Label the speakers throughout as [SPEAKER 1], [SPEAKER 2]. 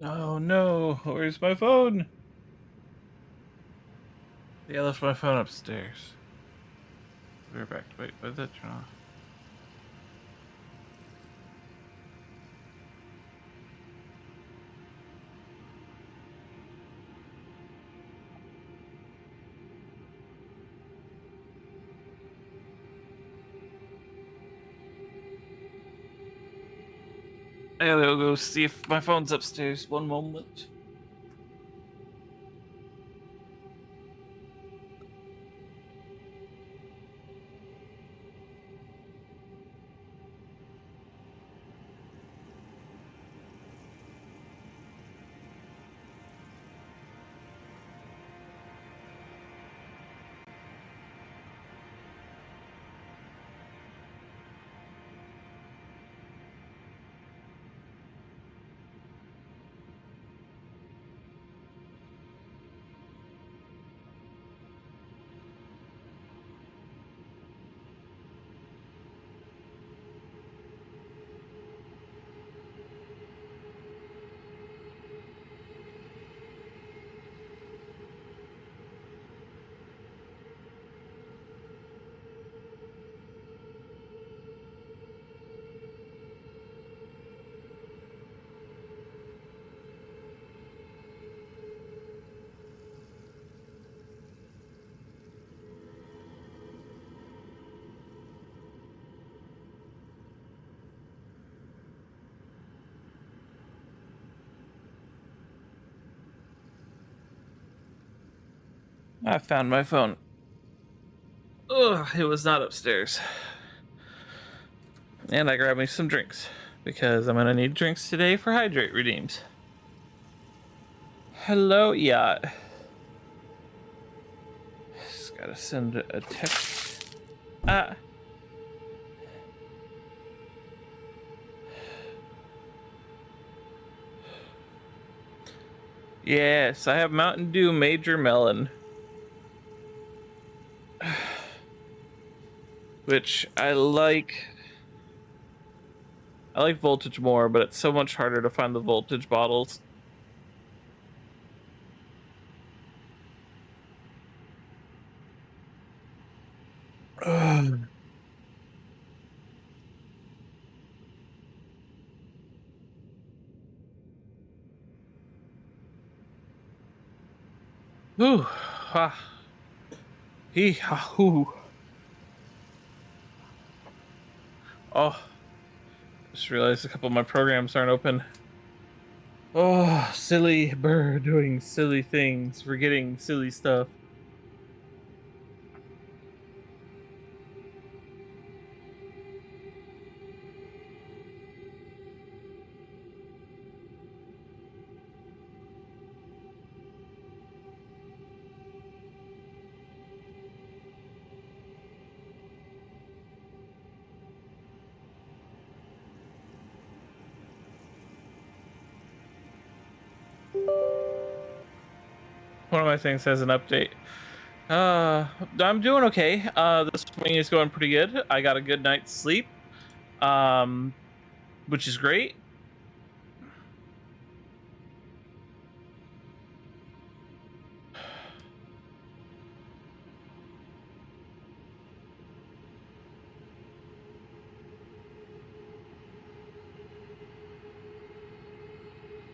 [SPEAKER 1] Oh no, where's my phone? Yeah, I left my phone upstairs. We're back. Wait, what did that turn off? I gotta go see if my phone's upstairs. One moment. I found my phone. Ugh, it was not upstairs. And I grabbed me some drinks because I'm gonna need drinks today for hydrate redeems. Hello, yacht. Just gotta send a text. Ah. Yes, I have Mountain Dew Major Melon. Which I like. I like Voltage more, but it's so much harder to find the Voltage bottles. Ugh. Ooh, ha, hee, ha, hoo. Oh, just realized a couple of my programs aren't open. Oh, silly bird doing silly things, forgetting silly stuff. One of my things has an update. I'm doing okay. This morning is going pretty good. I got a good night's sleep, um, which is great.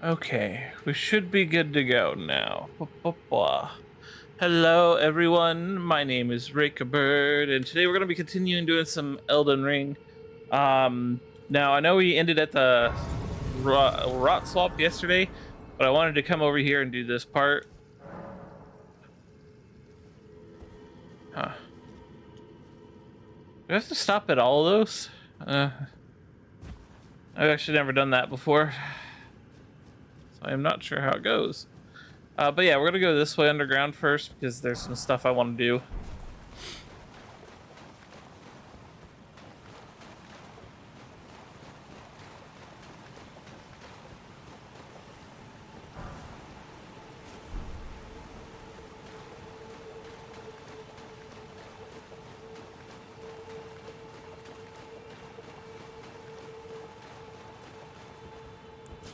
[SPEAKER 1] Okay, we should be good to go now. Blah, blah, blah. Hello, everyone. My name is Rick Bird, and today we're going to be continuing doing some Elden Ring. Now I know we ended at the rot swap yesterday, but I wanted to come over here and do this part. Huh. Do I have to stop at all of those? I've actually never done that before, so I'm not sure how it goes. But yeah, we're gonna go this way underground first because there's some stuff I want to do.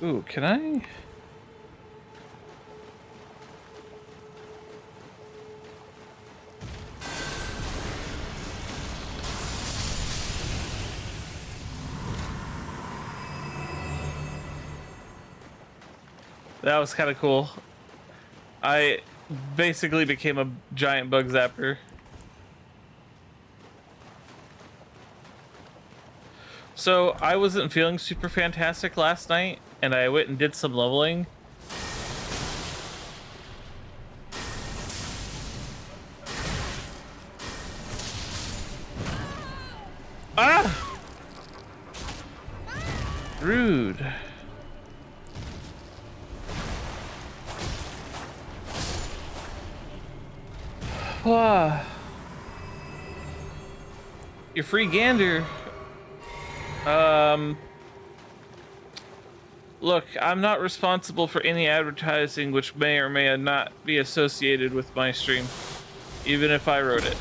[SPEAKER 1] Ooh, can I? That was kind of cool. I basically became a giant bug zapper. So I wasn't feeling super fantastic last night, and I went and did some leveling. Ah! Rude. Wow. You're free gander. Look, I'm not responsible for any advertising which may or may not be associated with my stream, even if I wrote it.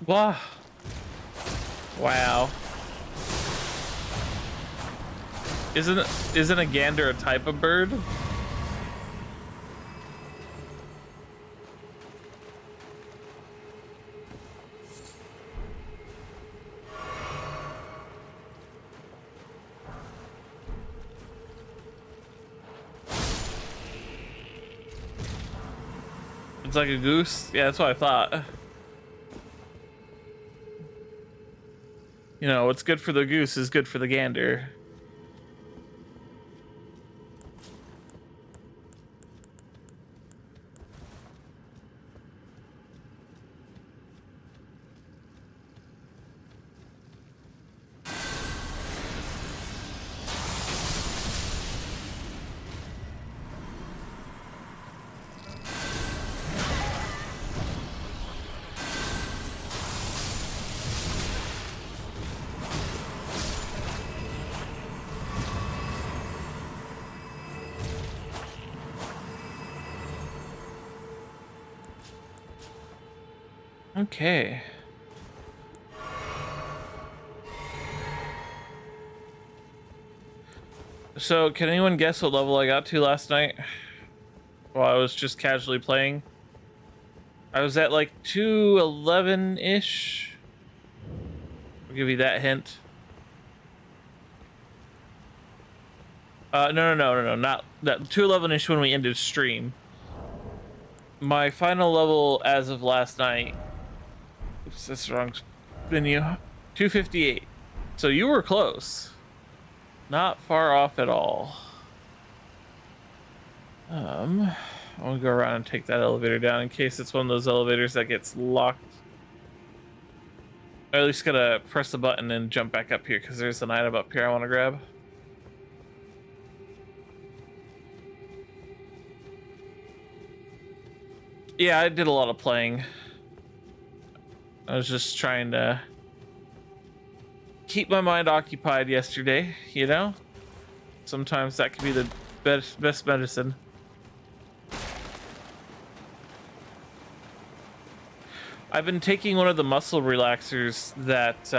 [SPEAKER 1] Wow. Wow. Isn't a gander a type of bird? It's like a goose? Yeah, that's what I thought. You know, what's good for the goose is good for the gander. Okay. So, can anyone guess what level I got to last night? While I was just casually playing. I was at like 211-ish. I'll give you that hint. No, not that 211-ish when we ended stream. My final level as of last night. Oops, that's the wrong menu. 258. So you were close. Not far off at all. I want to go around and take that elevator down in case it's one of those elevators that gets locked. I at least gotta press the button and jump back up here because there's an item up here I want to grab. Yeah, I did a lot of playing. I was just trying to keep my mind occupied yesterday, you know? Sometimes that can be the best medicine. I've been taking one of the muscle relaxers that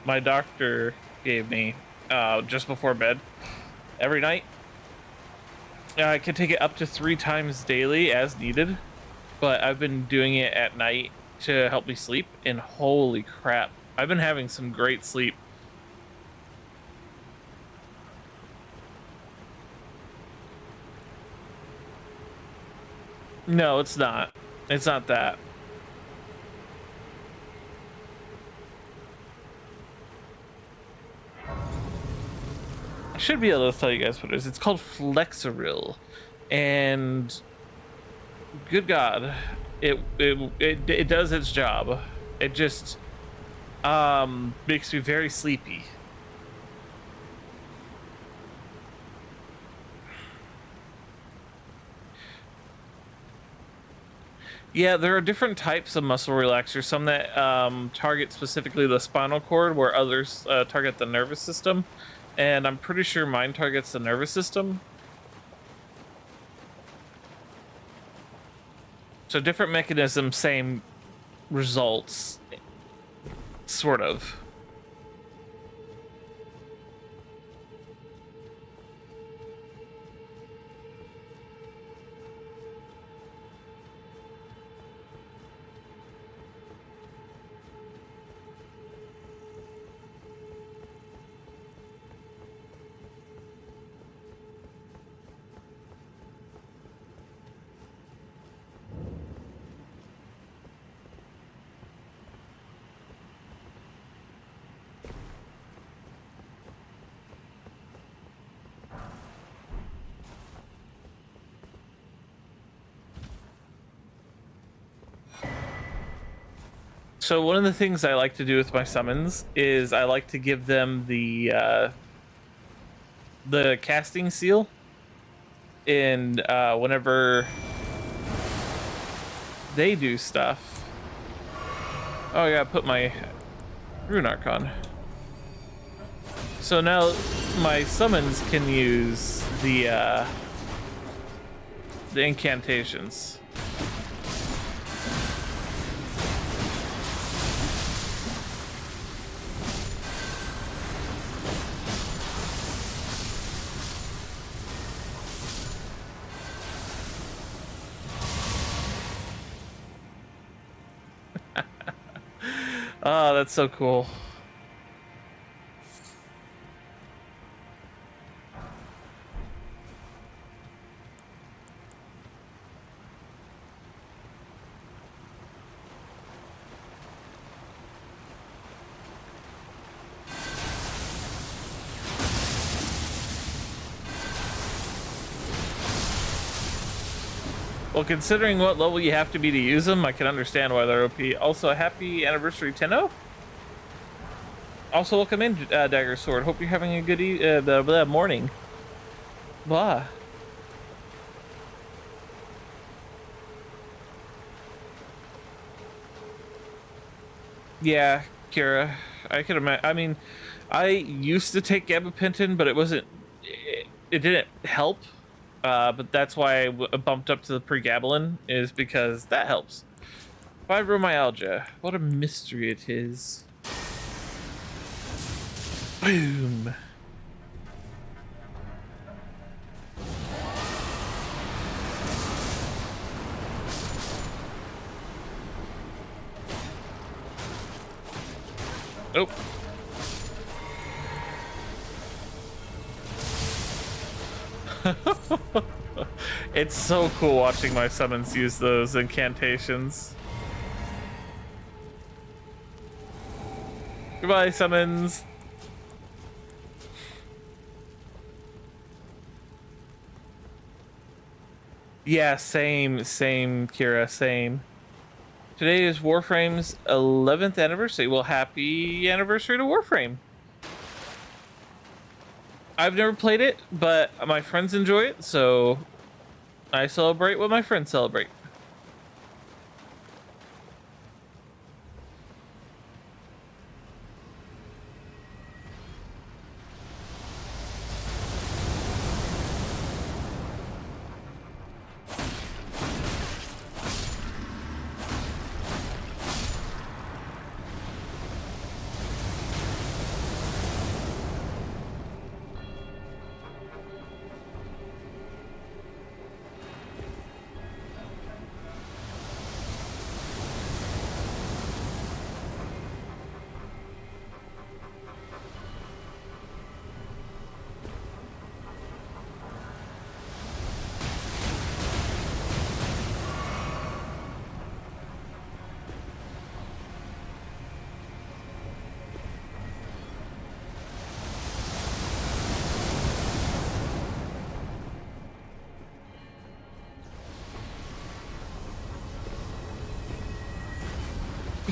[SPEAKER 1] my doctor gave me just before bed every night. I can take it up to 3 times daily as needed, but I've been doing it at night to help me sleep, and holy crap, I've been having some great sleep. No, it's not. It's not that. I should be able to tell you guys what it is. It's called Flexeril, and good God, it does its job. It just makes me very sleepy. Yeah, there are different types of muscle relaxers. Some that target specifically the spinal cord, where others target the nervous system. And I'm pretty sure mine targets the nervous system. So different mechanisms, same results. Sort of. So one of the things I like to do with my summons is I like to give them the casting seal, and whenever they do stuff. Oh, I gotta put my rune arc on. So now my summons can use the incantations. Oh, that's so cool. Well, considering what level you have to be to use them, I can understand why they're OP. Also, happy anniversary, Tenno. Also, welcome in, Dagger Sword. Hope you're having a good morning. Blah. Yeah, Kira. I could imagine. I mean, I used to take gabapentin, but it wasn't. It didn't help. But that's why I bumped up to the pregabalin, is because that helps. Fibromyalgia. What a mystery it is. Boom. Oh. It's so cool watching my summons use those incantations. Goodbye, summons. Yeah, same, Kira, same. Today is Warframe's 11th anniversary. Well, happy anniversary to Warframe. I've never played it, but my friends enjoy it, so I celebrate what my friends celebrate.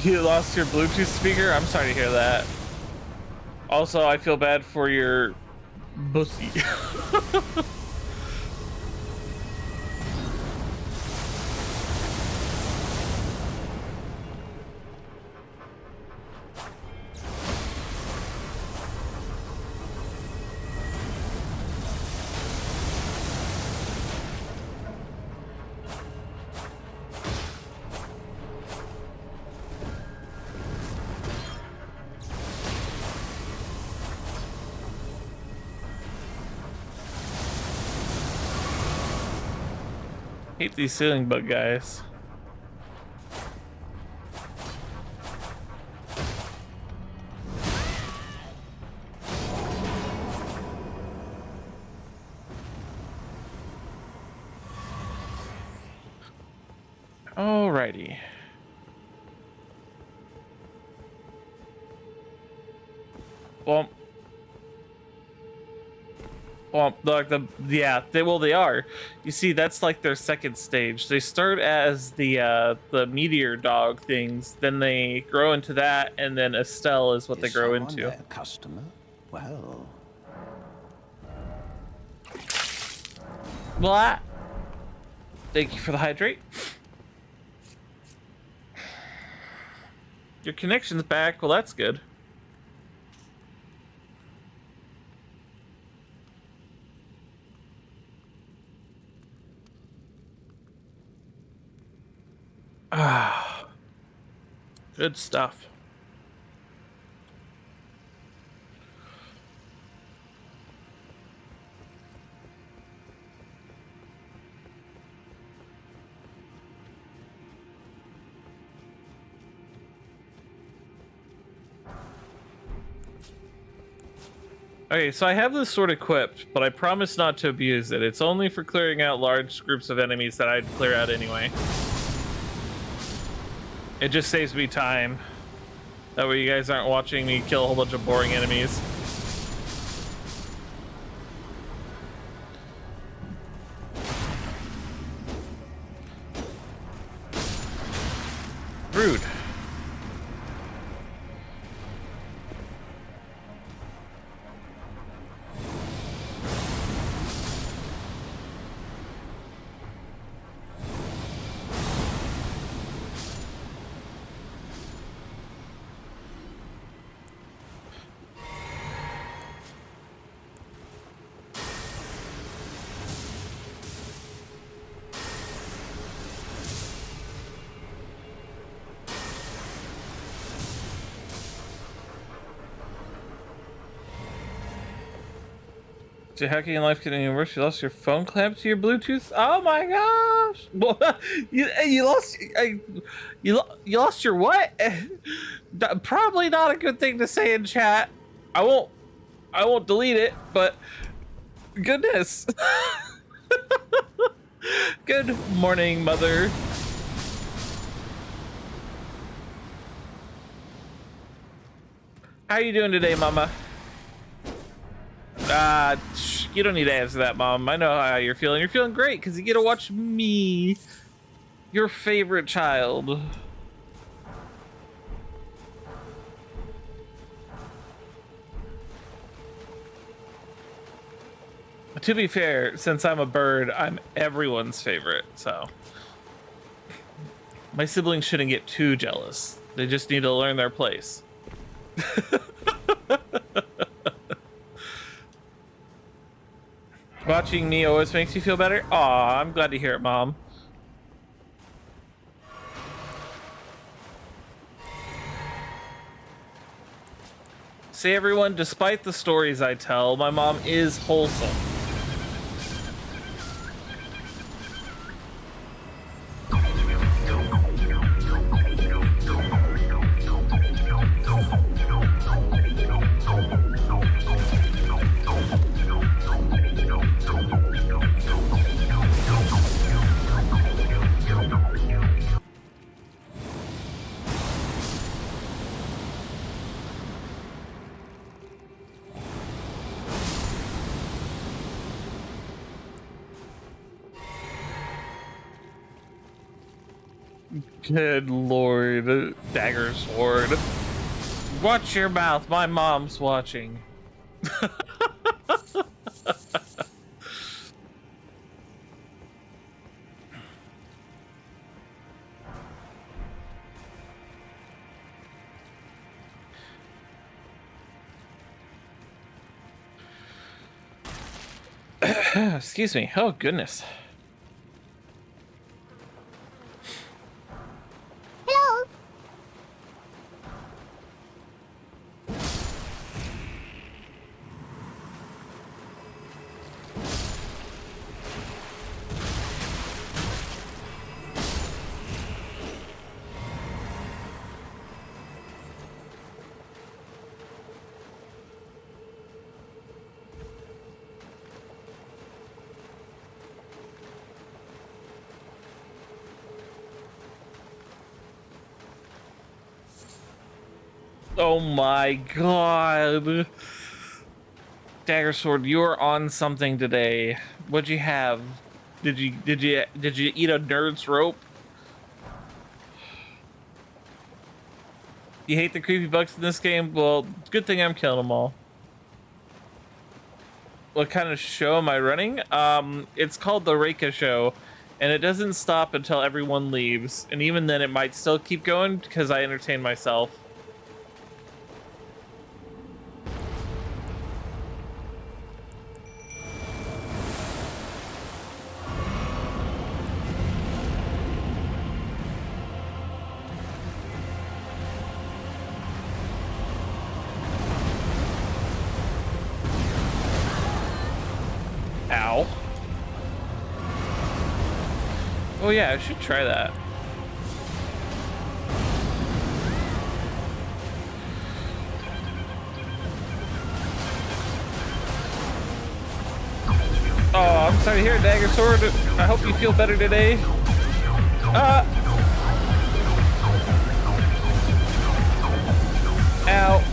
[SPEAKER 1] You lost your Bluetooth speaker? I'm sorry to hear that. Also, I feel bad for your pussy. Hate these ceiling bug guys. Alrighty. Well, like they are. You see, that's like their second stage. They start as the meteor dog things, then they grow into that, and then Estelle is what they grow into.
[SPEAKER 2] Their customer? Well,
[SPEAKER 1] Blah. Thank you for the hydrate. Your connection's back. Well, that's good. Ah, good stuff. Okay, so I have this sword equipped, but I promise not to abuse it. It's only for clearing out large groups of enemies that I'd clear out anyway. It just saves me time. That way you guys aren't watching me kill a whole bunch of boring enemies. Rude. So hacking in life getting worse. You lost your phone clamped to your Bluetooth. Oh my gosh! Well, you lost your what? Probably not a good thing to say in chat. I won't delete it. But goodness. Good morning, mother. How you doing today, mama? You don't need to answer that, Mom. I know how you're feeling. You're feeling great because you get to watch me, your favorite child. To be fair, since I'm a bird, I'm everyone's favorite, so my siblings shouldn't get too jealous. They just need to learn their place. Watching me always makes you feel better? Aw, I'm glad to hear it, Mom. See, everyone, despite the stories I tell, my mom is wholesome. Good lord, dagger sword. Watch your mouth, my mom's watching. Excuse me. Oh, goodness.
[SPEAKER 3] Hello.
[SPEAKER 1] Oh my god. Dagger Sword, you're on something today. What'd you have? Did you eat a nerd's rope? You hate the creepy bugs in this game? Well, good thing I'm killing them all. What kind of show am I running? It's called the Reika Show, and it doesn't stop until everyone leaves. And even then, it might still keep going because I entertain myself. Ow. Oh yeah, I should try that. Oh, I'm sorry to hear it, Dagger Sword. I hope you feel better today. Ow.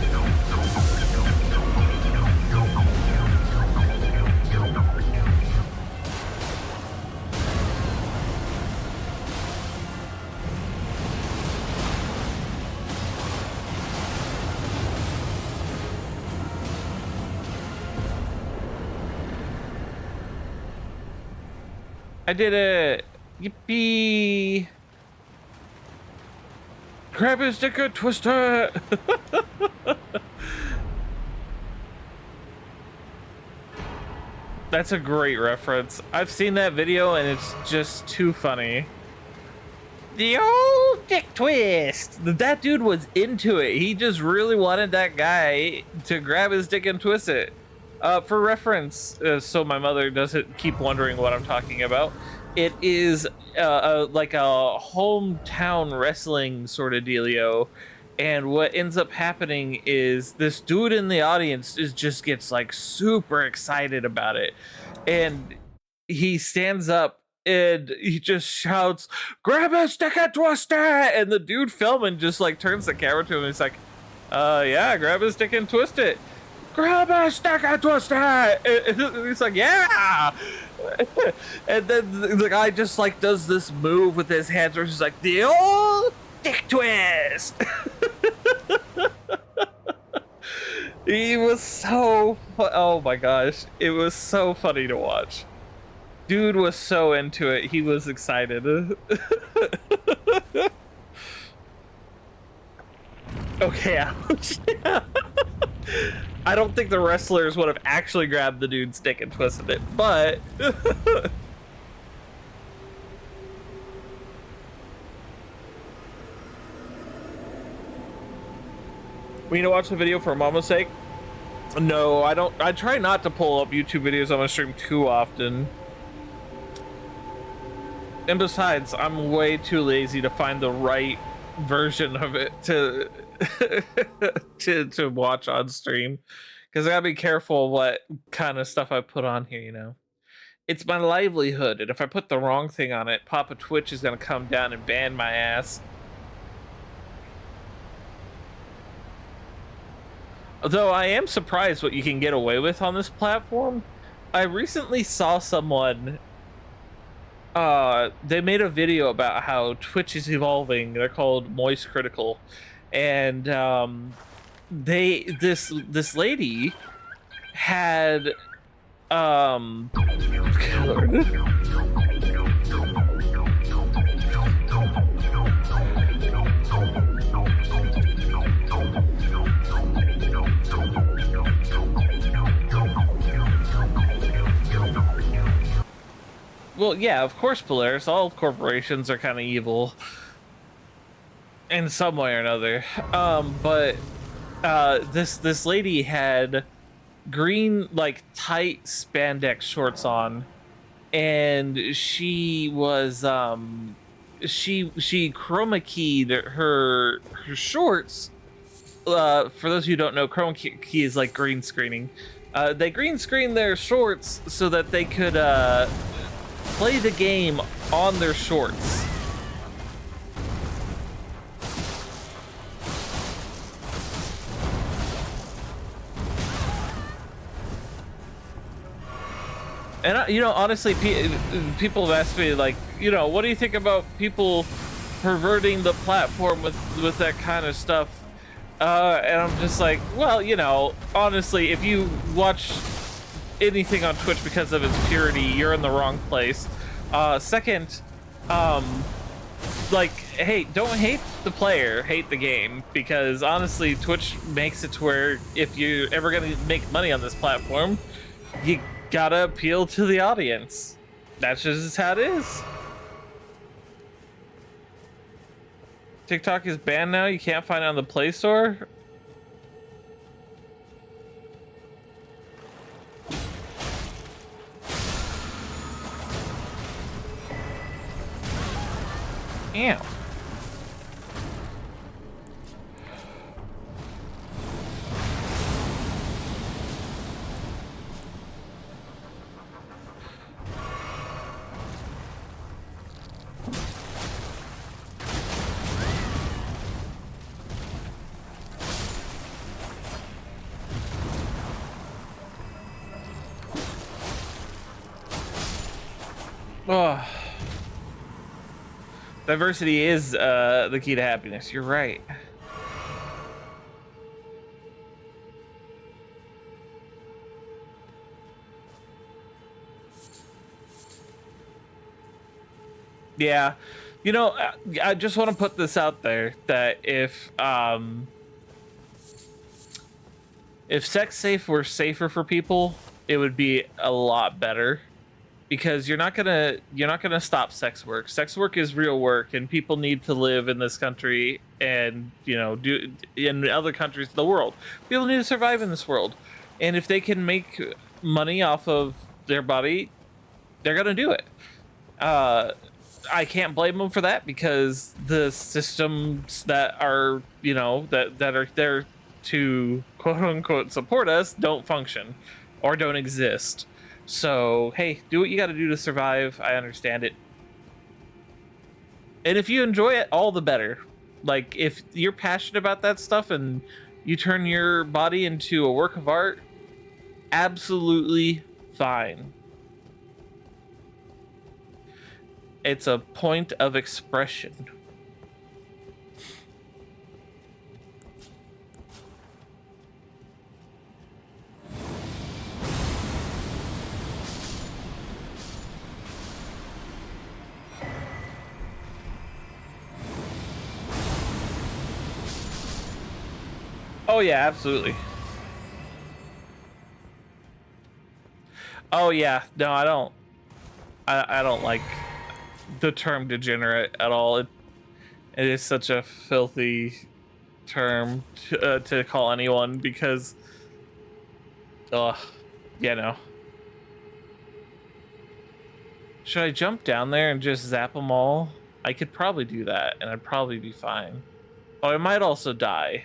[SPEAKER 1] I did it! Yippee! Grab his sticker, Twister! That's a great reference. I've seen that video and it's just too funny. The old dick twist! That dude was into it. He just really wanted that guy to grab his dick and twist it. For reference, so my mother doesn't keep wondering what I'm talking about, it is like a hometown wrestling sort of dealio. And what ends up happening is this dude in the audience just gets like super excited about it. And he stands up and he just shouts, "Grab a stick and twist it!" And the dude filming just like turns the camera to him and he's like, yeah, grab his stick and twist it. Grab a stick and twist it! And he's like, yeah! And then the guy just like does this move with his hands where he's like, the old dick twist! He was so oh my gosh, it was so funny to watch. Dude was so into it, he was excited. Okay, ouch. I don't think the wrestlers would have actually grabbed the dude's stick and twisted it, but we need to watch the video for Mama's sake. No, I don't. I try not to pull up YouTube videos on my stream too often. And besides, I'm way too lazy to find the right version of it to to watch on stream, because I gotta be careful what kind of stuff I put on here, you know. It's my livelihood, and if I put the wrong thing on it, Papa Twitch is gonna come down and ban my ass. Although I am surprised what you can get away with on this platform. I recently saw someone, they made a video about how Twitch is evolving. They're called Moist Critical, and this lady had well, yeah, of course, Polaris. All corporations are kind of evil in some way or another. But this lady had green, like, tight spandex shorts on, and she was she chroma keyed her shorts. For those who don't know, chroma key is like green screening. They green screen their shorts so that they could play the game on their shorts. And honestly, people have asked me like, what do you think about people perverting the platform with that kind of stuff? And I'm just like, well, honestly, if you watch anything on Twitch because of its purity, you're in the wrong place. Second, um, like, hey, don't hate the player, hate the game, because honestly, Twitch makes it to where if you're ever gonna make money on this platform, you gotta appeal to the audience. That's just how it is. TikTok is banned now. You can't find it on the Play Store. Damn. Oh. Diversity is the key to happiness. You're right. Yeah. I just want to put this out there that if sex safe were safer for people, it would be a lot better, because you're not gonna stop sex work. Sex work is real work, and people need to live in this country, and do in other countries of the world. People need to survive in this world, and if they can make money off of their body, they're gonna do it. uh I can't blame them for that, because the systems that are that are there to quote unquote support us don't function or don't exist. So hey, do what you got to do to survive. I understand it, and if you enjoy it, all the better. Like, if you're passionate about that stuff and you turn your body into a work of art, absolutely fine. It's a point of expression. Oh yeah, absolutely. Oh yeah, no, I don't like the term degenerate at all. It is such a filthy term to call anyone, because ugh, no. Should I jump down there and just zap them all? I could probably do that, and I'd probably be fine. Oh, I might also die.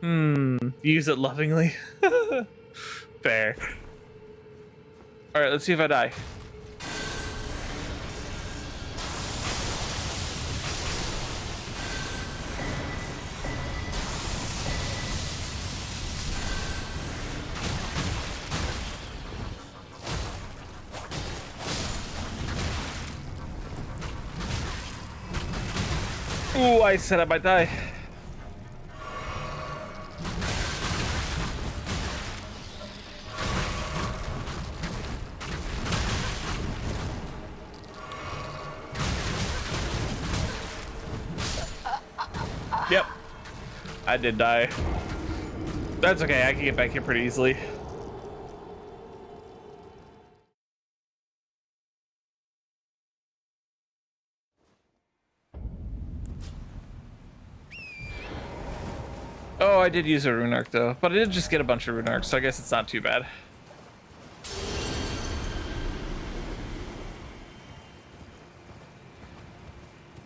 [SPEAKER 1] Use it lovingly. Fair. All right, let's see if I die. Ooh, I said I might die. Yep, I did die. That's okay, I can get back here pretty easily. Oh, I did use a rune arc though, but I did just get a bunch of rune arcs, so I guess it's not too bad.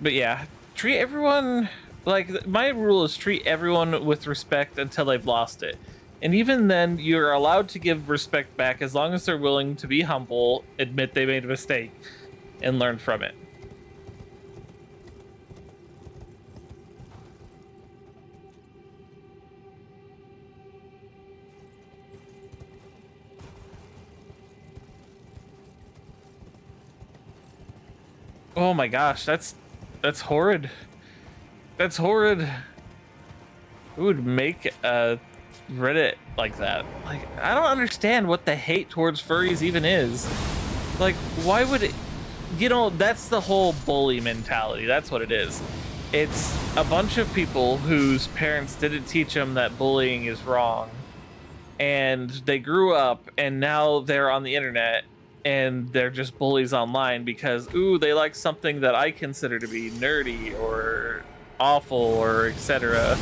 [SPEAKER 1] But yeah, treat everyone like, my rule is treat everyone with respect until they've lost it. And even then, you're allowed to give respect back as long as they're willing to be humble, admit they made a mistake, and learn from it. Oh my gosh, that's horrid. That's horrid. Who would make a Reddit like that? Like, I don't understand what the hate towards furries even is. Like, why would it? That's the whole bully mentality. That's what it is. It's a bunch of people whose parents didn't teach them that bullying is wrong, and they grew up and now they're on the internet and they're just bullies online because ooh, they like something that I consider to be nerdy or awful or etc.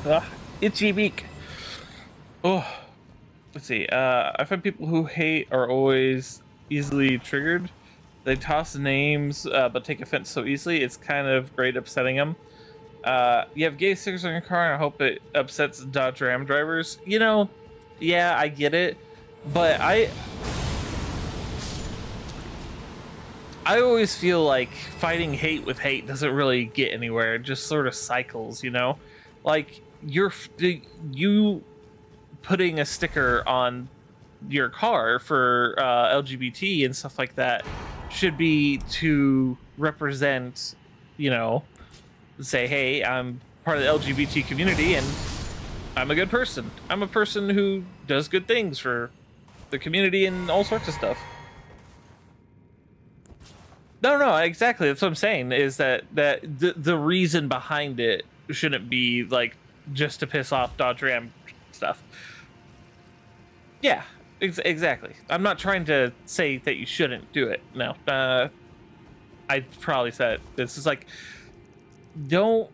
[SPEAKER 1] Ugh, itchy beak. Oh, let's see. I find people who hate are always easily triggered. They toss names, but take offense so easily. It's kind of great upsetting them. You have gay stickers on your car, and I hope it upsets Dodge Ram drivers. Yeah, I get it, but I always feel like fighting hate with hate doesn't really get anywhere. It just sort of cycles, Like you putting a sticker on your car for LGBT and stuff like that should be to represent, you know, say, hey, I'm part of the LGBT community and I'm a good person. I'm a person who does good things for the community and all sorts of stuff. No, exactly. That's what I'm saying. Is that the reason behind it shouldn't be like just to piss off Dodge Ram stuff. Yeah, exactly. I'm not trying to say that you shouldn't do it. No, I probably said it. This is like, don't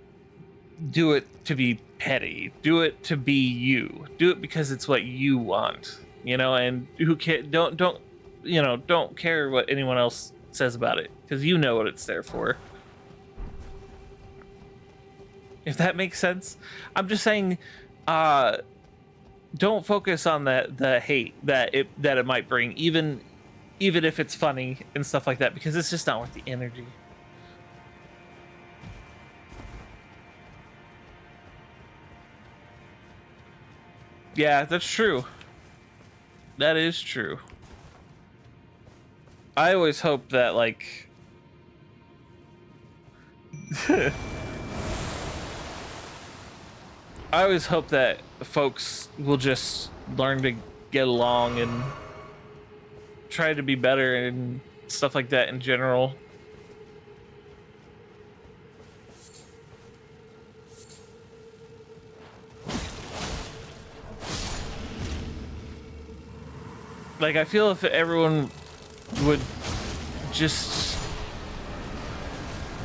[SPEAKER 1] do it to be petty. Do it to be you. Do it because it's what you want. And who care? Don't don't care what anyone else says about it because you know what it's there for. If that makes sense. I'm just saying, don't focus on the hate that it might bring, even if it's funny and stuff like that, because it's just not worth the energy. Yeah, that's true. That is true. I always hope that like I always hope that folks will just learn to get along and try to be better and stuff like that in general. Like, I feel if everyone would just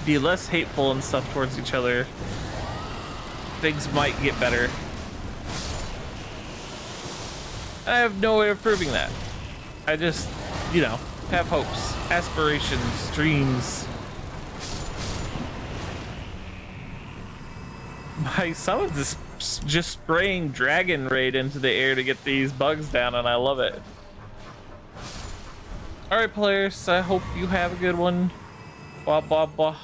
[SPEAKER 1] be less hateful and stuff towards each other, things might get better. I have no way of proving that. I just, have hopes, aspirations, dreams. My summons is just spraying Dragon Raid into the air to get these bugs down, and I love it. Alright, players, I hope you have a good one. Blah, blah, blah.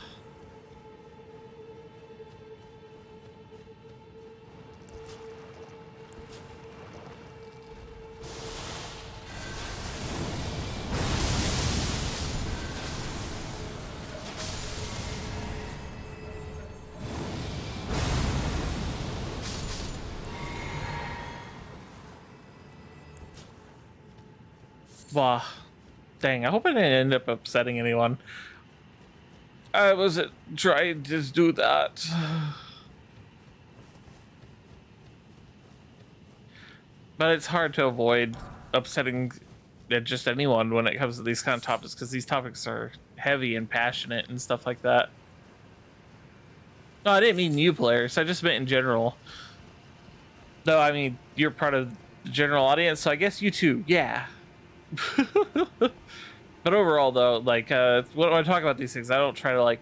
[SPEAKER 1] Blah. Dang, I hope I didn't end up upsetting anyone. I wasn't trying to do that. But it's hard to avoid upsetting just anyone when it comes to these kind of topics, because these topics are heavy and passionate and stuff like that. No, I didn't mean you players. I just meant in general. No, I mean, you're part of the general audience, so I guess you too. Yeah. But overall, though, like when I talk about these things, I don't try to like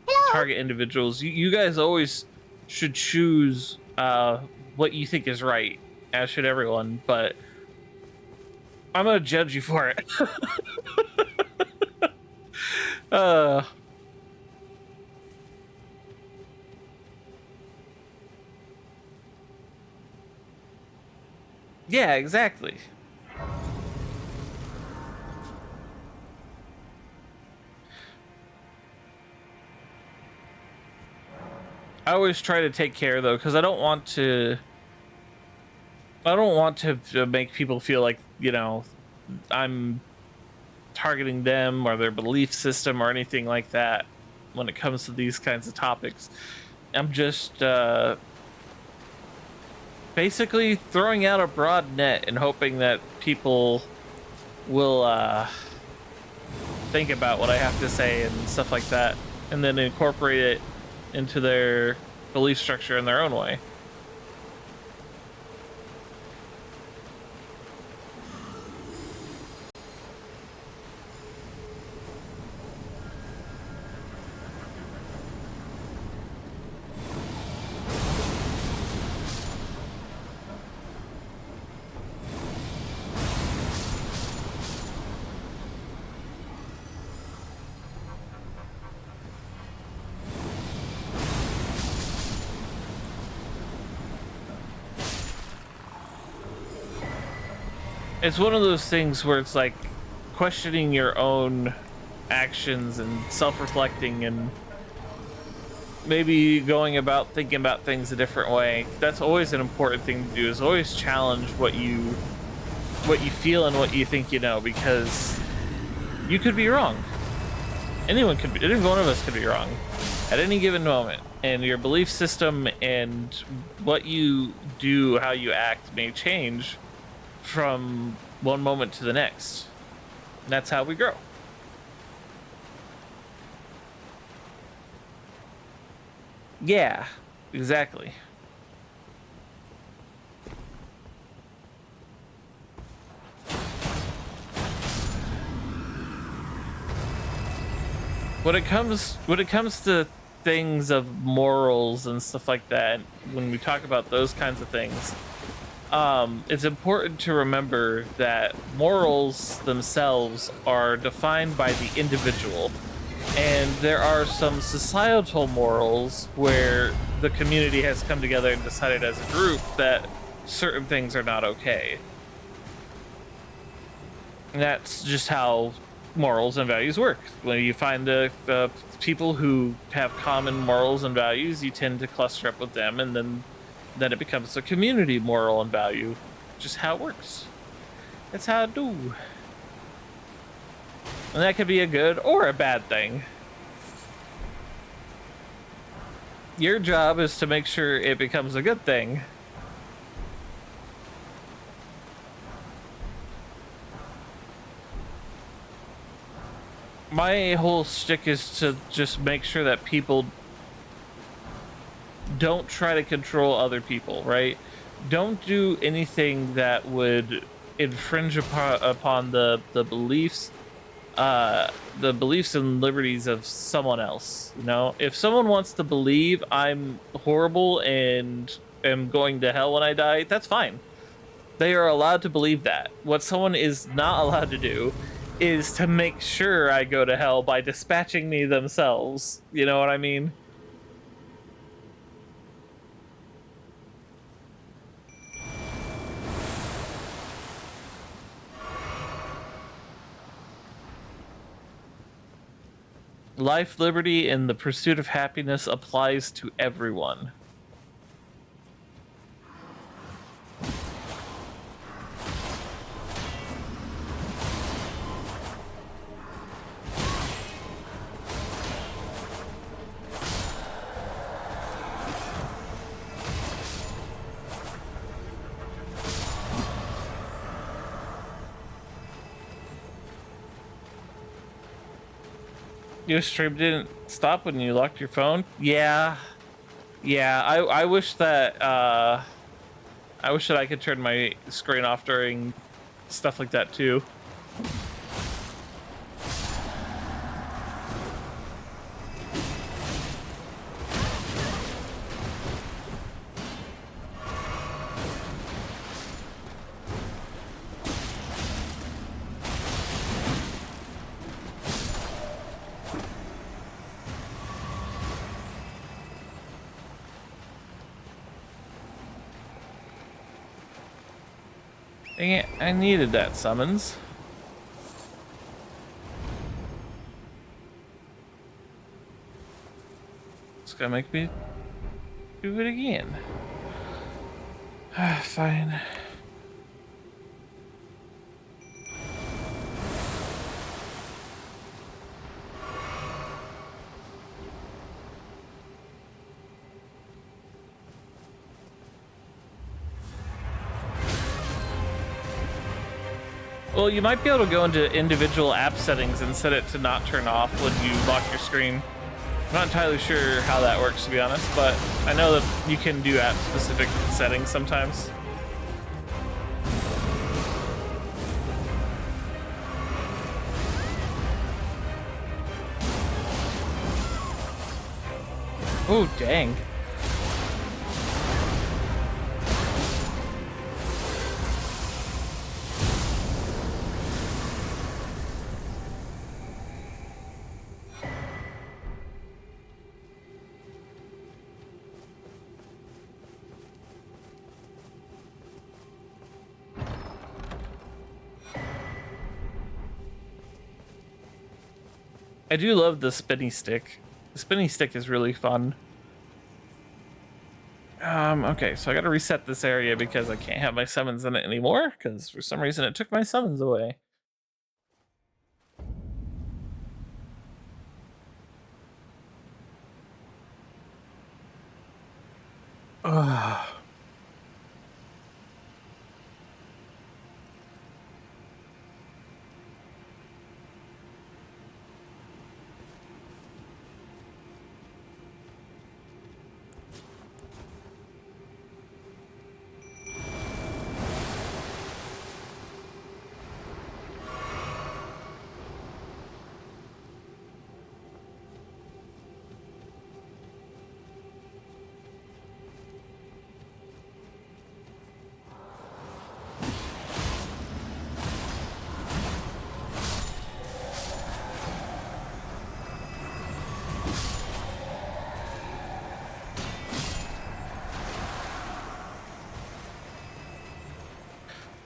[SPEAKER 3] Hello?
[SPEAKER 1] target individuals. You guys always should choose what you think is right, as should everyone. But I'm gonna judge you for it. uh, yeah, exactly. I always try to take care though, because I don't want to. I don't want to make people feel like I'm targeting them or their belief system or anything like that when it comes to these kinds of topics. I'm just basically throwing out a broad net and hoping that people will think about what I have to say and stuff like that, and then incorporate it into their belief structure in their own way. It's one of those things where it's like questioning your own actions and self-reflecting and maybe going about thinking about things a different way. That's always an important thing to do, is always challenge what you feel and what you think you know, because you could be wrong. Any one of us could be wrong at any given moment, and your belief system and what you do, how you act may change from one moment to the next. And that's how we grow. Yeah, exactly. When it comes to things of morals and stuff like that, when we talk about those kinds of things, it's important to remember that morals themselves are defined by the individual, and there are some societal morals where the community has come together and decided as a group that certain things are not okay. And that's just how morals and values work. When you find the people who have common morals and values, you tend to cluster up with them, and then it becomes a community moral and value. Just how it works. That's how it do. And that could be a good or a bad thing. Your job is to make sure it becomes a good thing. My whole shtick is to just make sure that people don't try to control other people, right? Don't do anything that would infringe upon the beliefs and liberties of someone else. You know, if someone wants to believe I'm horrible and am going to hell when I die, that's fine. They are allowed to believe that. What someone is not allowed to do is to make sure I go to hell by dispatching me themselves. You know what I mean? Life, liberty, and the pursuit of happiness applies to everyone. Your stream didn't stop when you locked your phone? Yeah. Yeah, I wish that I wish that I could turn my screen off during stuff like that too. Dang it, I needed that summons. It's gonna make me do it again. Fine. Well, you might be able to go into individual app settings and set it to not turn off when you lock your screen. I'm not entirely sure how that works, to be honest, but I know that you can do app-specific settings sometimes. Oh, dang. I do love the spinny stick. The spinny stick is really fun. Okay, so I gotta reset this area because I can't have my summons in it anymore, because for some reason it took my summons away. Ugh.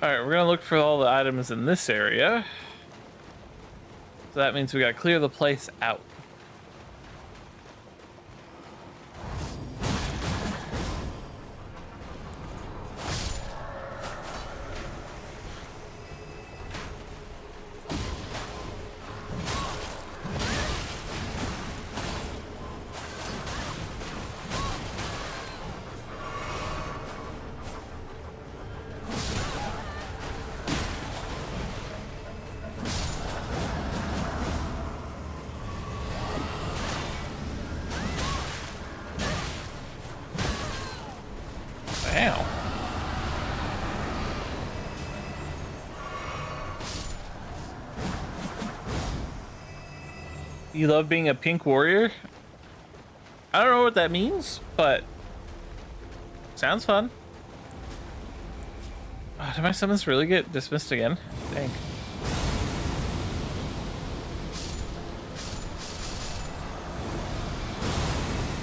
[SPEAKER 1] All right, we're gonna look for all the items in this area. So that means we gotta clear the place out. Wow. You love being a pink warrior? I don't know what that means, but sounds fun. Oh, did my summons really get dismissed again? Dang.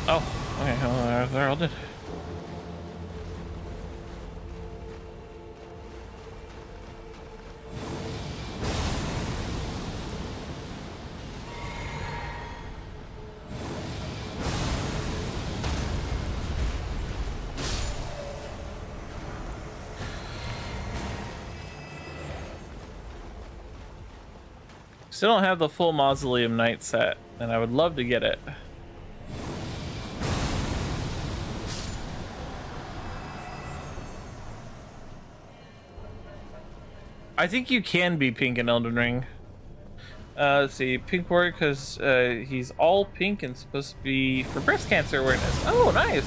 [SPEAKER 1] Oh, okay, well, they're all dead. Still don't have the full Mausoleum Knight set, and I would love to get it. I think you can be pink in Elden Ring. Let's see, pink warrior because he's all pink and supposed to be for breast cancer awareness. Oh, nice.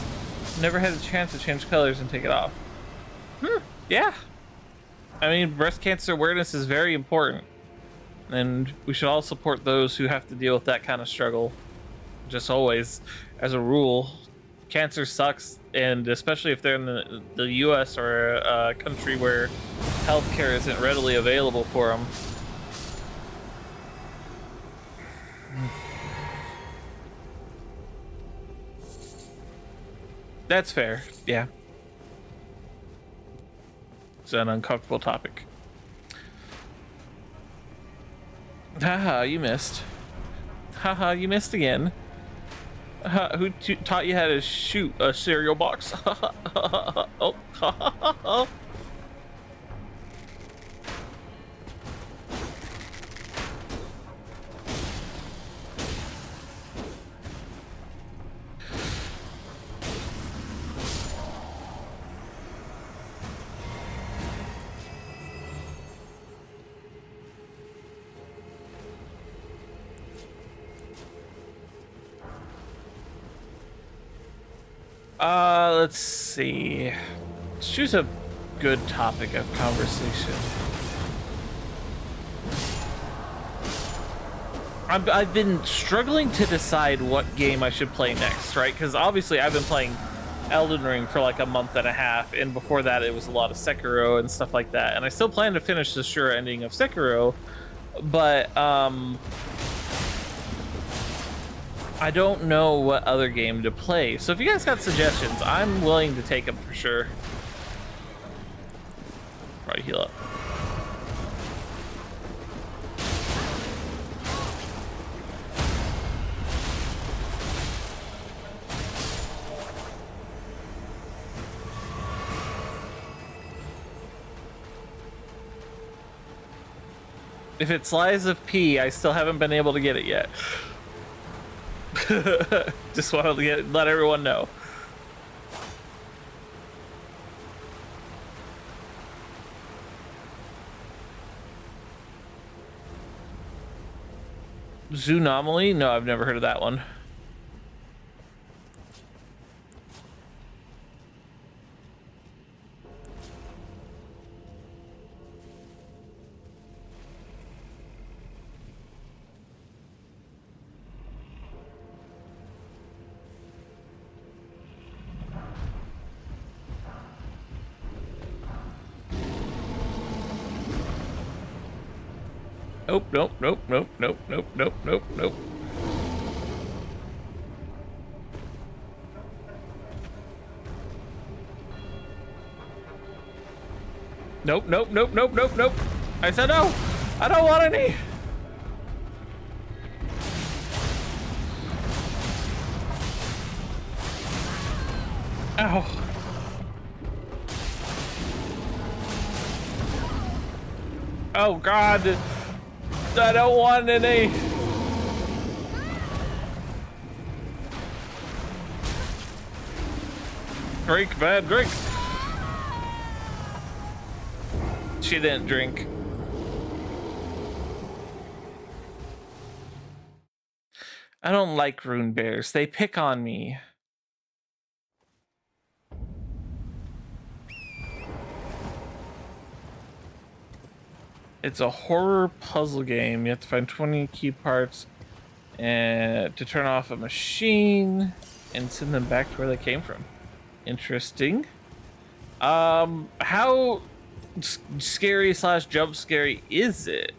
[SPEAKER 1] Never had a chance to change colors and take it off. Yeah. I mean, breast cancer awareness is very important. and we should all support those who have to deal with that kind of struggle. Just always, as a rule, cancer sucks, and especially if they're in the U.S. or a country where healthcare isn't readily available for them. That's fair, yeah. It's an uncomfortable topic. Haha, you missed. Haha, you missed again. Who taught you how to shoot a cereal box? Oh. Let's see. Let's choose a good topic of conversation. I've been struggling to decide what game I should play next, right? Because obviously I've been playing Elden Ring for like a month and a half, and before that it was a lot of Sekiro and stuff like that. And I still plan to finish the sure ending of Sekiro, but I don't know what other game to play. So if you guys got suggestions, I'm willing to take them for sure. Probably heal up. If it's Lies of P, I still haven't been able to get it yet. Just want to let everyone know. Zoonomaly? No, I've never heard of that one. Nope, nope, nope, nope, nope, nope, nope, nope, nope. Nope, nope, nope, nope, nope, nope. I said no. I don't want any. Ow. Oh God. I don't want any. Drink, bad drink. She didn't drink. I don't like rune bears. They pick on me. It's a horror puzzle game. You have to find 20 key parts and to turn off a machine and send them back to where they came from. Interesting. How scary / jump scary is it?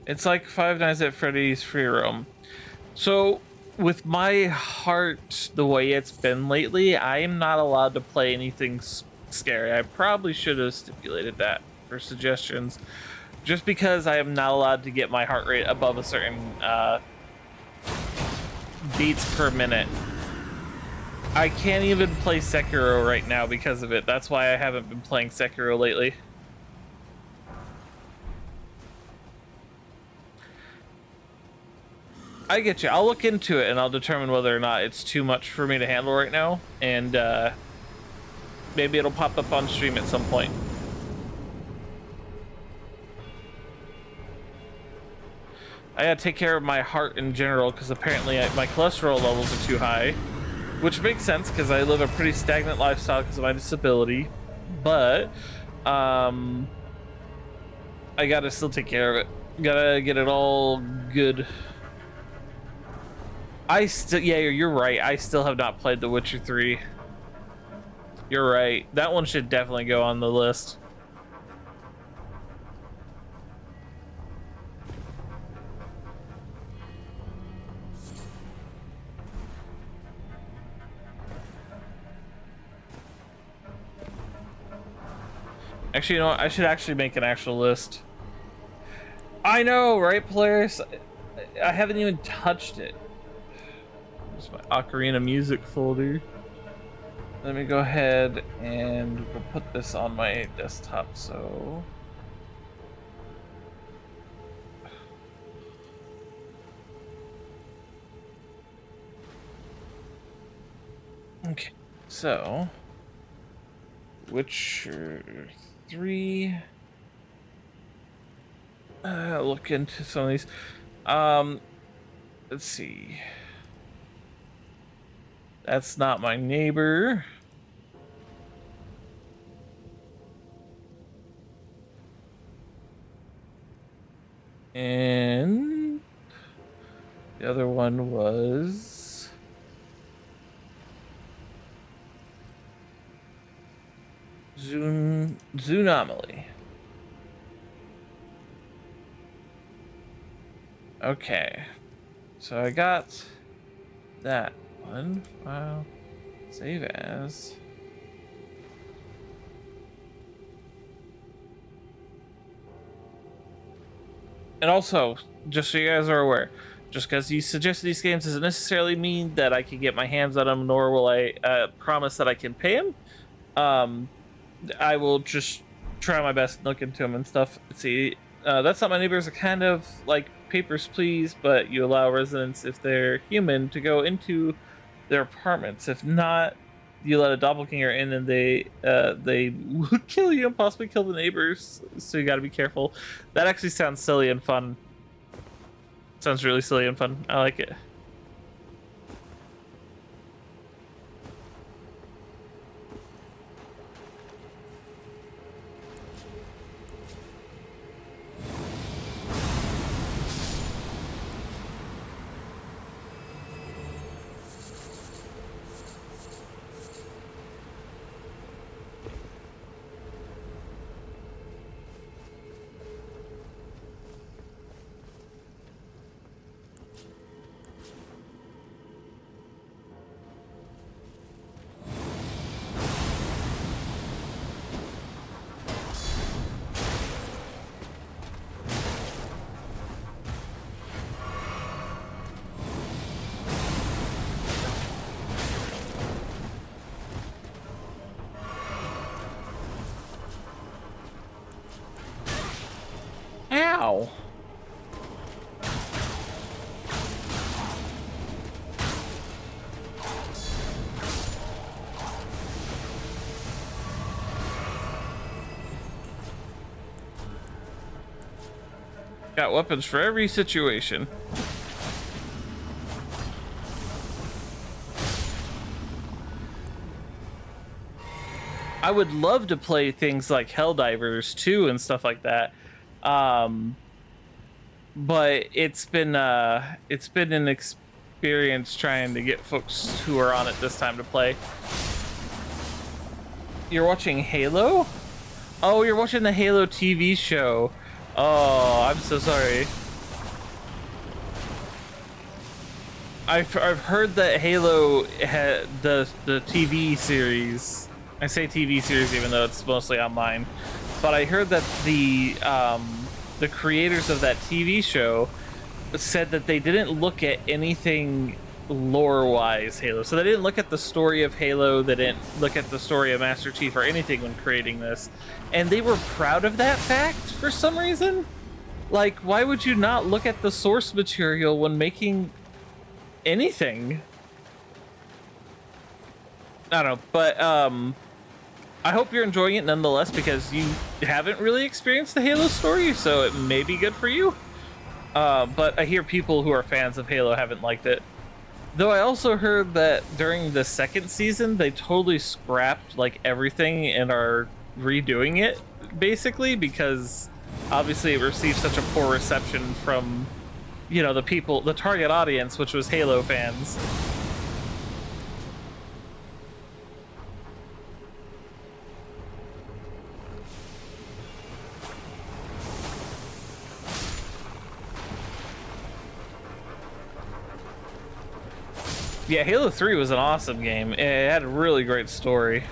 [SPEAKER 1] It's like Five Nights at Freddy's Free Roam. So, with my heart the way it's been lately, I am not allowed to play anything scary. I probably should have stipulated that for suggestions, just because I am not allowed to get my heart rate above a certain beats per minute. I can't even play Sekiro right now because of it. That's why I haven't been playing Sekiro lately. I get you. I'll look into it and I'll determine whether or not it's too much for me to handle right now, and maybe it'll pop up on stream at some point. I gotta take care of my heart in general because apparently my cholesterol levels are too high, which makes sense because I live a pretty stagnant lifestyle because of my disability. But I gotta still take care of it. Gotta get it all good. Yeah, you're right. I still have not played The Witcher 3. You're right. That one should definitely go on the list. Actually, you know what? I should actually make an actual list. I know, right, players? I haven't even touched it. There's my Ocarina music folder. Let me go ahead and we'll put this on my desktop, so... Okay, so... Witcher 3... look into some of these. Let's see. That's not my neighbor. And the other one was Zoonomaly. Okay, so I got that one. Wow. Save as. And also, just so you guys are aware, just because you suggest these games doesn't necessarily mean that I can get my hands on them, nor will I promise that I can pay them. I will just try my best to look into them and stuff. Let's see, That's Not My Neighbors are kind of like Papers, Please, but you allow residents, if they're human, to go into their apartments. If not, you let a doppelganger in and they will kill you and possibly kill the neighbors, so you got to be careful. That actually sounds silly and fun. Sounds really silly and fun. I like it. Ow. Got weapons for every situation. I would love to play things like Helldivers too and stuff like that. But it's been an experience trying to get folks who are on it this time to play. You're watching Halo? Oh, you're watching the Halo TV show. Oh, I'm so sorry. I've heard that Halo had the TV series. I say TV series even though it's mostly online, but I heard that the creators of that TV show said that they didn't look at anything lore-wise Halo. So they didn't look at the story of Halo, they didn't look at the story of Master Chief or anything when creating this. And they were proud of that fact for some reason. Like, why would you not look at the source material when making anything? I don't know, but I hope you're enjoying it nonetheless because you haven't really experienced the Halo story, so it may be good for you. But I hear people who are fans of Halo haven't liked it. Though I also heard that during the second season, they totally scrapped like everything and are redoing it basically because obviously it received such a poor reception from, the people, the target audience, which was Halo fans. Yeah, Halo 3 was an awesome game. It had a really great story.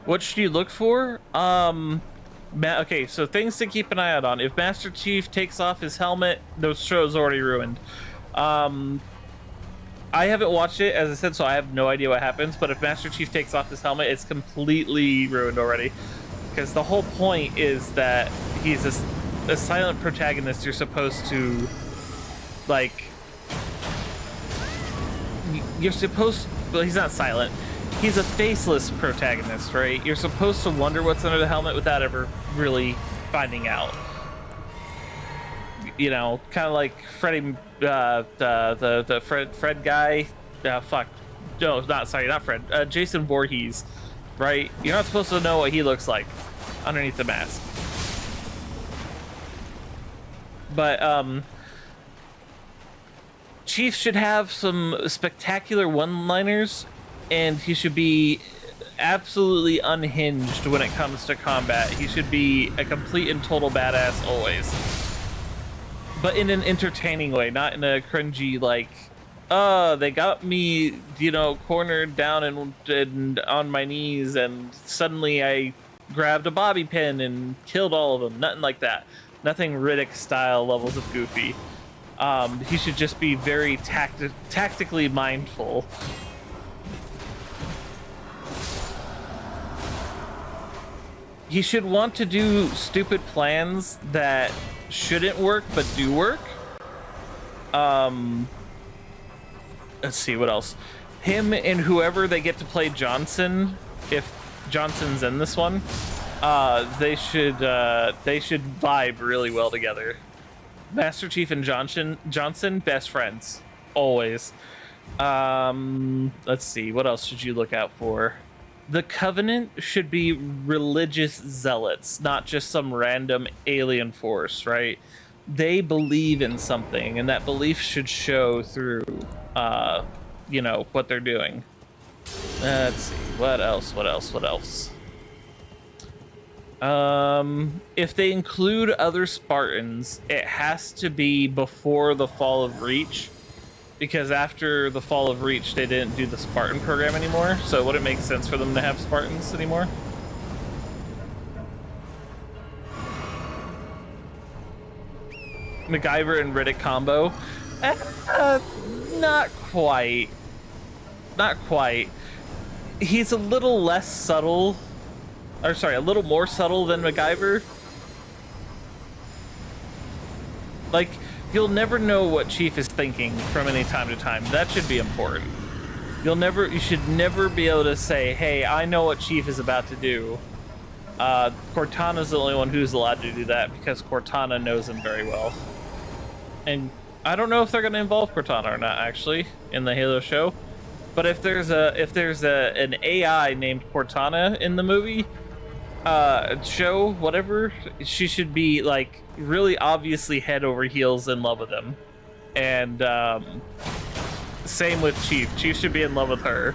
[SPEAKER 1] What should you look for? Okay, so things to keep an eye out on. If Master Chief takes off his helmet, the show's already ruined. I haven't watched it, as I said, so I have no idea what happens, but if Master Chief takes off his helmet, it's completely ruined already. Because the whole point is that he's a silent protagonist. You're supposed to, like... Well, he's not silent. He's a faceless protagonist, right? You're supposed to wonder what's under the helmet without ever really finding out. Kind of like Freddy, the Fred guy. Fuck. No, not Fred. Jason Voorhees, right? You're not supposed to know what he looks like underneath the mask. But Chief should have some spectacular one-liners, and he should be absolutely unhinged when it comes to combat. He should be a complete and total badass always. But in an entertaining way, not in a cringy, like, they got me, cornered down and on my knees, and suddenly I grabbed a bobby pin and killed all of them. Nothing like that. Nothing Riddick-style levels of goofy. He should just be very tactically mindful. He should want to do stupid plans that shouldn't work but do work. Let's see what else. Him and whoever they get to play Johnson, if Johnson's in this one, they should vibe really well together. Master Chief and Johnson, best friends, always. Let's see, what else should you look out for? The Covenant should be religious zealots, not just some random alien force, right? They believe in something, and that belief should show through, what they're doing. Let's see, what else? If they include other Spartans, it has to be before the Fall of Reach, because after the Fall of Reach, they didn't do the Spartan program anymore, so it wouldn't make sense for them to have Spartans anymore. MacGyver and Riddick combo? Not quite. Not quite. He's a little less subtle, or sorry, a little more subtle than MacGyver. Like, you'll never know what Chief is thinking from any time to time. That should be important. You should never be able to say, hey, I know what Chief is about to do. Cortana's the only one who's allowed to do that because Cortana knows him very well. And I don't know if they're going to involve Cortana or not, actually, in the Halo show. But if there's an AI named Cortana in the movie, show, whatever, she should be like really obviously head over heels in love with him. And same with Chief. Chief should be in love with her.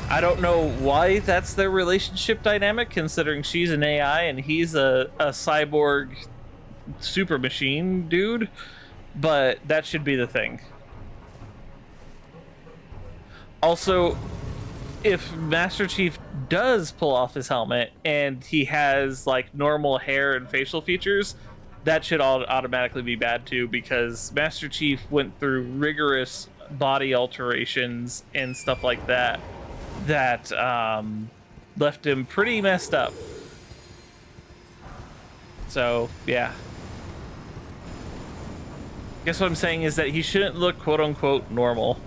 [SPEAKER 1] I don't know why that's their relationship dynamic, considering she's an AI and he's a cyborg super machine dude, but that should be the thing. Also, if Master Chief does pull off his helmet and he has like normal hair and facial features, that should all automatically be bad too, because Master Chief went through rigorous body alterations and stuff like that left him pretty messed up. So yeah. Guess what I'm saying is that he shouldn't look quote unquote normal.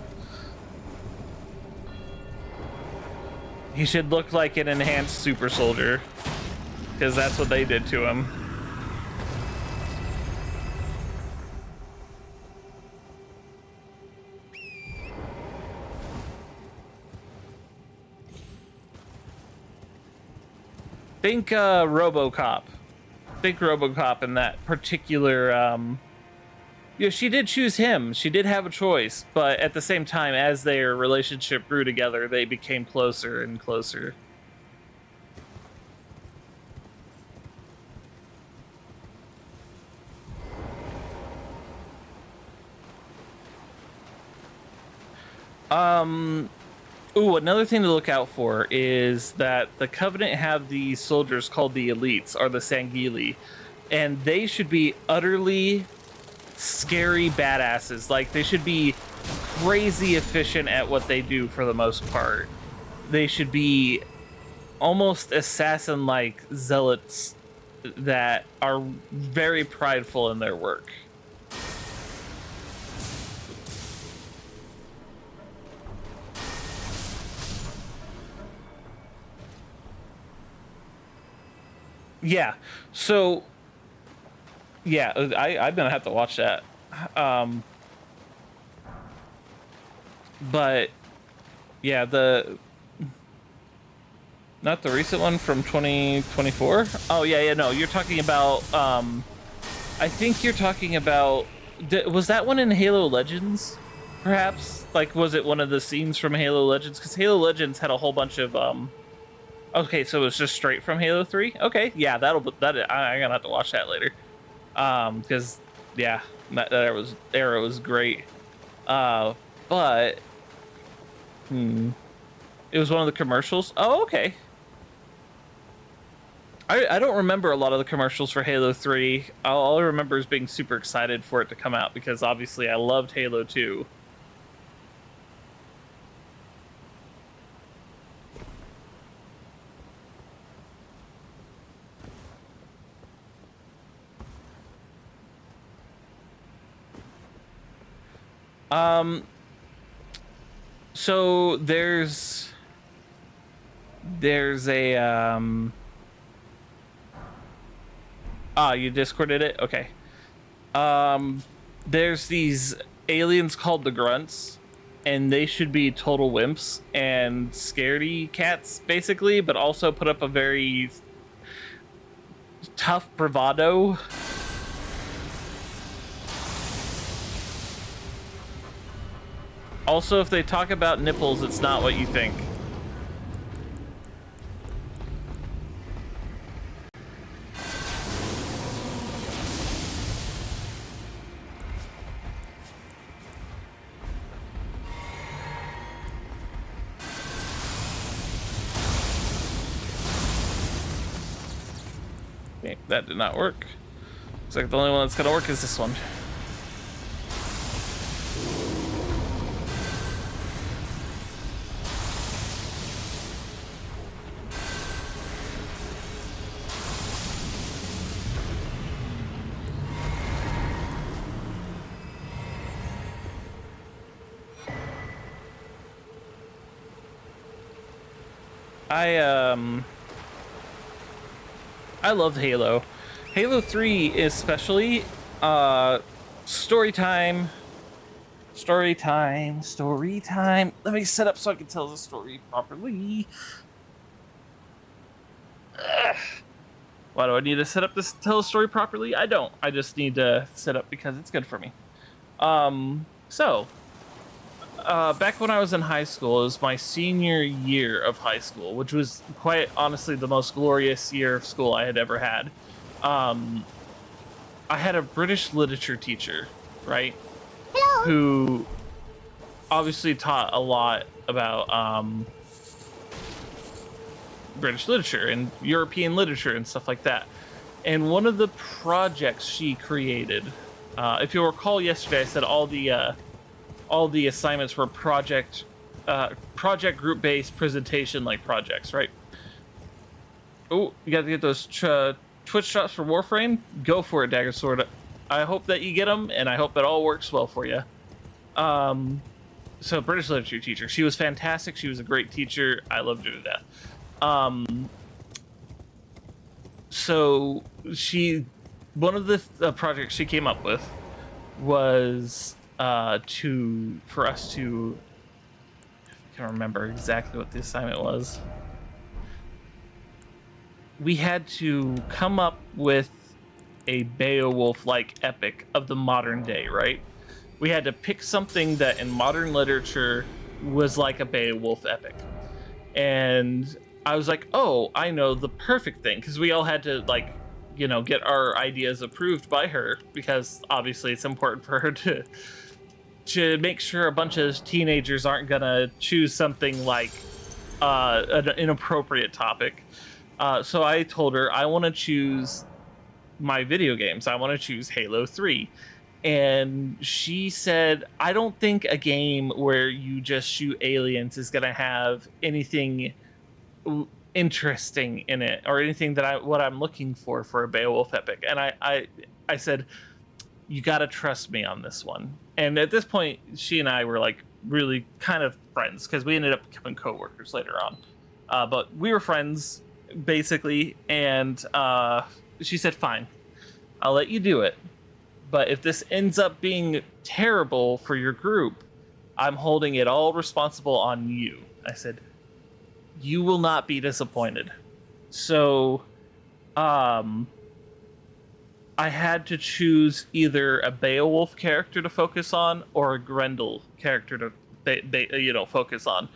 [SPEAKER 1] He should look like an enhanced super soldier, because that's what they did to him. Think RoboCop. Think RoboCop in that particular. Yeah, she did choose him. She did have a choice, but at the same time, as their relationship grew together, they became closer and closer. Ooh, another thing to look out for is that the Covenant have these soldiers called the Elites, or the Sangheili, and they should be utterly scary badasses. Like, they should be crazy efficient at what they do for the most part. They should be almost assassin-like zealots that are very prideful in their work. Yeah, so yeah, I'm gonna have to watch that. But yeah, not the recent one from 2024. Oh yeah, no, you're talking about I think you're talking about, was that one in Halo Legends? Perhaps, like, was it one of the scenes from Halo Legends? Because Halo Legends had a whole bunch of okay, so it's just straight from Halo 3. Okay, yeah, I'm gonna have to watch that later. Because yeah, that era was great. But it was one of the commercials. Oh, okay. I don't remember a lot of the commercials for Halo 3. All I remember is being super excited for it to come out, because obviously I loved Halo 2. So there's a you discorded it? Okay. There's these aliens called the Grunts, and they should be total wimps and scaredy cats, basically, but also put up a very tough bravado. Also, if they talk about nipples, it's not what you think. Okay, that did not work. Looks like the only one that's gonna work is this one. I love Halo. Halo 3 especially. Story time. Story time. Story time. Let me set up so I can tell the story properly. Ugh. Why do I need to set up this to tell the story properly? I don't. I just need to set up because it's good for me. Back when I was in high school, it was my senior year of high school, which was quite honestly the most glorious year of school I had ever had. I had a British literature teacher, right? Hello. Who obviously taught a lot about British literature and European literature and stuff like that. And one of the projects she created, if you'll recall yesterday, I said all the assignments were project group-based presentation like projects, right? Oh, you got to get those Twitch shots for Warframe. Go for it, Dagger Sword. I hope that you get them, and I hope it all works well for you. Um, so British literature teacher, she was fantastic. She was a great teacher. I loved her to death. So one of the projects she came up with was for us to, I can't remember exactly what the assignment was. We had to come up with a Beowulf-like epic of the modern day, right? We had to pick something that in modern literature was like a Beowulf epic. And I was like, oh, I know the perfect thing, because we all had to get our ideas approved by her, because obviously it's important for her to make sure a bunch of teenagers aren't gonna choose something like an inappropriate topic. So I told her I want to choose my video games. I want to choose Halo 3. And she said, I don't think a game where you just shoot aliens is going to have anything interesting in it, or anything that what I'm looking for a Beowulf epic. And I said, you got to trust me on this one. And at this point, she and I were like really kind of friends, because we ended up becoming coworkers later on. But we were friends basically. And she said, fine, I'll let you do it. But if this ends up being terrible for your group, I'm holding it all responsible on you. I said, you will not be disappointed. So, I had to choose either a Beowulf character to focus on or a Grendel character to focus on.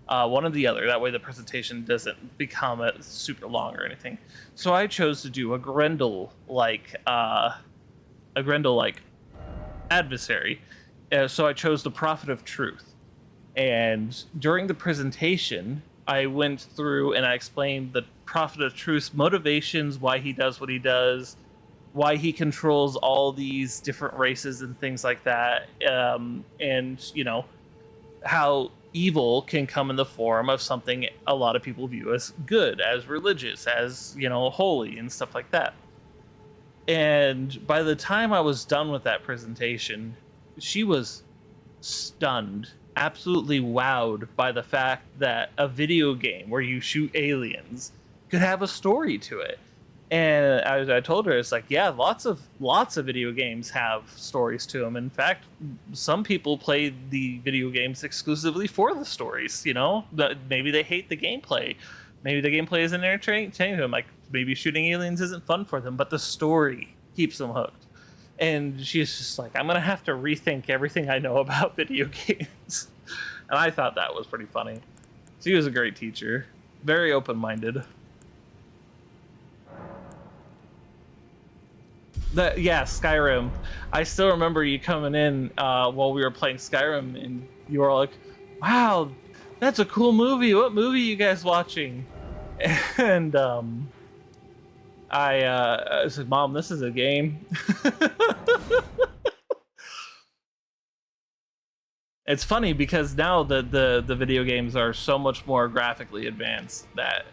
[SPEAKER 1] One or the other. That way the presentation doesn't become super long or anything. So I chose to do a Grendel-like adversary. So I chose the Prophet of Truth. And during the presentation, I went through and I explained the Prophet of Truth's motivations, why he does what he does, why he controls all these different races and things like that, and how evil can come in the form of something a lot of people view as good, as religious, as holy and stuff like that. And by the time I was done with that presentation, she was stunned, absolutely wowed by the fact that a video game where you shoot aliens could have a story to it. And I told her, it's like, yeah, lots of video games have stories to them. In fact, some people play the video games exclusively for the stories. Maybe they hate the gameplay. Maybe the gameplay isn't entertaining to them. Like, maybe shooting aliens isn't fun for them, but the story keeps them hooked. And she's just like, I'm gonna have to rethink everything I know about video games. And I thought that was pretty funny. She was a great teacher, very open-minded. Skyrim. I still remember you coming in while we were playing Skyrim, and you were like, wow, that's a cool movie. What movie are you guys watching? And I said, Mom, this is a game. It's funny because now the video games are so much more graphically advanced that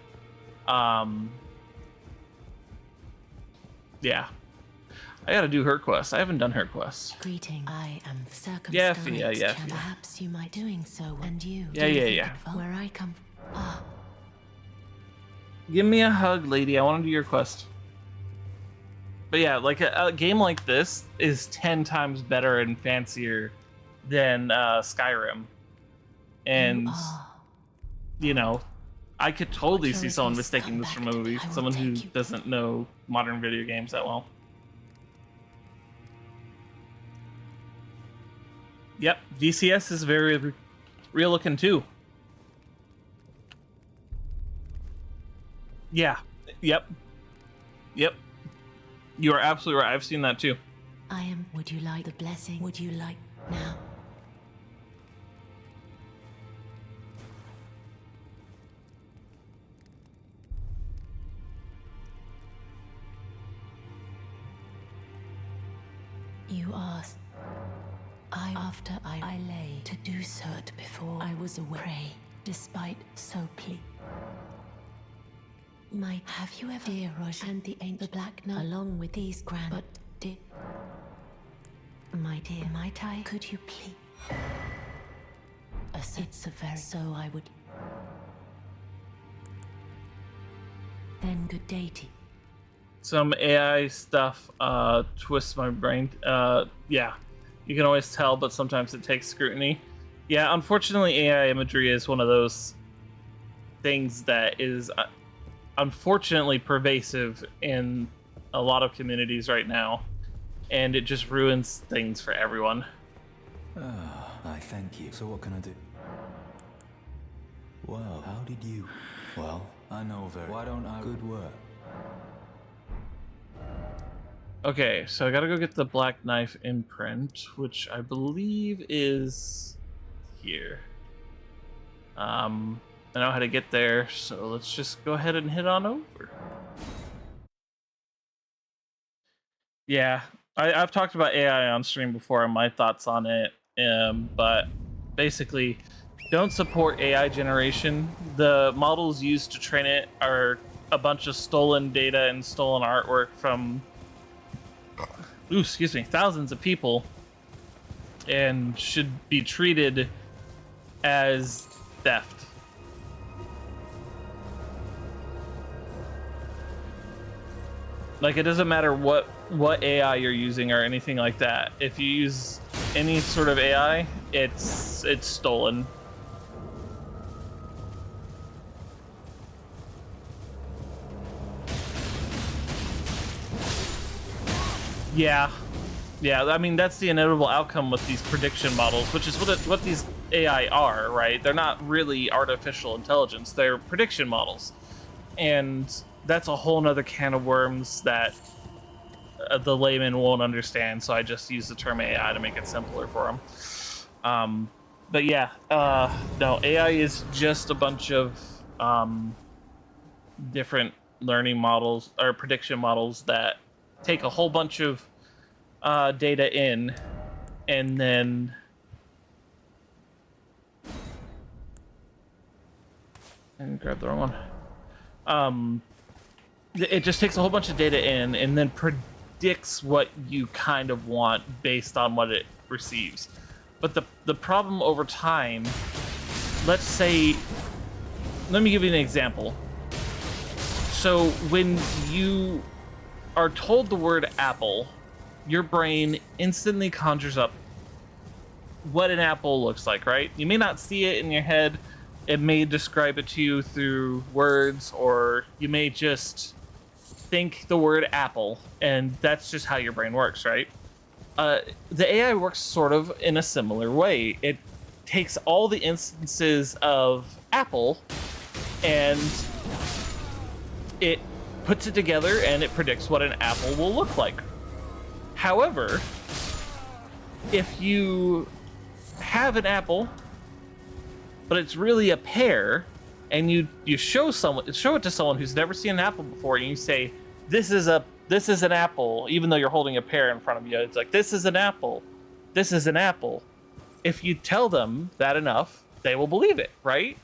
[SPEAKER 1] yeah. I gotta do her quest. I haven't done her quest.
[SPEAKER 3] Greeting. I am circumscribed.
[SPEAKER 1] Yeah.
[SPEAKER 3] Perhaps you might doing so, and you.
[SPEAKER 1] Yeah.
[SPEAKER 3] Where I come from.
[SPEAKER 1] Give me a hug, lady. I want to do your quest. But yeah, like a game like this is 10 times better and fancier than Skyrim. And I could totally see someone mistaking this for a movie. Someone who doesn't know modern video games that well. Yep, DCS is very real looking too. Yeah. Yep. You are absolutely right. I've seen that too.
[SPEAKER 3] Would you like the blessing? Would you like now? You asked. After I lay to do so before I was away, despite so plead. Have you ever, dear Raj and the Black Knight, along with these grand, but did My dear, might I? Could you please? It's a very... So I would... Then good day to you.
[SPEAKER 1] Some AI stuff twists my brain. Yeah, you can always tell, but sometimes it takes scrutiny. Yeah, unfortunately, AI imagery is one of those things that is unfortunately pervasive in a lot of communities right now, and it just ruins things for everyone.
[SPEAKER 2] I thank you. So what can I do? Well, how did you... Well, I know very... Why don't I... Good work.
[SPEAKER 1] Okay, so I gotta go get the black knife imprint, which I believe is here. I know how to get there, so let's just go ahead and head on over. Yeah, I've talked about AI on stream before and my thoughts on it, but basically, don't support AI generation. The models used to train it are a bunch of stolen data and stolen artwork from, thousands of people, and should be treated as theft. Like, it doesn't matter what AI you're using or anything like that. If you use any sort of AI, it's stolen. Yeah, I mean, that's the inevitable outcome with these prediction models, which is what these AI are, right? They're not really artificial intelligence, they're prediction models. And that's a whole nother can of worms that the layman won't understand, so I just use the term AI to make it simpler for them. But yeah, no, AI is just a bunch of different learning models or prediction models that take a whole bunch of data in, and then grab the wrong one. It just takes a whole bunch of data in and then predicts what you kind of want based on what it receives. But the problem over time, let's say, let me give you an example. So when you are told the word apple, your brain instantly conjures up what an apple looks like, right? You may not see it in your head. It may describe it to you through words, or you may just think the word apple, and that's just how your brain works, right? The AI works sort of in a similar way. It takes all the instances of apple and it puts it together and it predicts what an apple will look like. However, if you have an apple, but it's really a pear, and you show it to someone who's never seen an apple before, and you say, this is an apple, even though you're holding a pear in front of you. It's like, this is an apple. This is an apple. If you tell them that enough, they will believe it, right?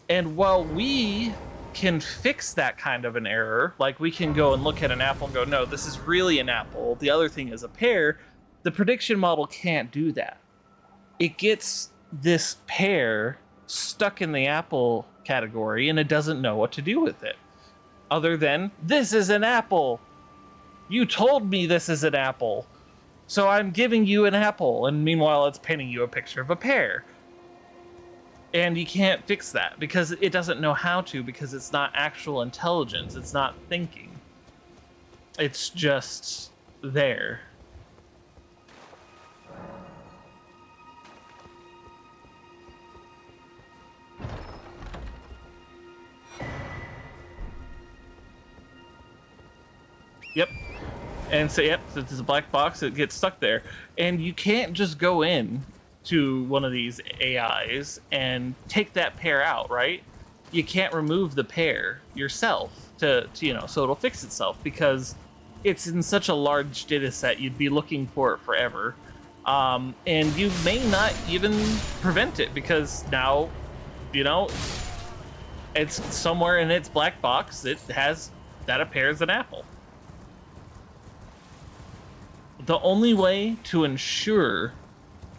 [SPEAKER 1] And while we can fix that kind of an error, like we can go and look at an apple and go, no, this is really an apple, the other thing is a pear, the prediction model can't do that. It gets this pear stuck in the apple category and it doesn't know what to do with it. Other than, this is an apple. You told me this is an apple. So I'm giving you an apple. And meanwhile, it's painting you a picture of a pear. And you can't fix that because it doesn't know how to, because it's not actual intelligence. It's not thinking. It's just there. Yep. And so, yep, so it's a black box, it gets stuck there. And you can't just go in to one of these AIs and take that pear out, right? You can't remove the pear yourself to so it'll fix itself, because it's in such a large data set, you'd be looking for it forever. And you may not even prevent it, because now, it's somewhere in its black box, it has that a pear is an apple. the only way to ensure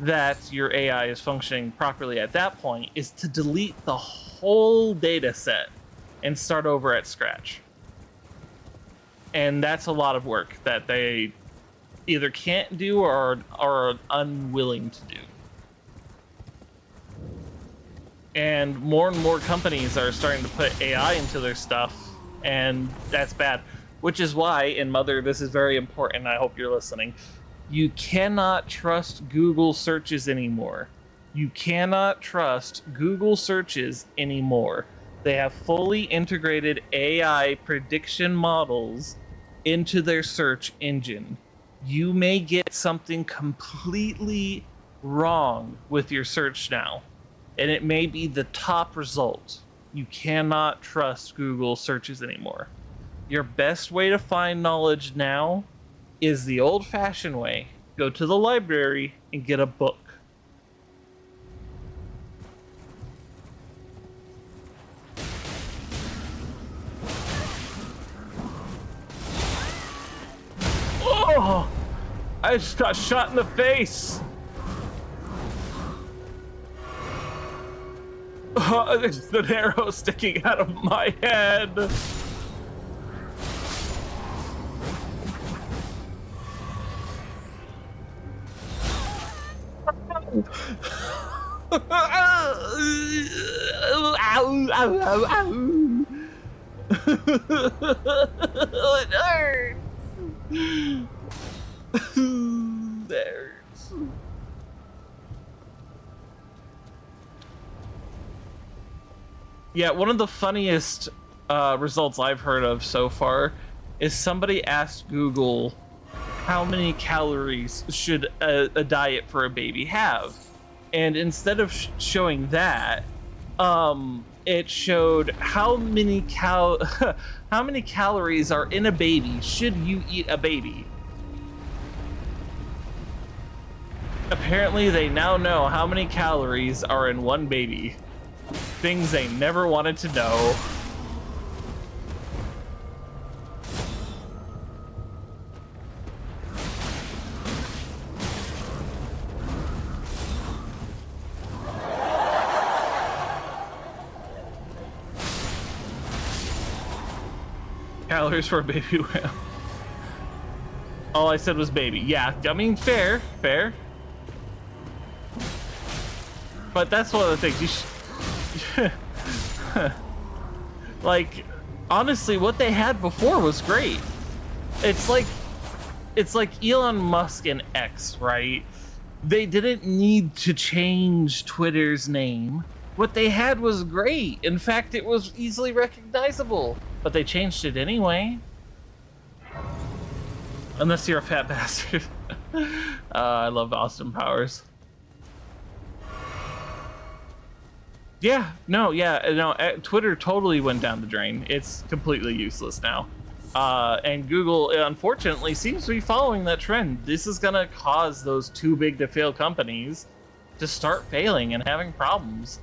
[SPEAKER 1] that your AI is functioning properly at that point is to delete the whole data set and start over at scratch. And that's a lot of work that they either can't do or are unwilling to do. And more companies are starting to put AI into their stuff, and that's bad. Which is why, and Mother, this is very important, I hope you're listening, you cannot trust Google searches anymore. You cannot trust Google searches anymore. They have fully integrated AI prediction models into their search engine. You may get something completely wrong with your search now, and it may be the top result. You cannot trust Google searches anymore. Your best way to find knowledge now is the old-fashioned way. Go to the library and get a book. Oh! I just got shot in the face! Oh, there's an arrow sticking out of my head! Ow, ow, ow, ow. It hurts. There. Yeah, one of the funniest results I've heard of so far is somebody asked Google how many calories should a diet for a baby have, and instead of showing that, it showed how many how many calories are in a baby should you eat a baby. Apparently they now know how many calories are in one baby. Things they never wanted to know. Calories for a baby whale. All I said was baby. Yeah, I mean, fair. But that's one of the things you like, honestly, what they had before was great. It's like Elon Musk and X, right? They didn't need to change Twitter's name. What they had was great. In fact, it was easily recognizable. But they changed it anyway. Unless you're a fat bastard. I love Austin Powers. Yeah, no, Twitter totally went down the drain. It's completely useless now. And Google, unfortunately, seems to be following that trend. This is gonna cause those too big to fail companies to start failing and having problems.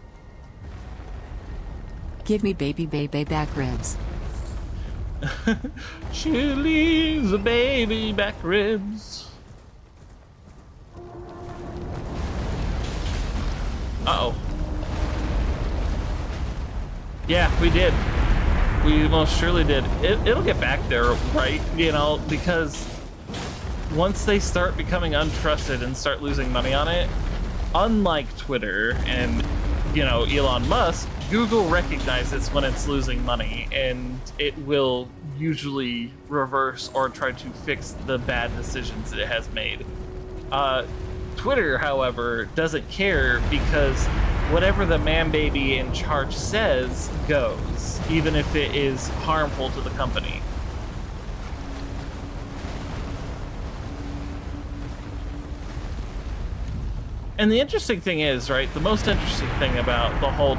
[SPEAKER 4] Give me baby back ribs.
[SPEAKER 1] She leaves the baby back ribs. Uh-oh. Yeah, we did. We most surely did. It'll get back there, right? You know, because once they start becoming untrusted and start losing money on it, unlike Twitter and, you know, Elon Musk, Google recognizes when it's losing money, and it will usually reverse or try to fix the bad decisions that it has made. Twitter, however, doesn't care, because whatever the man baby in charge says goes, even if it is harmful to the company. And the interesting thing is, right, the most interesting thing about the whole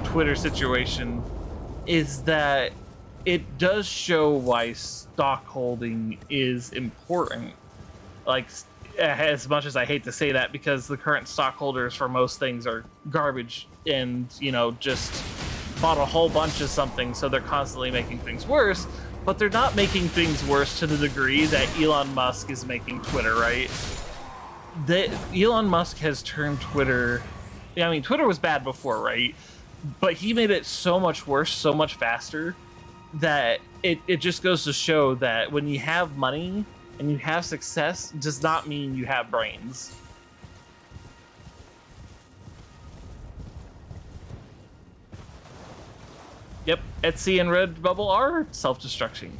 [SPEAKER 1] Twitter situation is that it does show why stockholding is important. Like, as much as I hate to say that, because the current stockholders for most things are garbage and, you know, just bought a whole bunch of something, so they're constantly making things worse. but they're not making things worse to the degree that Elon Musk is making Twitter, right? Elon Musk has turned Twitter... I mean, Twitter was bad before, right? But he made it so much worse, so much faster, that it just goes to show that when you have money and you have success, does not mean you have brains. Yep, Etsy and Redbubble are self-destructing.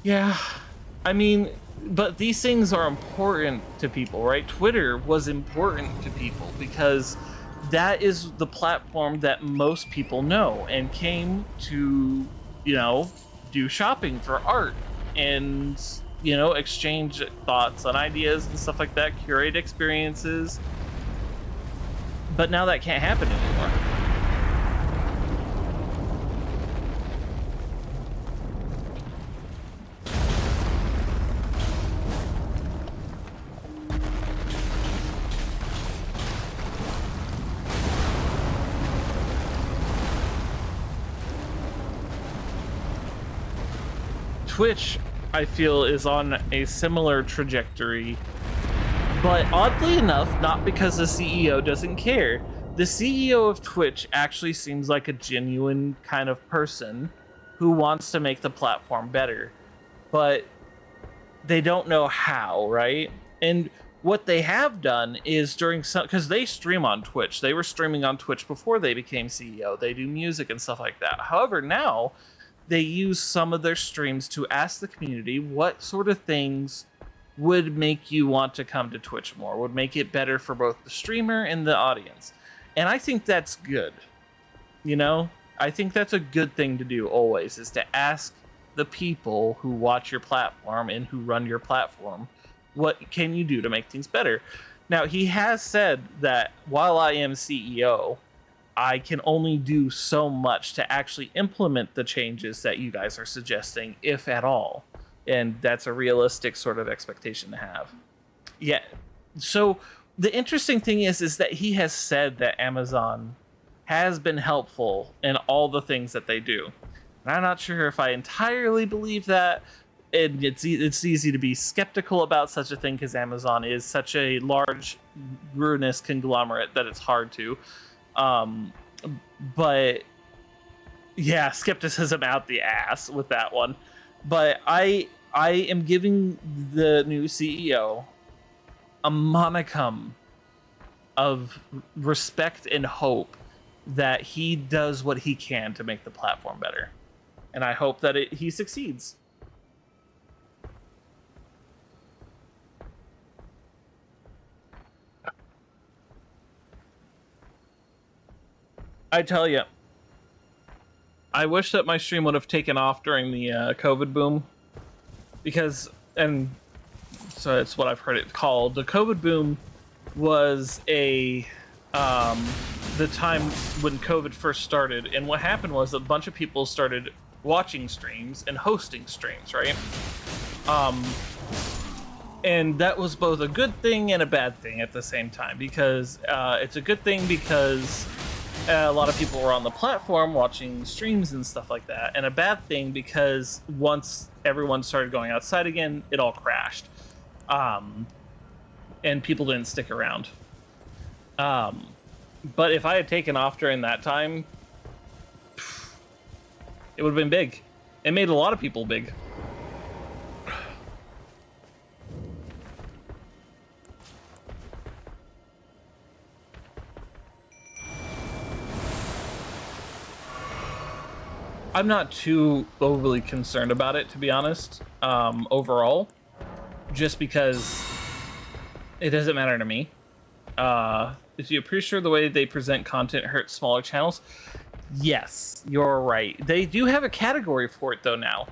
[SPEAKER 1] Yeah, I mean, but these things are important to people, right? Twitter was important to people because that is the platform that most people know and came to, do shopping for art and, exchange thoughts on ideas and stuff like that, curate experiences. But now that can't happen anymore. Twitch, I feel, is on a similar trajectory, but oddly enough, not because the CEO doesn't care. The CEO of Twitch actually seems like a genuine kind of person who wants to make the platform better, but they don't know how, right? And what they have done is because they stream on Twitch. They were streaming on Twitch before they became CEO. They do music and stuff like that. However, now they use some of their streams to ask the community what sort of things would make you want to come to Twitch more, would make it better for both the streamer and the audience. And I think that's good. I think that's a good thing to do always, is to ask the people who watch your platform and who run your platform, what can you do to make things better? Now, he has said that while I am CEO, I can only do so much to actually implement the changes that you guys are suggesting, if at all. And that's a realistic sort of expectation to have. Yeah. So the interesting thing is that he has said that Amazon has been helpful in all the things that they do. And I'm not sure if I entirely believe that. And it's easy to be skeptical about such a thing because Amazon is such a large, ruinous conglomerate that it's hard to. But yeah, skepticism out the ass with that one. But I am giving the new CEO a monicum of respect and hope that he does what he can to make the platform better. And I hope that he succeeds. I tell you, I wish that my stream would have taken off during the COVID boom, because, and so it's what I've heard it called. The COVID boom was the time when COVID first started, and what happened was a bunch of people started watching streams and hosting streams, right? And that was both a good thing and a bad thing at the same time, because it's a good thing because a lot of people were on the platform watching streams and stuff like that, and a bad thing because once everyone started going outside again, it all crashed, and people didn't stick around. But if I had taken off during that time, it would have been big. It made a lot of people big. I'm not too overly concerned about it, to be honest, overall, just because it doesn't matter to me. Is you pretty sure the way they present content hurts smaller channels? Yes, you're right. They do have a category for it, though, now.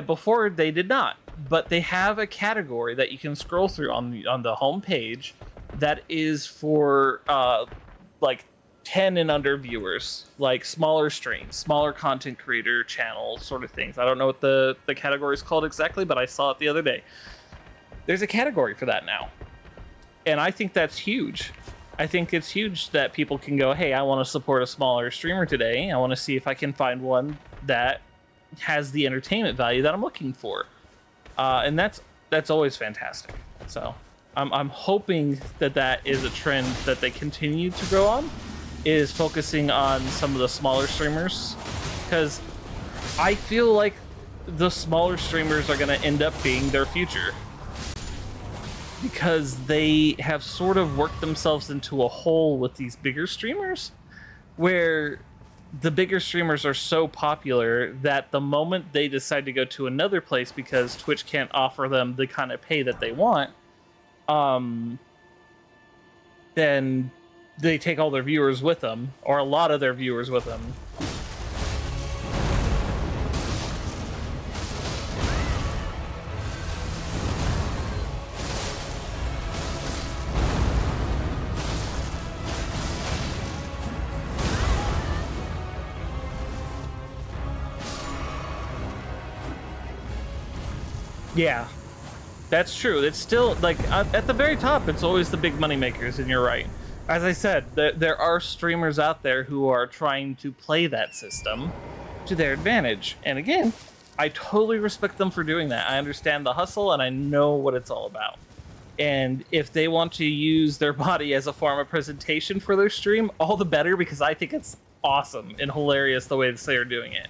[SPEAKER 1] Before, they did not, but they have a category that you can scroll through on the home page that is for, like, 10 and under viewers, like smaller streams, smaller content creator channel sort of things. I don't know what the category is called exactly, but I saw it the other day. There's a category for that now. And I think that's huge. I think it's huge that people can go, hey, I want to support a smaller streamer today. I want to see if I can find one that has the entertainment value that I'm looking for. And that's always fantastic. So I'm hoping that is a trend that they continue to grow on, is focusing on some of the smaller streamers, because I feel like the smaller streamers are going to end up being their future, because they have sort of worked themselves into a hole with these bigger streamers, where the bigger streamers are so popular that the moment they decide to go to another place because Twitch can't offer them the kind of pay that they want, then they take all their viewers with them, or a lot of their viewers with them. Yeah, that's true. It's still like at the very top, it's always the big money makers, and you're right. As I said, there are streamers out there who are trying to play that system to their advantage. And again, I totally respect them for doing that. I understand the hustle and I know what it's all about. And if they want to use their body as a form of presentation for their stream, all the better, because I think it's awesome and hilarious the way that they are doing it.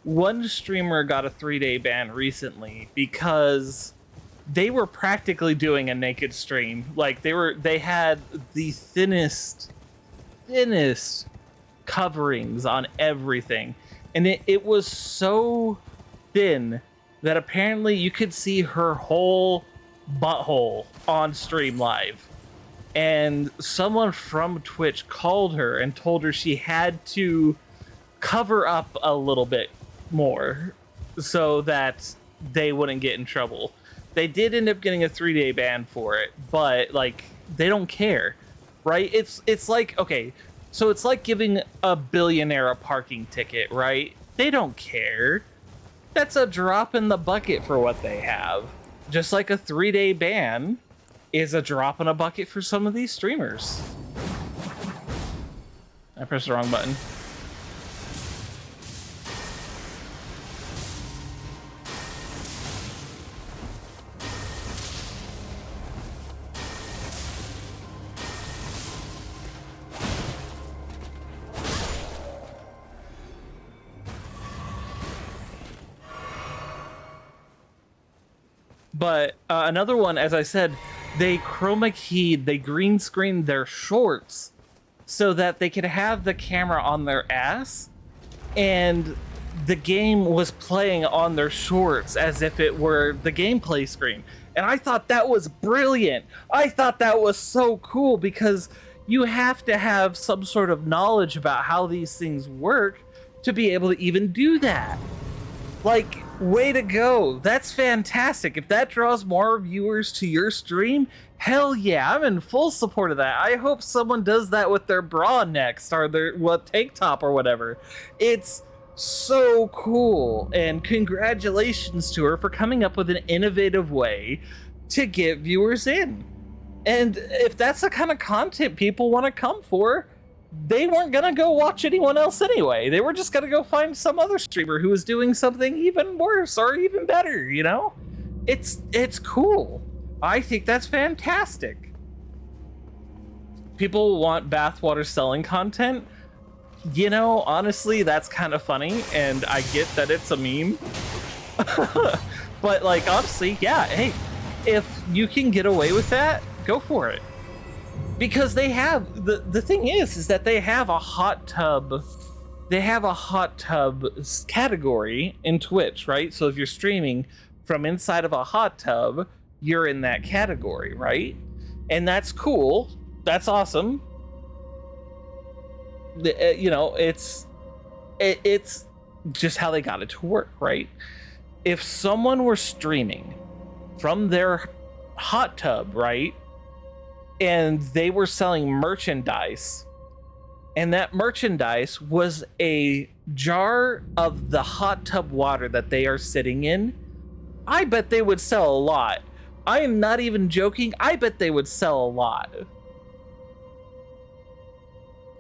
[SPEAKER 1] One streamer got a 3-day ban recently because they were practically doing a naked stream. Like they had the thinnest coverings on everything. And it was so thin that apparently you could see her whole butthole on stream live. And someone from Twitch called her and told her she had to cover up a little bit more so that they wouldn't get in trouble. They did end up getting a 3-day ban for it, but like they don't care, right? It's like, okay, so it's like giving a billionaire a parking ticket, right? They don't care. That's a drop in the bucket for what they have. Just like a 3-day ban is a drop in a bucket for some of these streamers. I pressed the wrong button. But another one, as I said, they chroma keyed, they green screened their shorts so that they could have the camera on their ass, and the game was playing on their shorts as if it were the gameplay screen. And I thought that was brilliant. I thought that was so cool, because you have to have some sort of knowledge about how these things work to be able to even do that. Like, way to go. That's fantastic. If that draws more viewers to your stream, hell yeah, I'm in full support of that. I hope someone does that with their bra next, or their tank top or whatever. It's so cool, and congratulations to her for coming up with an innovative way to get viewers in. And if that's the kind of content people want to come for, they weren't gonna go watch anyone else anyway. They were just gonna go find some other streamer who was doing something even worse or even better, you know? It's cool. I think that's fantastic. People want bathwater selling content. You know, honestly, that's kind of funny, and I get that it's a meme. But like, honestly, yeah, hey, if you can get away with that, go for it. Because they have the thing is that they have a hot tub category in Twitch, right? So if you're streaming from inside of a hot tub, you're in that category, right? And that's cool. That's awesome. You know, it's just how they got it to work, right? If someone were streaming from their hot tub, right, and they were selling merchandise, and that merchandise was a jar of the hot tub water that they are sitting in, I bet they would sell a lot. I am not even joking. I bet they would sell a lot.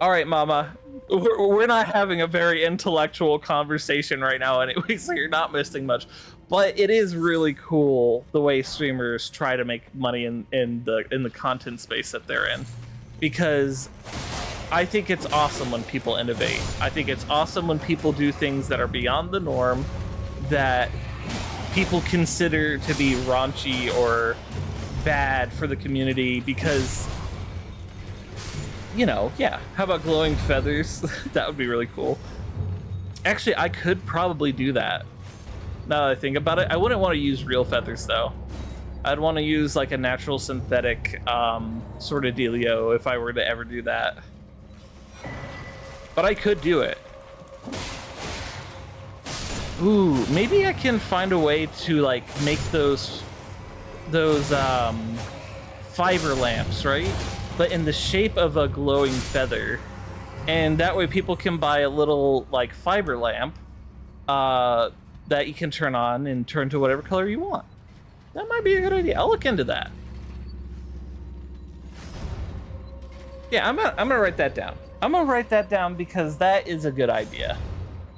[SPEAKER 1] All right, Mama, we're not having a very intellectual conversation right now anyway, so you're not missing much. But it is really cool the way streamers try to make money in the content space that they're in, because I think it's awesome when people innovate. I think it's awesome when people do things that are beyond the norm, that people consider to be raunchy or bad for the community, because, you know, yeah, how about glowing feathers? That would be really cool. Actually, I could probably do that. Now that I think about it, I wouldn't want to use real feathers though. I'd want to use like a natural synthetic sort of dealio if I were to ever do that. But I could do it. Ooh, maybe I can find a way to like make those fiber lamps, right? But in the shape of a glowing feather. And that way people can buy a little like fiber lamp that you can turn on and turn to whatever color you want. That might be a good idea. I'll look into that. Yeah, I'm gonna write that down. I'm gonna write that down because that is a good idea.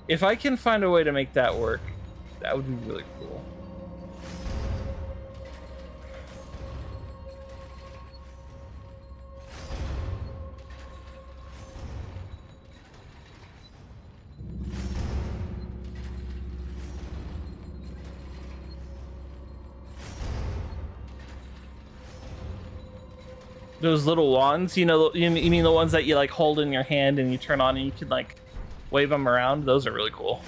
[SPEAKER 1] If I can find a way to make that work, that would be really cool. Those little wands, you know, you mean the ones that you like hold in your hand and you turn on and you can like wave them around? Those are really cool.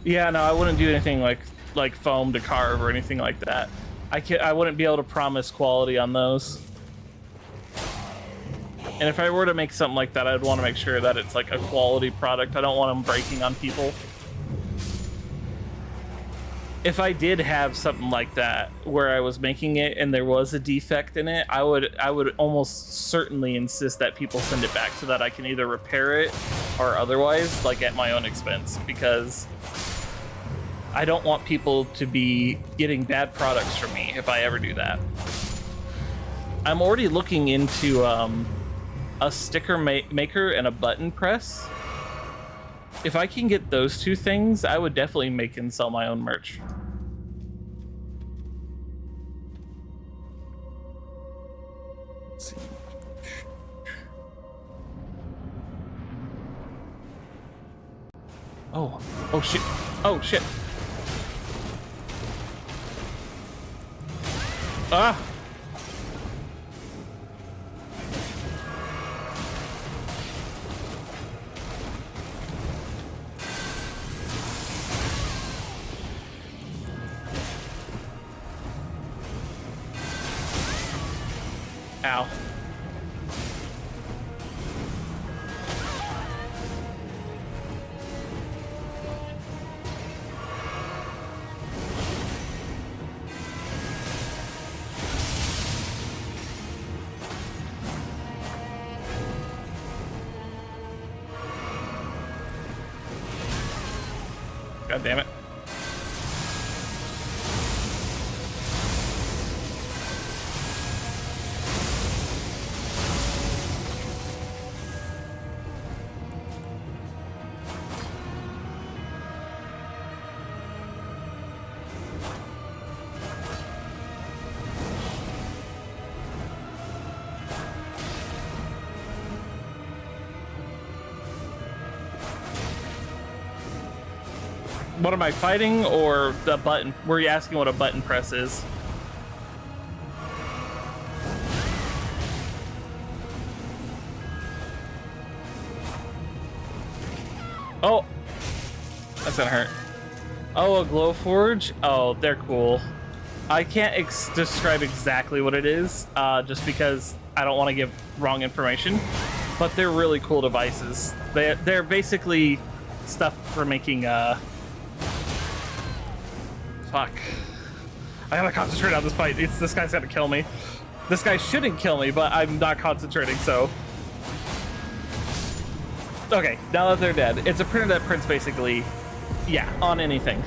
[SPEAKER 1] Yeah, no, I wouldn't do anything like foam to carve or anything like that. I wouldn't be able to promise quality on those. And if I were to make something like that, I'd want to make sure that it's like a quality product. I don't want them breaking on people. If I did have something like that where I was making it and there was a defect in it, I would almost certainly insist that people send it back so that I can either repair it or otherwise, like at my own expense, because I don't want people to be getting bad products from me if I ever do that. I'm already looking into a sticker maker and a button press. If I can get those two things, I would definitely make and sell my own merch. Let's see. Oh shit. Oh shit. Ah! Ow. God damn it. What am I fighting, or the button? Were you asking what a button press is? Oh, that's gonna hurt. Oh, a glow forge? Oh, they're cool. I can't describe exactly what it is, just because I don't want to give wrong information, but they're really cool devices. They're basically stuff for making, fuck. I gotta concentrate on this fight. This guy's gonna kill me. This guy shouldn't kill me, but I'm not concentrating, so. Okay, now that they're dead, it's a printer that prints basically, yeah, on anything.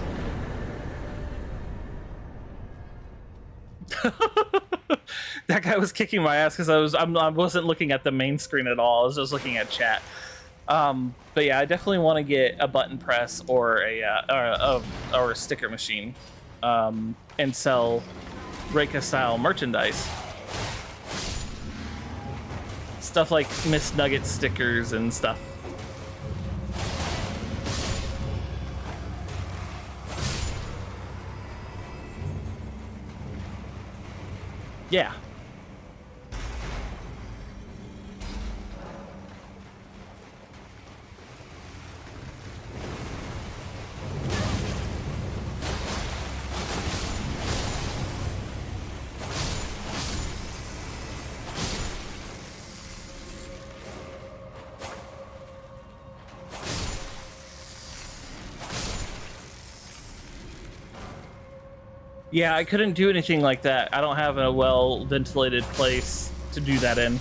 [SPEAKER 1] That guy was kicking my ass because I wasn't looking at the main screen at all. I was just looking at chat. But yeah, I definitely want to get a button press or a sticker machine, and sell Reika style merchandise. Stuff like Miss Nugget stickers and stuff. Yeah. Yeah, I couldn't do anything like that. I don't have a well-ventilated place to do that in.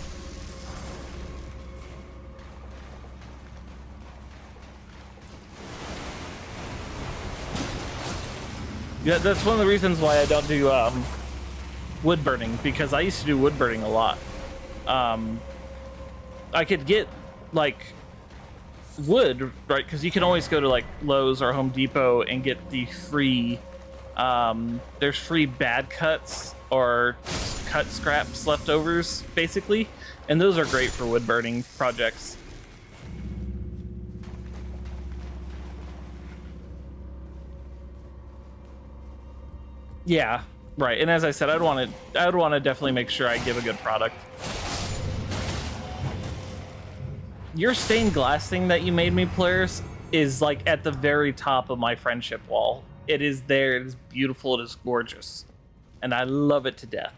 [SPEAKER 1] Yeah, that's one of the reasons why I don't do wood burning, because I used to do wood burning a lot. I could get like wood, right? Because you can always go to like Lowe's or Home Depot and get the free. There's free bad cuts or cut scraps leftovers, basically, and those are great for wood burning projects. Yeah, right. And as I said, I would want to definitely make sure I give a good product. Your stained glass thing that you made me, players, is like at the very top of my friendship wall. It is there. It is beautiful. It is gorgeous, and I love it to death.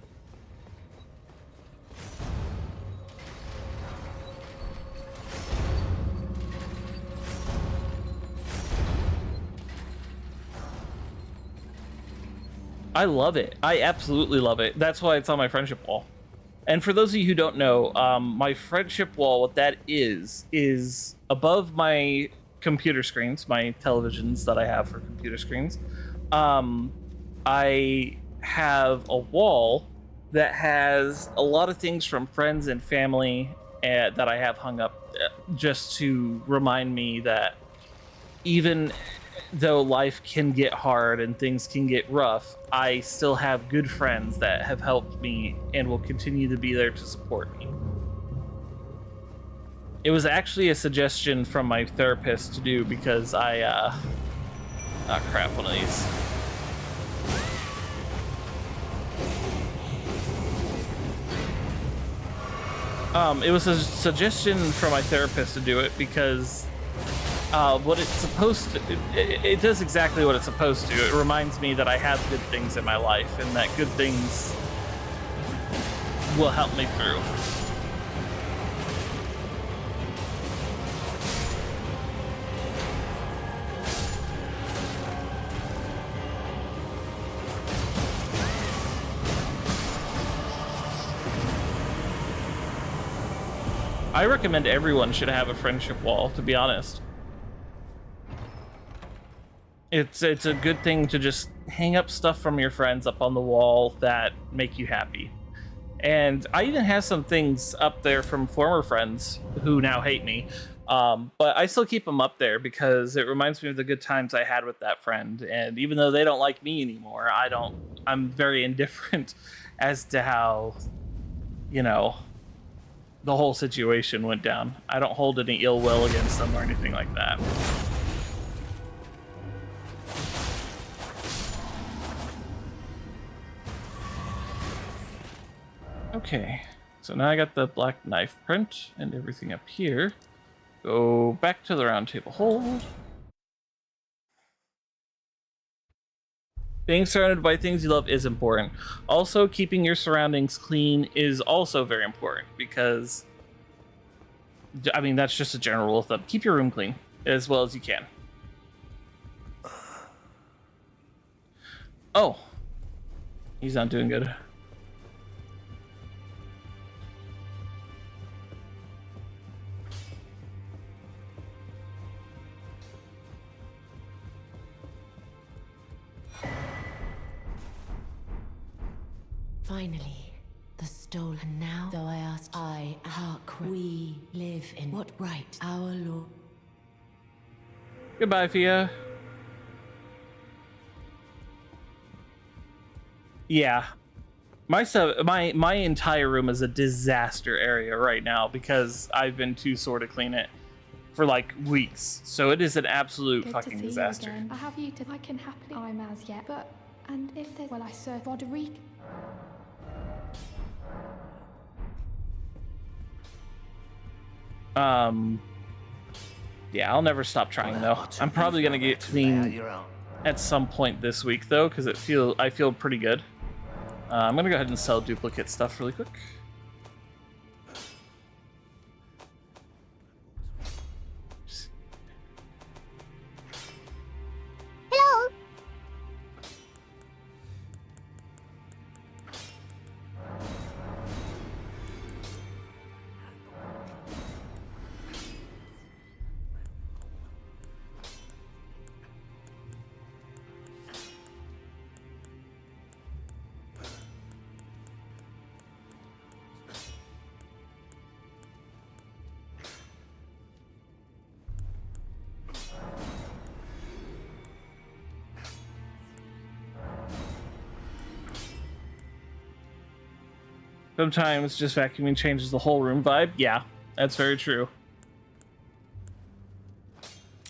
[SPEAKER 1] I love it. I absolutely love it. That's why it's on my friendship wall. And for those of you who don't know, my friendship wall, what that is above my computer screens, my televisions that I have for computer screens. I have a wall that has a lot of things from friends and family that I have hung up just to remind me that even though life can get hard and things can get rough, I still have good friends that have helped me and will continue to be there to support me. It was actually a suggestion from my therapist to do because oh crap, one of these. It was a suggestion from my therapist to do it because what it's supposed to, it does exactly what it's supposed to. It reminds me that I have good things in my life and that good things will help me through. I recommend everyone should have a friendship wall, to be honest. It's a good thing to just hang up stuff from your friends up on the wall that make you happy. And I even have some things up there from former friends who now hate me. But I still keep them up there because it reminds me of the good times I had with that friend. And even though they don't like me anymore, I'm very indifferent as to how, you know, the whole situation went down. I don't hold any ill will against them or anything like that. Okay, so now I got the black knife print and everything up here. Go back to the round table hold. Being surrounded by things you love is important. Also, keeping your surroundings clean is also very important because, I mean, that's just a general rule of thumb. Keep your room clean as well as you can. Oh, he's not doing good.
[SPEAKER 3] Finally, the stolen now, though I asked, I, Hark, we live in what right our Lord.
[SPEAKER 1] Goodbye, Fia. Yeah. My stuff, my entire room is a disaster area right now because I've been too sore to clean it for like weeks. So it is an absolute
[SPEAKER 5] Good
[SPEAKER 1] fucking
[SPEAKER 5] to see
[SPEAKER 1] disaster.
[SPEAKER 5] you again. I have you to. I can happily. I'm as yet, but and if there's, well, I serve Roderick.
[SPEAKER 1] Yeah, I'll never stop trying though. I'm probably gonna get clean at some point this week though, because I feel pretty good. I'm gonna go ahead and sell duplicate stuff really quick.
[SPEAKER 6] Hello.
[SPEAKER 1] Sometimes just vacuuming changes the whole room vibe. Yeah, that's very true.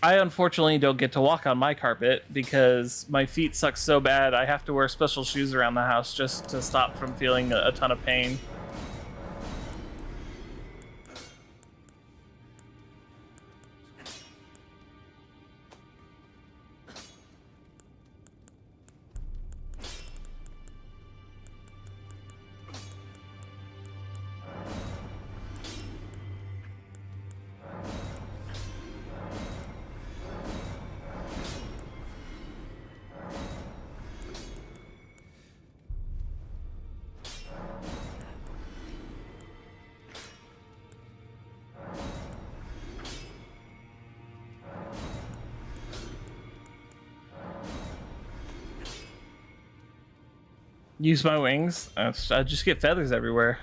[SPEAKER 1] I unfortunately don't get to walk on my carpet because my feet suck so bad I have to wear special shoes around the house just to stop from feeling a ton of pain. Use my wings. I just get feathers everywhere.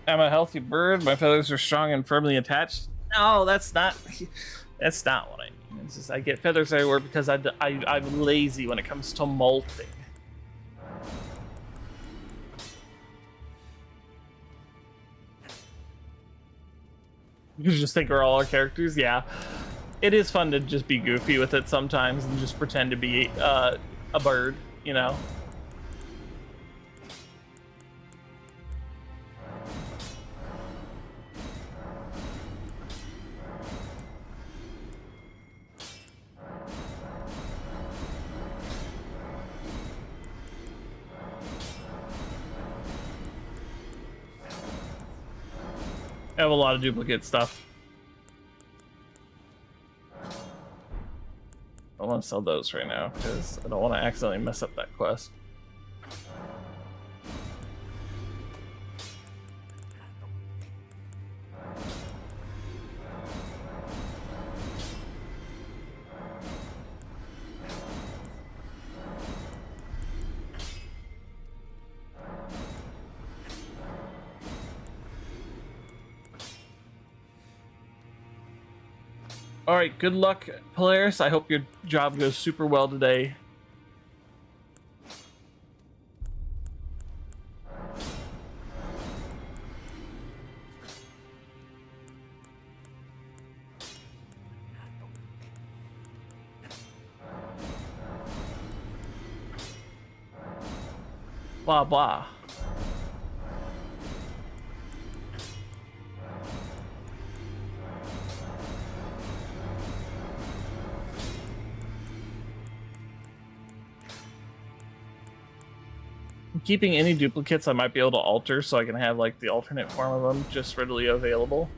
[SPEAKER 1] I'm a healthy bird. My feathers are strong and firmly attached. No, that's not. That's not what I mean. It's just I get feathers everywhere because I'm lazy when it comes to molting. You just think we're all our characters. Yeah, it is fun to just be goofy with it sometimes and just pretend to be a bird. You know. I have a lot of duplicate stuff. I want to sell those right now because I don't want to accidentally mess up that quest. All right, good luck, Polaris. I hope your job goes super well today. Blah blah. Keeping any duplicates I might be able to alter so I can have like the alternate form of them just readily available.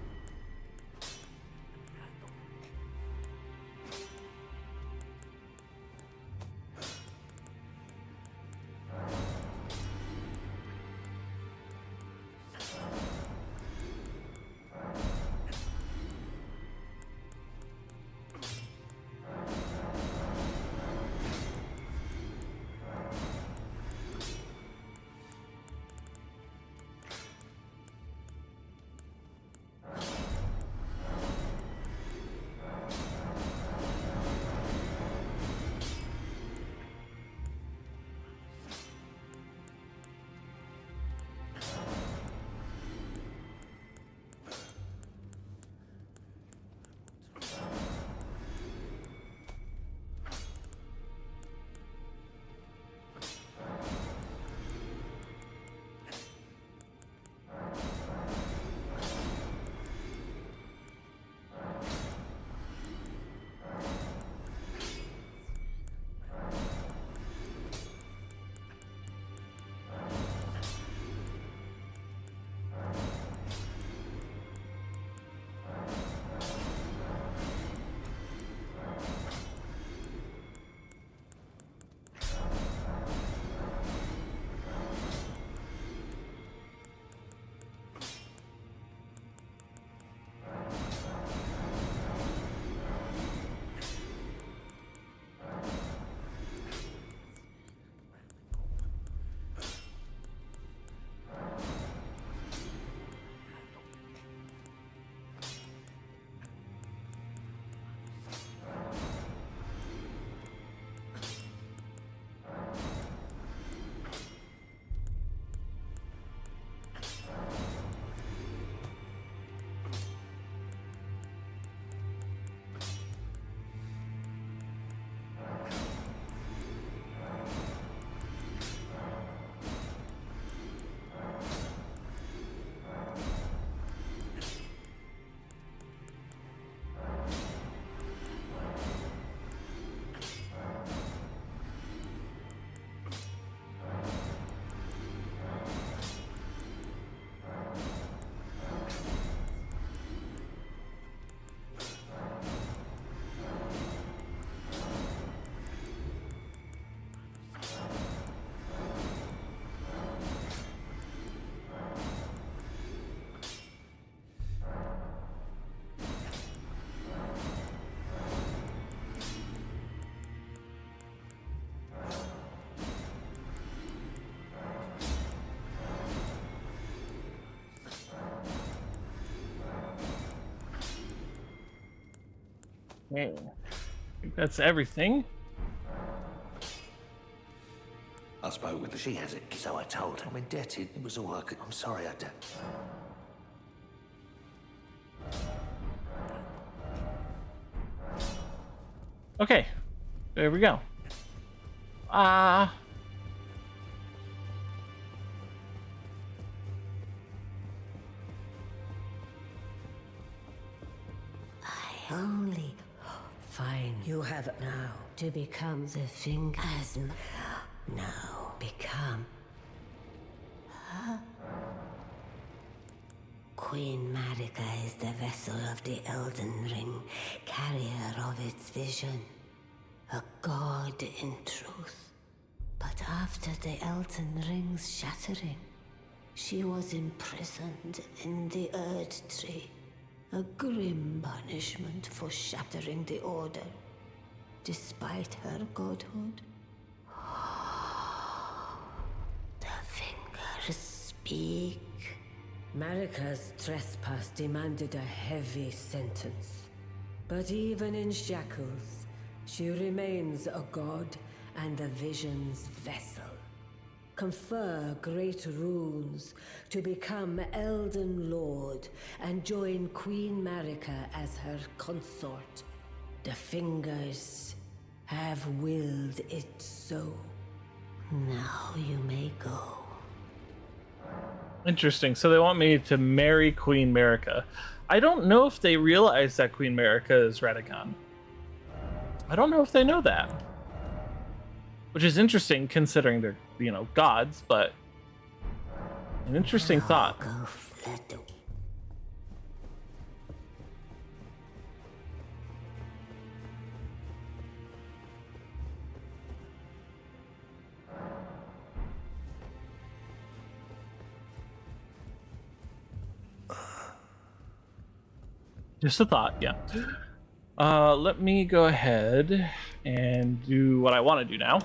[SPEAKER 1] Okay. I think that's everything.
[SPEAKER 6] I spoke with her. She has it, so I told her. I'm indebted. It was all I could. I'm sorry I did.
[SPEAKER 1] Okay, there we go. Ah.
[SPEAKER 7] I only find you have now to become the phantasm. Now become Queen Marika is the vessel of the Elden Ring, carrier of its vision, a god in truth. But after the Elden Ring's shattering, she was imprisoned in the Erd Tree, a grim punishment for shattering the Order, despite her godhood. The fingers speak. Marika's trespass demanded a heavy sentence. But even in shackles, she remains a god and the vision's vessel. Confer great runes to become Elden Lord and join Queen Marika as her consort. The fingers have willed it so. Now you may go.
[SPEAKER 1] Interesting. So they want me to marry Queen Marika. I don't know if they realize that Queen Marika is Radagon. I don't know if they know that. Which is interesting considering they're, gods, but an interesting thought. Just a thought, yeah. Let me go ahead and do what I want to do now,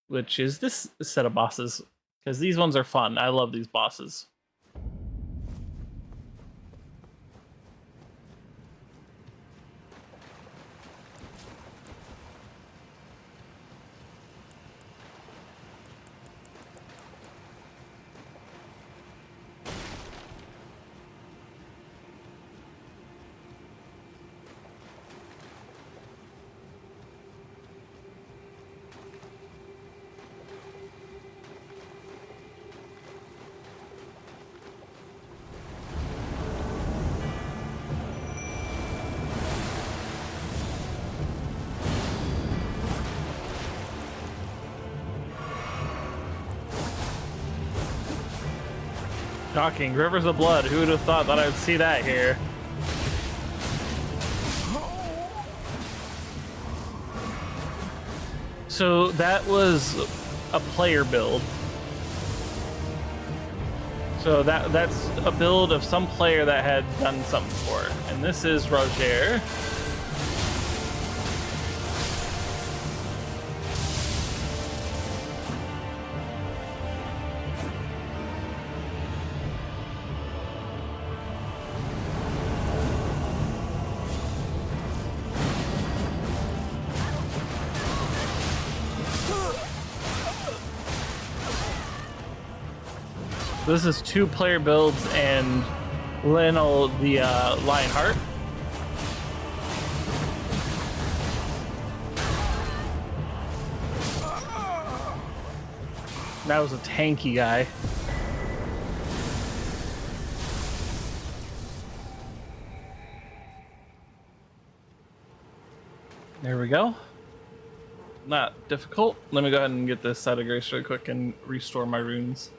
[SPEAKER 1] which is this set of bosses, because these ones are fun. I love these bosses. Shocking. Rivers of blood. Who would have thought that I would see that here? So that was a player build. So that's a build of some player that had done something before. And this is Roger. This is 2 player builds and Lionel the Lionheart. That was a tanky guy. There we go. Not difficult. Let me go ahead and get this side of grace really quick and restore my runes.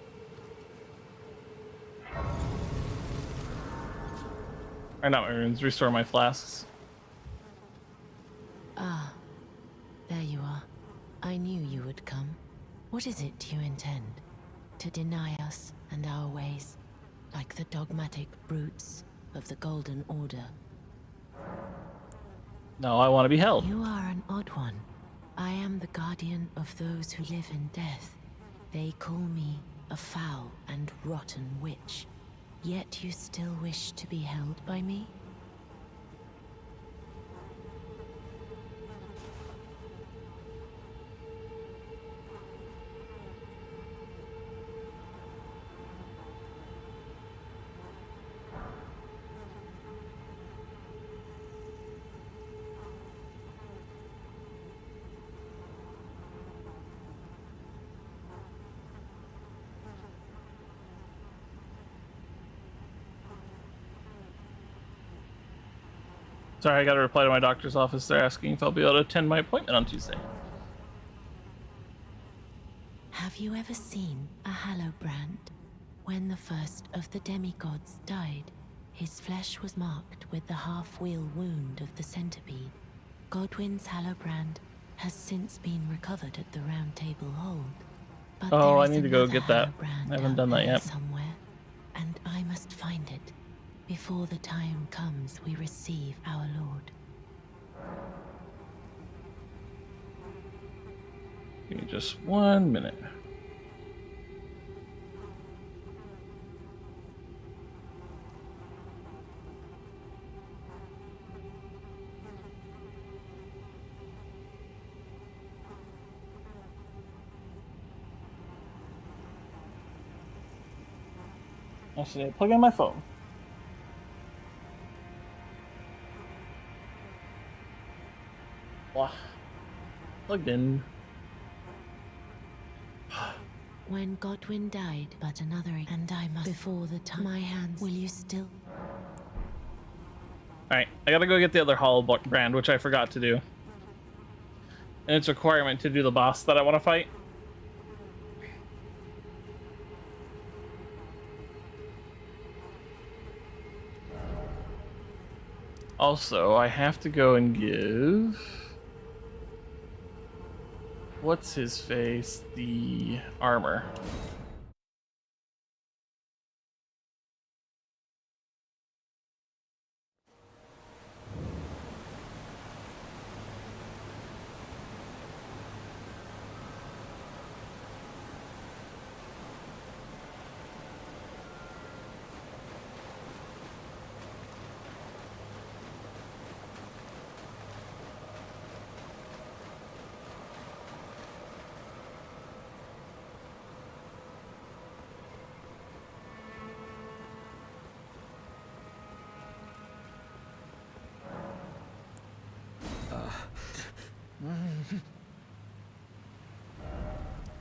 [SPEAKER 1] Or not my runes, restore my flasks.
[SPEAKER 3] Ah, there you are. I knew you would come. What is it you intend? To deny us and our ways, like the dogmatic brutes of the Golden Order?
[SPEAKER 1] No, I want to be held.
[SPEAKER 3] You are an odd one. I am the guardian of those who live in death. They call me a foul and rotten witch. Yet you still wish to be held by me?
[SPEAKER 1] Sorry, I got to reply to my doctor's office. They're asking if I'll be able to attend my appointment on Tuesday.
[SPEAKER 3] Have you ever seen a Hallowbrand? When the first of the demigods died, his flesh was marked with the half-wheel wound of the centipede. Godwyn's Hallowbrand has since been recovered at the Round Table Hold. But
[SPEAKER 1] Oh, I
[SPEAKER 3] there is
[SPEAKER 1] need to go
[SPEAKER 3] another
[SPEAKER 1] get that.
[SPEAKER 3] Hallowbrand
[SPEAKER 1] I haven't
[SPEAKER 3] out
[SPEAKER 1] done that
[SPEAKER 3] there
[SPEAKER 1] yet.
[SPEAKER 3] somewhere, and I must find it before the time comes we receive our Lord.
[SPEAKER 1] Give me just 1 minute. Actually, I plug in my phone. Blah. Plugged in.
[SPEAKER 3] When Godwin died, but another, and I must before the time my hands. Will you still?
[SPEAKER 1] All right, I gotta go get the other hollow brand, which I forgot to do, and it's a requirement to do the boss that I want to fight. Also, I have to go and give... what's his face? The armor.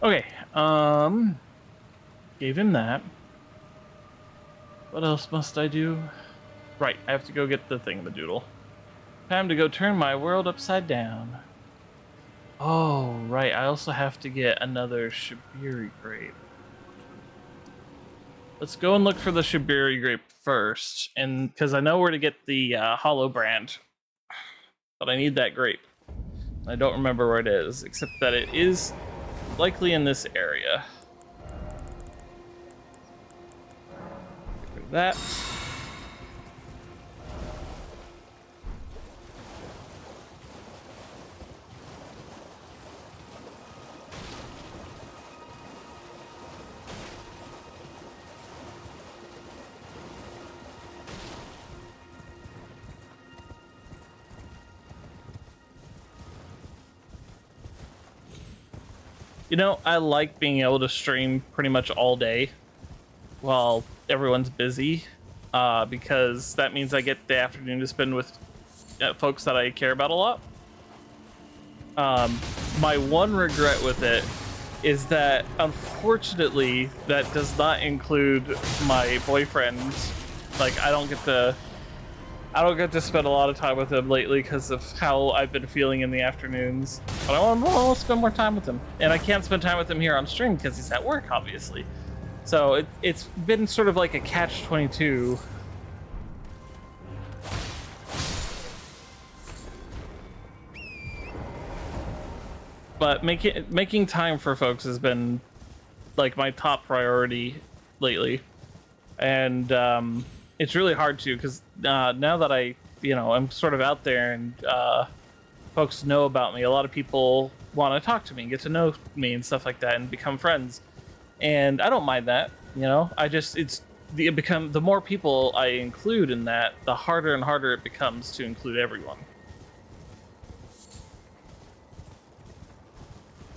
[SPEAKER 1] Okay, gave him that. What else must I do? Right, I have to go get the thingamadoodle. Time to go turn my world upside down. Oh, right, I also have to get another Shibiri grape. Let's go and look for the Shibiri grape first, and because I know where to get the hollow brand, but I need that grape. I don't remember where it is, except that it is likely in this area. Get rid of that. You know, I like being able to stream pretty much all day while everyone's busy, because that means I get the afternoon to spend with folks that I care about a lot. My one regret with it is that, unfortunately, that does not include my boyfriend. Like, I don't get to spend a lot of time with him lately because of how I've been feeling in the afternoons. But I want to spend more time with him. And I can't spend time with him here on stream because he's at work, obviously. So it's been sort of like a catch-22. But making time for folks has been like my top priority lately. And it's really hard to, because now that I'm sort of out there and folks know about me, a lot of people want to talk to me, get to know me and stuff like that, and become friends. And I don't mind that, the more people I include in that, the harder and harder it becomes to include everyone.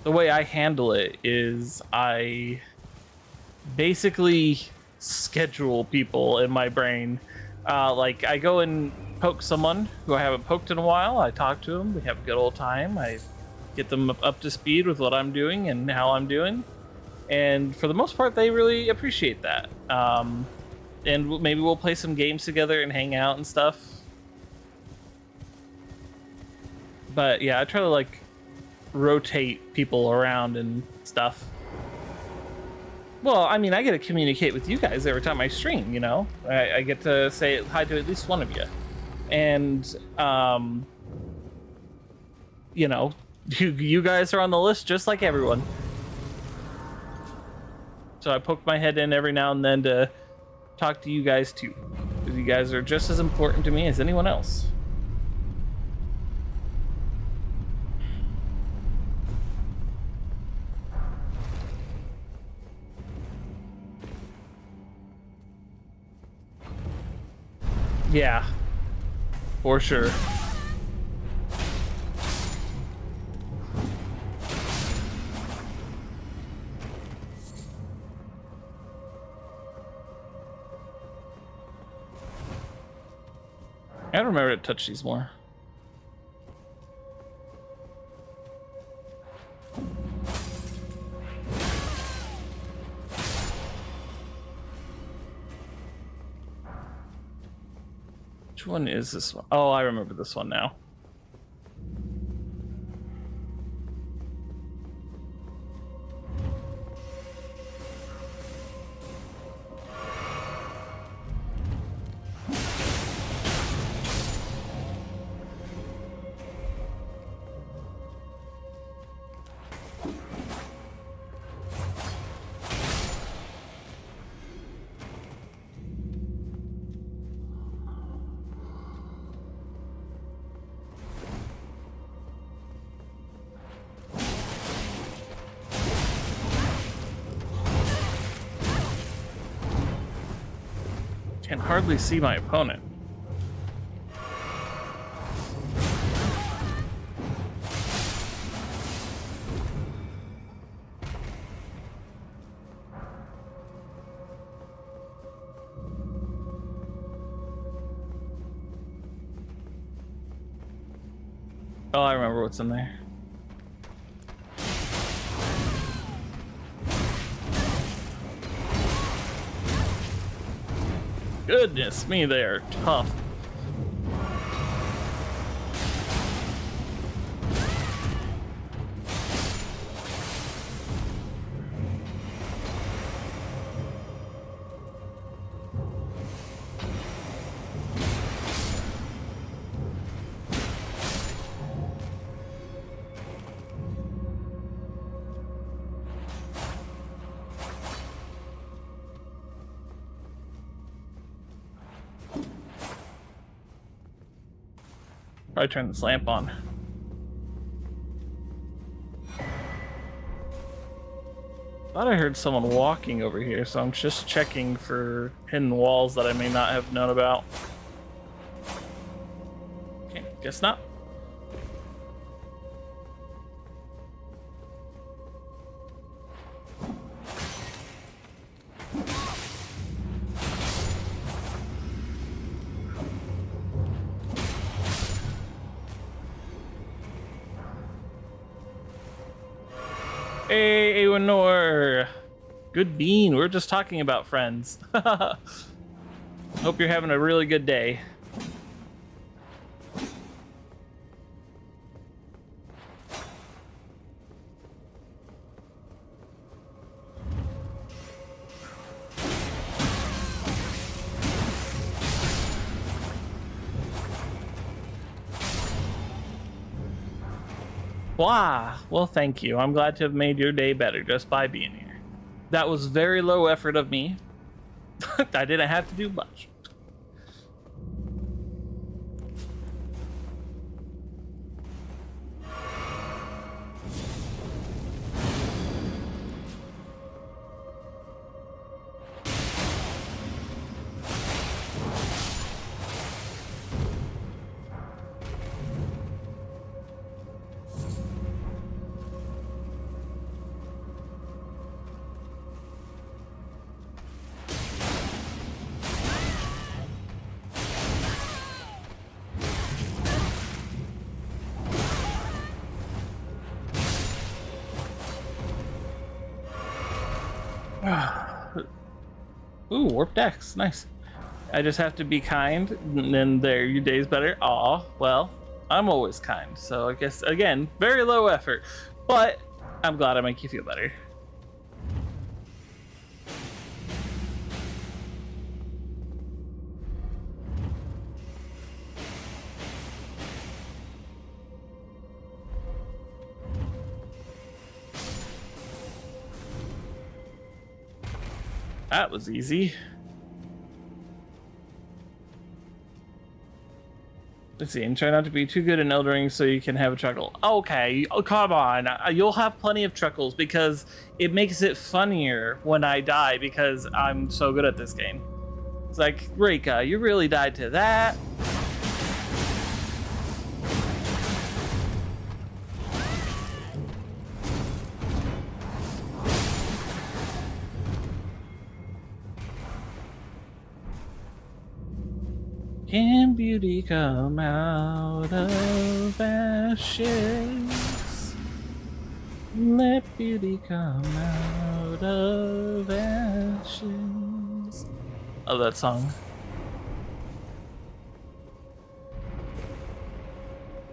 [SPEAKER 1] The way I handle it is I basically schedule people in my brain. Like, I go and poke someone who I haven't poked in a while. I talk to them. We have a good old time. I get them up to speed with what I'm doing and how I'm doing. And for the most part, they really appreciate that. And maybe we'll play some games together and hang out and stuff. But yeah, I try to like rotate people around and stuff. Well, I mean, I get to communicate with you guys every time I stream, you know? I get to say hi to at least one of you. And, you guys are on the list just like everyone. So I poke my head in every now and then to talk to you guys too. Because you guys are just as important to me as anyone else. Yeah, for sure. I gotta remember to touch these more. Which one is this one? Oh, I remember this one now. Can hardly see my opponent. Oh, I remember what's in there. Goodness me, they are tough. Probably turn this lamp on. Thought I heard someone walking over here, so I'm just checking for hidden walls that I may not have known about. Okay, guess not. Hey, Awenor! Good bean. We're just talking about friends. Hope you're having a really good day. Wow. Well, thank you. I'm glad to have made your day better just by being here. That was very low effort of me. I didn't have to do much. Ooh, warp decks, nice. I just have to be kind, and then there, your day's better. Aw, well, I'm always kind, so I guess, again, very low effort, but I'm glad I make you feel better. That was easy. Let's see, and try not to be too good in Elden Ring so you can have a chuckle. Okay, oh, come on. You'll have plenty of chuckles because it makes it funnier when I die because I'm so good at this game. It's like, Reika, you really died to that? Can beauty come out of ashes? Let beauty come out of ashes. Oh, that song.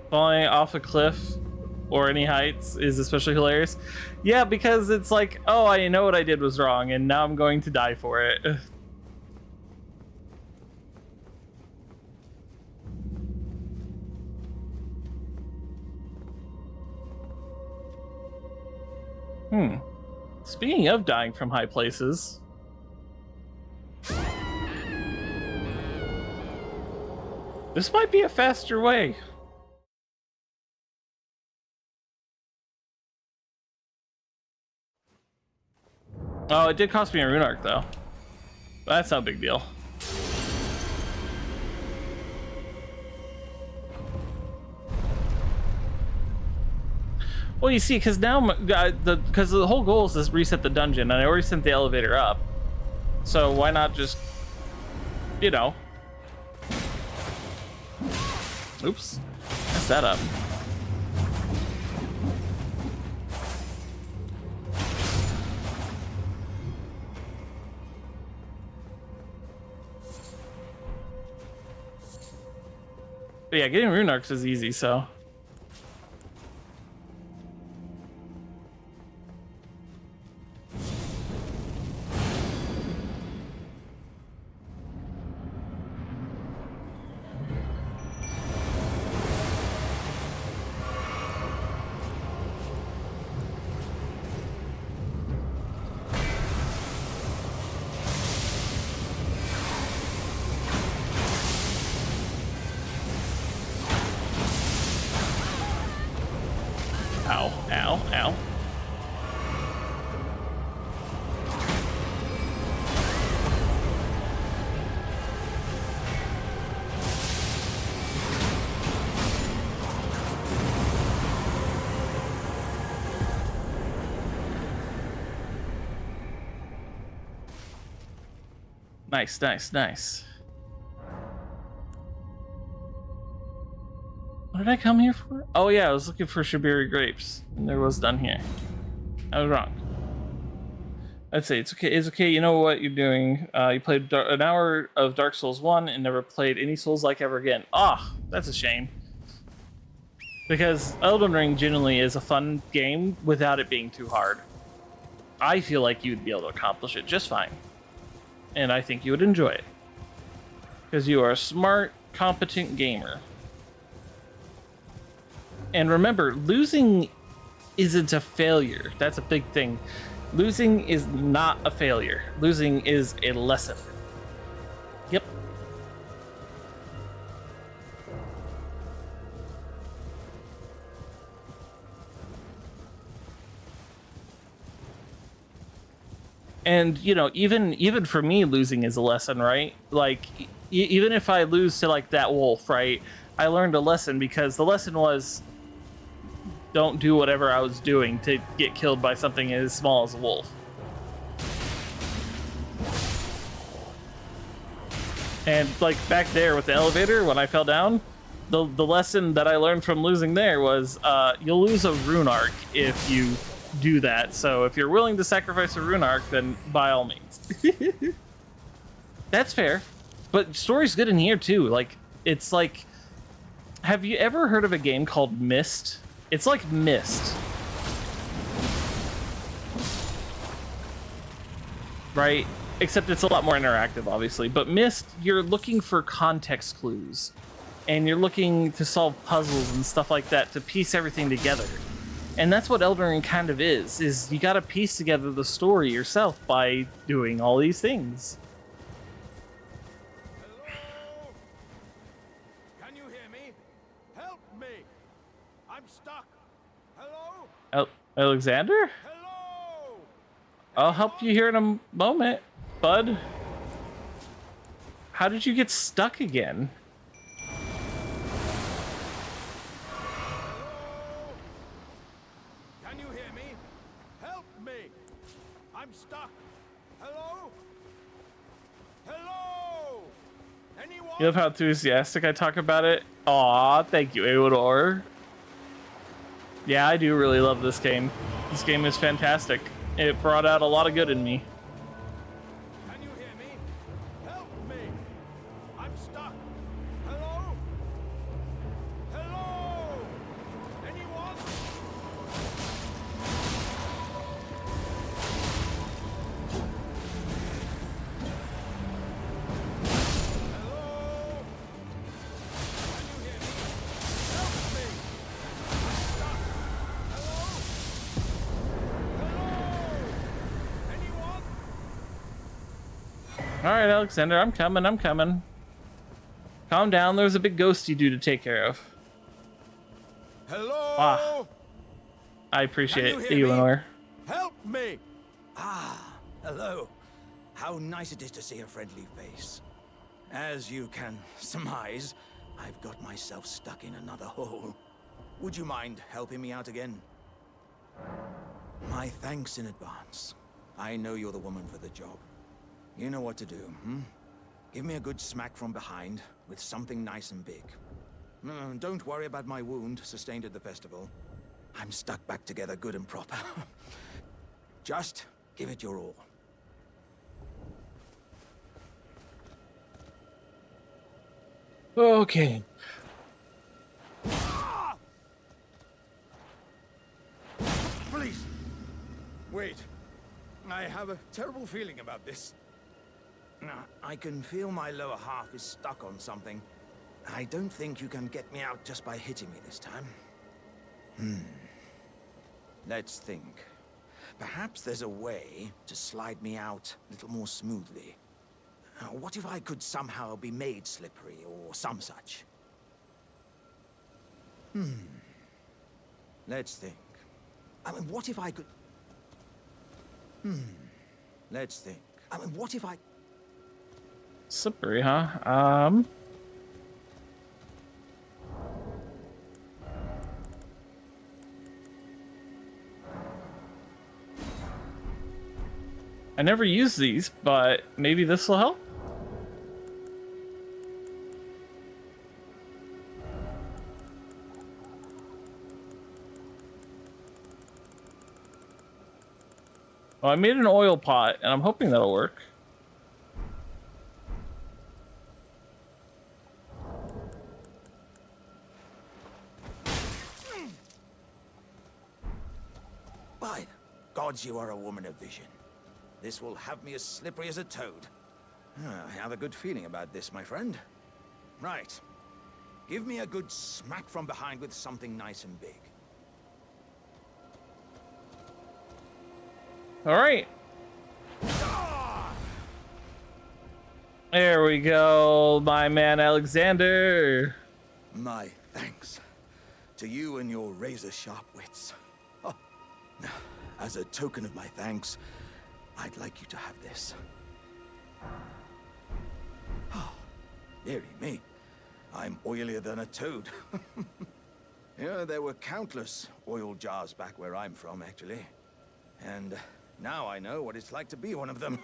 [SPEAKER 1] falling off a cliff or any heights is especially hilarious. Yeah, because it's like, oh, I know what I did was wrong, and now I'm going to die for it. Speaking of dying from high places, this might be a faster way. Oh, it did cost me a rune arc though. That's no big deal. Well, you see, because now because the whole goal is to reset the dungeon, and I already sent the elevator up. So why not just, you know? Oops, messed that up. But yeah, getting rune arcs is easy, so. Ow, ow, ow. Nice, nice, nice. What did I come here for? Oh yeah, I was looking for Shibiri grapes, and there was none here. I was wrong. I'd say it's okay. It's okay. You know what you're doing. You played an hour of Dark Souls 1 and never played any Souls-like ever again. Ah, that's a shame. Because Elden Ring genuinely is a fun game without it being too hard. I feel like you'd be able to accomplish it just fine. And I think you would enjoy it. Because you are a smart, competent gamer. And remember, losing isn't a failure. That's a big thing. Losing is not a failure. Losing is a lesson. Yep. And you know, even for me, losing is a lesson, right? Like, even if I lose to like that wolf, right? I learned a lesson, because the lesson was, don't do whatever I was doing to get killed by something as small as a wolf. And like back there with the elevator, when I fell down, the lesson that I learned from losing there was you'll lose a rune arc if you do that. So if you're willing to sacrifice a rune arc, then by all means. That's fair. But story's good in here too. Like, it's like, have you ever heard of a game called Myst? It's like Myst. Right? Except it's a lot more interactive, obviously. But Myst, you're looking for context clues. And you're looking to solve puzzles and stuff like that to piece everything together. And that's what Elden Ring kind of is you gotta piece together the story yourself by doing all these things.
[SPEAKER 8] Hello? Can you hear me? Help me! I'm stuck. Hello?
[SPEAKER 1] Alexander?
[SPEAKER 8] Hello?
[SPEAKER 1] I'll help you here in a moment, bud. How did you get stuck again?
[SPEAKER 8] Can you hear me? Help me! I'm stuck. Hello? Hello? Anyone?
[SPEAKER 1] You love how enthusiastic I talk about it? Aw, thank you, Ewador. Yeah, I do really love this game. This game is fantastic. It brought out a lot of good in me.
[SPEAKER 8] Can you hear me? Help me! I'm stuck. Hello? Hello?
[SPEAKER 1] All right, Alexander, I'm coming. I'm coming. Calm down. There's a big ghosty dude to take care of.
[SPEAKER 8] Hello?
[SPEAKER 1] Ah, I
[SPEAKER 8] Can
[SPEAKER 1] appreciate
[SPEAKER 8] you
[SPEAKER 1] it,
[SPEAKER 8] hear me?
[SPEAKER 1] Eleanor.
[SPEAKER 8] Help me! Ah, hello. How nice it is to see a friendly face. As you can surmise, I've got myself stuck in another hole. Would you mind helping me out again? My thanks in advance. I know you're the woman for the job. You know what to do, hmm? Give me a good smack from behind with something nice and big. Don't worry about my wound sustained at the festival. I'm stuck back together good and proper. Just give it your all.
[SPEAKER 1] Okay.
[SPEAKER 8] Please! Wait. I have a terrible feeling about this. I can feel my lower half is stuck on something. I don't think you can get me out just by hitting me this time. Let's think. Perhaps there's a way to slide me out a little more smoothly. What if I could somehow be made slippery or some such? Let's think. I mean, what if I could... Let's think. I mean, what if I...
[SPEAKER 1] Slippery, huh? I never use these, but maybe this will help. Well, I made an oil pot, and I'm hoping that'll work.
[SPEAKER 8] By the gods, you are a woman of vision. This will have me as slippery as a toad. I have a good feeling about this, my friend. Right. Give me a good smack from behind with something nice and big.
[SPEAKER 1] All right. There we go, my man Alexander.
[SPEAKER 8] My thanks to you and your razor-sharp wits. Oh, now, as a token of my thanks, I'd like you to have this. Oh, dearie me. I'm oilier than a toad. Yeah, there were countless oil jars back where I'm from, actually. And now I know what it's like to be one of them.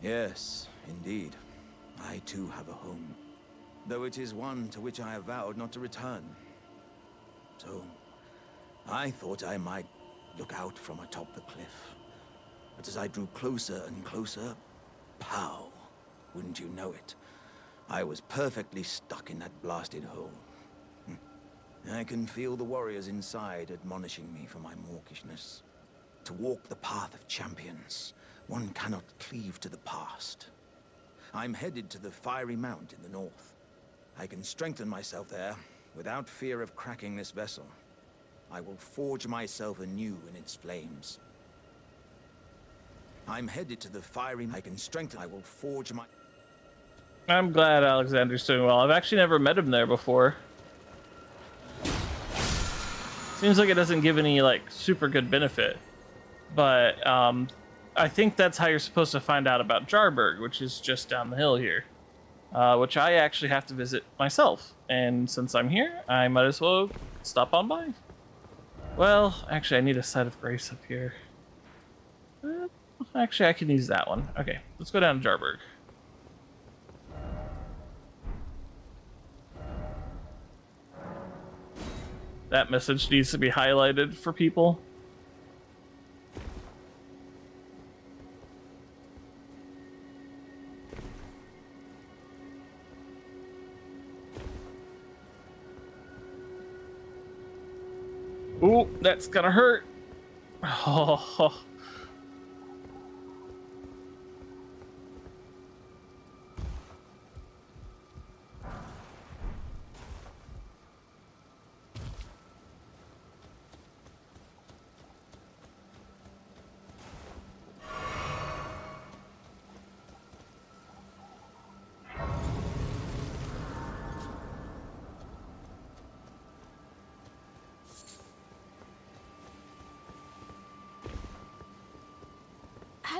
[SPEAKER 8] Yes, indeed. I too have a home. Though it is one to which I have vowed not to return. So, I thought I might look out from atop the cliff. But as I drew closer and closer, pow, wouldn't you know it? I was perfectly stuck in that blasted hole. I can feel the warriors inside admonishing me for my mawkishness. To walk the path of champions, one cannot cleave to the past. I'm headed to the Fiery Mount in the north. I can strengthen myself there without fear of cracking this vessel. I will forge myself anew in its flames. I'm headed to the Fiery... I can strengthen... I will forge my...
[SPEAKER 1] I'm glad Alexander's doing well. I've actually never met him there before. Seems like it doesn't give any, like, super good benefit. But, I think that's how you're supposed to find out about Jarburg, which is just down the hill here. Which I actually have to visit myself. And since I'm here, I might as well stop on by. Well, actually, I need a site of grace up here. Actually, I can use that one. Okay, let's go down to Jarburg. That message needs to be highlighted for people. Ooh, that's gonna hurt. Oh.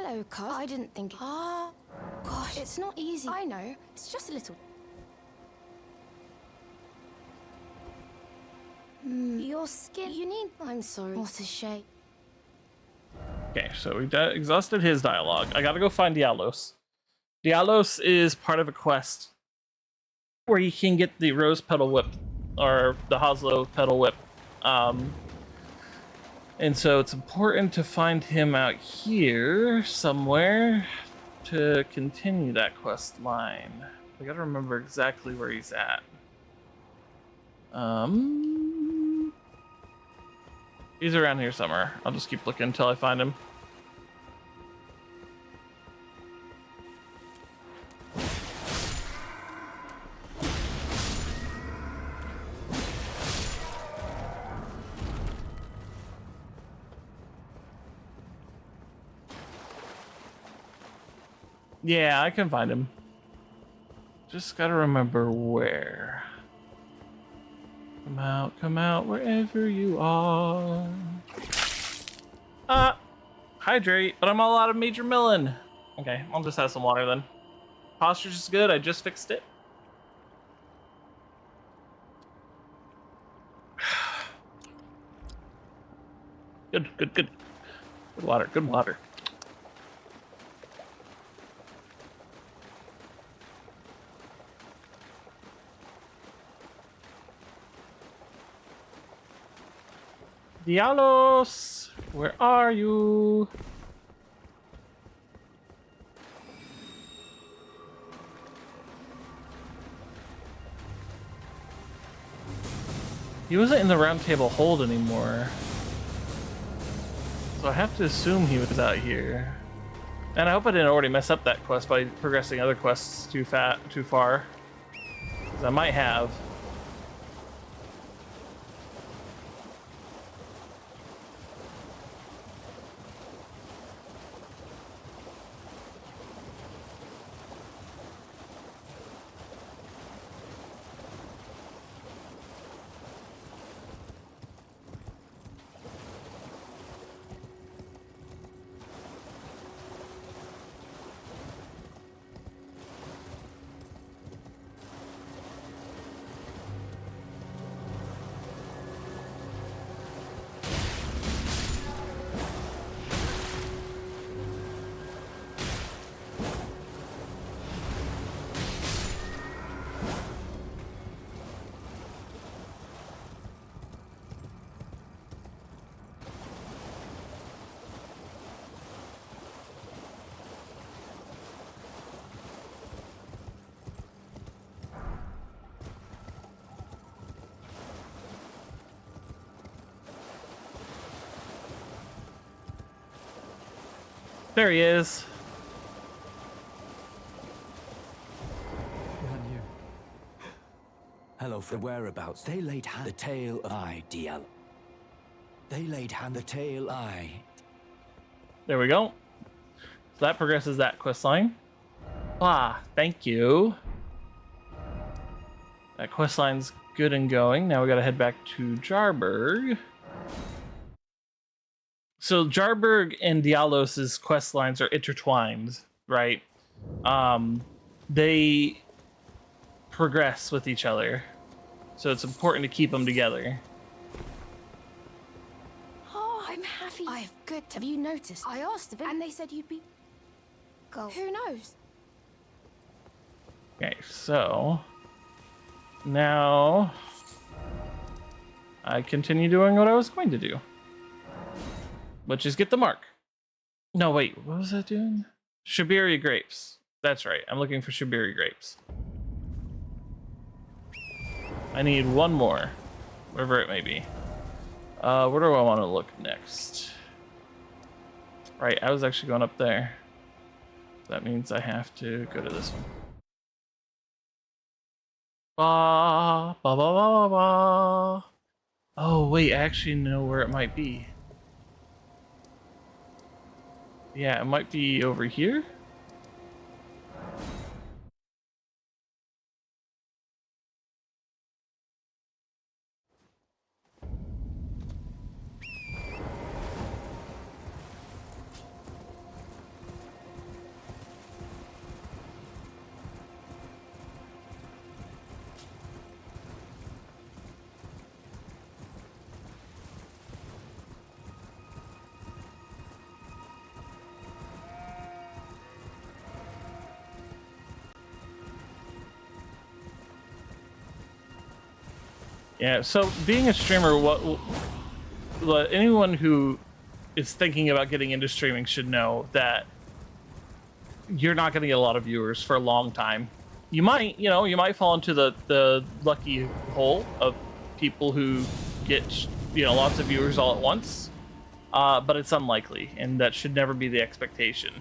[SPEAKER 5] Hello, cuz. I didn't think. Ah, gosh, it's not easy. I know. It's just a little. Your skin. You need. I'm sorry. What a shame.
[SPEAKER 1] Okay, so we exhausted his dialogue. I gotta go find Dialos. Dialos is part of a quest where you can get the rose petal whip or the Hoslow petal whip. And so it's important to find him out here somewhere to continue that quest line. I gotta remember exactly where he's at. He's around here somewhere. I'll just keep looking until I find him. Yeah, I can find him. Just gotta remember where. Come out, wherever you are. Hydrate, but I'm all out of Major Millen. Okay, I'll just have some water then. Posture's just good, I just fixed it. Good. Good water, good water. Dialos, where are you? He wasn't in the round table hold anymore. So I have to assume he was out here. And I hope I didn't already mess up that quest by progressing other quests too far. 'Cause I might have. There he is.
[SPEAKER 2] Hello, for the whereabouts. They laid hand the tail of DL. They laid hand the tail
[SPEAKER 1] There we go. So that progresses that quest line. Thank you. That quest line's good and going. Now we gotta head back to Jarburg. So Jarburg and Dialos' quest lines are intertwined, right? They progress with each other. So it's important to keep them together.
[SPEAKER 5] Oh, I'm happy. I have good. Have you noticed? I asked them, and they said you'd be. Go. Who knows?
[SPEAKER 1] Okay, so now I continue doing what I was going to do, which is get the mark. No, wait, what was I doing? Shibuya grapes. That's right, I'm looking for Shibuya grapes. I need one more, wherever it may be. Where do I want to look next? Right, I was actually going up there. That means I have to go to this one. Ba, ba, ba, ba, ba. Oh, wait, I actually know where it might be. Yeah, it might be over here. Yeah, so being a streamer, what anyone who is thinking about getting into streaming should know that you're not going to get a lot of viewers for a long time. You might, you might fall into the lucky hole of people who get, lots of viewers all at once, but it's unlikely, and that should never be the expectation.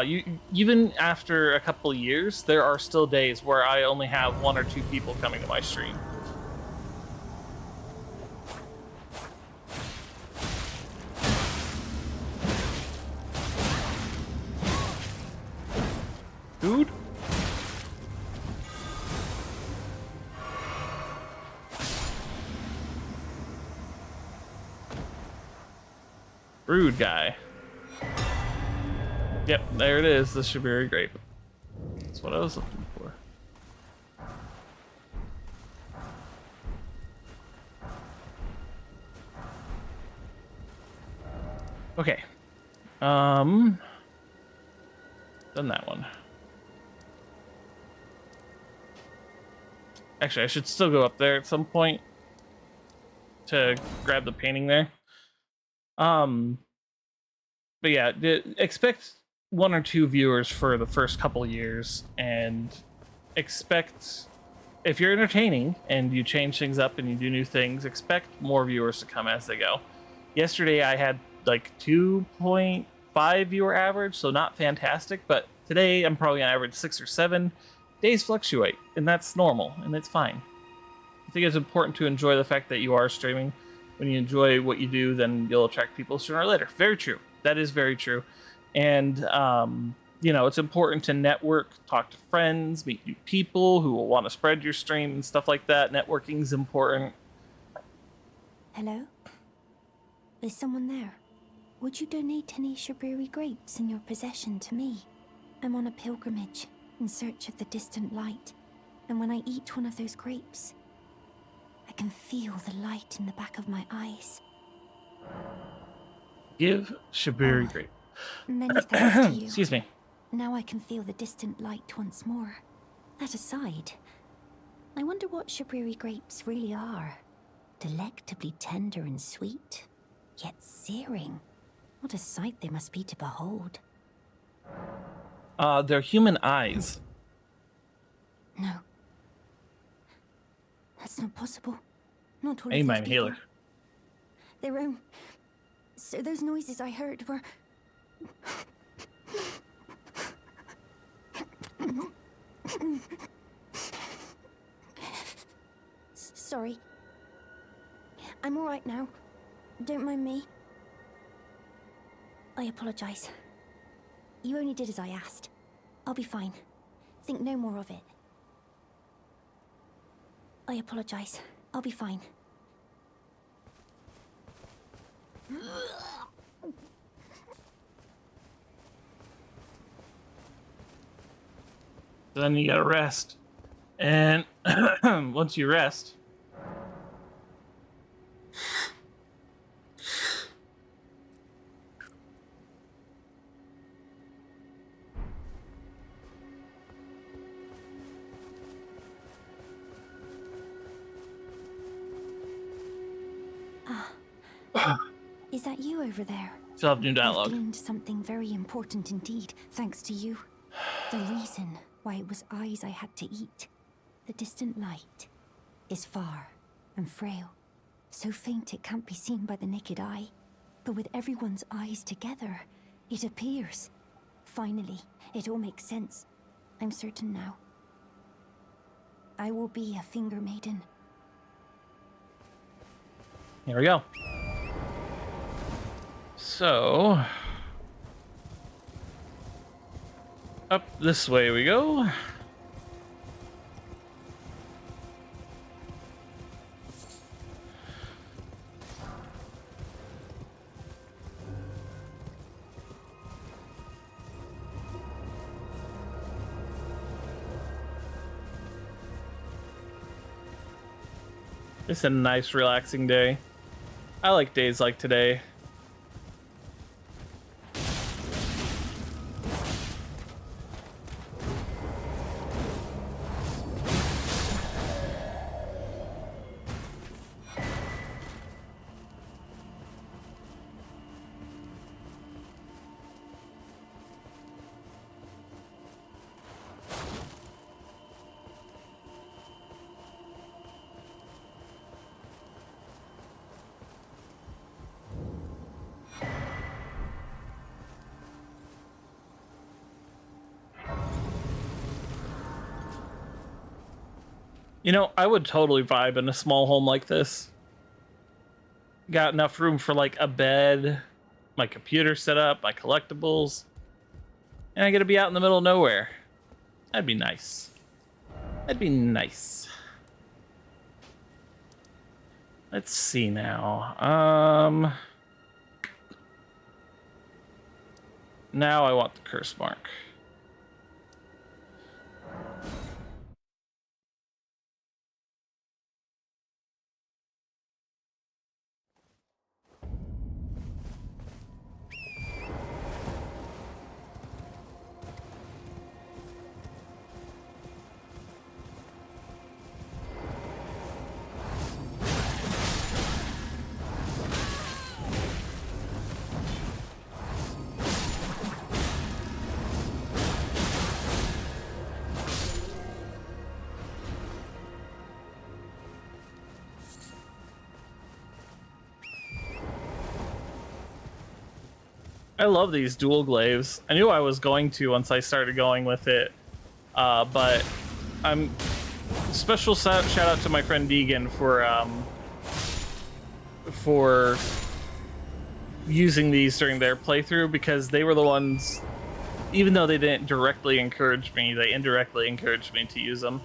[SPEAKER 1] You even after a couple of years, there are still days where I only have 1 or 2 people coming to my stream. Dude. Rude guy. Yep, there it is, the Shibiri grape. That's what I was looking for. Okay. Done that one. Actually, I should still go up there at some point to grab the painting there. But yeah, expect 1 or 2 viewers for the first couple years, and expect, if you're entertaining and you change things up and you do new things, expect more viewers to come as they go. Yesterday I had like 2.5 viewer average, so not fantastic, but today I'm probably on average 6 or 7. Days fluctuate, and that's normal, and it's fine. I think it's important to enjoy the fact that you are streaming. When you enjoy what you do, then you'll attract people sooner or later. Very true. That is very true. And, it's important to network, talk to friends, meet new people who will want to spread your stream and stuff like that. Networking is important.
[SPEAKER 5] Hello? Is someone there? Would you donate any Shibiri grapes in your possession to me? I'm on a pilgrimage in search of the distant light, and when I eat one of those grapes, I can feel the light in the back of my eyes.
[SPEAKER 1] Give Shibiri grape.
[SPEAKER 5] Many thanks to you.
[SPEAKER 1] Excuse me.
[SPEAKER 5] Now I can feel the distant light once more. That aside, I wonder what Shibiri grapes really are. Delectably tender and sweet, yet searing. What a sight they must be to behold.
[SPEAKER 1] They're human eyes.
[SPEAKER 5] No. That's not possible. Not all
[SPEAKER 1] Amen,
[SPEAKER 5] of those people.
[SPEAKER 1] healer.
[SPEAKER 5] Their own. So those noises I heard were... Sorry. I'm all right now. Don't mind me. I apologize. You only did as I asked. I'll be fine. Think no more of it. I apologize. I'll be fine.
[SPEAKER 1] Then you gotta rest. And once you rest,
[SPEAKER 5] Is that you over there?
[SPEAKER 1] still have new dialogue.
[SPEAKER 5] I've gleaned something very important indeed, thanks to you. The reason why it was eyes I had to eat. The distant light is far and frail, so faint it can't be seen by the naked eye. But with everyone's eyes together, it appears. Finally, it all makes sense. I'm certain now. I will be a finger maiden.
[SPEAKER 1] Here we go. So, up this way we go. It's a nice, relaxing day. I like days like today. You know, I would totally vibe in a small home like this. Got enough room for like a bed, my computer set up, my collectibles, and I get to be out in the middle of nowhere. That'd be nice. That'd be nice. Let's see now. Now I want the curse mark. I love these dual glaives. I knew I was going to once I started going with it, but I'm special shout out to my friend Deegan for using these during their playthrough, because they were the ones, even though they didn't directly encourage me, they indirectly encouraged me to use them.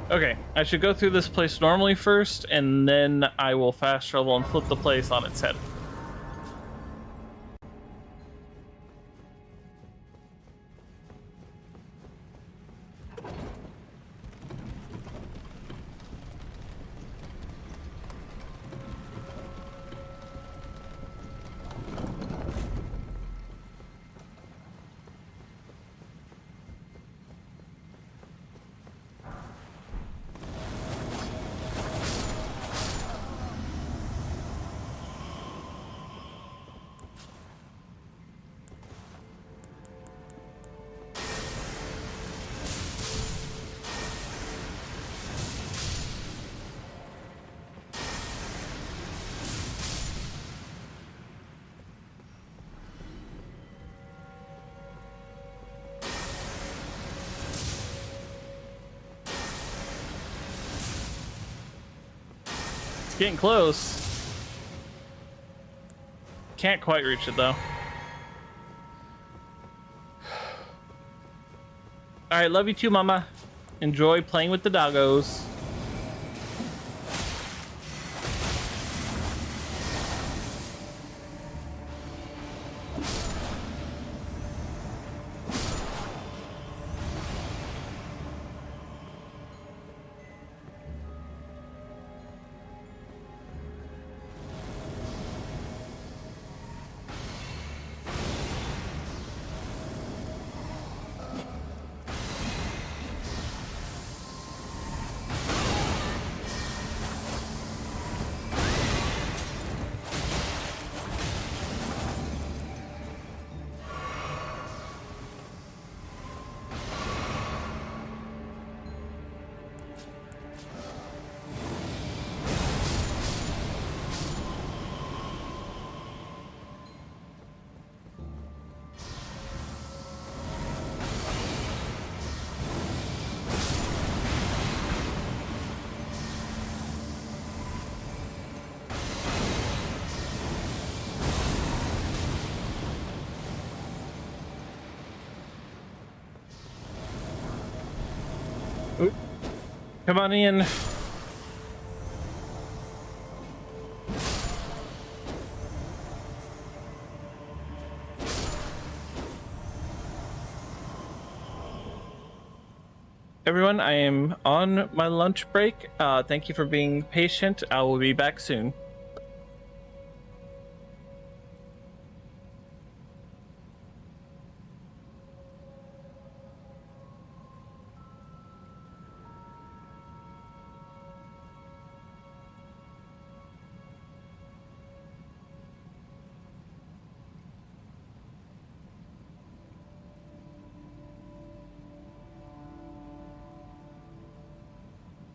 [SPEAKER 1] Okay, I should go through this place normally first, and then I will fast travel and flip the place on its head. Getting close. Can't quite reach it though. Alright, love you too, mama. Enjoy playing with the doggos. Oop. Come on in. Everyone, I am on my lunch break. Thank you for being patient. I will be back soon.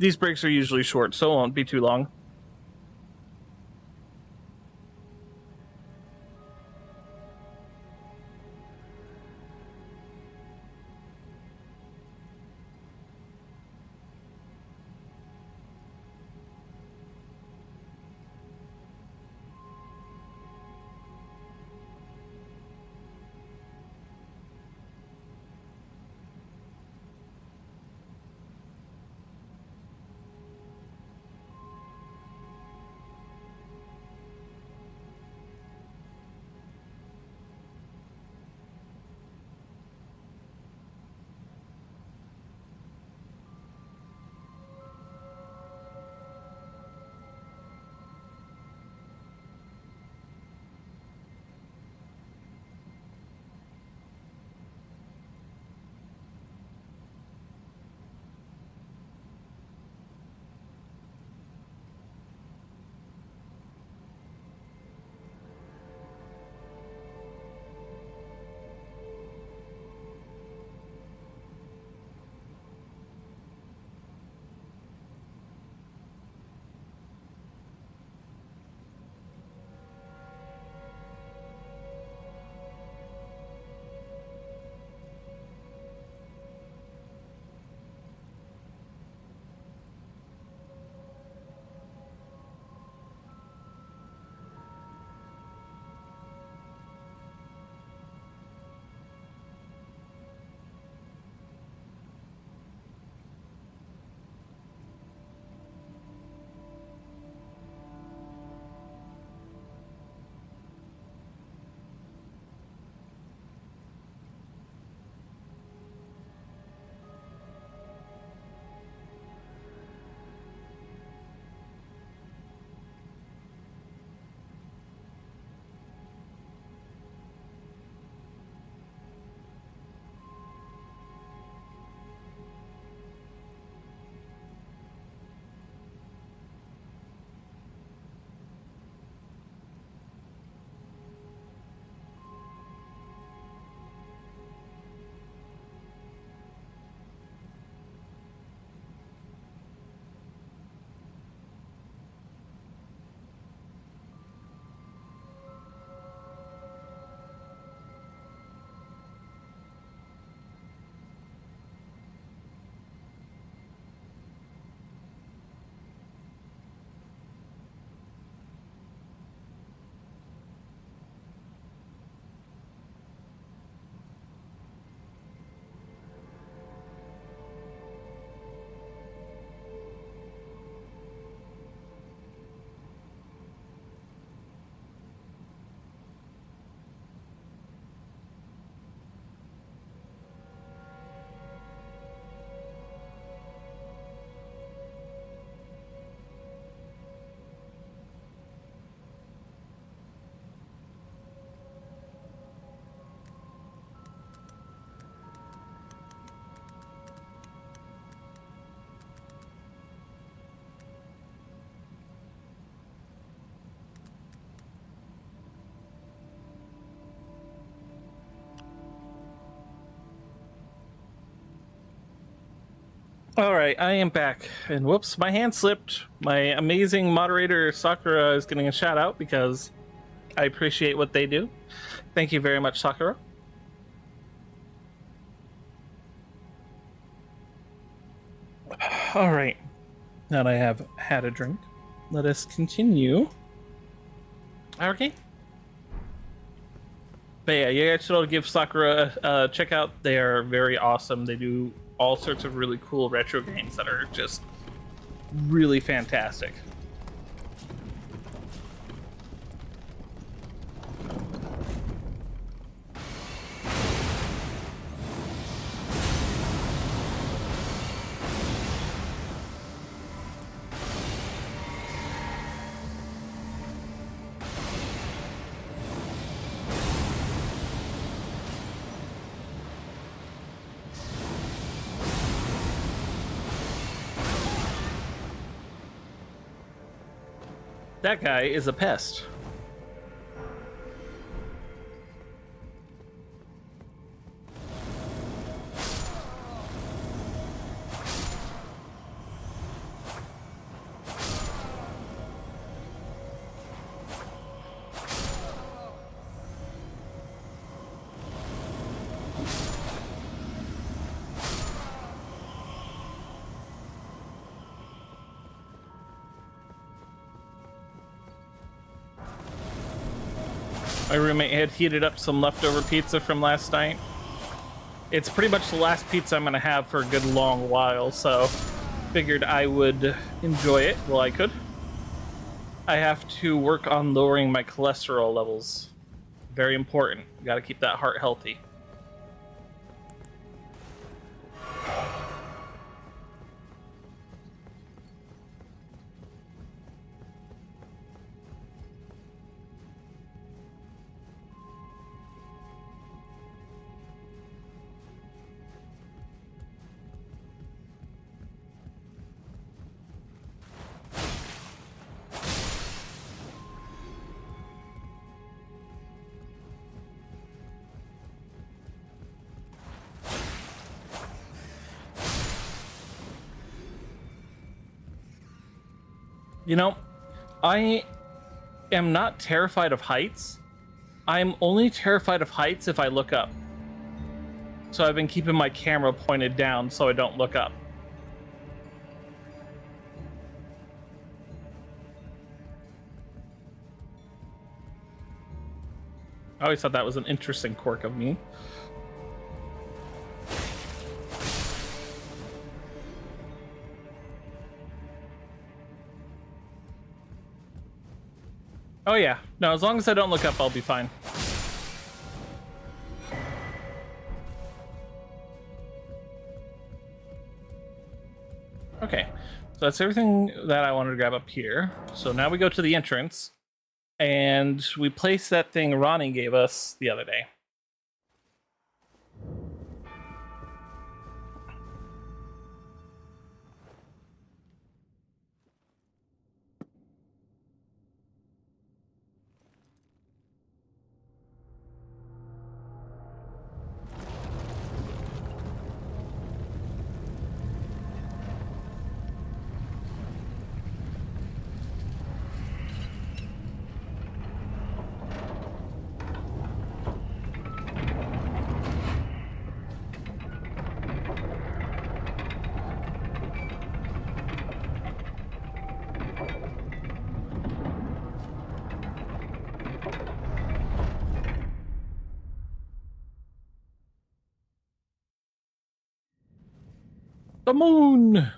[SPEAKER 1] These breaks are usually short, so it won't be too long. All right, I am back. And whoops, my hand slipped. My amazing moderator Sakura is getting a shout out because I appreciate what they do. Thank you very much, Sakura. All right, now that I have had a drink, let us continue our game. But yeah, you guys should all give Sakura a check out. They are very awesome. They do all sorts of really cool retro games that are just really fantastic. That guy is a pest. My roommate had heated up some leftover pizza from last night. It's pretty much the last pizza I'm gonna have for a good long while, so figured I would enjoy it while I could. I have to work on lowering my cholesterol levels. Very important. Got to keep that heart healthy. You know, I am not terrified of heights. I'm only terrified of heights if I look up. So I've been keeping my camera pointed down so I don't look up. I always thought that was an interesting quirk of me. Oh yeah, no, as long as I don't look up, I'll be fine. Okay, so that's everything that I wanted to grab up here. So now we go to the entrance, and we place that thing Ronnie gave us the other day. The moon!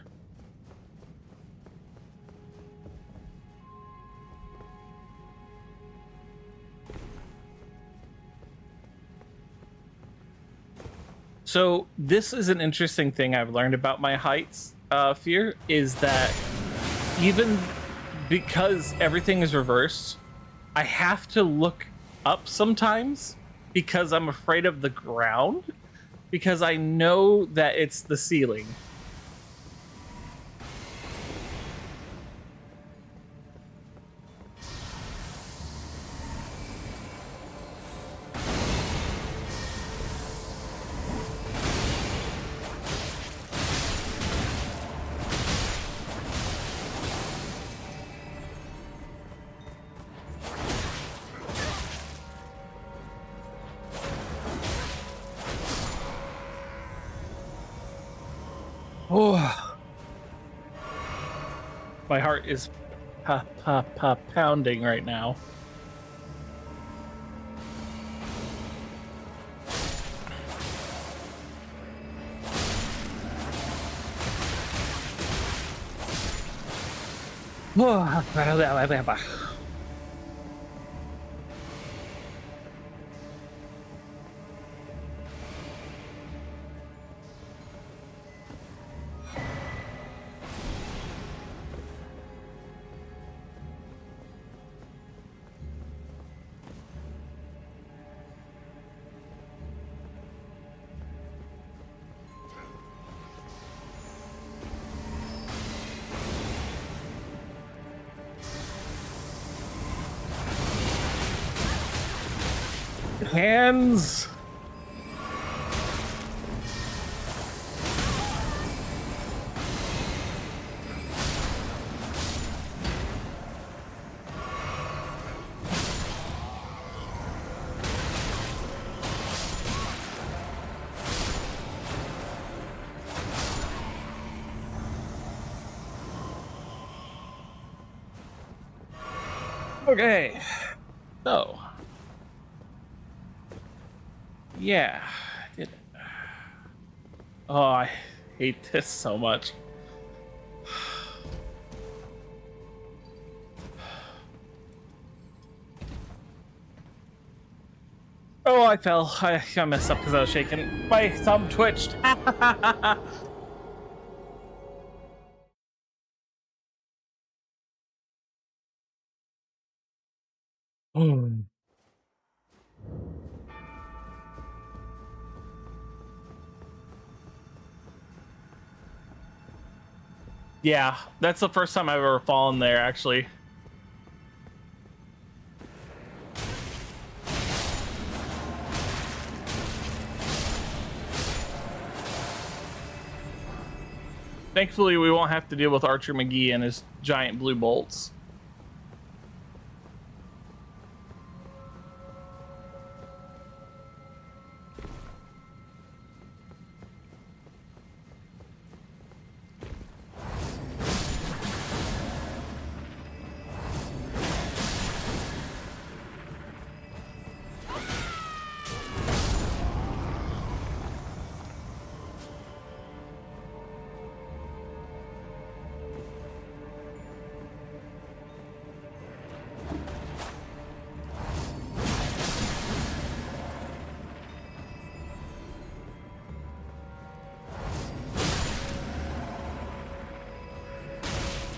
[SPEAKER 1] So this is an interesting thing I've learned about my heights fear, is that even because everything is reversed, I have to look up sometimes because I'm afraid of the ground, because I know that it's the ceiling. Oh, my heart is pounding right now. Hands. Okay, so Yeah, I did it. Oh, I hate this so much. Oh, I fell. I messed up because I was shaking. My thumb twitched. Hmm. Yeah, that's the first time I've ever fallen there, actually. Thankfully, we won't have to deal with Archer McGee and his giant blue bolts.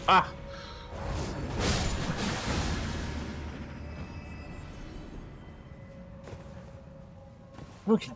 [SPEAKER 1] Ah. Okay.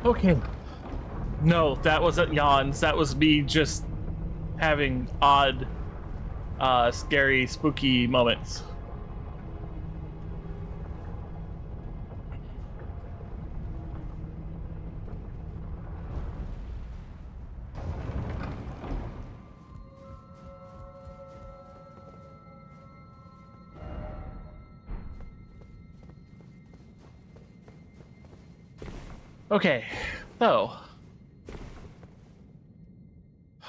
[SPEAKER 1] Okay. No, that wasn't yawns. That was me just having odd, scary, spooky moments. Okay, so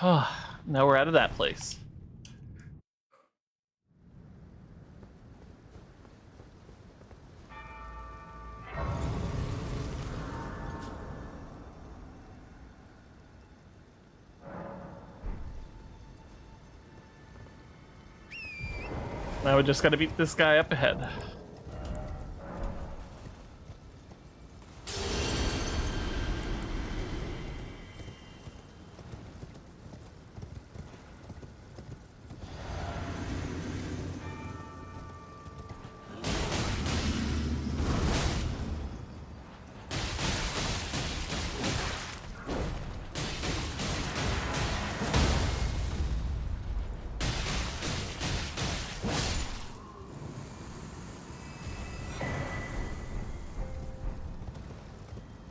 [SPEAKER 1] now we're out of that place. Now we just gotta beat this guy up ahead.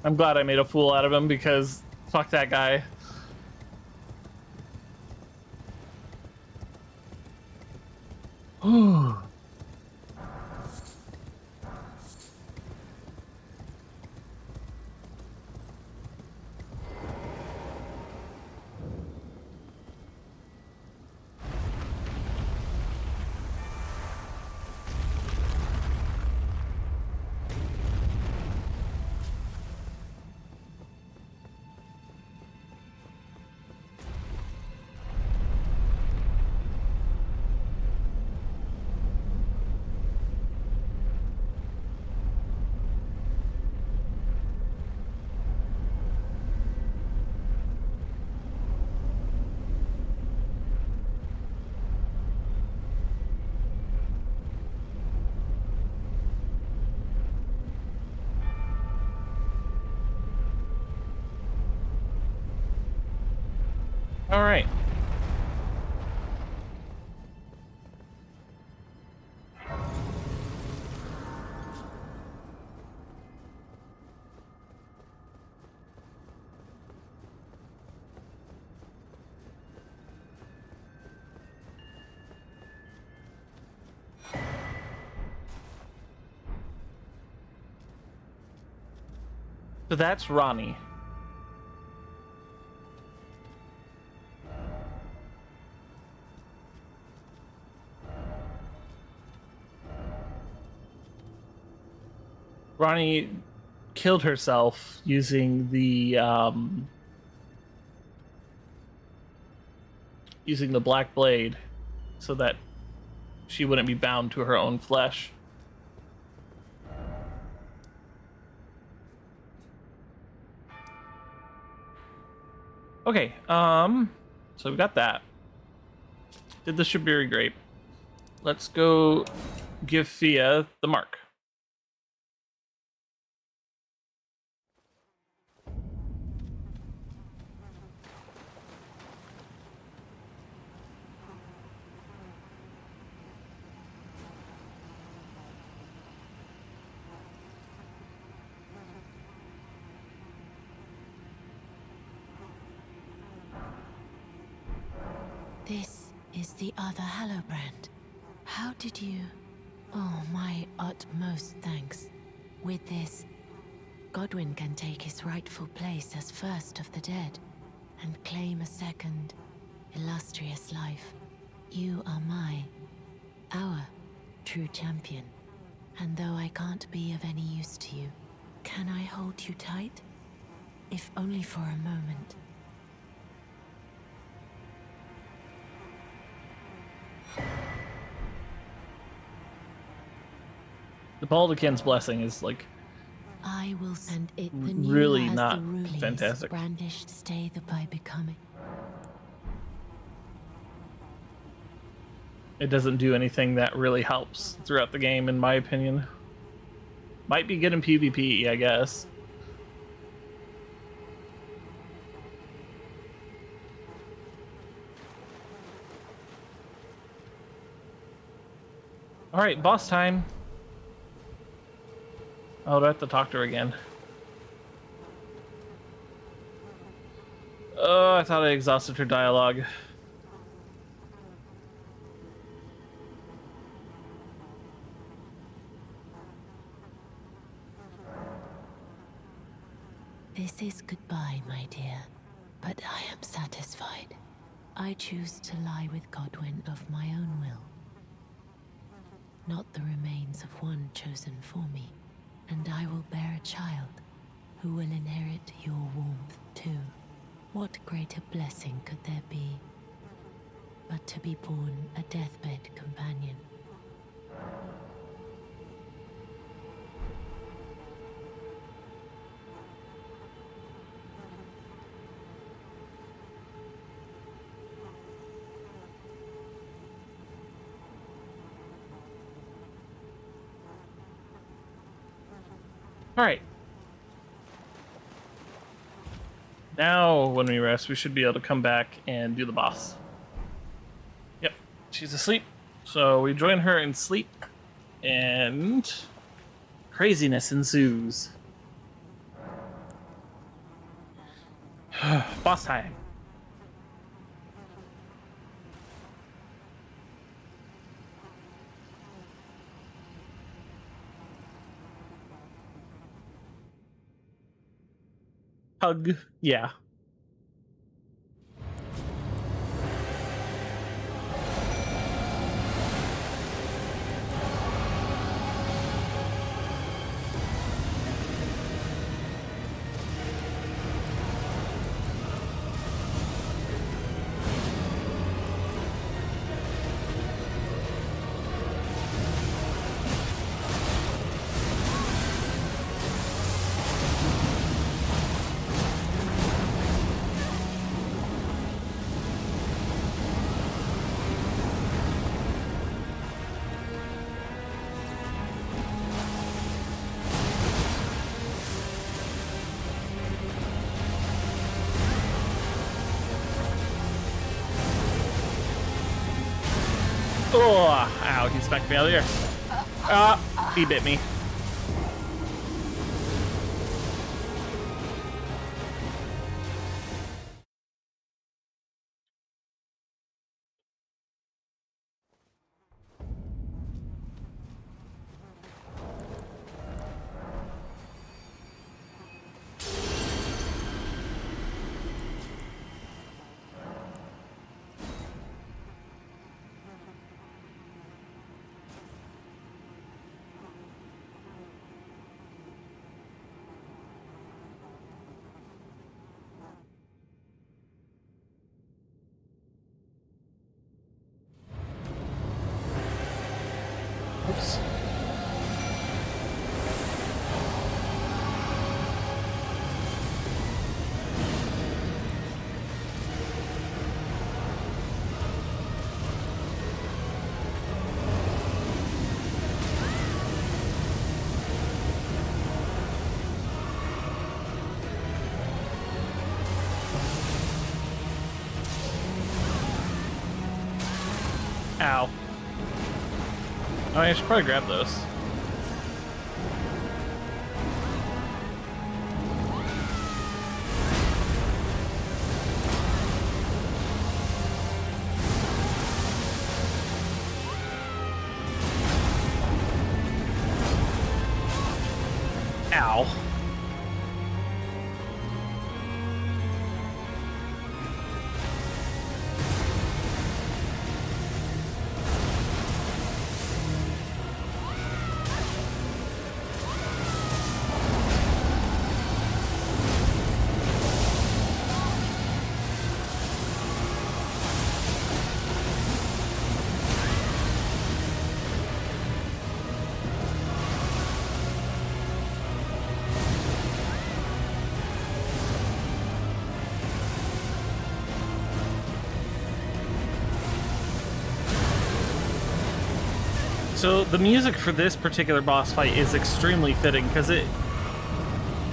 [SPEAKER 1] I'm glad I made a fool out of him because fuck that guy. All right. So that's Ronnie. Ronnie killed herself using the black blade so that she wouldn't be bound to her own flesh. Okay, so we got that. Did the Shibiri grape. Let's go give Fia the mark.
[SPEAKER 3] This is the other Hallowbrand. How did you... Oh, my utmost thanks. With this, Godwyn can take his rightful place as first of the dead and claim a second, illustrious life. You are our true champion. And though I can't be of any use to you, can I hold you tight? If only for a moment.
[SPEAKER 1] The Baldachin's blessing is like
[SPEAKER 3] I will send it the new
[SPEAKER 1] really
[SPEAKER 3] as
[SPEAKER 1] not
[SPEAKER 3] the rulies
[SPEAKER 1] fantastic.
[SPEAKER 3] brandished stay the by becoming.
[SPEAKER 1] It doesn't do anything that really helps throughout the game, in my opinion. Might be good in PvP, I guess. All right, boss time. Oh, do I have to talk to her again? Oh, I thought I exhausted her dialogue.
[SPEAKER 3] This is goodbye, my dear, but I am satisfied. I choose to lie with Godwyn of my own will, not the remains of one chosen for me, and I will bear a child who will inherit your warmth too. What greater blessing could there be but to be born a deathbed companion?
[SPEAKER 1] All right. Now, when we rest, we should be able to come back and do the boss. Yep, she's asleep. So we join her in sleep, and craziness ensues. Boss time. Hug, yeah. Ow, he smacked me out of the air. He bit me. Oops. Ow. Oh, I should probably grab those. Ow. So the music for this particular boss fight is extremely fitting because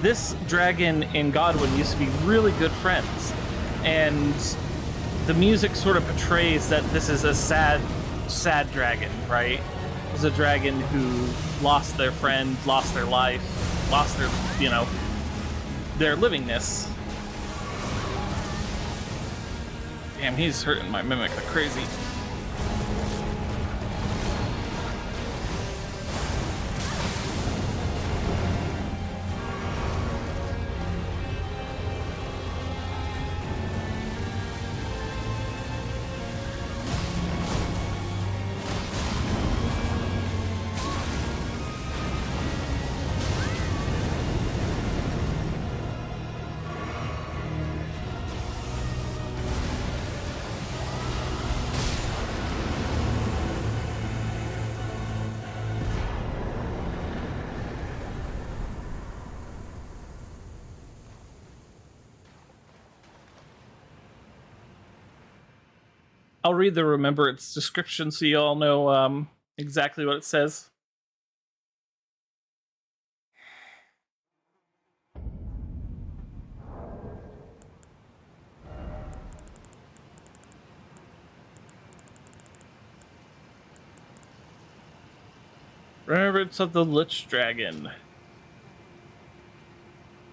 [SPEAKER 1] this dragon and Godwin used to be really good friends, and the music sort of portrays that this is a sad dragon, right? It's a dragon who lost their friend, lost their life, lost their, their livingness. Damn, he's hurting my mimic like crazy. I'll read the Remembrance description so you all know exactly what it says. Remembrance of the Lich Dragon.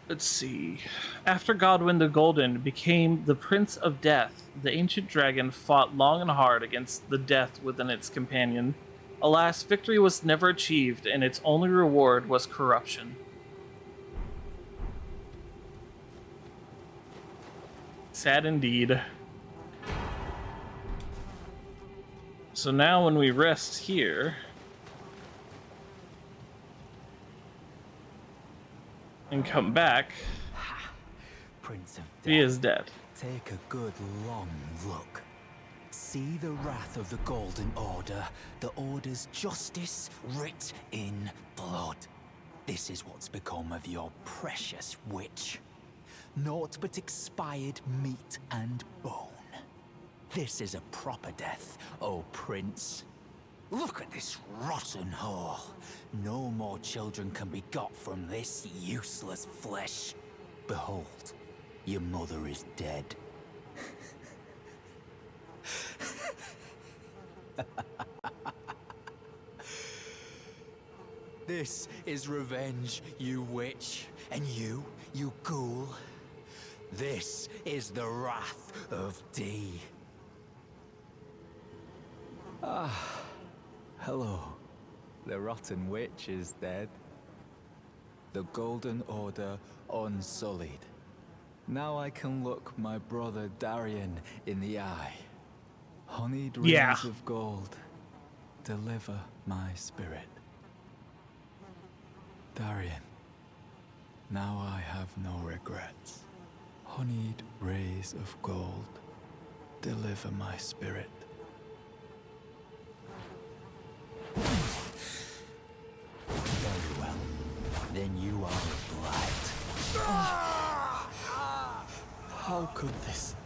[SPEAKER 1] Let's see. After Godwin the Golden became the Prince of Death, the ancient dragon fought long and hard against the death within its companion. Alas, victory was never achieved, and its only reward was corruption. Sad indeed. So now when we rest here and come back,
[SPEAKER 2] Prince of
[SPEAKER 1] he
[SPEAKER 2] Death.
[SPEAKER 1] is dead.
[SPEAKER 2] Take a good long look. See the wrath of the Golden Order, the Order's justice writ in blood. This is what's become of your precious witch. Naught but expired meat and bone. This is a proper death, O Prince. Look at this rotten whore. No more children can be got from this useless flesh. Behold, your mother is dead. This is revenge, you witch. And you ghoul. This is the wrath of D. Ah, hello. The rotten witch is dead. The Golden Order unsullied. Now I can look my brother Darian in the eye. Honeyed
[SPEAKER 1] Yeah.
[SPEAKER 2] rings of gold, deliver my spirit. Darian, now I have no regrets. Honeyed rays of gold, deliver my spirit. Very well. Then you are blight. How could this?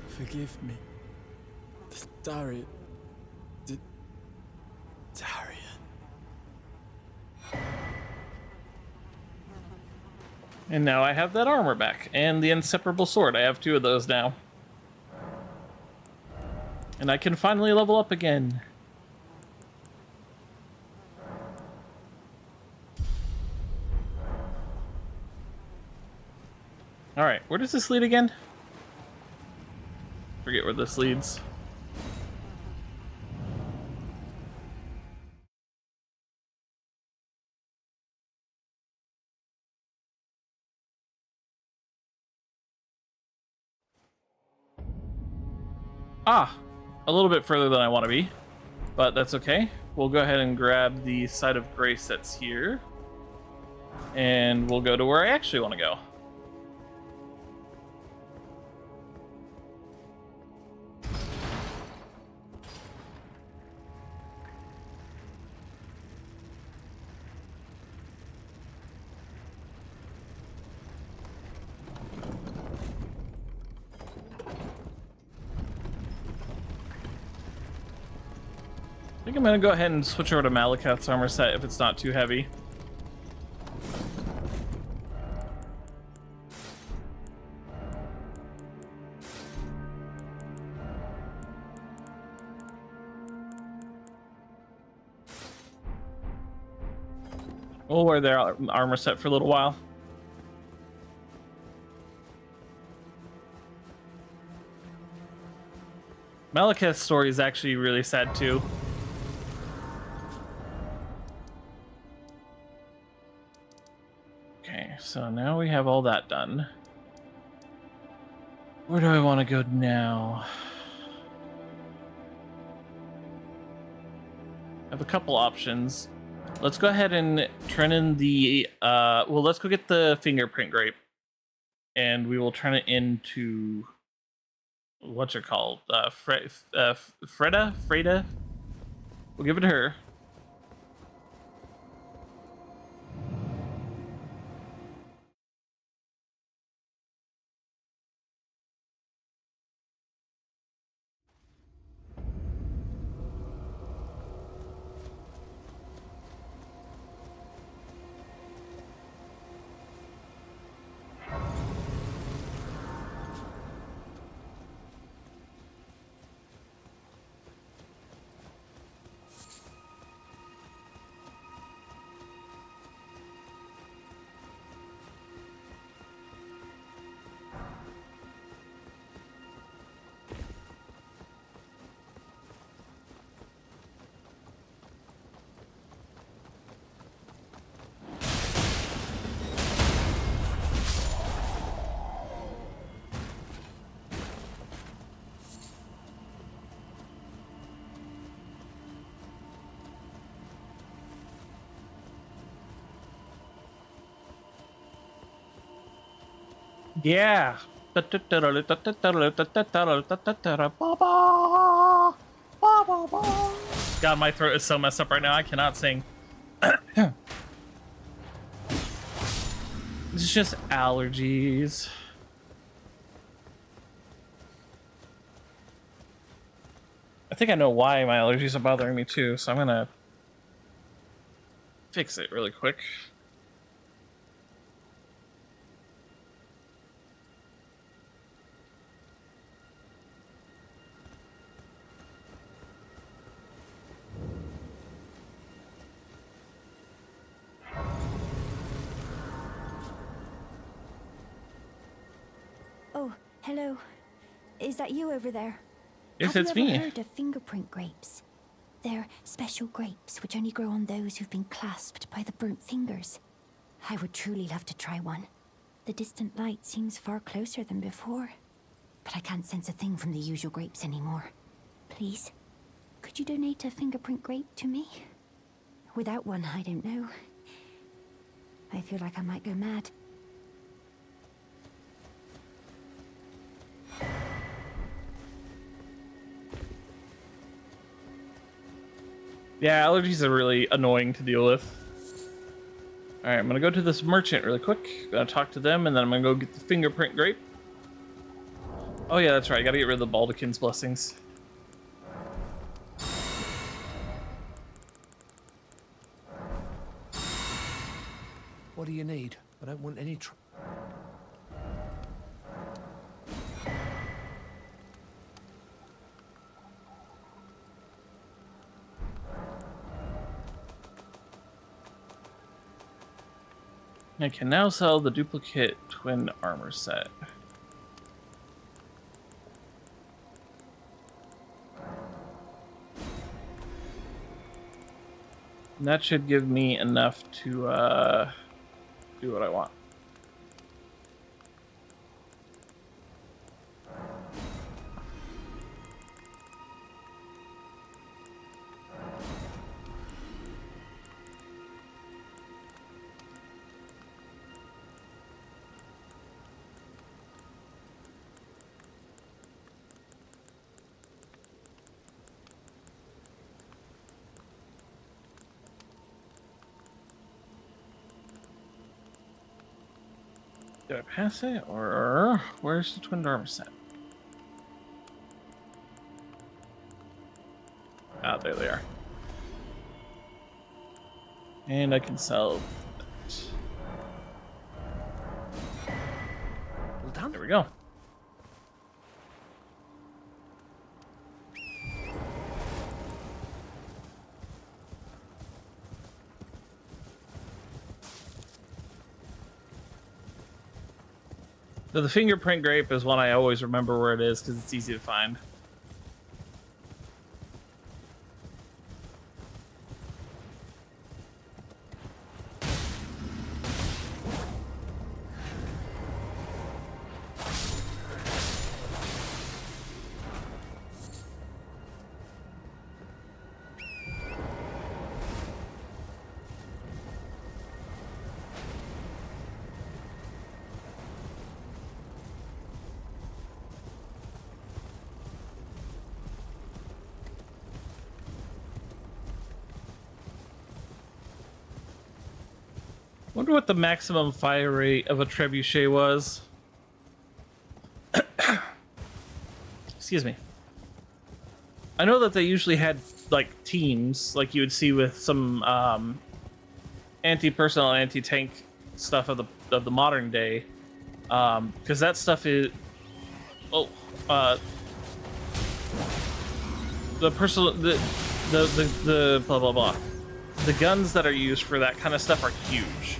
[SPEAKER 2] Forgive me. Darian. Darian.
[SPEAKER 1] And now I have that armor back. And the inseparable sword. I have 2 of those now. And I can finally level up again. Alright, where does this lead again? Forget where this leads. Ah, a little bit further than I want to be, but that's okay. We'll go ahead and grab the site of grace that's here, and we'll go to where I actually want to go. I think I'm gonna go ahead and switch over to Malakath's armor set if it's not too heavy. We'll wear their armor set for a little while. Malakath's story is actually really sad too. Okay, so now we have all that done. Where do I want to go now? I have a couple options. Let's go ahead and turn in the well, let's go get the fingerprint grape, and we will turn it into what's it called? Freda. We'll give it to her. Yeah. God, my throat is so messed up right now. I cannot sing. It's just allergies. I think I know why my allergies are bothering me too, so I'm gonna fix it really quick.
[SPEAKER 5] Hello. Is that you over there?
[SPEAKER 1] Yes,
[SPEAKER 5] Have
[SPEAKER 1] it's
[SPEAKER 5] you ever
[SPEAKER 1] me.
[SPEAKER 5] heard of fingerprint grapes? They're special grapes which only grow on those who've been clasped by the burnt fingers. I would truly love to try one. The distant light seems far closer than before, but I can't sense a thing from the usual grapes anymore. Please, could you donate a fingerprint grape to me? Without one, I don't know. I feel like I might go mad.
[SPEAKER 1] Yeah, allergies are really annoying to deal with. All right, I'm gonna go to this merchant really quick. Gonna talk to them, and then I'm gonna go get the fingerprint grape. Oh yeah, that's right. I gotta get rid of the Baldekin's blessings.
[SPEAKER 6] What do you need? I don't want any trouble.
[SPEAKER 1] I can now sell the duplicate twin armor set. And that should give me enough to do what I want. Did I pass it, or where's the twin armor set? Ah, there they are. And I can sell that.
[SPEAKER 6] Well done.
[SPEAKER 1] There we go. So the fingerprint grape is one I always remember where it is because it's easy to find. Wonder what the maximum fire rate of a trebuchet was. Excuse me. I know that they usually had like teams, like you would see with some anti-personnel and anti-tank stuff of the modern day, because that stuff is the personal the blah blah blah. The guns that are used for that kind of stuff are huge,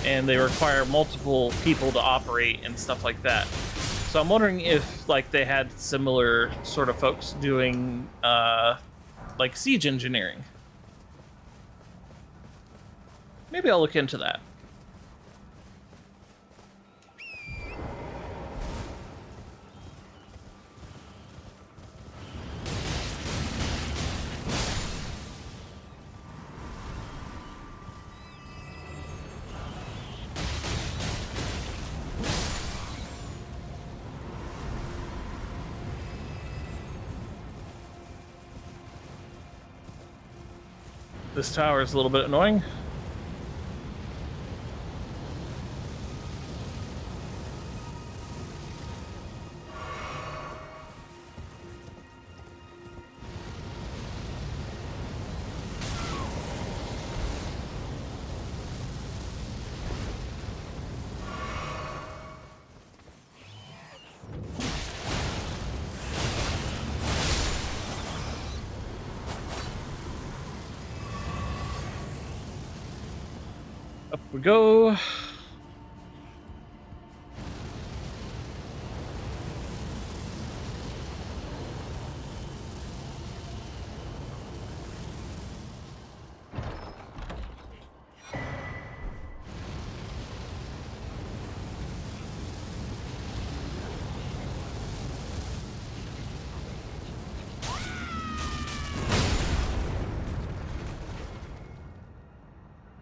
[SPEAKER 1] and they require multiple people to operate and stuff like that. So I'm wondering if like they had similar sort of folks doing like siege engineering. Maybe I'll look into that. This tower is a little bit annoying. Up we go.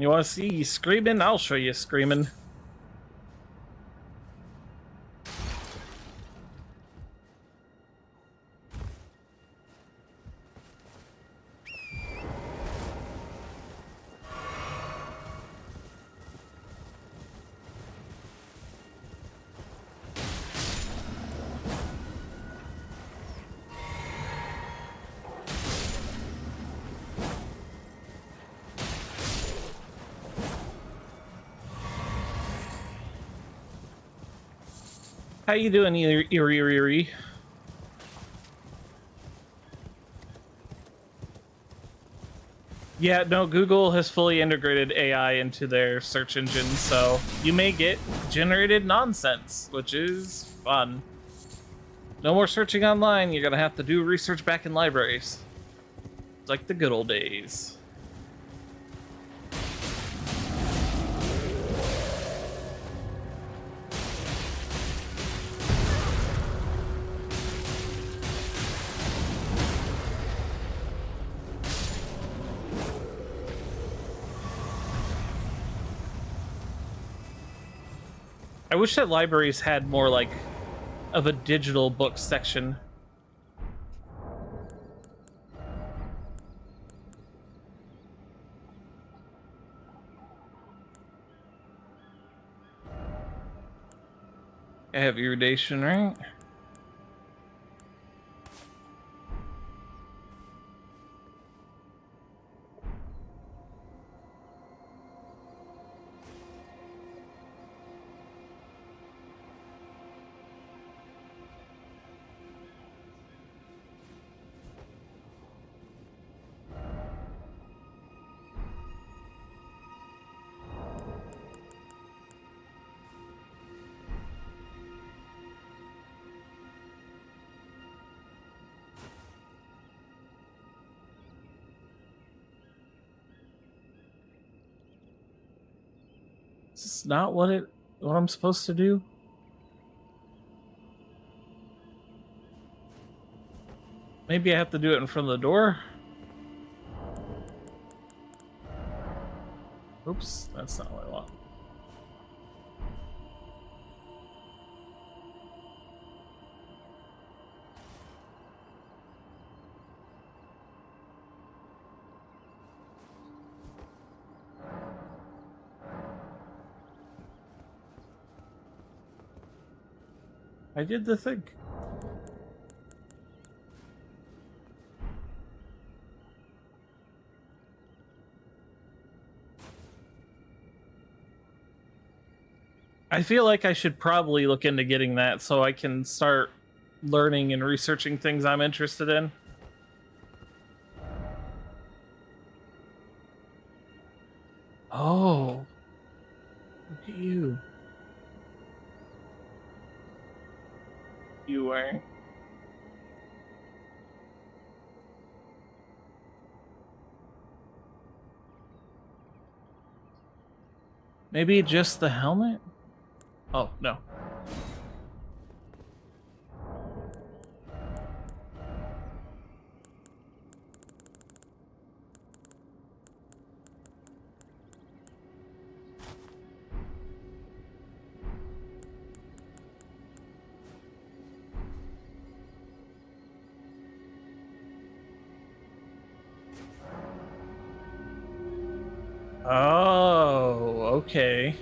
[SPEAKER 1] You want to see you screaming? I'll show you screaming. How you doing, Eerie? Yeah, no, Google has fully integrated AI into their search engine, so you may get generated nonsense, which is fun. No more searching online, you're gonna have to do research back in libraries. It's like the good old days. I wish that libraries had more, like, of a digital book section. I have irradiation, right? Is this not what I'm supposed to do? Maybe I have to do it in front of the door? Oops, that's not what I want. I did the thing. I feel like I should probably look into getting that so I can start learning and researching things I'm interested in. Oh, look at you. You weren't. Maybe just the helmet? Oh, no. Oh, okay.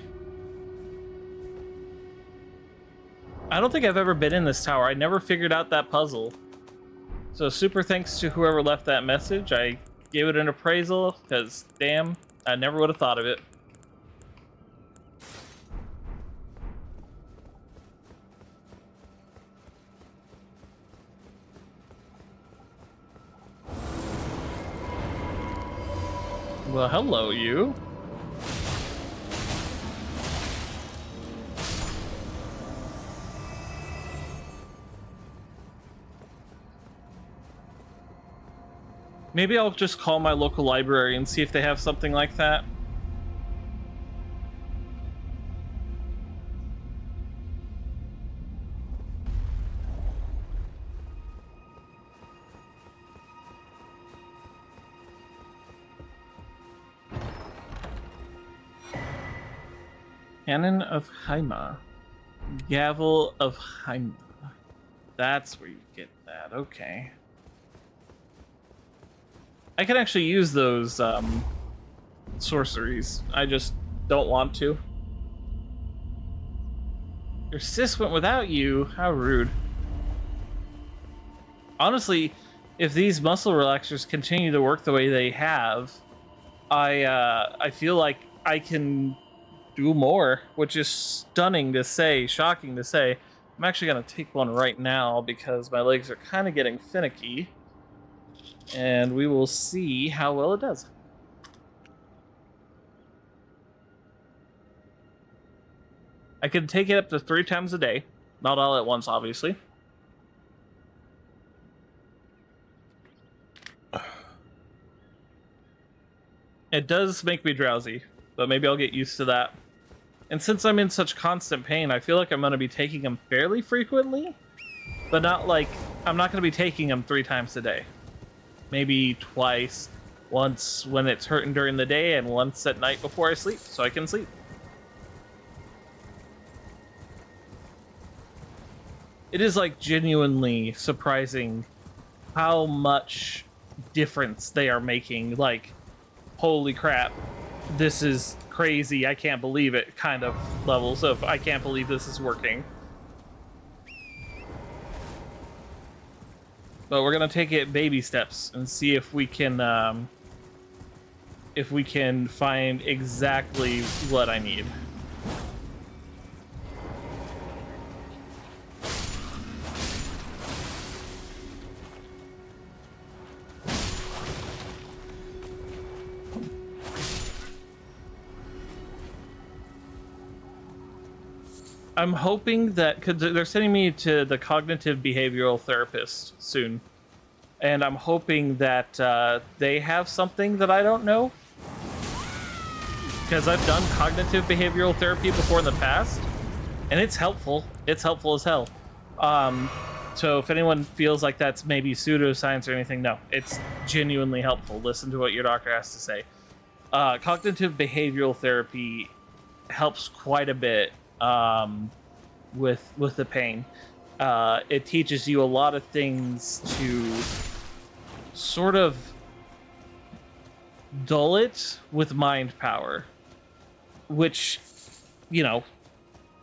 [SPEAKER 1] I don't think I've ever been in this tower. I never figured out that puzzle. So super thanks to whoever left that message. I gave it an appraisal, because damn, I never would have thought of it. Well, hello, you. Maybe I'll just call my local library and see if they have something like that. Cannon of Haima. Gavel of Haima. That's where you get that. Okay. I can actually use those sorceries. I just don't want to. Your sis went without you. How rude. Honestly, if these muscle relaxers continue to work the way they have, I feel like I can do more, which is stunning to say, shocking to say. I'm actually gonna take one right now because my legs are kind of getting finicky, and we will see how well it does. I can take it up to 3 times a day, not all at once, obviously. It does make me drowsy, but maybe I'll get used to that. And since I'm in such constant pain, I feel like I'm going to be taking them fairly frequently, but not like I'm not going to be taking them 3 times a day. Maybe twice, once when it's hurting during the day and once at night before I sleep, so I can sleep. It is like genuinely surprising how much difference they are making. Like, holy crap, this is crazy, I can't believe it kind of levels of I can't believe this is working. But we're gonna take it baby steps and see if we can find exactly what I need. I'm hoping that, because they're sending me to the cognitive behavioral therapist soon, and I'm hoping that they have something that I don't know, because I've done cognitive behavioral therapy before in the past, and it's helpful. It's helpful as hell. So if anyone feels like that's maybe pseudoscience or anything, no, it's genuinely helpful. Listen to what your doctor has to say. Cognitive behavioral therapy helps quite a bit with the pain. It teaches you a lot of things to sort of dull it with mind power, which, you know,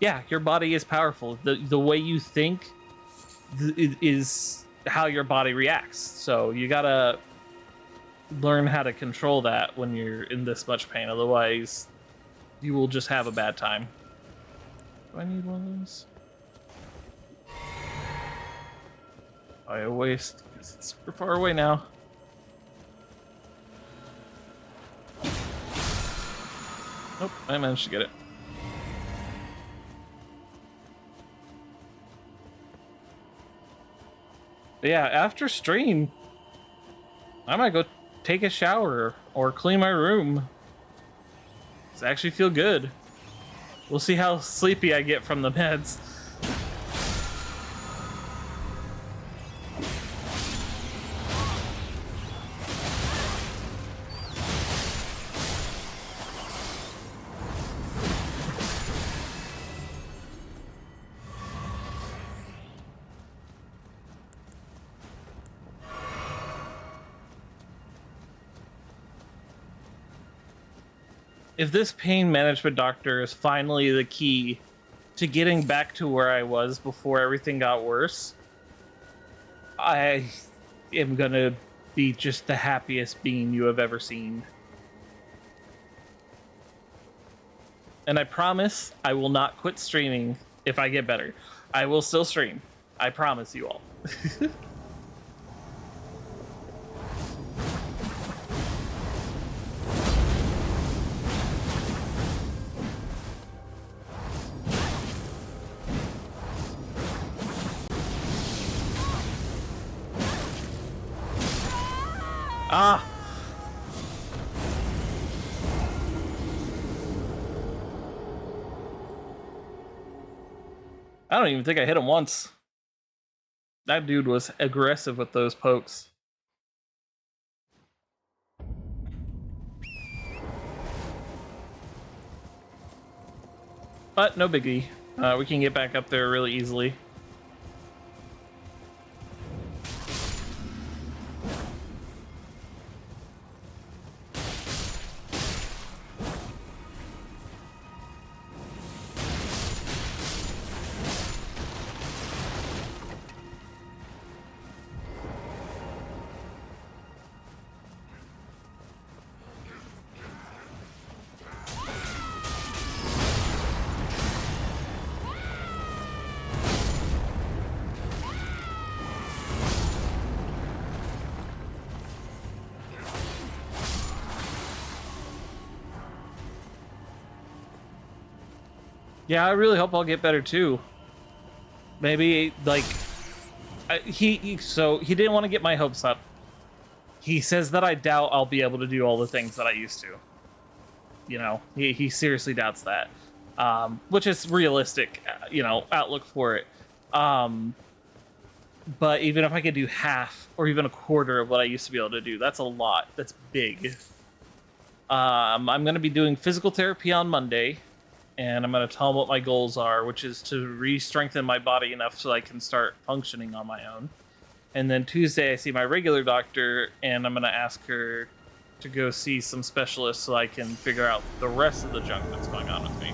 [SPEAKER 1] yeah, your body is powerful. The way you think is how your body reacts. So you gotta learn how to control that when you're in this much pain. Otherwise, you will just have a bad time. Do I need one of those? I waste because it's super far away now. Nope, I managed to get it. But yeah, after stream, I might go take a shower or clean my room. It's actually feel good. We'll see how sleepy I get from the meds. If this pain management doctor is finally the key to getting back to where I was before everything got worse, I am gonna be just the happiest being you have ever seen. And I promise I will not quit streaming if I get better. I will still stream. I promise you all. Ah! I don't even think I hit him once. That dude was aggressive with those pokes. But no biggie. We can get back up there really easily. Yeah, I really hope I'll get better too. Maybe like so he didn't want to get my hopes up. He says that I doubt I'll be able to do all the things that I used to. You know, he seriously doubts that, which is realistic. You know, outlook for it. But even if I could do half or even a quarter of what I used to be able to do, that's a lot. That's big. I'm going to be doing physical therapy on Monday, and I'm going to tell him what my goals are, which is to re-strengthen my body enough so I can start functioning on my own. And then Tuesday, I see my regular doctor, and I'm going to ask her to go see some specialists so I can figure out the rest of the junk that's going on with me.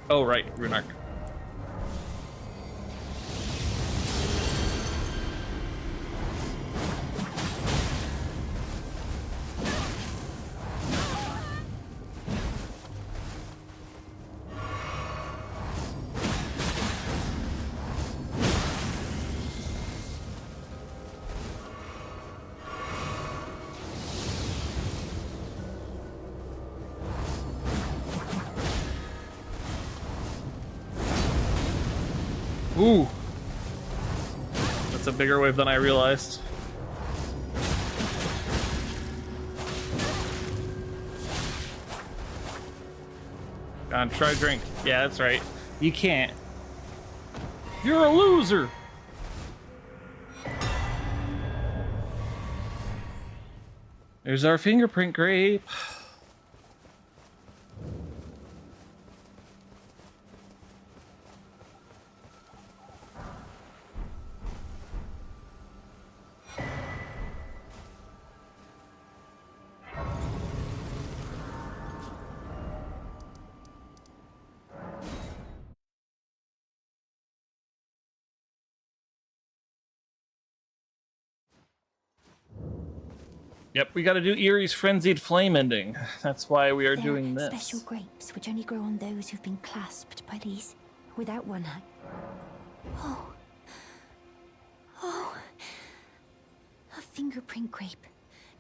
[SPEAKER 1] Oh, right, Runark. Ooh. That's a bigger wave than I realized. Go on, try drink. Yeah, that's right. You can't. You're a loser! There's our fingerprint grape. Yep, we gotta do Erie's Frenzied Flame ending. That's why we are
[SPEAKER 5] They're
[SPEAKER 1] doing this.
[SPEAKER 5] special grapes which only grow on those who've been clasped by these. Without one eye. Oh. Oh. A fingerprint grape.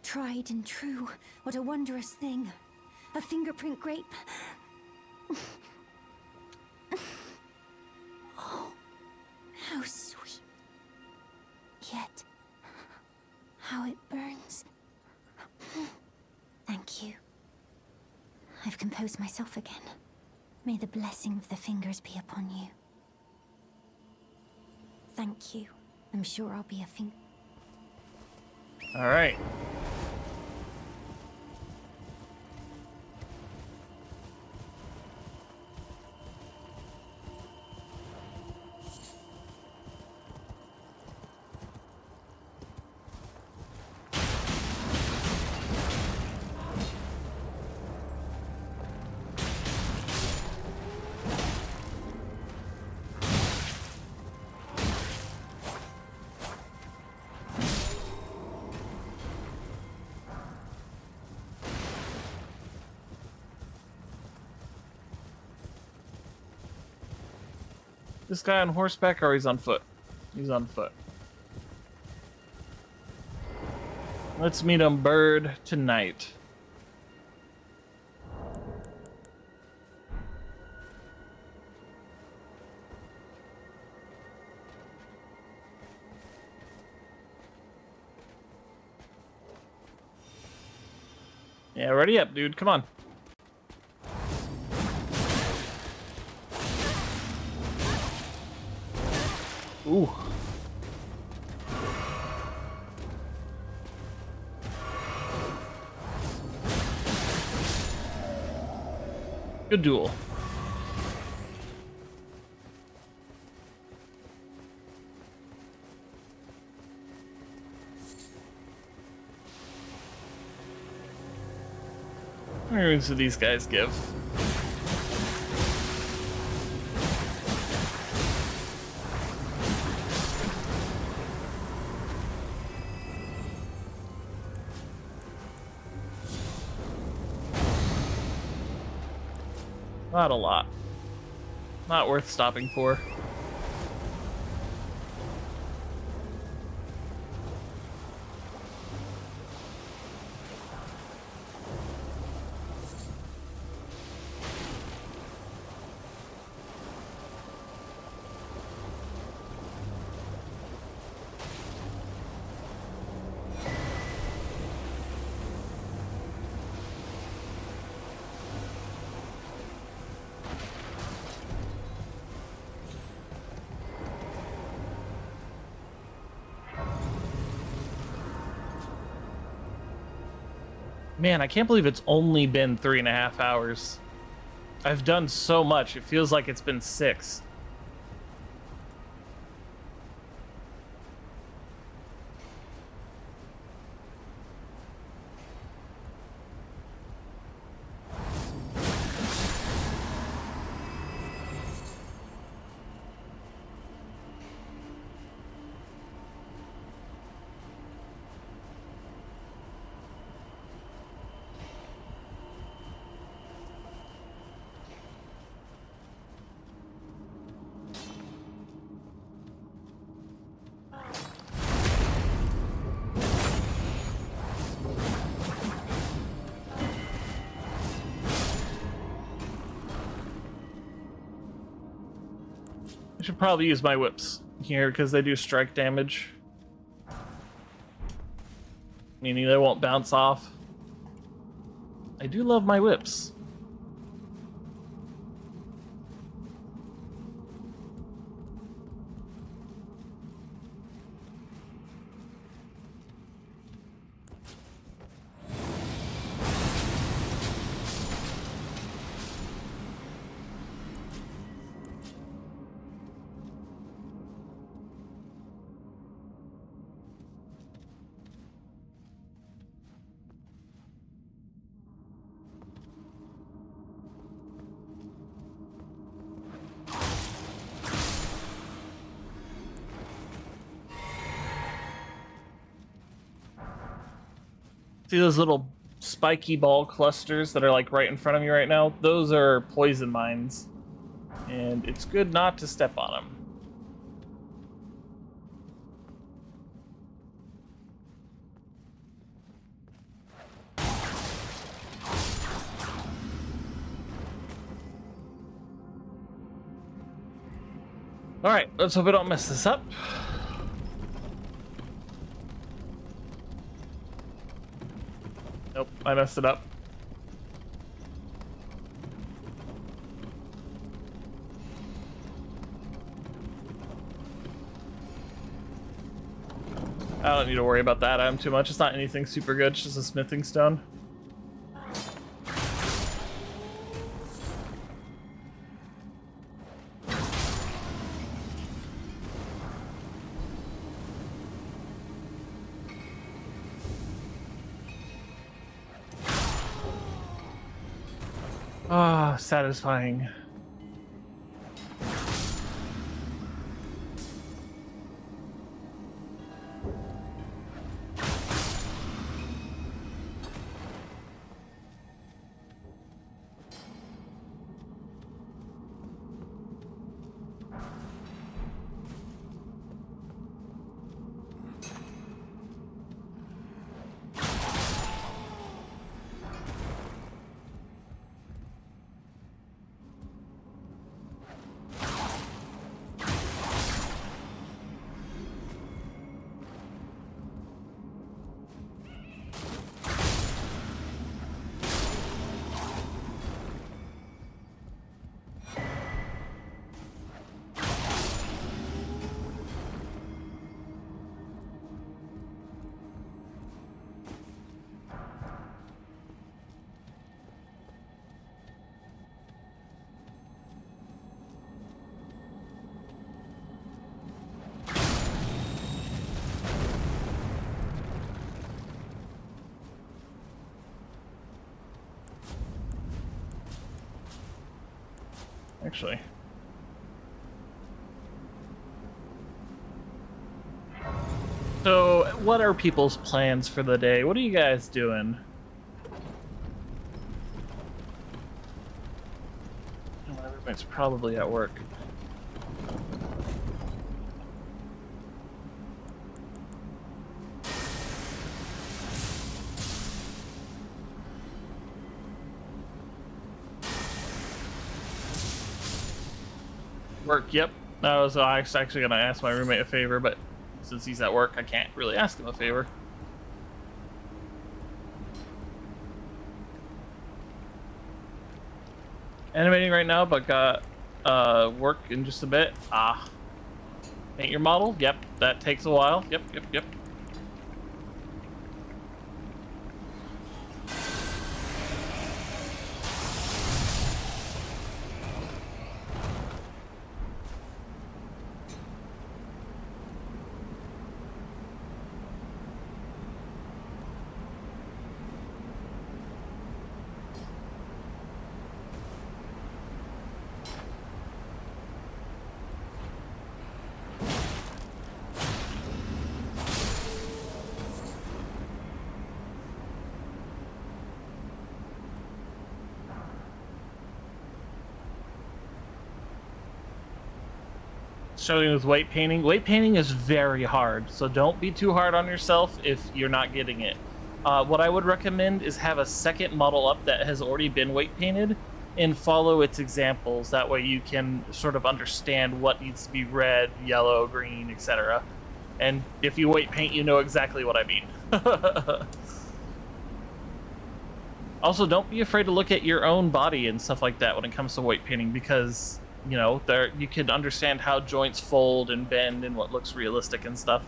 [SPEAKER 5] Tried and true. What a wondrous thing. A fingerprint grape. Oh. How sweet. Yet, how it burns. Thank you. I've composed myself again. May the blessing of the fingers be upon you. Thank you. I'm sure I'll be
[SPEAKER 1] All right. This guy on horseback or he's on foot? He's on foot. Let's meet him bird tonight. Yeah, ready up, dude. Come on. Ooh. Good duel. How many runes do these guys give? Not a lot. Not worth stopping for. Man, I can't believe it's only been 3.5 hours. I've done so much. It feels like it's been 6. I should probably use my whips here because they do strike damage. Meaning they won't bounce off. I do love my whips. See those little spiky ball clusters that are like right in front of me right now? Those are poison mines. And it's good not to step on them. Alright, let's hope I don't mess this up. Nope, I messed it up. I don't need to worry about that item too much. It's not anything super good, it's just a smithing stone. Ah, satisfying. actually. So, what are people's plans for the day? What are you guys doing? My roommate's probably at work. Work, yep. I was actually gonna ask my roommate a favor, but since he's at work, I can't really ask him a favor. Animating right now, but got work in just a bit. Paint your model? Yep, that takes a while. Yep. Struggling with weight painting. Weight painting is very hard, so don't be too hard on yourself if you're not getting it. What I would recommend is have a second model up that has already been weight painted and follow its examples. That way you can sort of understand what needs to be red, yellow, green, etc. And if you weight paint, you know exactly what I mean. Also, don't be afraid to look at your own body and stuff like that when it comes to weight painting, because you know, there you can understand how joints fold and bend and what looks realistic and stuff.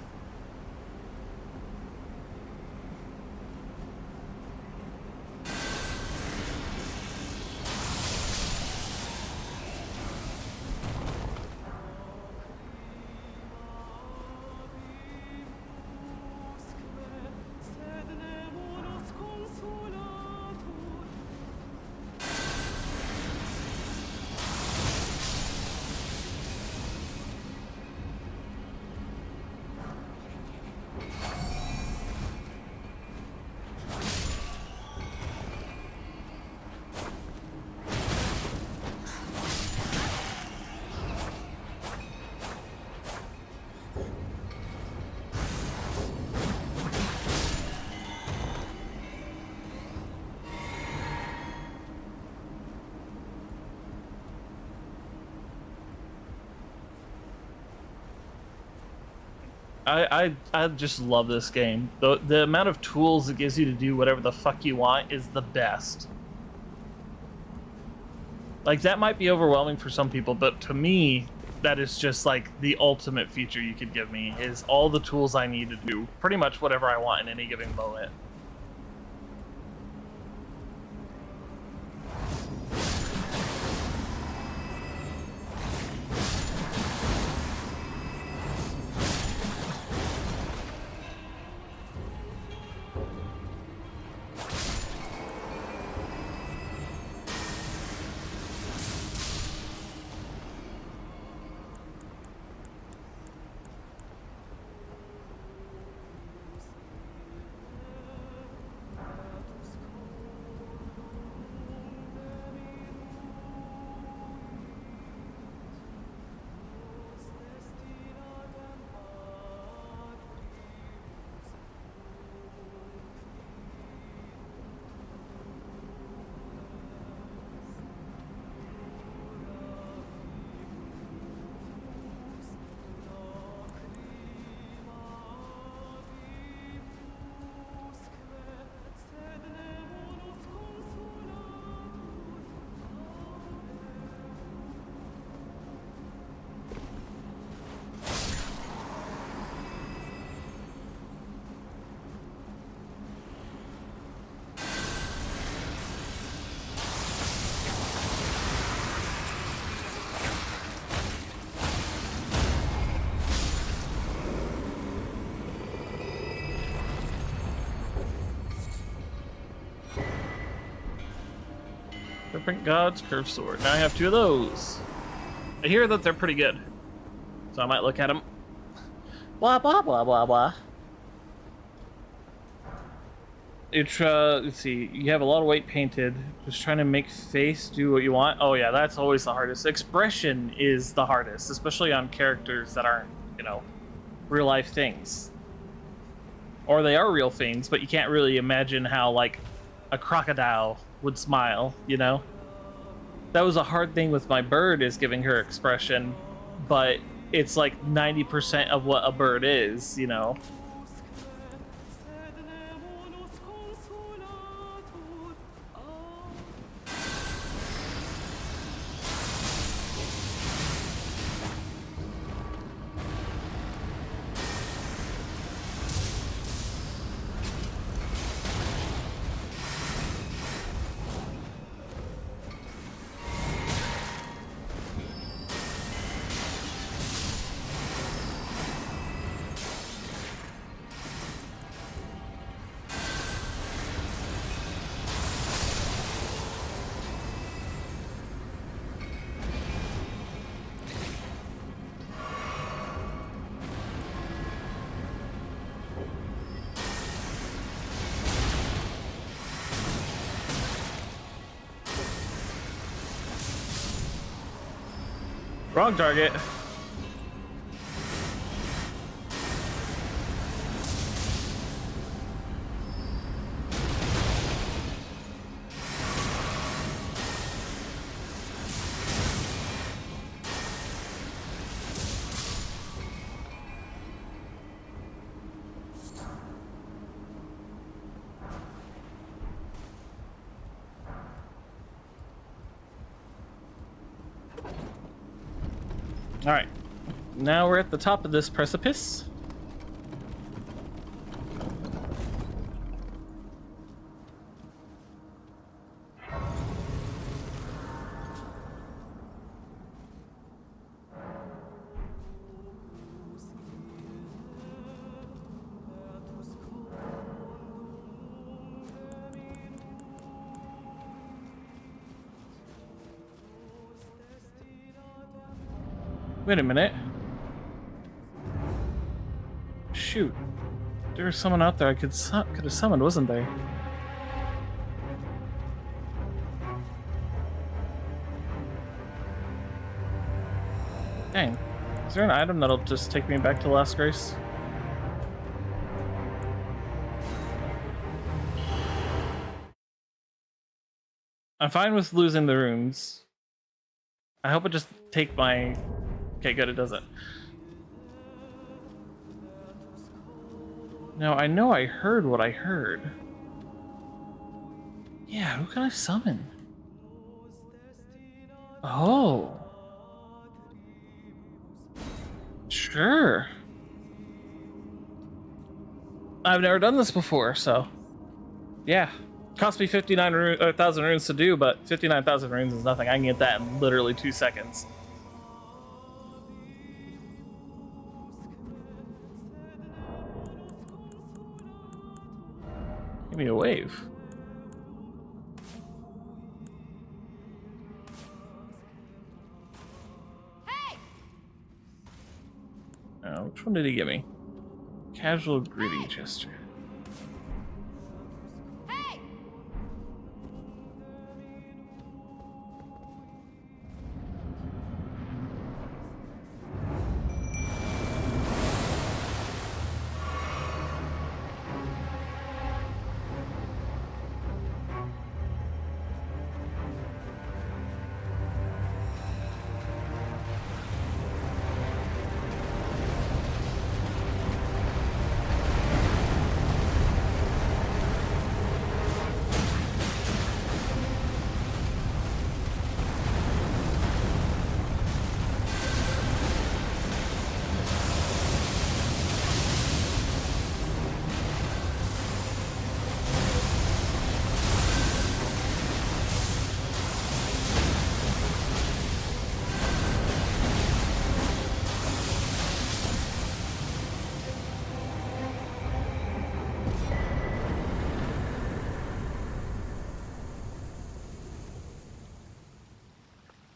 [SPEAKER 1] I just love this game. The amount of tools it gives you to do whatever the fuck you want is the best. Like, that might be overwhelming for some people, but to me, that is just like the ultimate feature you could give me, is all the tools I need to do pretty much whatever I want in any given moment. Serpent God's Curved Sword. Now I have 2 of those. I hear that they're pretty good, so I might look at them. Blah, blah, blah, blah, blah. Let's see, you have a lot of white painted. Just trying to make face do what you want. Oh yeah, that's always the hardest. Expression is the hardest, especially on characters that aren't, you know, real life things. Or they are real things, but you can't really imagine how, like, a crocodile would smile, you know? That was a hard thing with my bird, is giving her expression, but it's like 90% of what a bird is, you know? Wrong target. All right, now we're at the top of this precipice. Wait a minute. Shoot. There was someone out there I could have summoned, wasn't there? Dang. Is there an item that'll just take me back to Last Grace? I'm fine with losing the runes. I hope it just take my... Okay, good, it doesn't. Now, I know I heard what I heard. Yeah, who can I summon? Oh. Sure. I've never done this before, so... Yeah. Cost me 59,000 runes to do, but 59,000 runes is nothing. I can get that in literally 2 seconds. Give me a wave.
[SPEAKER 5] Hey!
[SPEAKER 1] Which one did he give me? Casual greeting gesture.
[SPEAKER 5] Hey!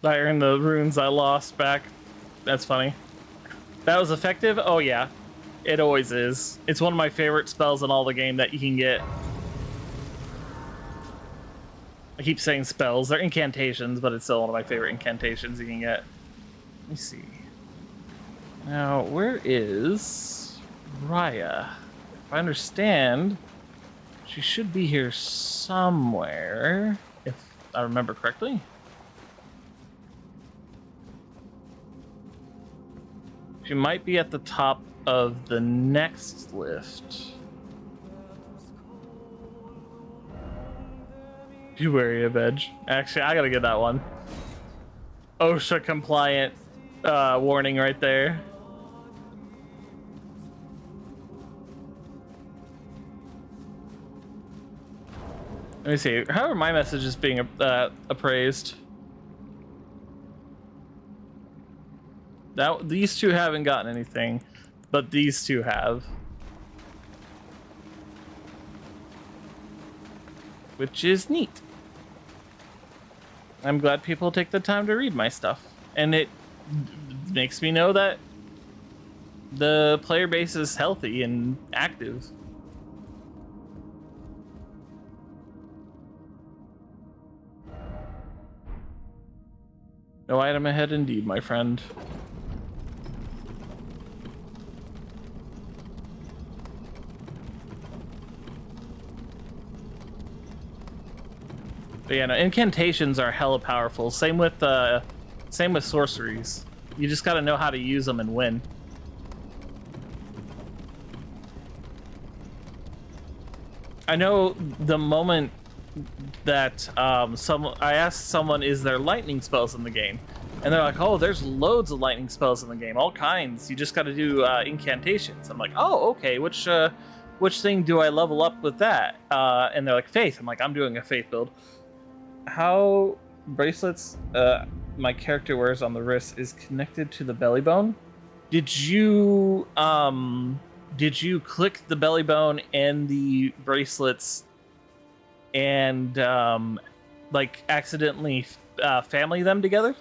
[SPEAKER 1] I earned the runes I lost back. That's funny. That was effective? Oh yeah. It always is. It's one of my favorite spells in all the game that you can get. I keep saying spells. They're incantations, but it's still one of my favorite incantations you can get. Let me see. Now, where is Raya? If I understand, she should be here somewhere, if I remember correctly. She might be at the top of the next lift. You wary of Edge. Actually, I gotta get that one. OSHA compliant warning right there. Let me see. How are my messages being appraised? These two haven't gotten anything, but these two have. Which is neat. I'm glad people take the time to read my stuff. And it makes me know that the player base is healthy and active. No item ahead indeed, my friend. But yeah, no, incantations are hella powerful. Same with sorceries. You just gotta know how to use them and win. I know the moment that I asked someone, is there lightning spells in the game? And they're like, oh, there's loads of lightning spells in the game, all kinds. You just got to do incantations. I'm like, oh, okay. Which thing do I level up with that? And they're like, faith. I'm like, I'm doing a faith build. How bracelets my character wears on the wrist is connected to the belly bone. Did you click the belly bone and the bracelets and like accidentally family them together?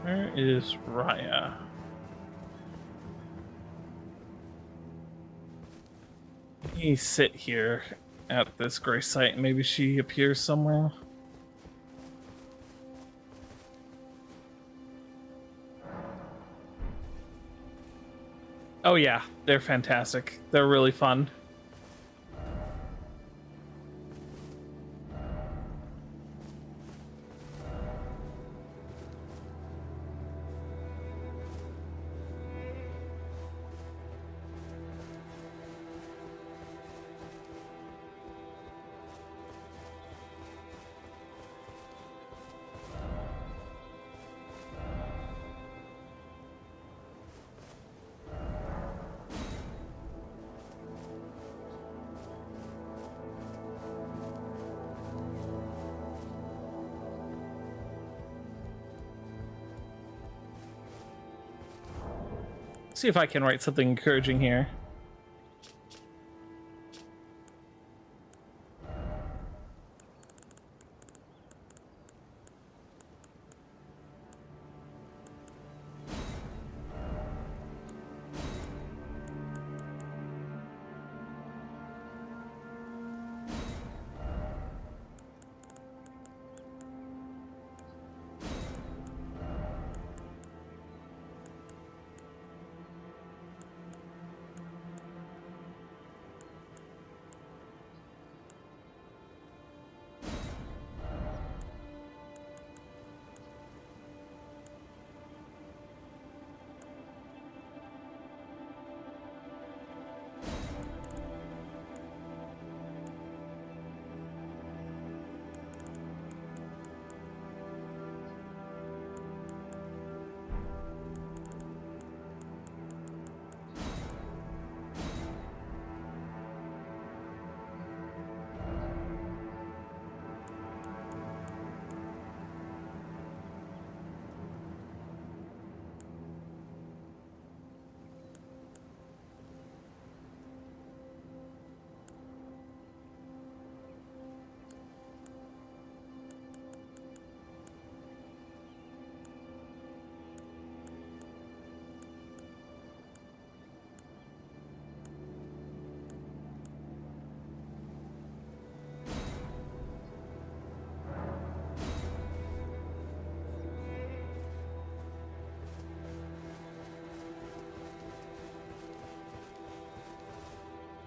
[SPEAKER 1] Where is Raya? Let me sit here at this grace site. Maybe she appears somewhere. Oh yeah, they're fantastic. They're really fun. See if I can write something encouraging here.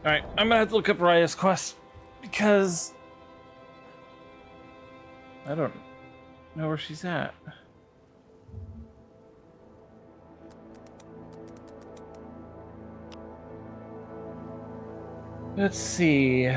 [SPEAKER 1] Alright, I'm gonna have to look up Raya's quest because I don't know where she's at. Let's see.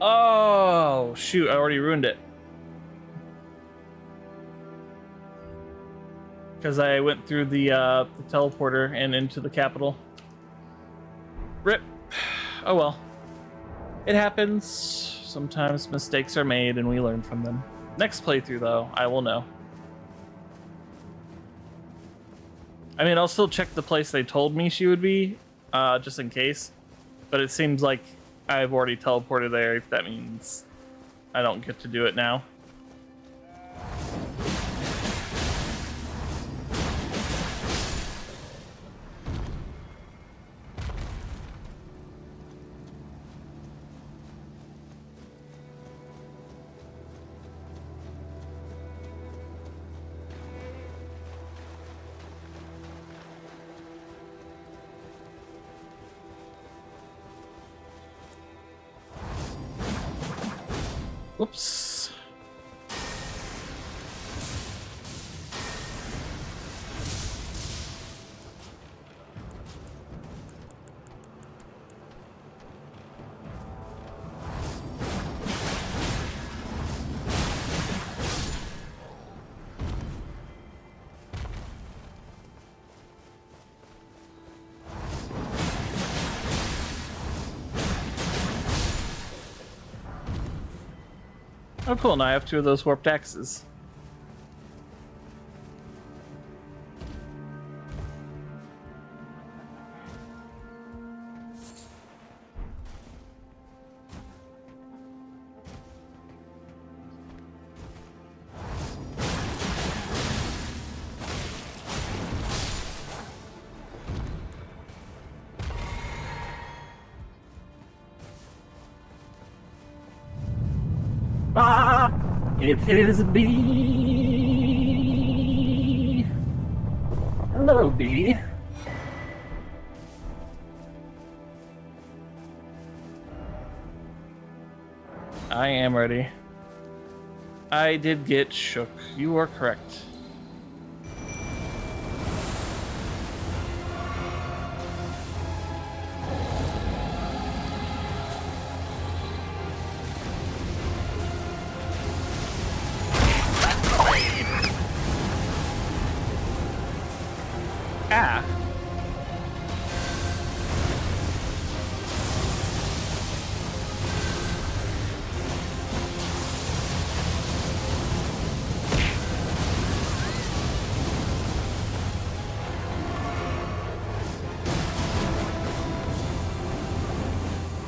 [SPEAKER 1] Oh, shoot, I already ruined it. Because I went through the teleporter and into the capital. RIP. Oh well. It happens. Sometimes mistakes are made and we learn from them. Next playthrough, though, I will know. I mean, I'll still check the place they told me she would be, just in case. But it seems like I've already teleported there, if that means I don't get to do it now. Whoops. Oh, cool. Now I have 2 of those warped axes. Ah! It is a bee. Hello, bee. I am ready. I did get shook. You are correct. Ah.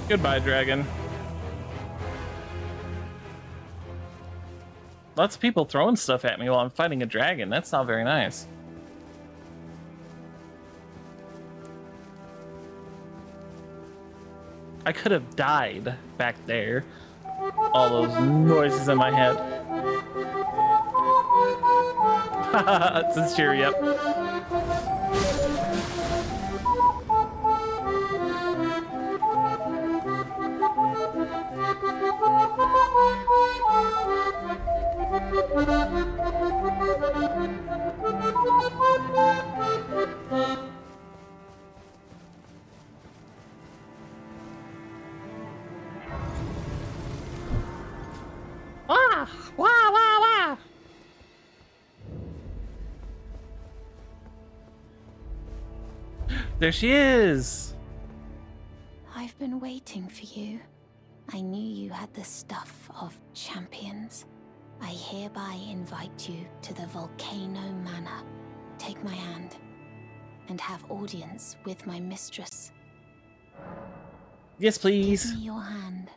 [SPEAKER 1] Goodbye, dragon. Lots of people throwing stuff at me while I'm fighting a dragon. That's not very nice. I could have died back there. All those noises in my head. It's a cheer, yep. There she is.
[SPEAKER 5] I've been waiting for you. I knew you had the stuff of champions. I hereby invite you to the Volcano Manor. Take my hand and have audience with my mistress.
[SPEAKER 1] Yes,
[SPEAKER 5] Give
[SPEAKER 1] please.
[SPEAKER 5] me your hand.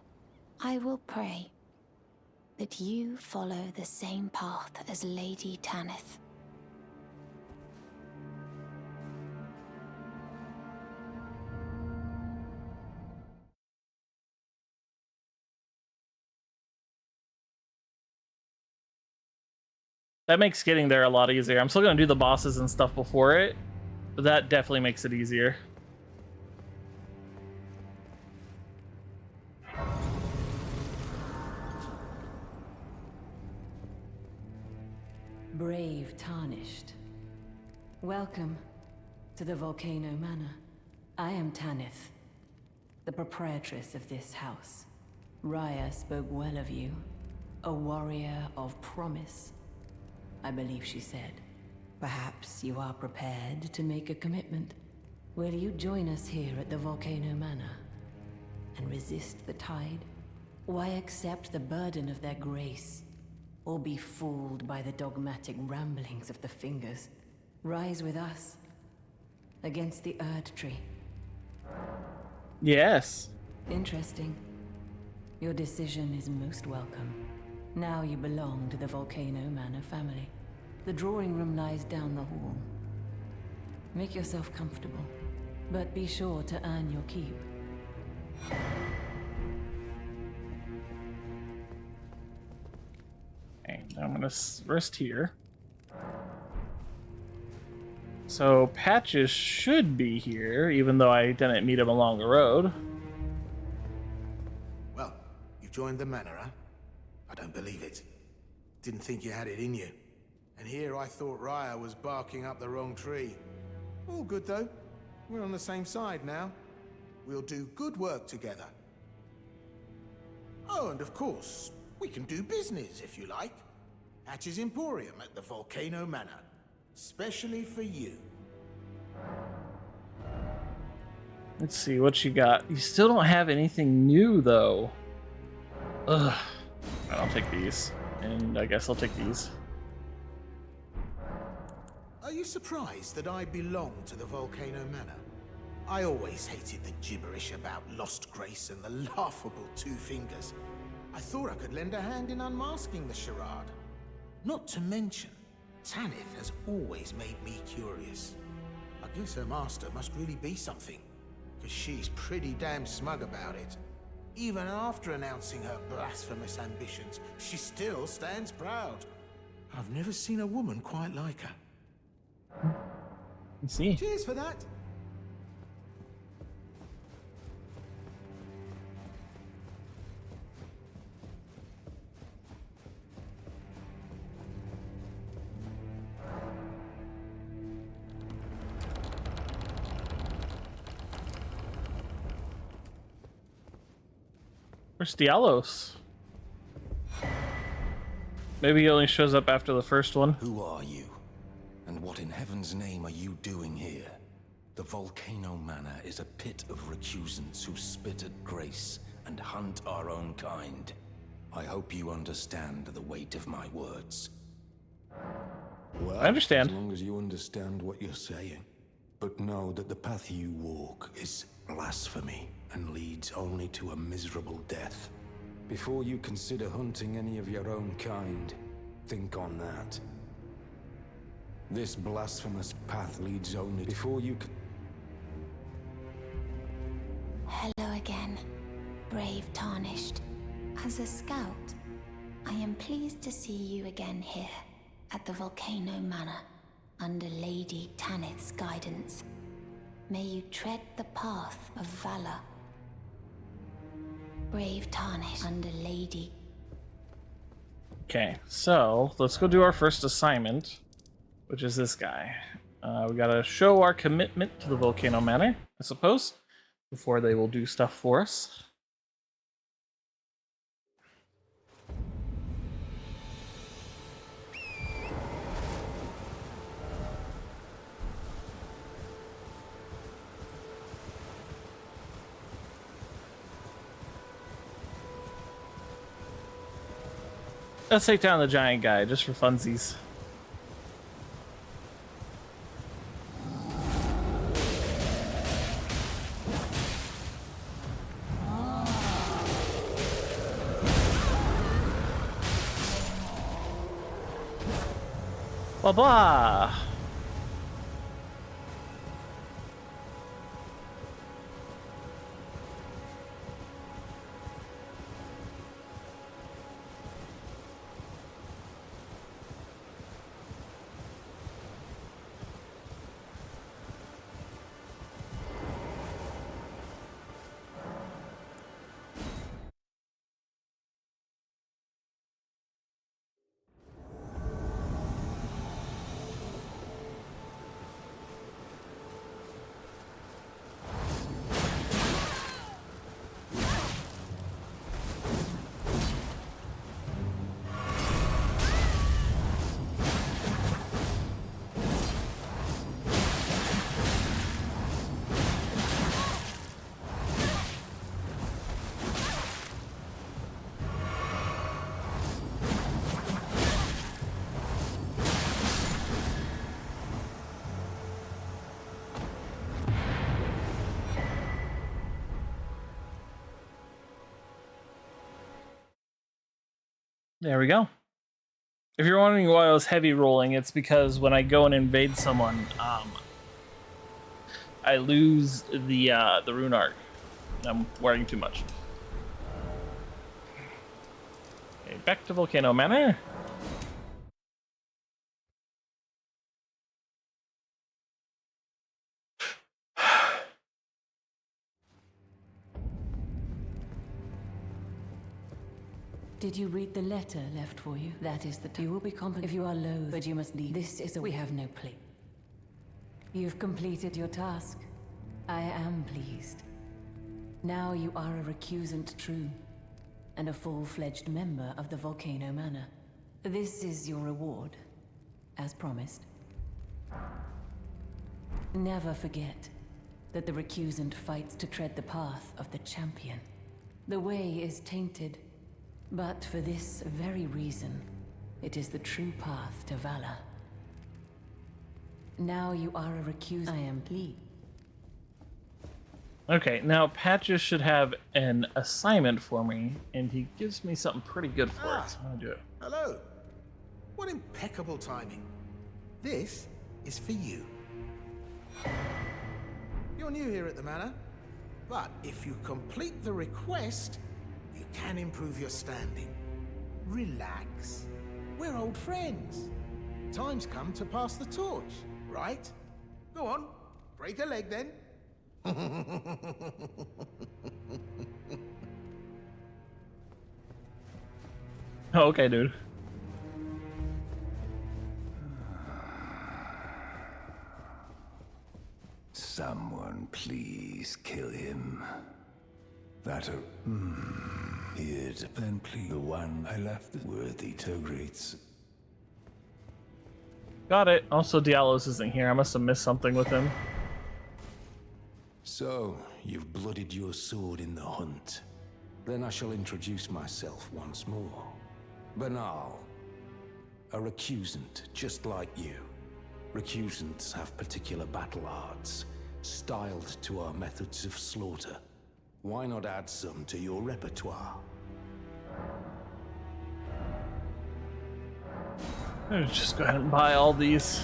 [SPEAKER 5] I will pray that you follow the same path as Lady Tanith.
[SPEAKER 1] That makes getting there a lot easier. I'm still gonna do the bosses and stuff before it, but that definitely makes it easier.
[SPEAKER 9] Brave Tarnished. Welcome to the Volcano Manor. I am Tanith, the proprietress of this house. Raya spoke well of you, a warrior of promise, I believe she said. Perhaps you are prepared to make a commitment. Will you join us here at the Volcano Manor and resist the tide? Why accept the burden of their grace, or be fooled by the dogmatic ramblings of the Fingers? Rise with us against the Erd Tree.
[SPEAKER 1] Yes.
[SPEAKER 9] Interesting. Your decision is most welcome. Now you belong to the Volcano Manor family. The drawing room lies down the hall. Make yourself comfortable, but be sure to earn your keep.
[SPEAKER 1] Okay, I'm gonna rest here. So Patches should be here, even though I didn't meet him along the road.
[SPEAKER 6] Well, you joined the manor, huh? I don't believe it. Didn't think you had it in you. And here I thought Raya was barking up the wrong tree. All good though. We're on the same side now. We'll do good work together. Oh, and of course, we can do business if you like. Hatch's Emporium at the Volcano Manor. Especially for you.
[SPEAKER 1] Let's see what you got. You still don't have anything new though. Ugh. I'll take these. And I guess I'll take these.
[SPEAKER 6] Are you surprised that I belong to the Volcano Manor? I always hated the gibberish about lost grace and the laughable Two Fingers. I thought I could lend a hand in unmasking the charade. Not to mention, Tanith has always made me curious. I guess her master must really be something, because she's pretty damn smug about it. Even after announcing her blasphemous ambitions, she still stands proud. I've never seen a woman quite like her.
[SPEAKER 1] Let's see.
[SPEAKER 6] Cheers for that.
[SPEAKER 1] Where's Dialos? Maybe he only shows up after the first one.
[SPEAKER 10] Who are you? And what in heaven's name are you doing here? The Volcano Manor is a pit of recusants who spit at grace and hunt our own kind. I hope you understand the weight of my words.
[SPEAKER 1] I understand.
[SPEAKER 10] As long as you understand what you're saying. But know that the path you walk is blasphemy and leads only to a miserable death. Before you consider hunting any of your own kind, think on that. This blasphemous path leads only before you can...
[SPEAKER 5] Hello again, brave Tarnished. As a scout, I am pleased to see you again here at the Volcano Manor under Lady Tanith's guidance. May you tread the path of valor. Brave Tarnished under Lady.
[SPEAKER 1] Okay, so let's go do our first assignment, which is this guy. We gotta show our commitment to the Volcano Manor, I suppose, before they will do stuff for us. Let's take down the giant guy just for funsies. Blah blah. There we go. If you're wondering why I was heavy rolling, it's because when I go and invade someone, I lose the rune arc. I'm wearing too much. Okay, back to Volcano Manor.
[SPEAKER 9] Did you read the letter left for you? That is the time. You will be competent if you are loath, but you must leave. This is a... We have no plea. You've completed your task. I am pleased. Now you are a recusant true, and a full-fledged member of the Volcano Manor. This is your reward, as promised. Never forget that the recusant fights to tread the path of the champion. The way is tainted, but for this very reason, it is the true path to valor. Now you are a recusant. I am pleased.
[SPEAKER 1] Okay, now Patches should have an assignment for me, and he gives me something pretty good for it, so I'm gonna do it.
[SPEAKER 6] Hello. What impeccable timing. This is for you. You're new here at the manor, but if you complete the request, you can improve your standing. Relax. We're old friends. Time's come to pass the torch, right? Go on, break a leg then.
[SPEAKER 1] Okay, dude.
[SPEAKER 10] Someone please kill him. That here, then please. The one I left worthy Togreats.
[SPEAKER 1] Got it. Also, Diallos isn't here. I must have missed something with him.
[SPEAKER 10] So, you've bloodied your sword in the hunt. Then I shall introduce myself once more. Banal. A recusant, just like you. Recusants have particular battle arts, styled to our methods of slaughter. Why not add some to your repertoire?
[SPEAKER 1] I'll just go ahead and buy all these.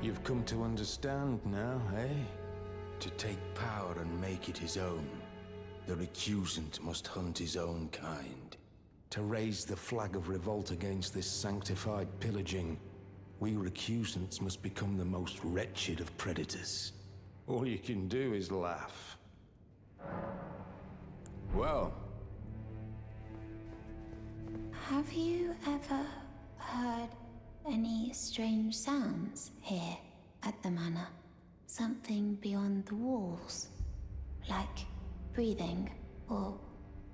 [SPEAKER 10] You've come to understand now, eh? To take power and make it his own, the recusant must hunt his own kind. To raise the flag of revolt against this sanctified pillaging, we recusants must become the most wretched of predators. All you can do is laugh. Well,
[SPEAKER 5] Have you ever heard any strange sounds here at the manor? Something beyond the walls? Like breathing or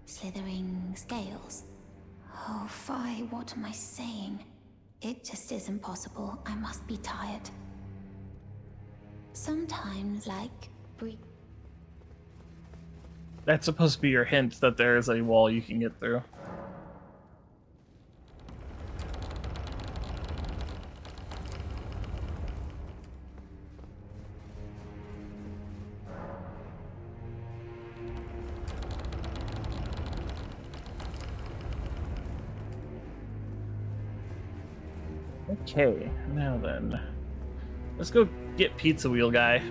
[SPEAKER 5] slithering scales? Oh, fie, what am I saying? It just isn't possible. I must be tired. Sometimes, like,
[SPEAKER 1] That's supposed to be your hint that there is a wall you can get through. Okay, now then. Let's go get Pizza Wheel Guy.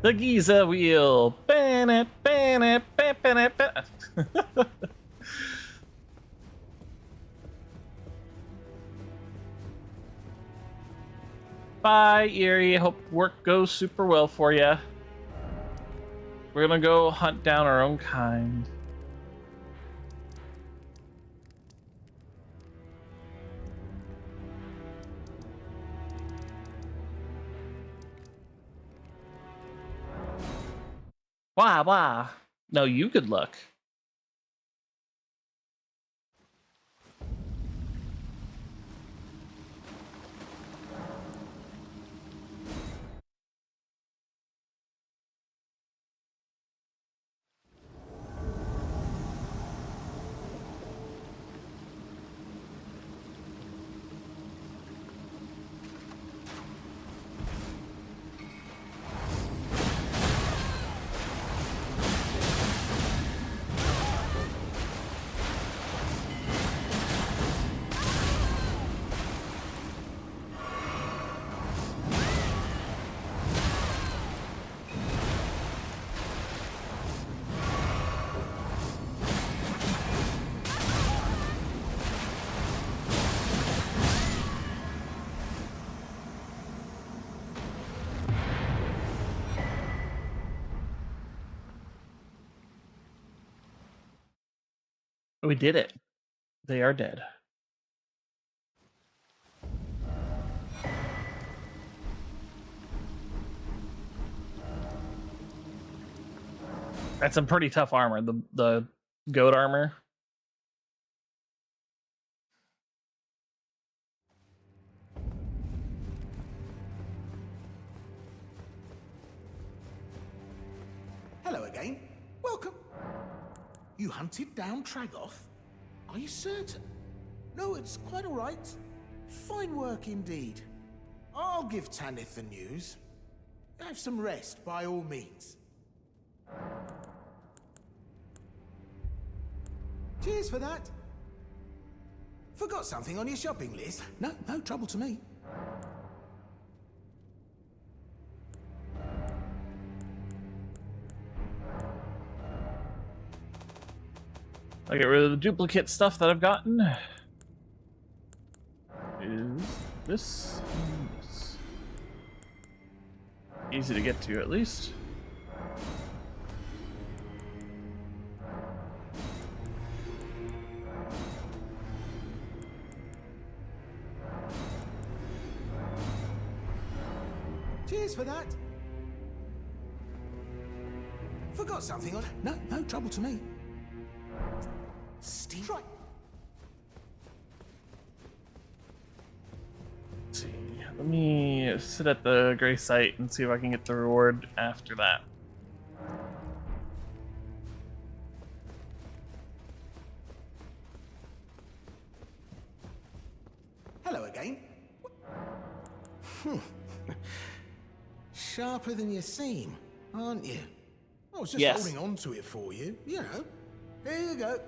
[SPEAKER 1] The Giza Wheel. 'Bye, Eerie. Hope work goes super well for you. We're gonna go hunt down our own kind. Wah, wah. No, you good luck. We did it. They are dead. That's some pretty tough armor. The goat armor.
[SPEAKER 6] Hello again. Welcome. You hunted down Tragoth? Are you certain? No, it's quite all right. Fine work indeed. I'll give Tanith the news. Have some rest, by all means. Cheers for that. Forgot something on your shopping list? No, no trouble to me.
[SPEAKER 1] I'll get rid of the duplicate stuff that I've gotten. Is this and this. Easy to get to, at least.
[SPEAKER 6] Cheers for that. Forgot something on... No, no trouble to me. Steve. Right.
[SPEAKER 1] Let's see. Let me sit at the gray site and see if I can get the reward after that.
[SPEAKER 6] Hello again. Sharper than you seem, aren't you? I was just holding on to it for you, you know. Here you go.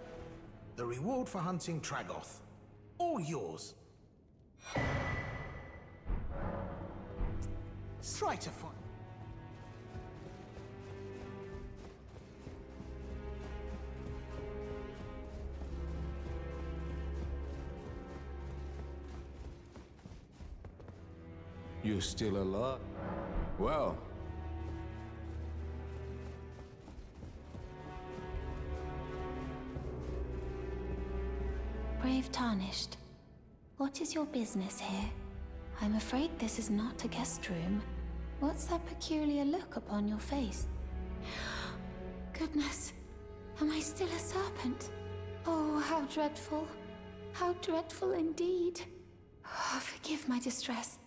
[SPEAKER 6] The reward for hunting Tragoth. All yours. Try to find...
[SPEAKER 10] You're still alive. Well,
[SPEAKER 5] Brave Tarnished, what is your business here? I'm afraid this is not a guest room. What's that peculiar look upon your face? Goodness, am I still a serpent? Oh, how dreadful. How dreadful indeed. Oh, forgive my distress.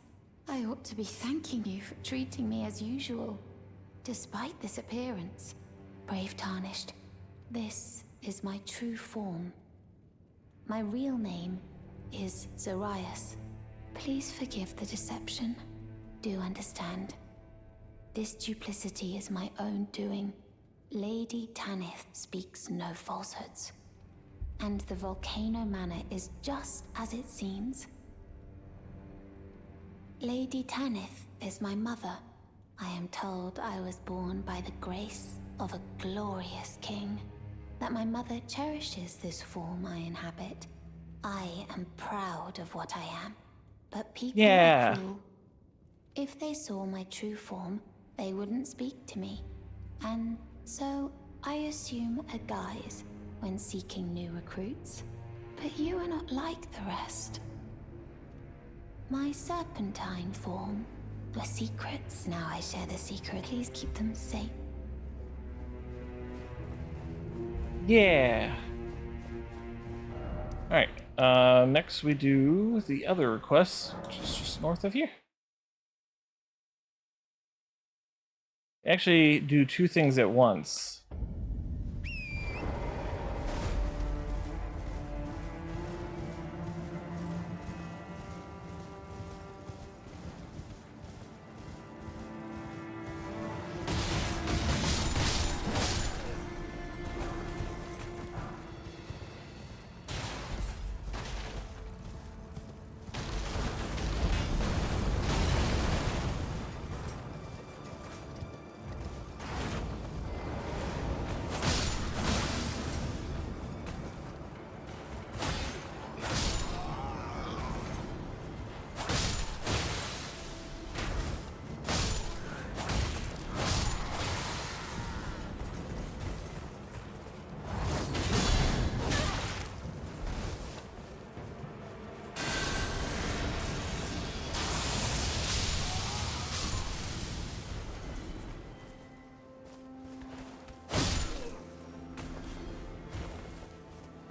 [SPEAKER 5] I ought to be thanking you for treating me as usual. Despite this appearance, Brave Tarnished, this is my true form. My real name is Zarias. Please forgive the deception. Do understand. This duplicity is my own doing. Lady Tanith speaks no falsehoods. And the Volcano Manor is just as it seems. Lady Tanith is my mother. I am told I was born by the grace of a glorious king. That my mother cherishes this form I inhabit. I am proud of what I am. But people are cruel. If they saw my true form, they wouldn't speak to me. And so I assume a guise when seeking new recruits. But you are not like the rest. My serpentine form are secrets. Now I share the secret. Please keep them safe.
[SPEAKER 1] Yeah. Alright, next we do the other request, which is just north of here. Actually, do two things at once.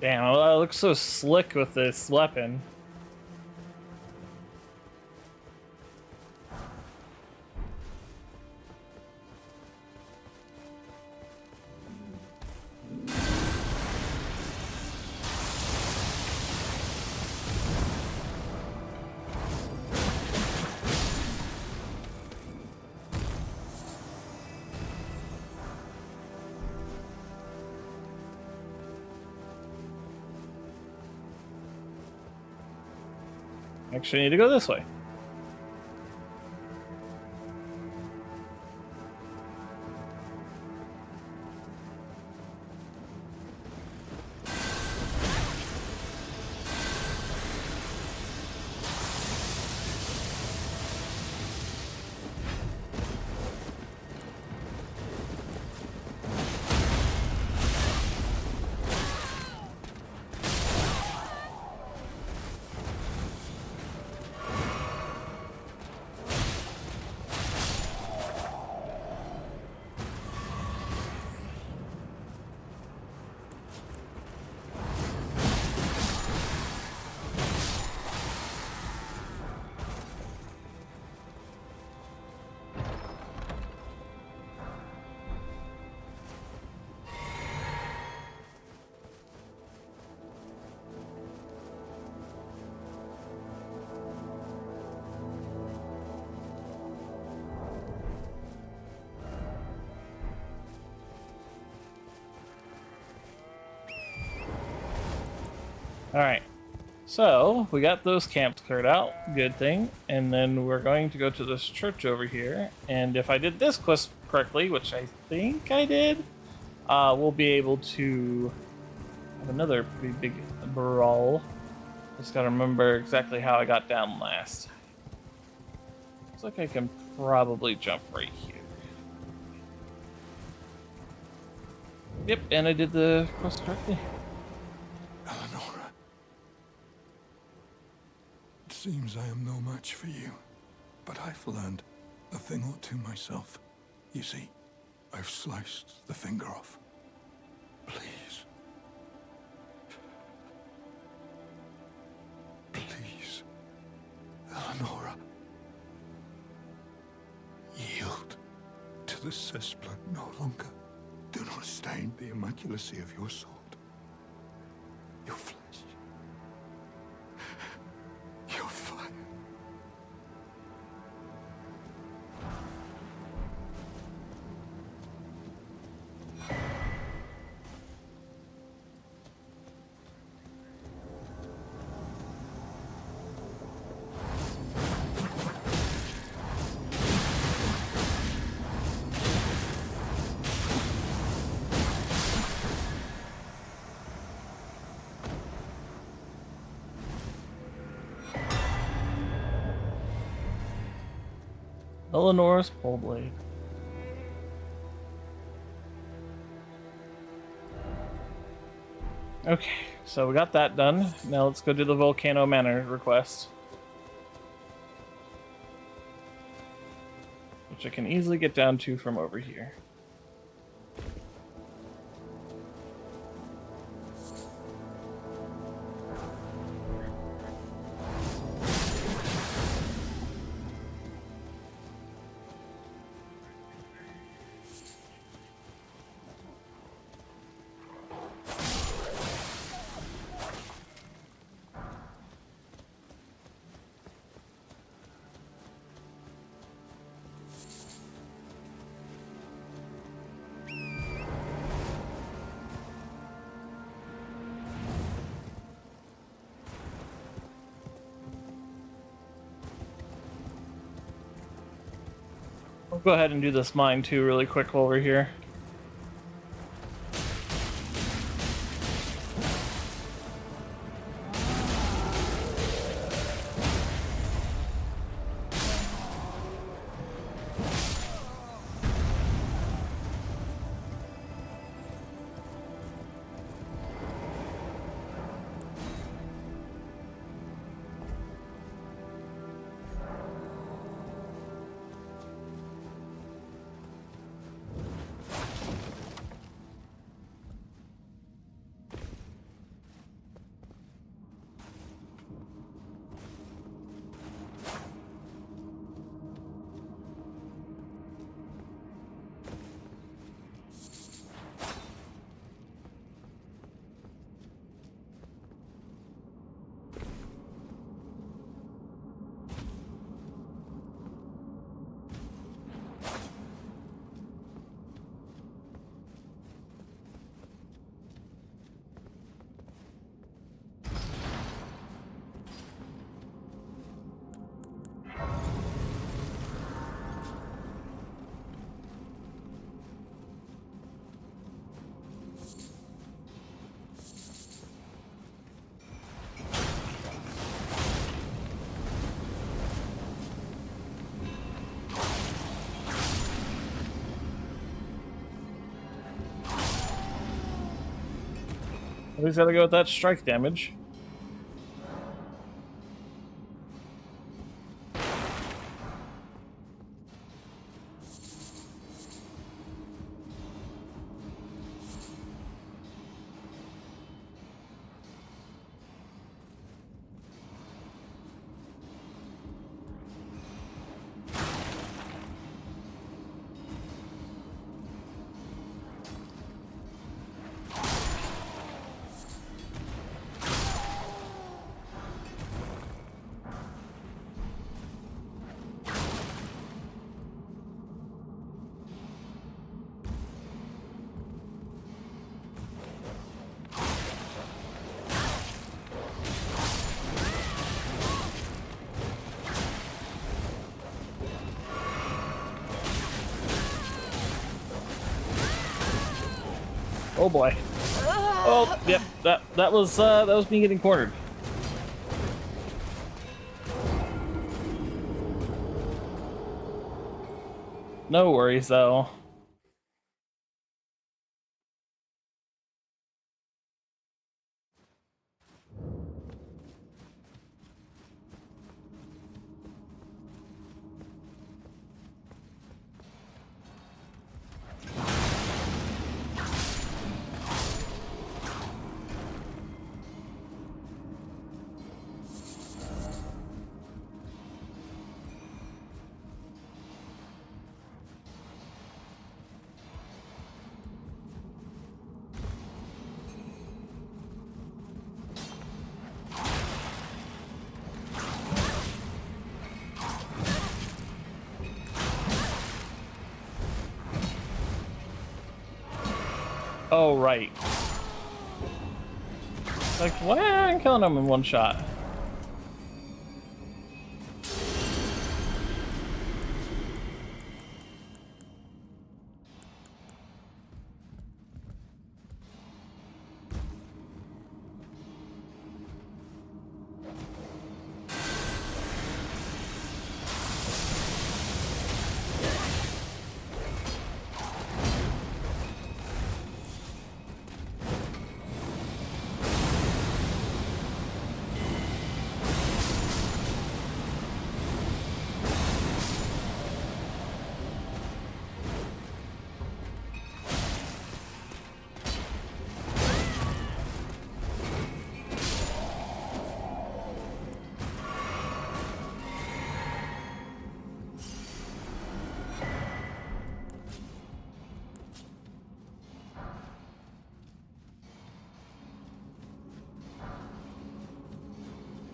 [SPEAKER 1] Damn, it looks so slick with this weapon. Actually, I need to go this way. Alright, so we got those camps cleared out, good thing, and then we're going to go to this church over here, and if I did this quest correctly, which I think I did, we'll be able to have another pretty big brawl. Just gotta remember exactly how I got down last. Looks like I can probably jump right here. Yep, and I did the quest correctly.
[SPEAKER 10] Eleonora. It seems I am no match for you, but I've learned a thing or two myself. You see, I've sliced the finger off. Please. Please, Eleonora. Yield to the cessplant no longer. Do not stain the immaculacy of your sword. Your flesh. Your fire.
[SPEAKER 1] Eleanor's pole blade. Okay, so we got that done. Now let's go do the Volcano Manor request. Which I can easily get down to from over here. I'll go ahead and do this mine too really quick while we're here. At least gotta go with that strike damage. Oh boy. Oh, yep, that was me getting cornered. No worries, though. Oh, right. Like, why am I killing him in one shot?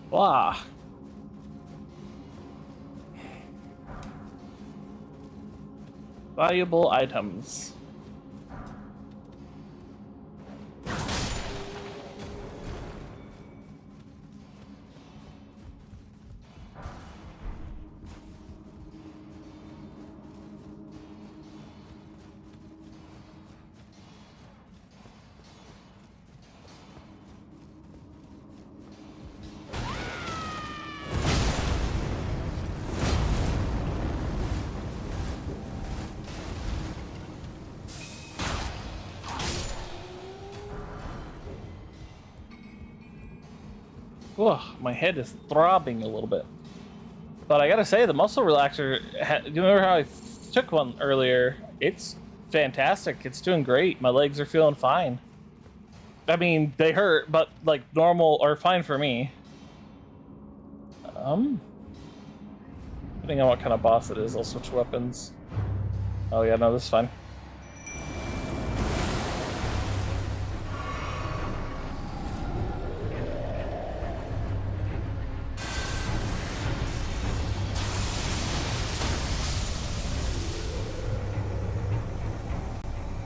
[SPEAKER 1] Blah. Valuable items. Ugh, my head is throbbing a little bit. But I gotta say, the muscle relaxer, you remember how I took one earlier? It's fantastic. It's doing great. My legs are feeling fine. I mean, they hurt, but like normal or fine for me. Depending on what kind of boss it is, I'll switch weapons. Oh yeah, no, this is fine.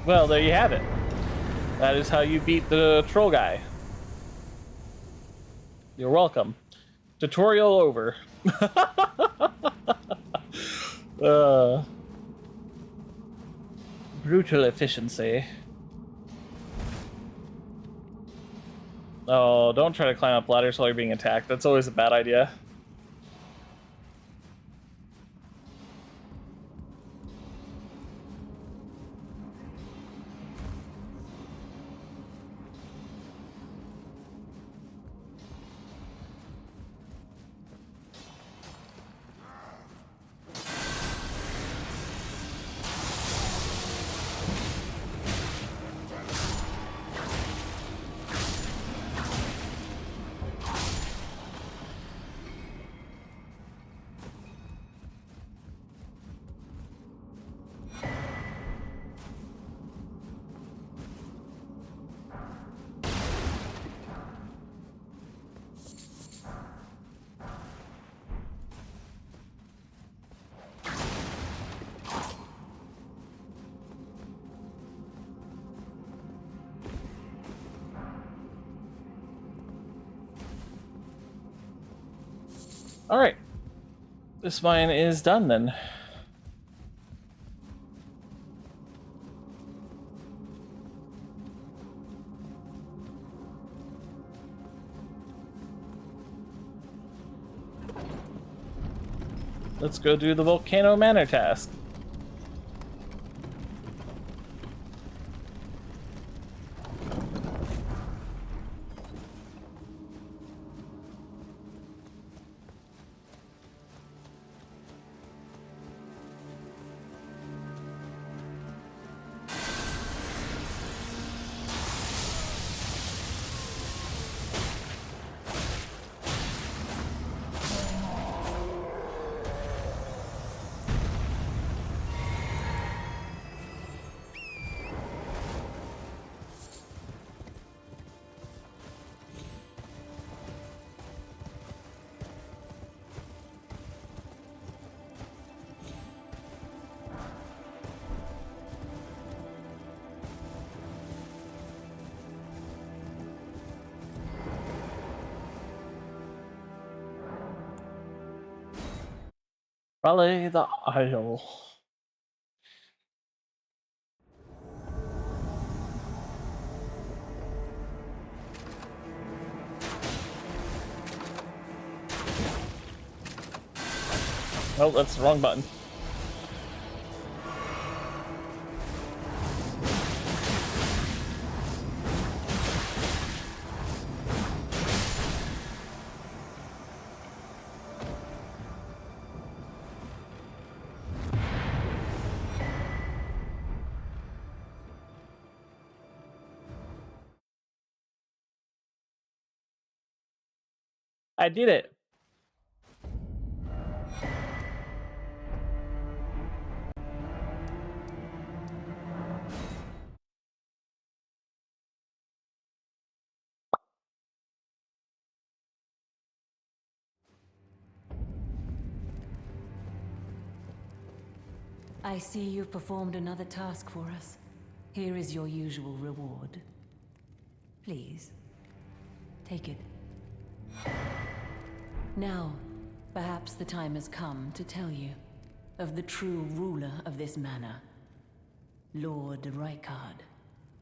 [SPEAKER 1] Well, there you have it. That is how you beat the troll guy. You're welcome. Tutorial over. Brutal efficiency. Oh, don't try to climb up ladders while you're being attacked. That's always a bad idea. Alright. This mine is done then. Let's go do the Volcano Manor task. Raleigh the Isle. Oh, that's the wrong button. I did it.
[SPEAKER 9] I see you've performed another task for us. Here is your usual reward. Please, take it. Now, perhaps the time has come to tell you of the true ruler of this manor, Lord Rykard.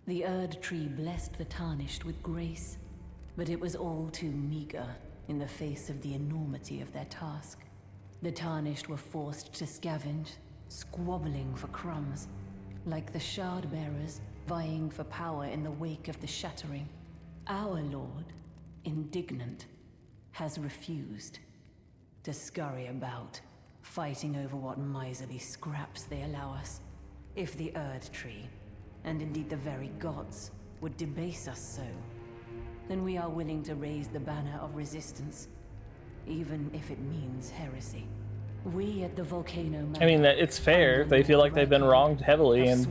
[SPEAKER 9] The Erd Tree blessed the Tarnished with grace, but it was all too meager in the face of the enormity of their task. The Tarnished were forced to scavenge, squabbling for crumbs, like the Shard Bearers vying for power in the wake of the Shattering. Our Lord, indignant, has refused to scurry about, fighting over what miserly scraps they allow us. If the Erd Tree, and indeed the very gods, would debase us so, then we are willing to raise the banner of resistance, even if it means heresy. We at the Volcano Manor,
[SPEAKER 1] I mean, that it's fair. They feel like they've been wronged heavily, and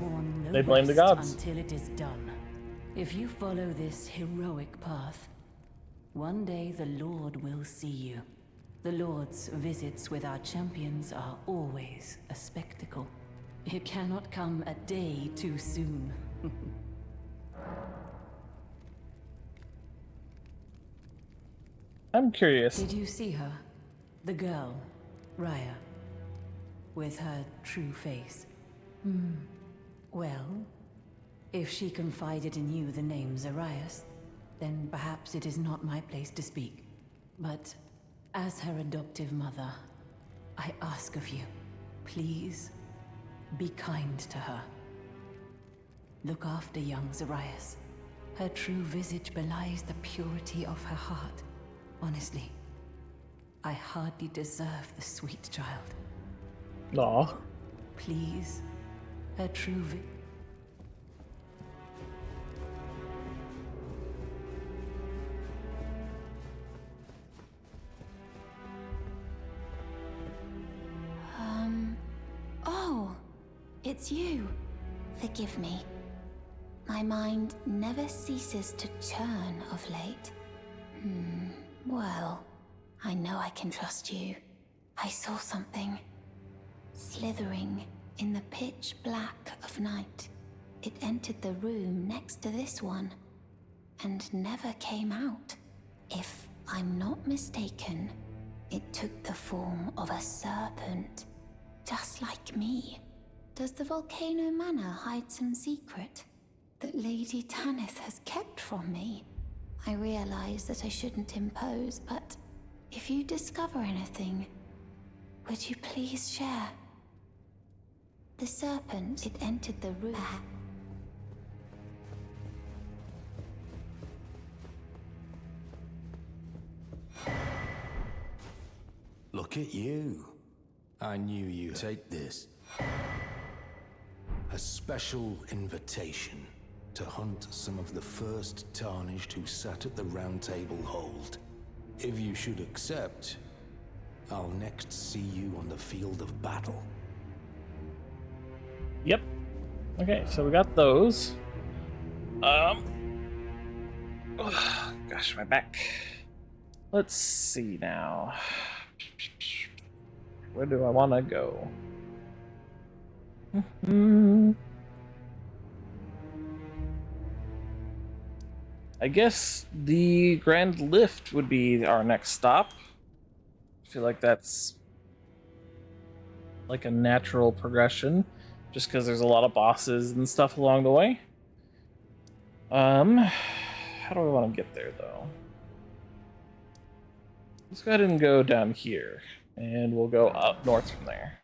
[SPEAKER 1] they blame the gods.
[SPEAKER 9] Until it is done. If you follow this heroic path, one day the Lord will see you. The Lord's visits with our champions are always a spectacle. It cannot come a day too soon.
[SPEAKER 1] I'm curious.
[SPEAKER 9] Did you see her? The girl, Raya, with her true face. Well, if she confided in you the name Zarias, then perhaps it is not my place to speak. But as her adoptive mother, I ask of you, please, be kind to her. Look after young Zarias. Her true visage belies the purity of her heart. Honestly, I hardly deserve the sweet child.
[SPEAKER 1] Aw.
[SPEAKER 9] Please, her true
[SPEAKER 5] Oh, it's you. Forgive me. My mind never ceases to churn of late. Well, I know I can trust you. I saw something slithering in the pitch black of night. It entered the room next to this one and never came out. If I'm not mistaken, it took the form of a serpent, just like me. Does the Volcano Manor hide some secret that Lady Tanith has kept from me? I realize that I shouldn't impose, but if you discover anything, would you please share? The serpent, it entered the room.
[SPEAKER 10] Look at you. I knew you'd take this. A special invitation to hunt some of the first Tarnished who sat at the Round Table Hold. If you should accept, I'll next see you on the field of battle.
[SPEAKER 1] Yep. Okay, so we got those. Gosh, my back. Let's see now. Where do I want to go? I guess the Grand Lift would be our next stop. I feel like that's like a natural progression, just because there's a lot of bosses and stuff along the way. How do I want to get there though? Let's go ahead and go down here, and we'll go up north from there.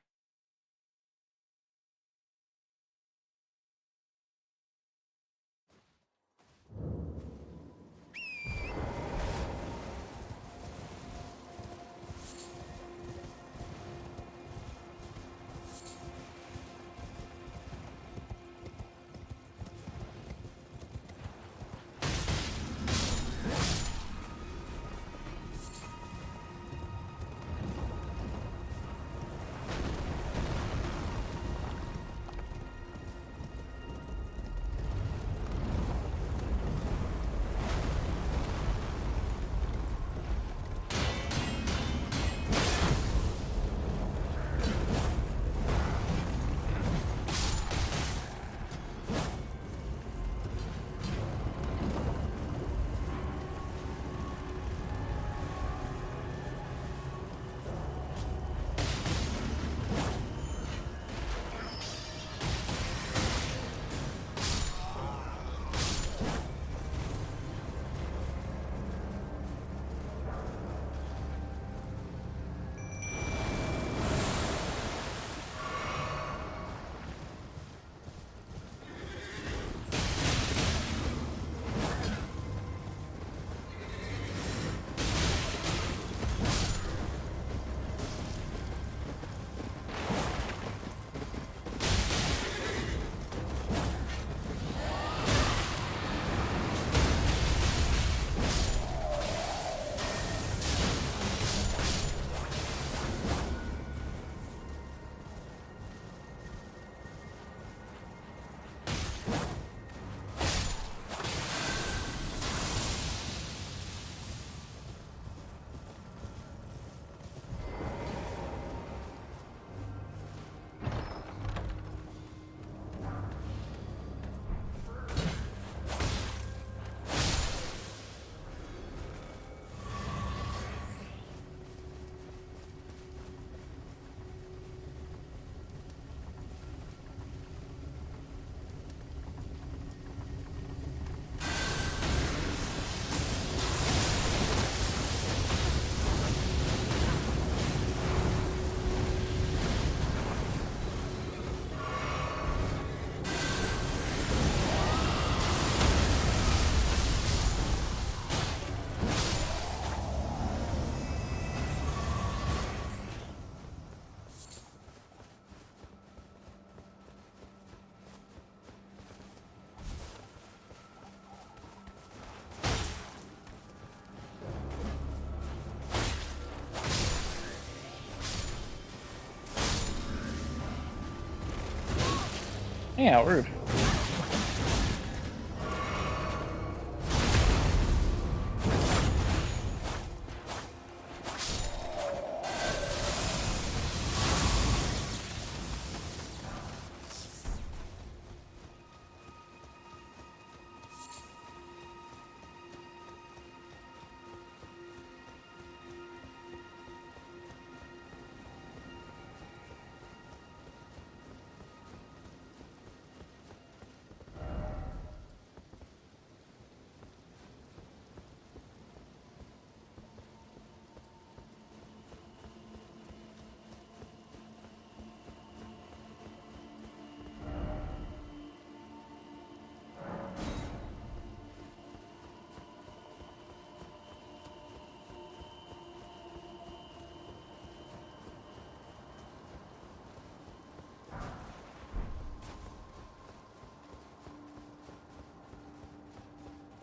[SPEAKER 1] Yeah, rude.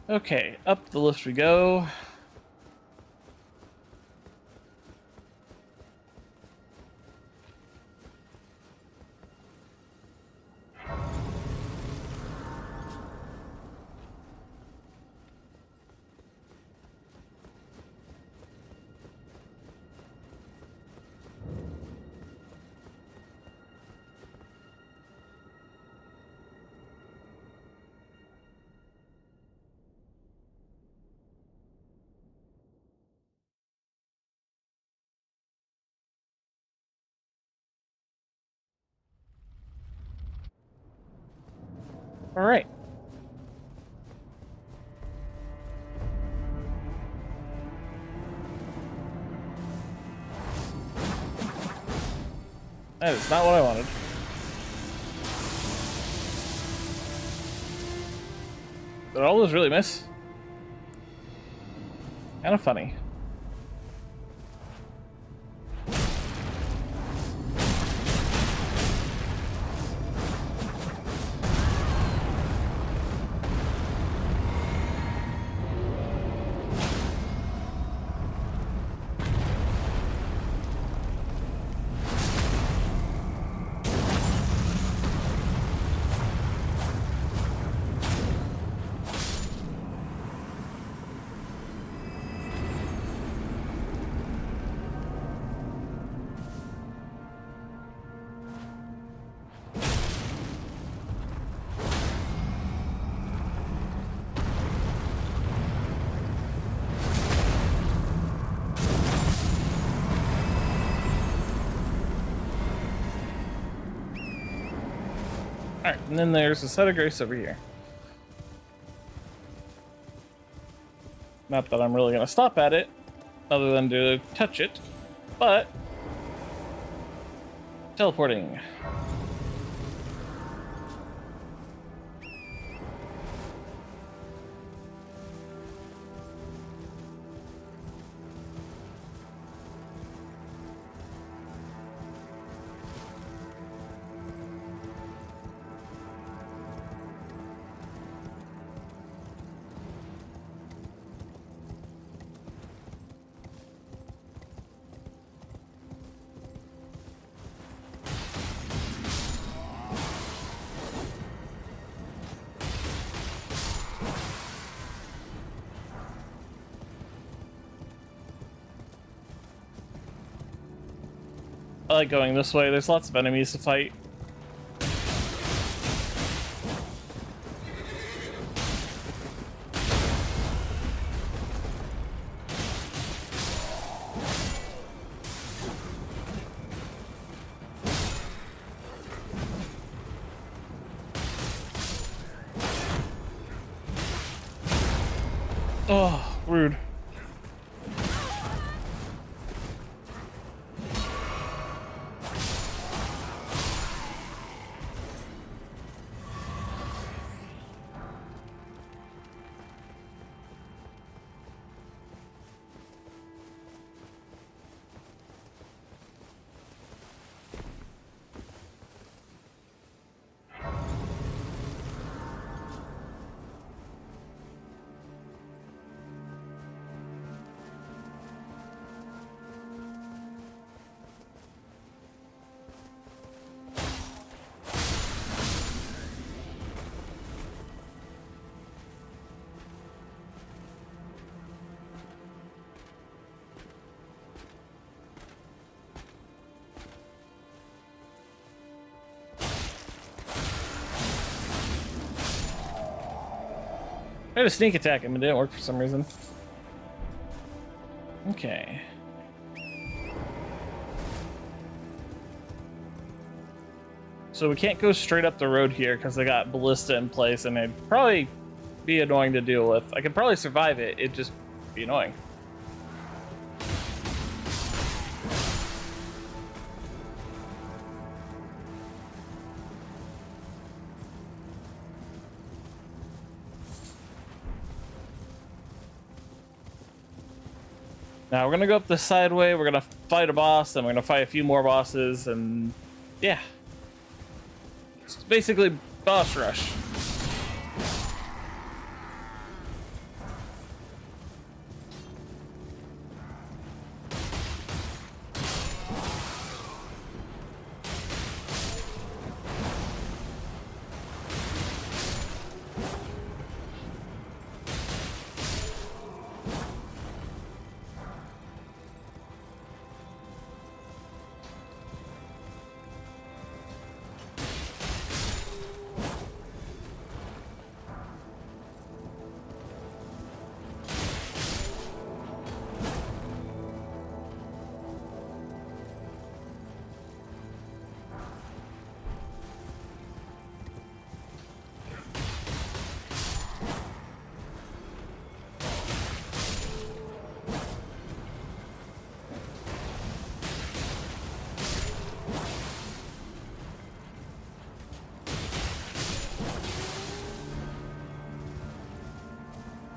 [SPEAKER 1] Okay, up the lift we go. All right. That is not what I wanted. Did all those really miss? Kind of funny. Alright, and then there's a set of grace over here. Not that I'm really going to stop at it, other than to touch it, but... teleporting. I like going this way. There's lots of enemies to fight. Oh, rude. I had a sneak attack him, it didn't work for some reason. Okay. So we can't go straight up the road here because they got ballista in place and it'd probably be annoying to deal with. I could probably survive it, it'd just be annoying. Now we're gonna go up the side way, we're gonna fight a boss, and we're gonna fight a few more bosses, and yeah. It's basically boss rush.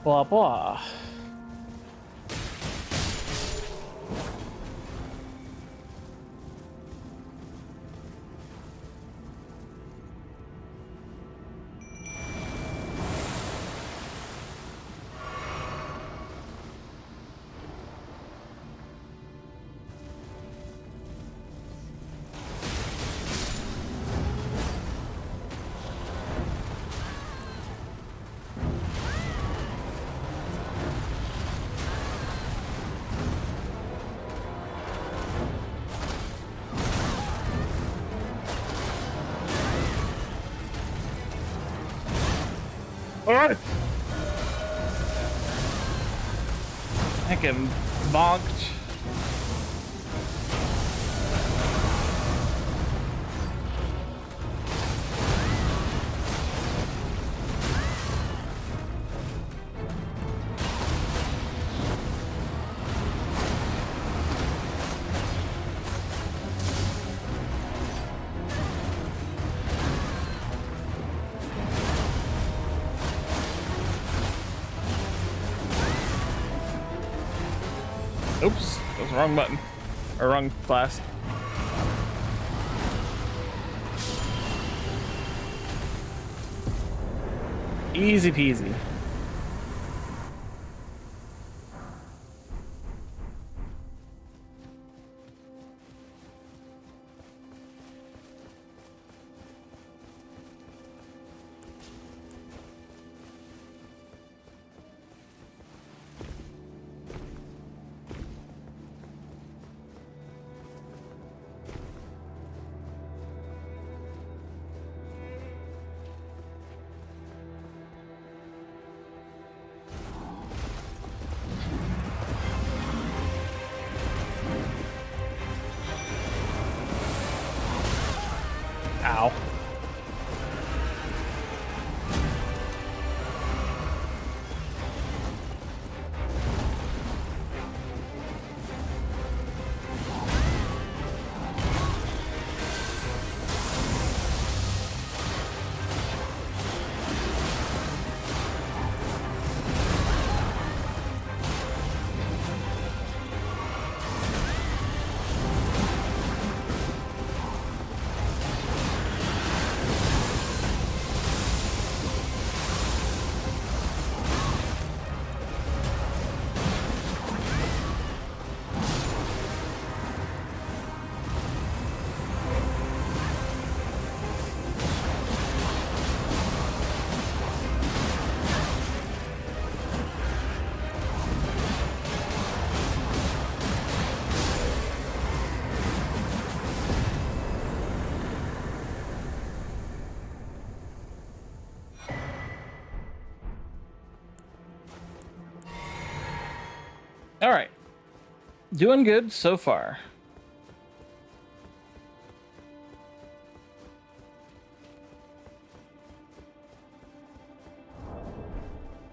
[SPEAKER 1] Blah blah. Alright! I can bonked. Oops, that was the wrong button. Or wrong class. Easy peasy. Ow. All right. Doing good so far.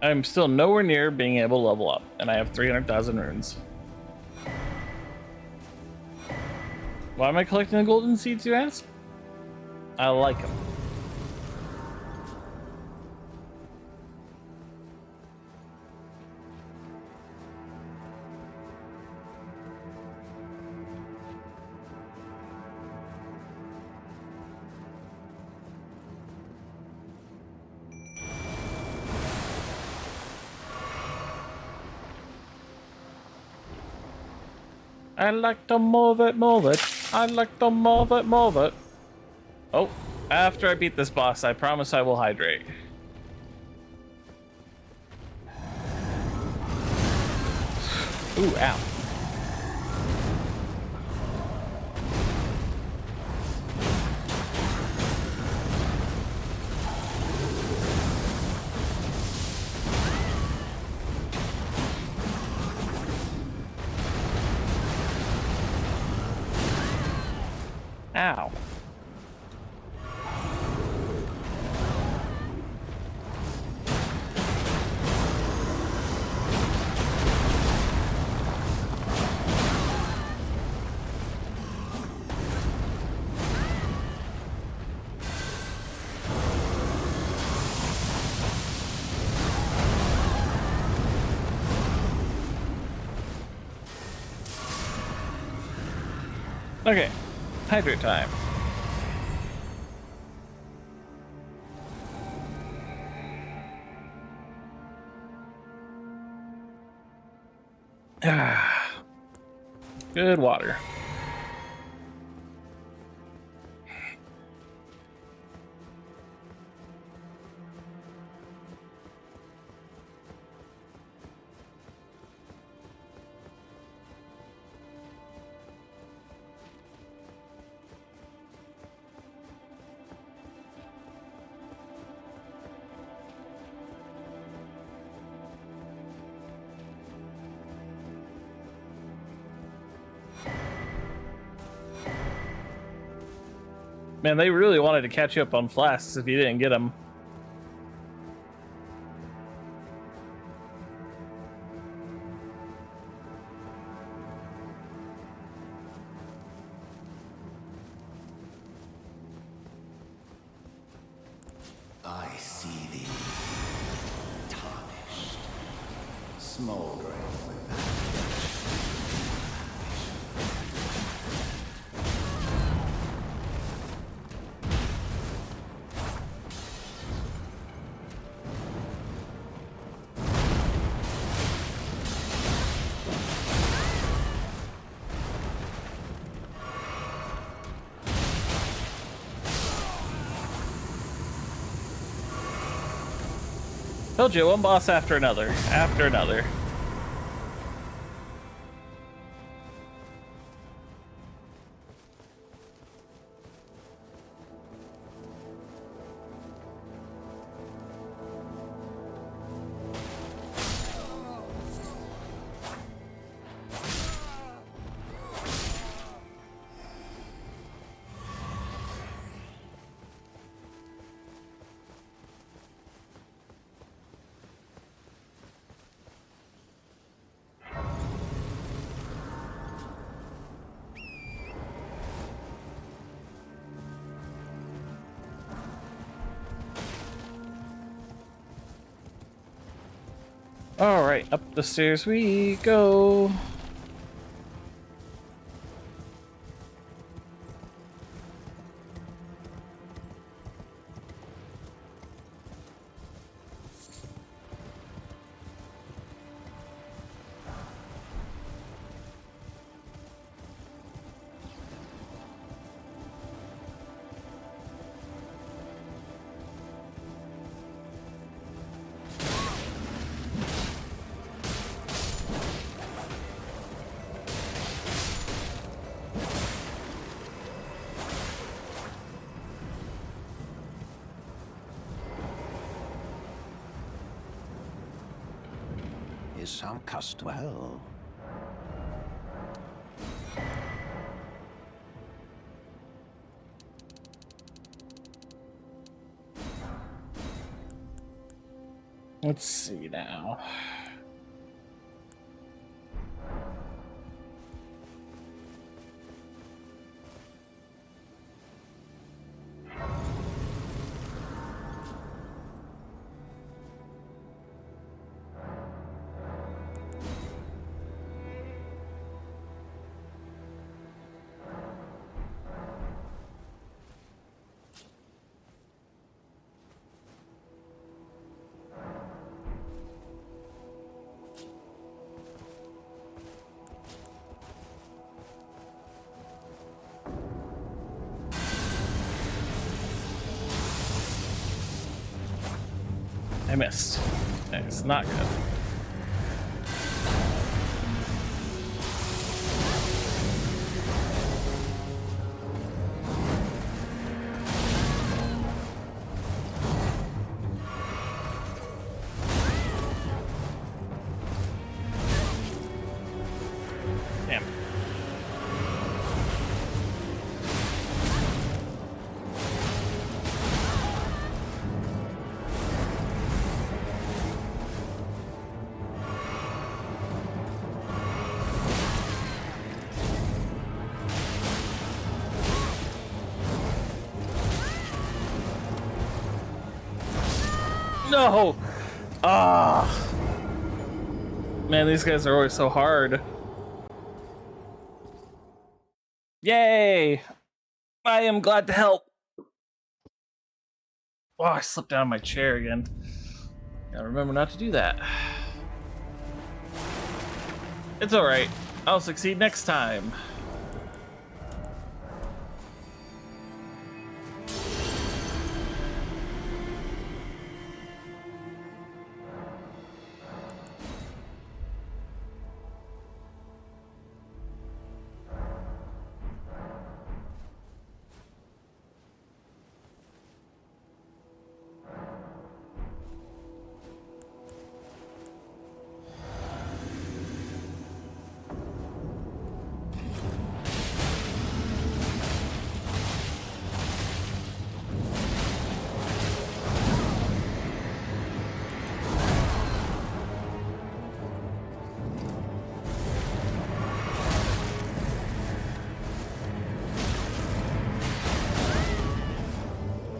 [SPEAKER 1] I'm still nowhere near being able to level up, and I have 300,000 runes. Why am I collecting the golden seeds, you ask? I like them. I like to move it, move it. I like to move it, move it. Oh, after I beat this boss, I promise I will hydrate. Ooh, ow. Ow. Okay, hydrate time. Ah, good water. Man, they really wanted to catch you up on flasks if you didn't get them.
[SPEAKER 2] I see thee, tarnished, smoldering with that.
[SPEAKER 1] Told you, one boss after another, after another. All right, up the stairs we go.
[SPEAKER 2] Is some cust well?
[SPEAKER 1] Let's see now. I missed. It's not good. Damn. No! Ah! Man, these guys are always so hard. Yay! I am glad to help. Oh, I slipped down my chair again. Gotta remember not to do that. It's alright. I'll succeed next time.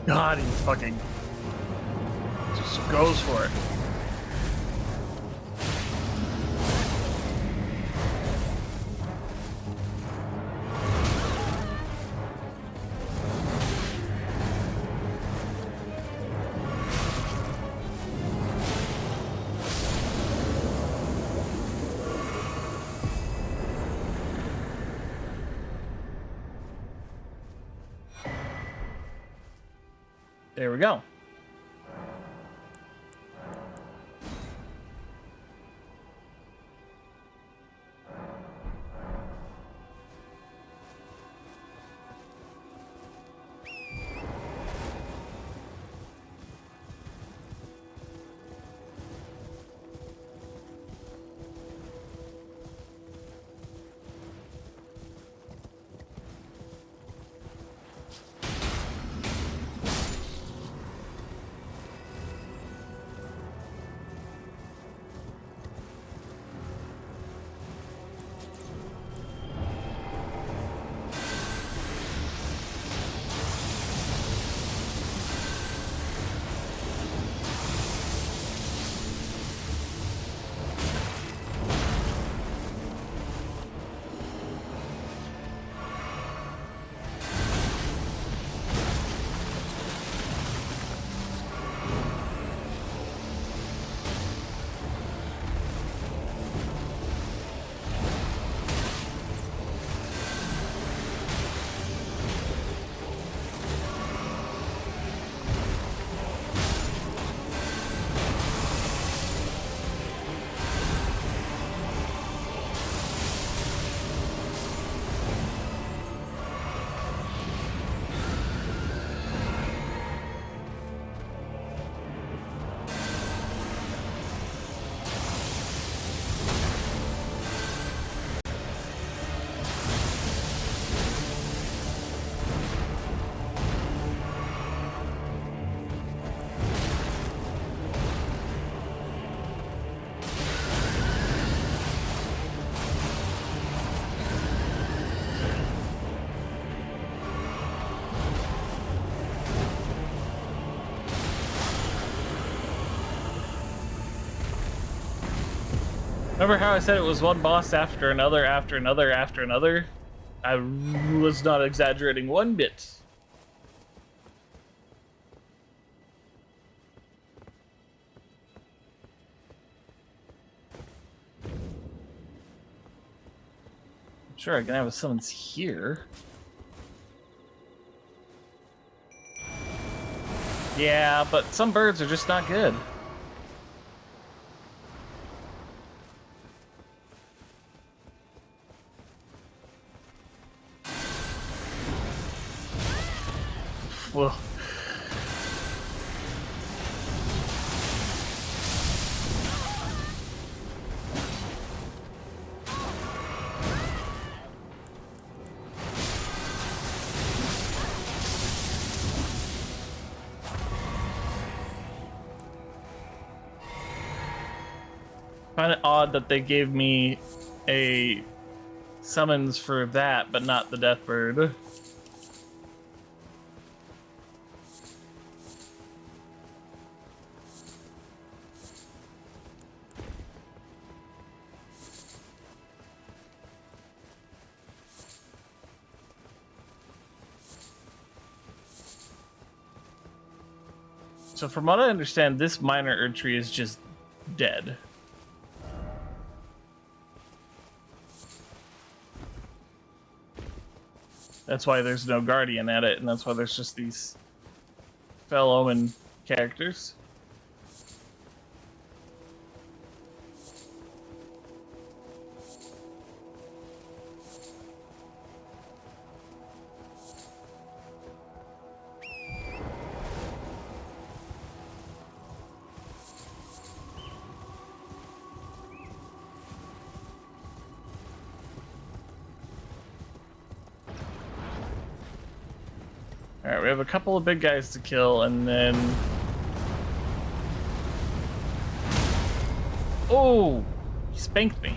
[SPEAKER 1] God, he fucking just goes for it. There we go. Remember how I said it was one boss after another, after another, after another? I was not exaggerating one bit. Sure, I can have a summons here. Yeah, but some birds are just not good. Well, find it odd that they gave me a summons for that, but not the death bird. So from what I understand, this minor Erdtree is just dead. That's why there's no guardian at it, and that's why there's just these Fel Omen characters. Alright, we have a couple of big guys to kill, and then... Oh! He spanked me.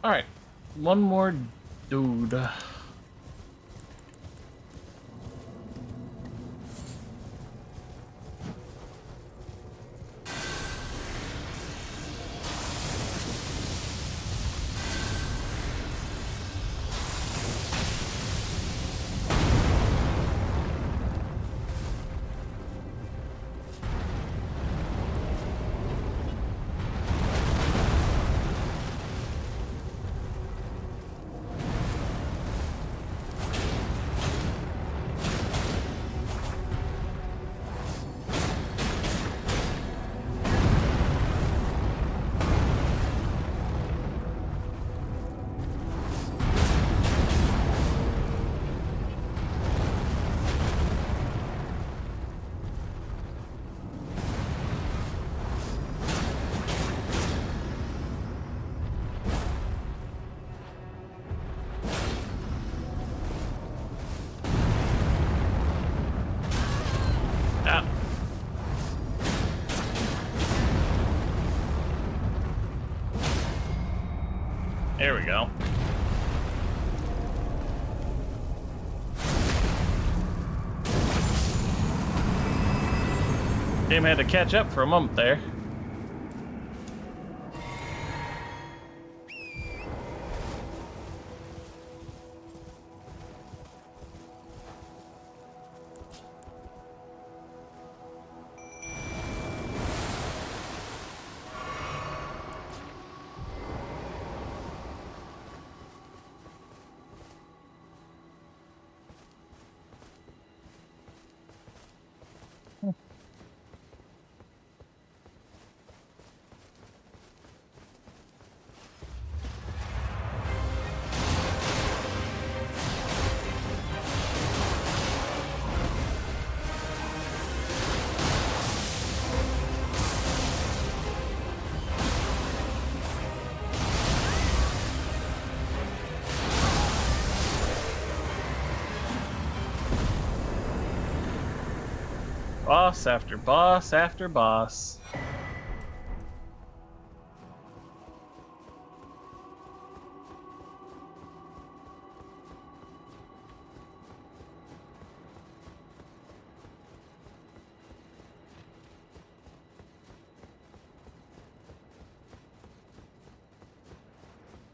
[SPEAKER 1] Alright, one more dude. Ah. There we go. Game had to catch up for a moment there. Boss after boss after boss.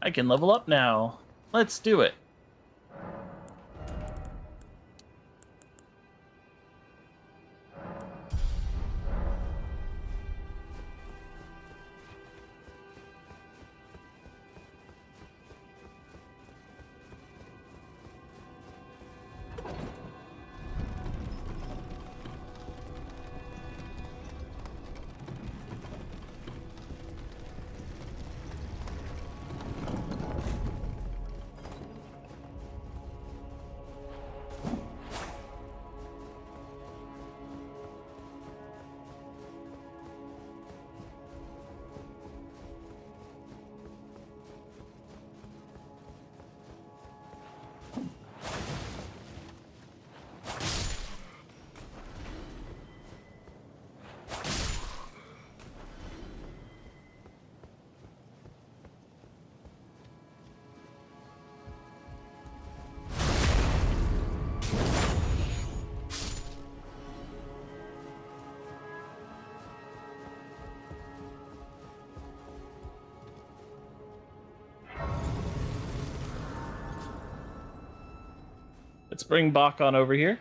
[SPEAKER 1] I can level up now. Let's do it. Let's bring Bach on over here.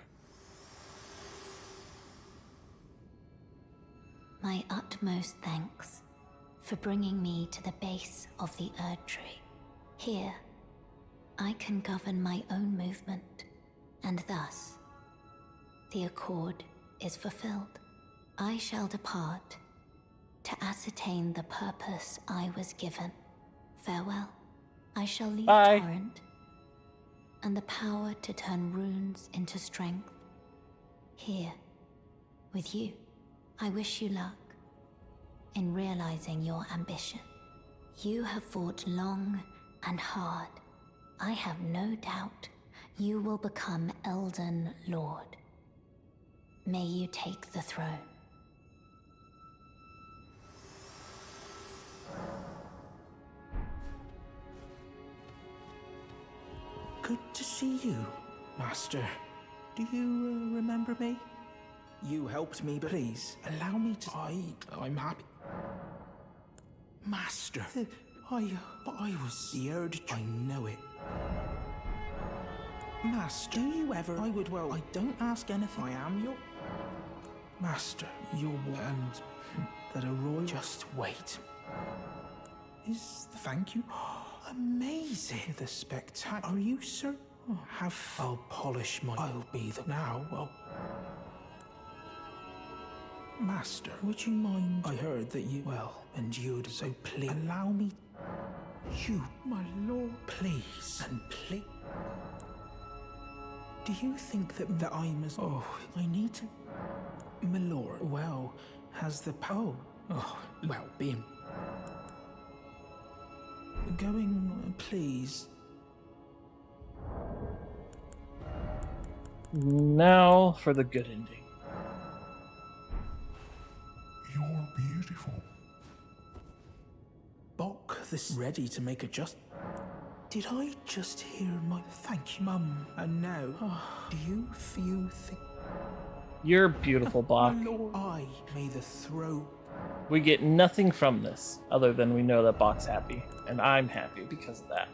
[SPEAKER 5] My utmost thanks for bringing me to the base of the Erd Tree. Here, I can govern my own movement, and thus, the accord is fulfilled. I shall depart to ascertain the purpose I was given. Farewell. I shall leave
[SPEAKER 1] Bye.
[SPEAKER 5] Torrent, and the power to turn runes into strength. Here, with you, I wish you luck in realizing your ambition. You have fought long and hard. I have no doubt you will become Elden Lord. May you take the throne.
[SPEAKER 11] Good to see you, Master. Do you remember me? You helped me, but please allow me to. I'm happy. Master, I was the Erd. I know it. Master, do you ever? I would. Well, I don't ask anything. I am your Master. Your and that a royal. Just wait. Thank you. Amazing. The spectacular. Are you certain? I'll polish my. I'll be the. Now, well. Master, would you mind? I heard that you. Well, and you'd. So please. Allow me. You, my lord. Please. And please. Do you think that I'm as. Oh, I need to. My lord. Well, has the. Oh, well, being. Going, please.
[SPEAKER 1] Now for the good ending.
[SPEAKER 10] You're beautiful.
[SPEAKER 11] Bok, this ready to make a just. Did I just hear my thank you, Mum? And now, do you think?
[SPEAKER 1] You're beautiful, Bach.
[SPEAKER 11] My lord, I may the throne.
[SPEAKER 1] We get nothing from this other than we know that Bach's happy, and I'm happy because of that.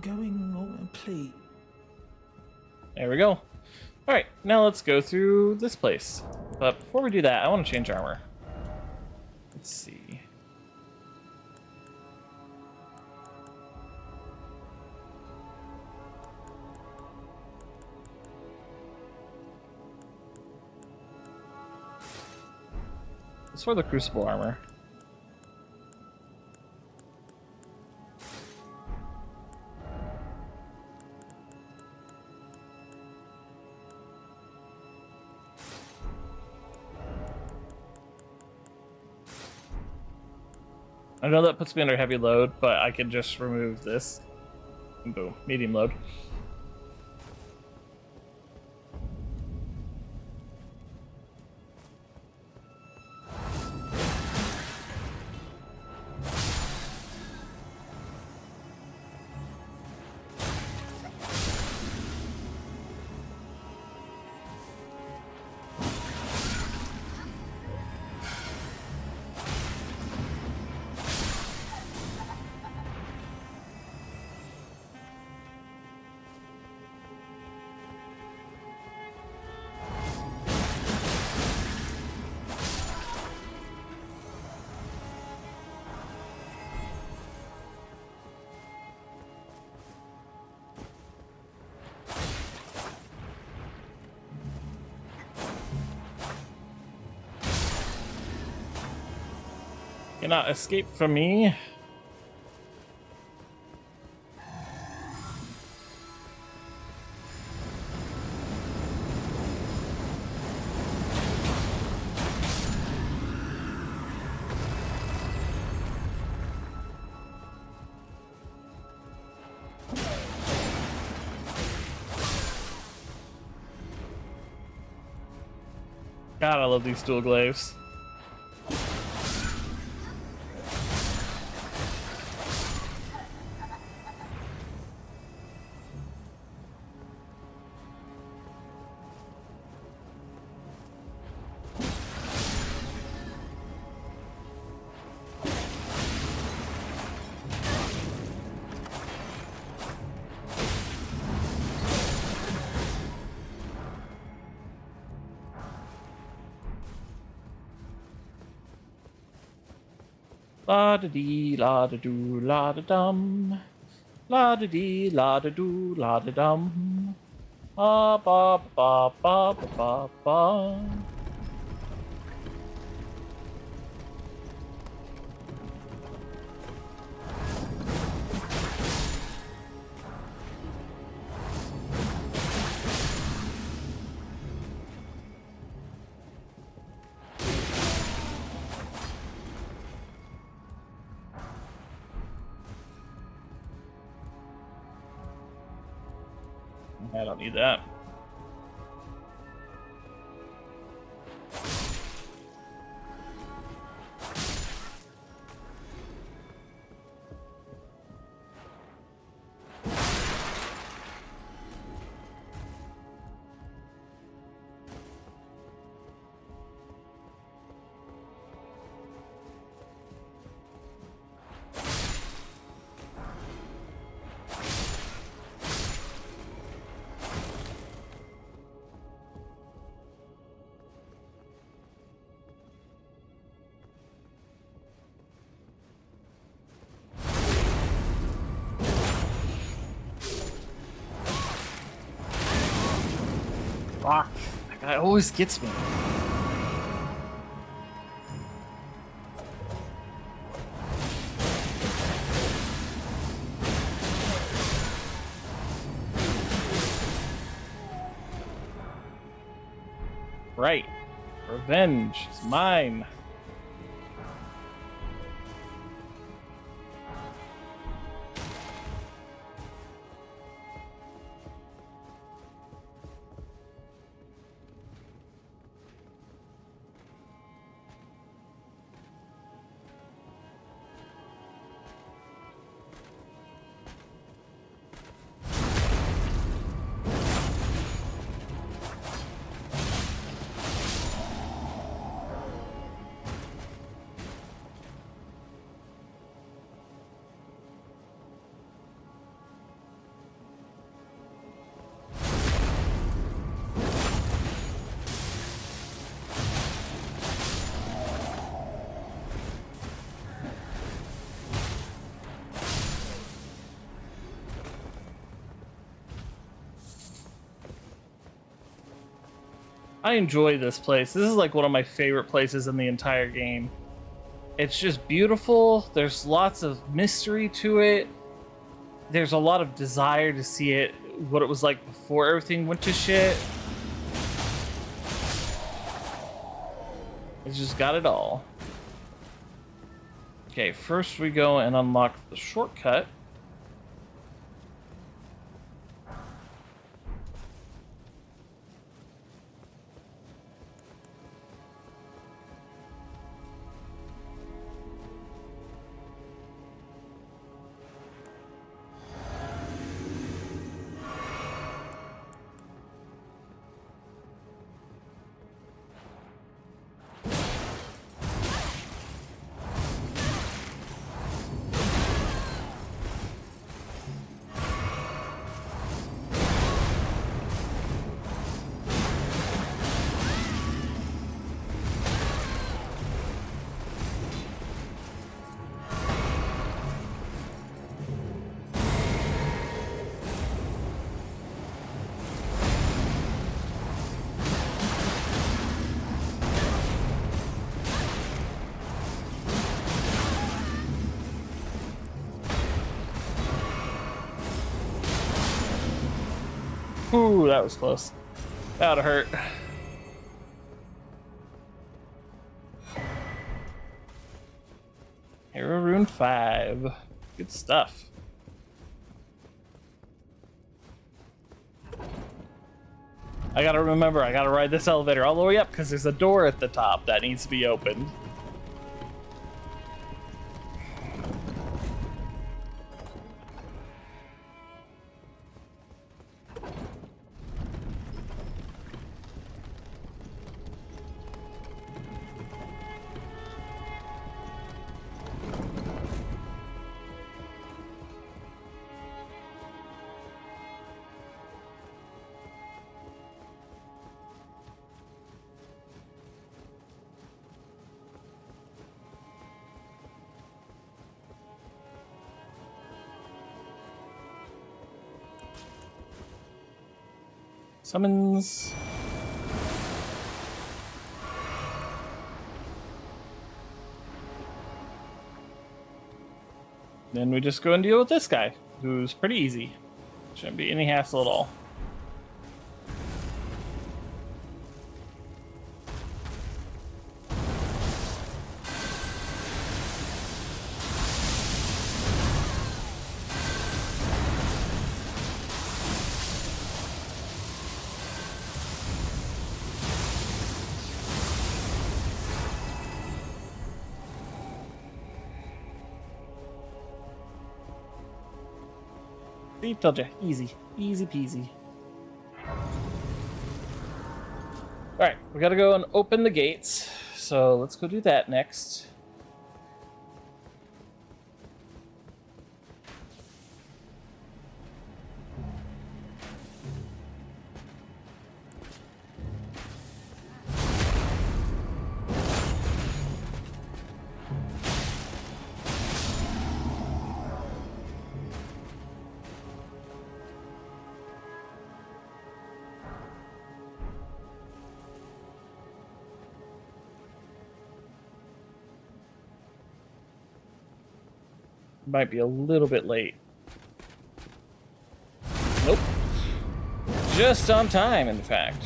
[SPEAKER 11] Going on, please.
[SPEAKER 1] There we go. All right, now let's go through this place. But before we do that, I want to change armor. Let's see. Let's wear the Crucible armor. I know that puts me under heavy load, but I can just remove this. And boom, medium load. Cannot escape from me. God, I love these dual glaives. La da dee, la da doo, la da dum. La da dee, la da doo, la da dum. Ba ba ba ba ba ba ba. I don't need that. Fuck. That guy always gets me. Right. Revenge is mine. I enjoy this place. This is like one of my favorite places in the entire game. It's just beautiful. There's lots of mystery to it. There's a lot of desire to see it, what it was like before everything went to shit. It's just got it all. Okay, first we go and unlock the shortcut. Ooh, that was close. That would've hurt. Hero Rune 5. Good stuff. I gotta remember, I gotta ride this elevator all the way up because there's a door at the top that needs to be opened. Summons. Then we just go and deal with this guy, who's pretty easy. Shouldn't be any hassle at all. See, told you, easy, easy peasy. All right, we gotta go and open the gates. So let's go do that next. Might be a little bit late. Nope. Just on time, in fact.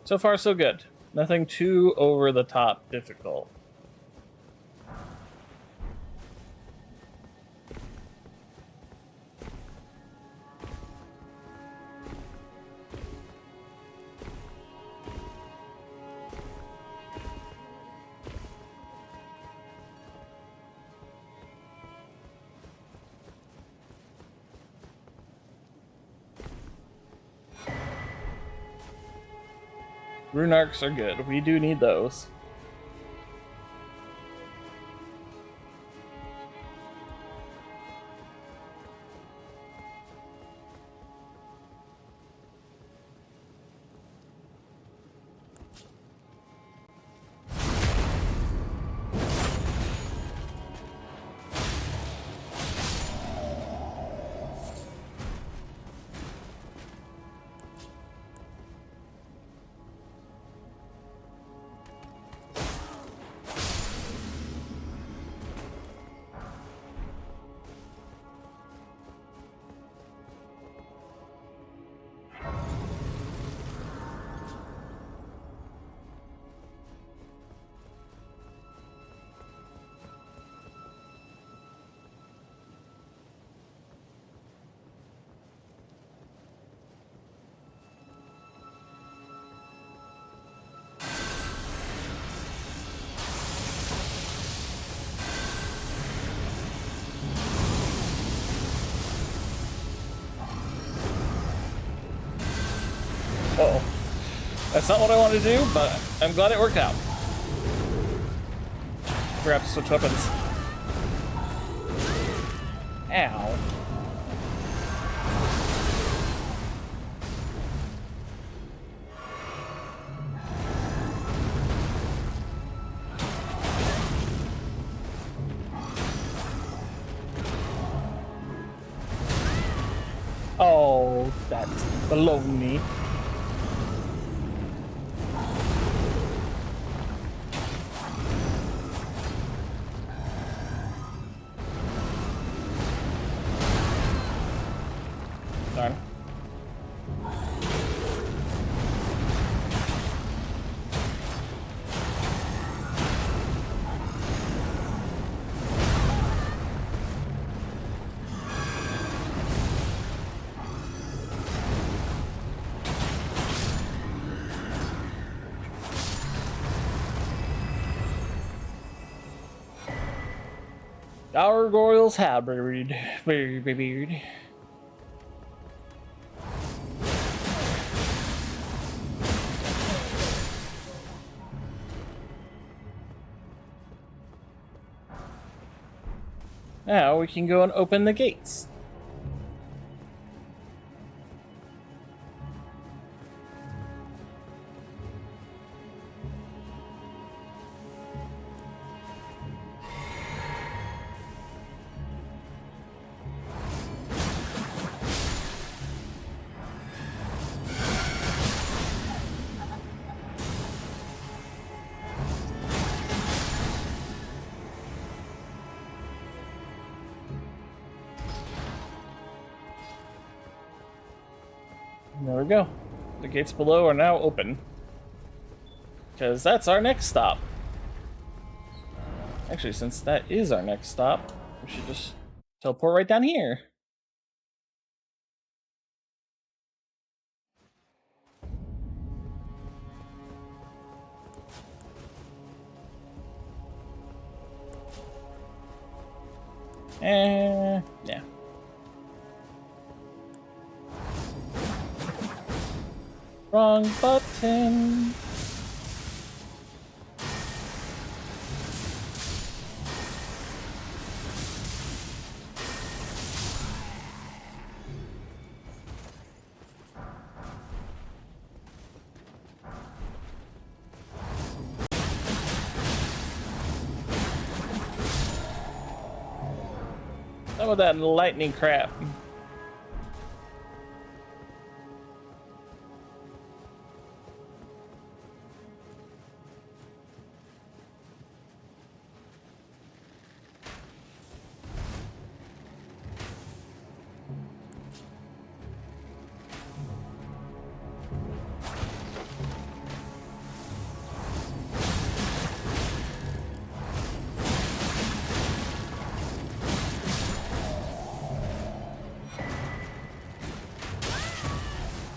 [SPEAKER 1] So far, so good. Nothing too over the top difficult. Rune arcs are good. We do need those. Uh-oh. That's not what I wanted to do, but I'm glad it worked out. We're have to switch weapons. Ow. Oh, that's baloney. Darn. Gargoyle's hybrid. Beard. Now we can go and open the gates. There we go. The gates below are now open. Because that's our next stop. Actually, since that is our next stop, we should just teleport right down here. Yeah. Wrong button. Some of that lightning crap.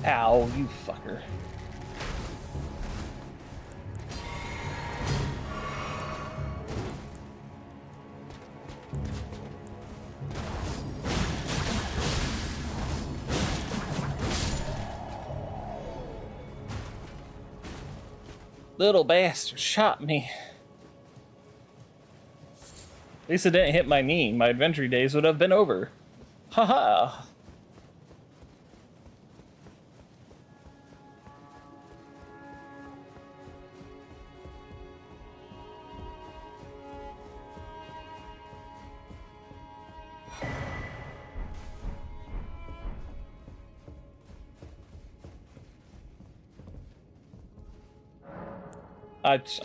[SPEAKER 1] Ow, you fucker. Little bastard shot me. At least it didn't hit my knee. My adventure days would have been over. Haha.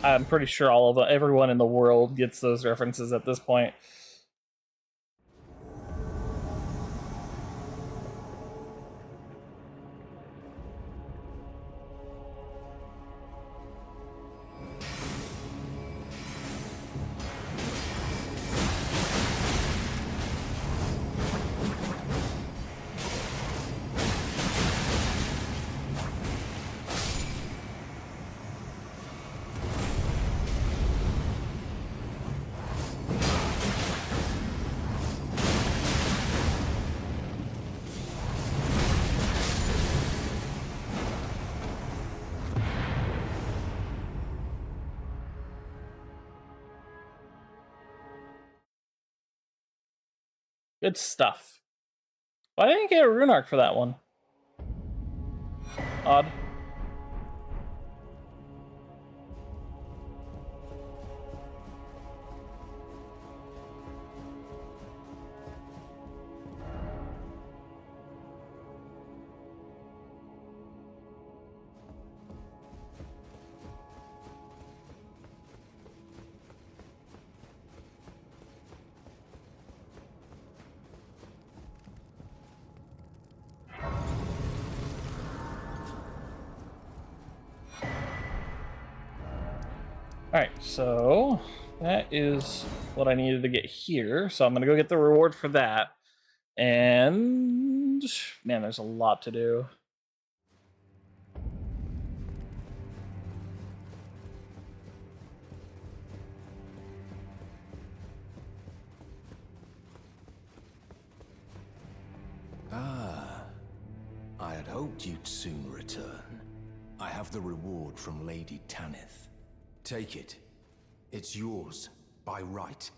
[SPEAKER 1] I'm pretty sure everyone in the world gets those references at this point. Good stuff. Why didn't I get a rune arc for that one? Odd. Alright, so that is what I needed to get here. So I'm gonna go get the reward for that. And man, there's a lot to do.
[SPEAKER 10] Ah, I had hoped you'd soon return. I have the reward from Lady Tanith. Take it. It's yours, by right.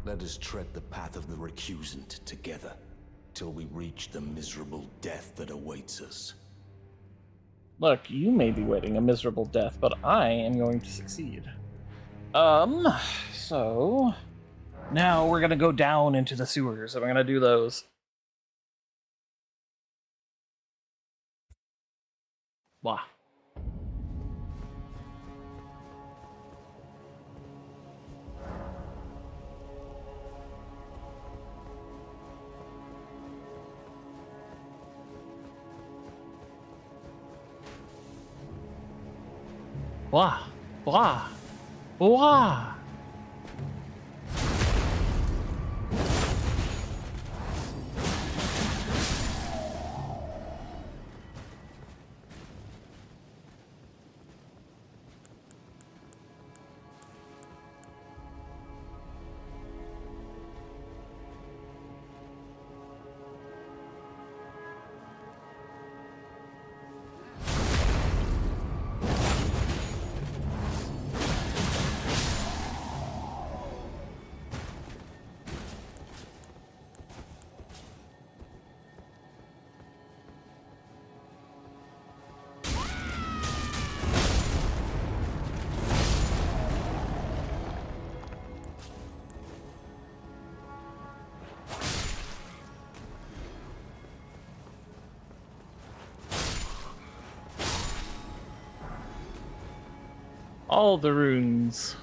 [SPEAKER 10] Let us tread the path of the recusant together, till we reach the miserable death that awaits us.
[SPEAKER 1] Look, you may be waiting a miserable death, but I am going to succeed. So now we're gonna go down into the sewers, and we're gonna do those. Blah. Blah. Blah. Blah. All the runes.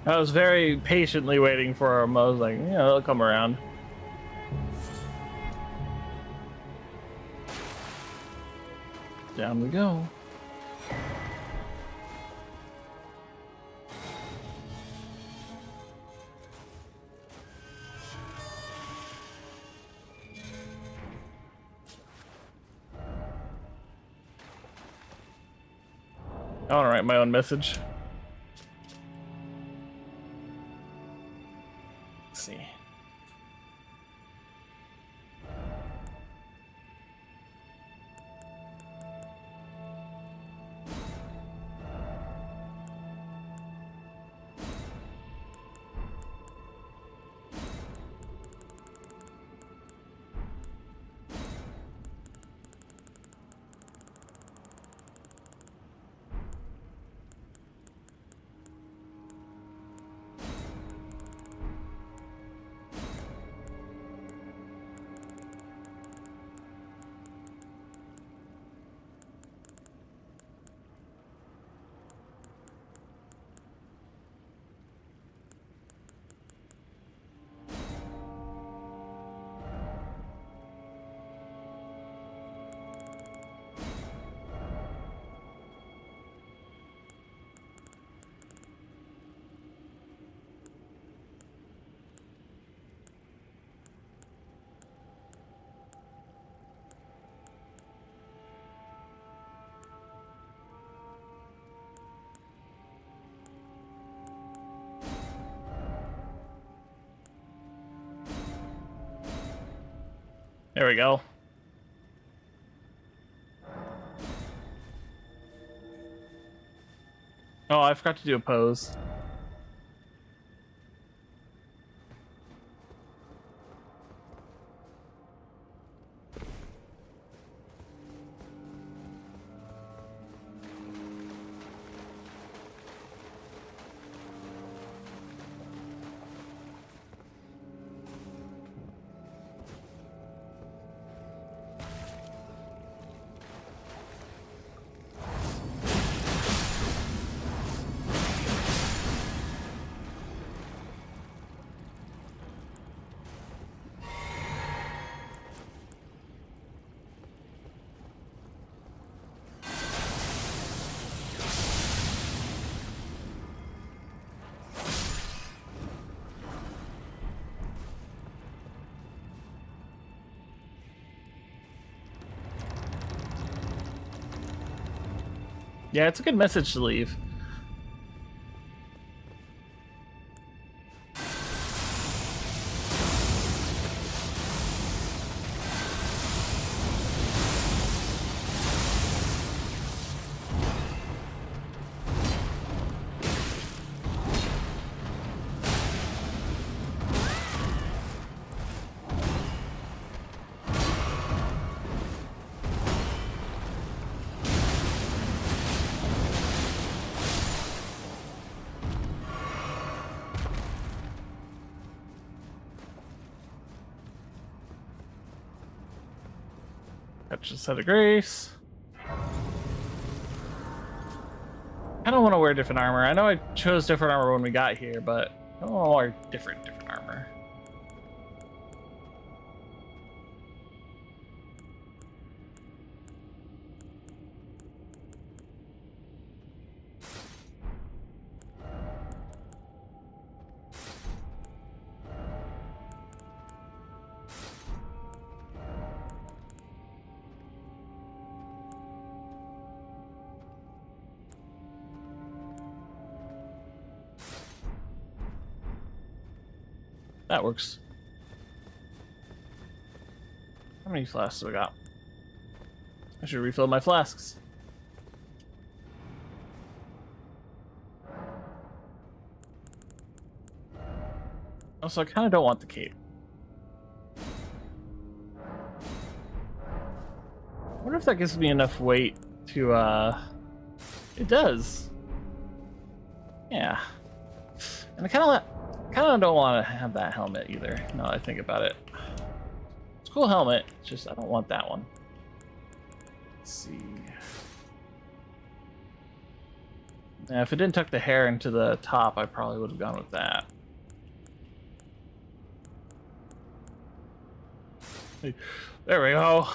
[SPEAKER 1] I was very patiently waiting for him. I was like, yeah, they'll come around. Down we go. I want to write my own message. Let's see. There we go. Oh, I forgot to do a pose. Yeah, it's a good message to leave. Catch a set of grace. I don't want to wear different armor. I know I chose different armor when we got here, but I don't want to wear different armor. That works. How many flasks do I got? I should refill my flasks. Also, I kind of don't want the cape. I wonder if that gives me enough weight to, It does. Yeah. And I kind of don't want to have that helmet either, now that I think about it. It's a cool helmet, it's just I don't want that one. Let's see. Yeah, if it didn't tuck the hair into the top, I probably would have gone with that. There we go.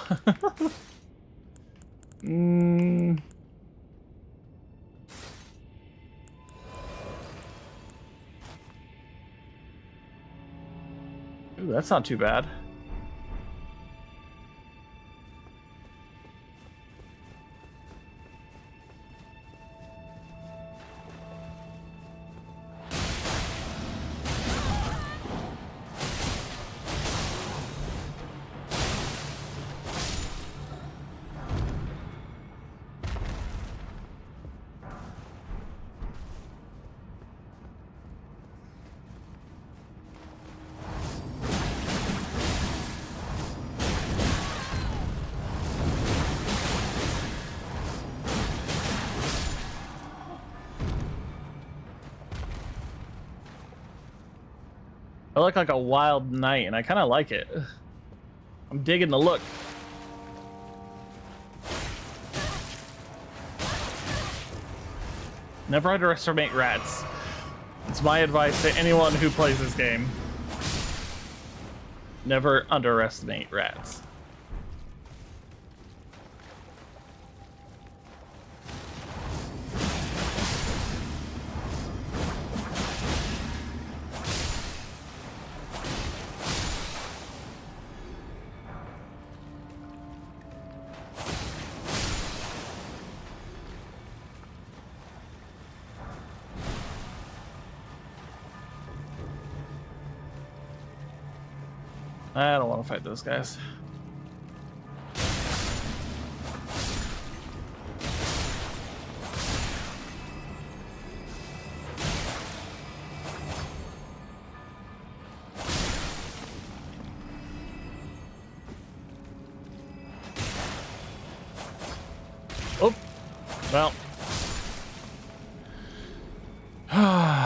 [SPEAKER 1] Ooh, that's not too bad. I look like a wild knight, and I kind of like it. I'm digging the look. Never underestimate rats. It's my advice to anyone who plays this game. Never underestimate rats. I don't want to fight those guys. Oh, well.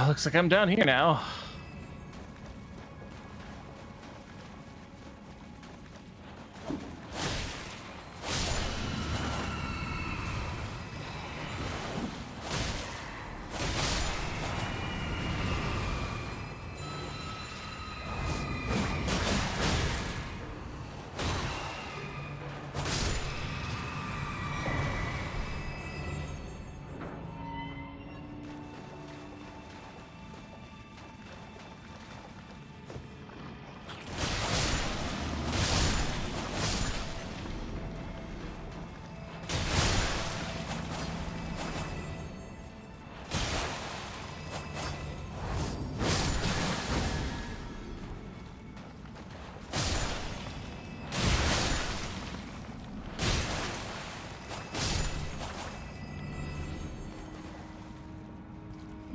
[SPEAKER 1] Looks like I'm down here now.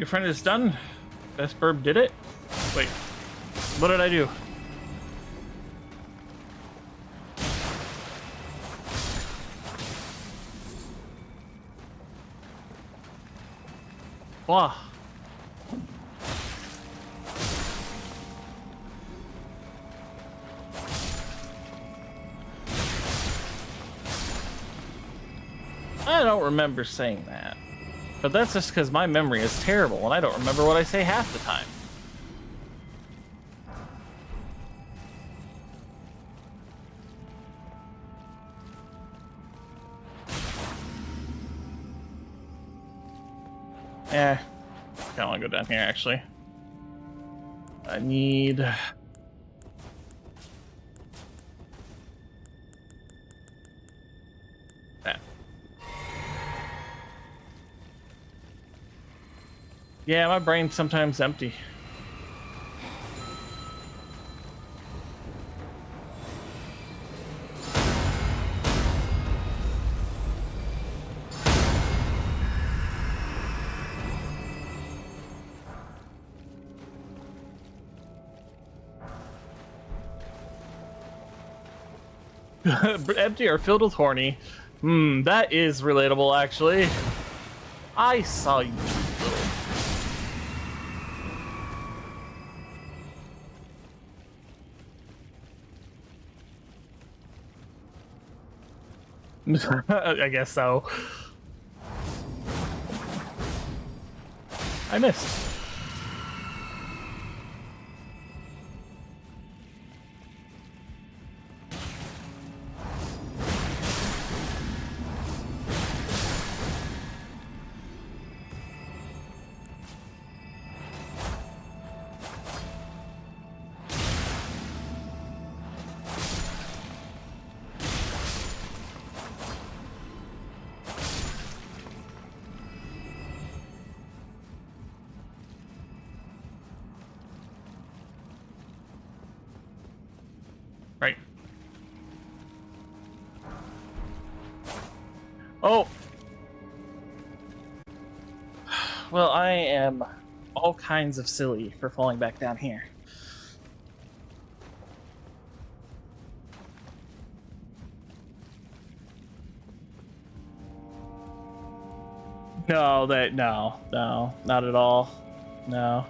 [SPEAKER 1] your friend is done. Best burb did it. Wait, what did I do? Wow. I don't remember saying that. But that's just because my memory is terrible and I don't remember what I say half the time. Eh, I don't want to go down here actually. I need... that. Yeah, my brain's sometimes empty. Empty or filled with horny. That is relatable, actually. I saw you. I guess so. I missed. Right. Oh. Well, I am all kinds of silly for falling back down here. No, no, not at all. No.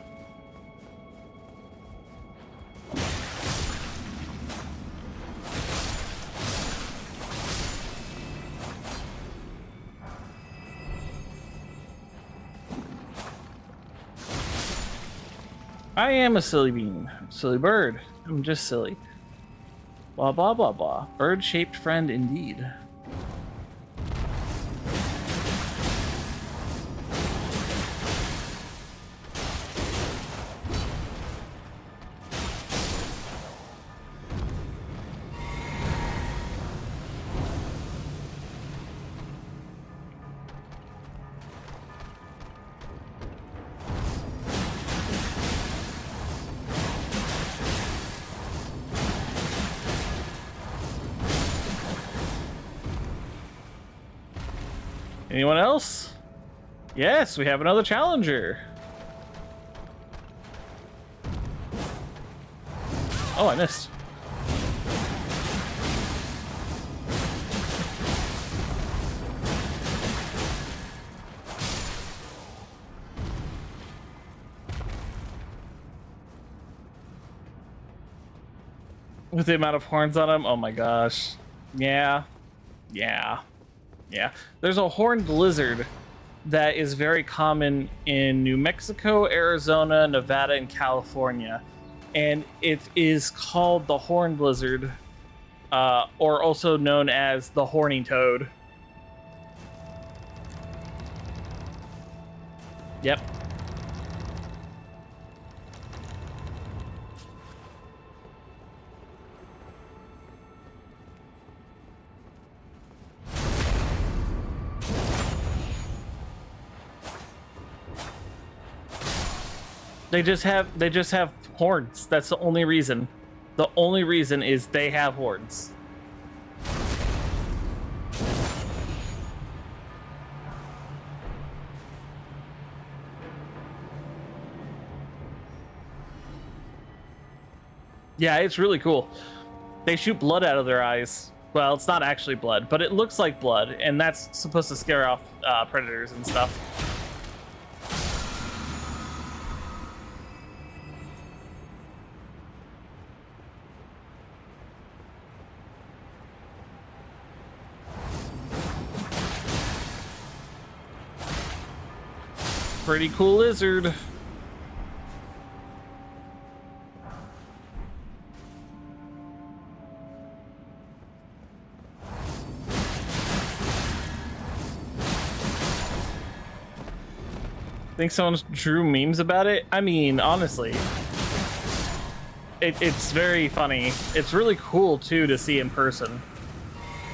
[SPEAKER 1] I am a silly bean, silly bird. I'm just silly. Blah, blah, blah, blah. Bird-shaped friend indeed. Anyone else? Yes, we have another challenger. Oh, I missed. With the amount of horns on him, oh my gosh. Yeah. There's a horned lizard that is very common in New Mexico, Arizona, Nevada, and California. And it is called the horned lizard, or also known as the horny toad. Yep. They just have horns. That's the only reason. The only reason is they have horns. Yeah, it's really cool. They shoot blood out of their eyes. Well, it's not actually blood, but it looks like blood, and that's supposed to scare off predators and stuff. Pretty cool lizard. Think someone drew memes about it? I mean, honestly, it's very funny. It's really cool too to see in person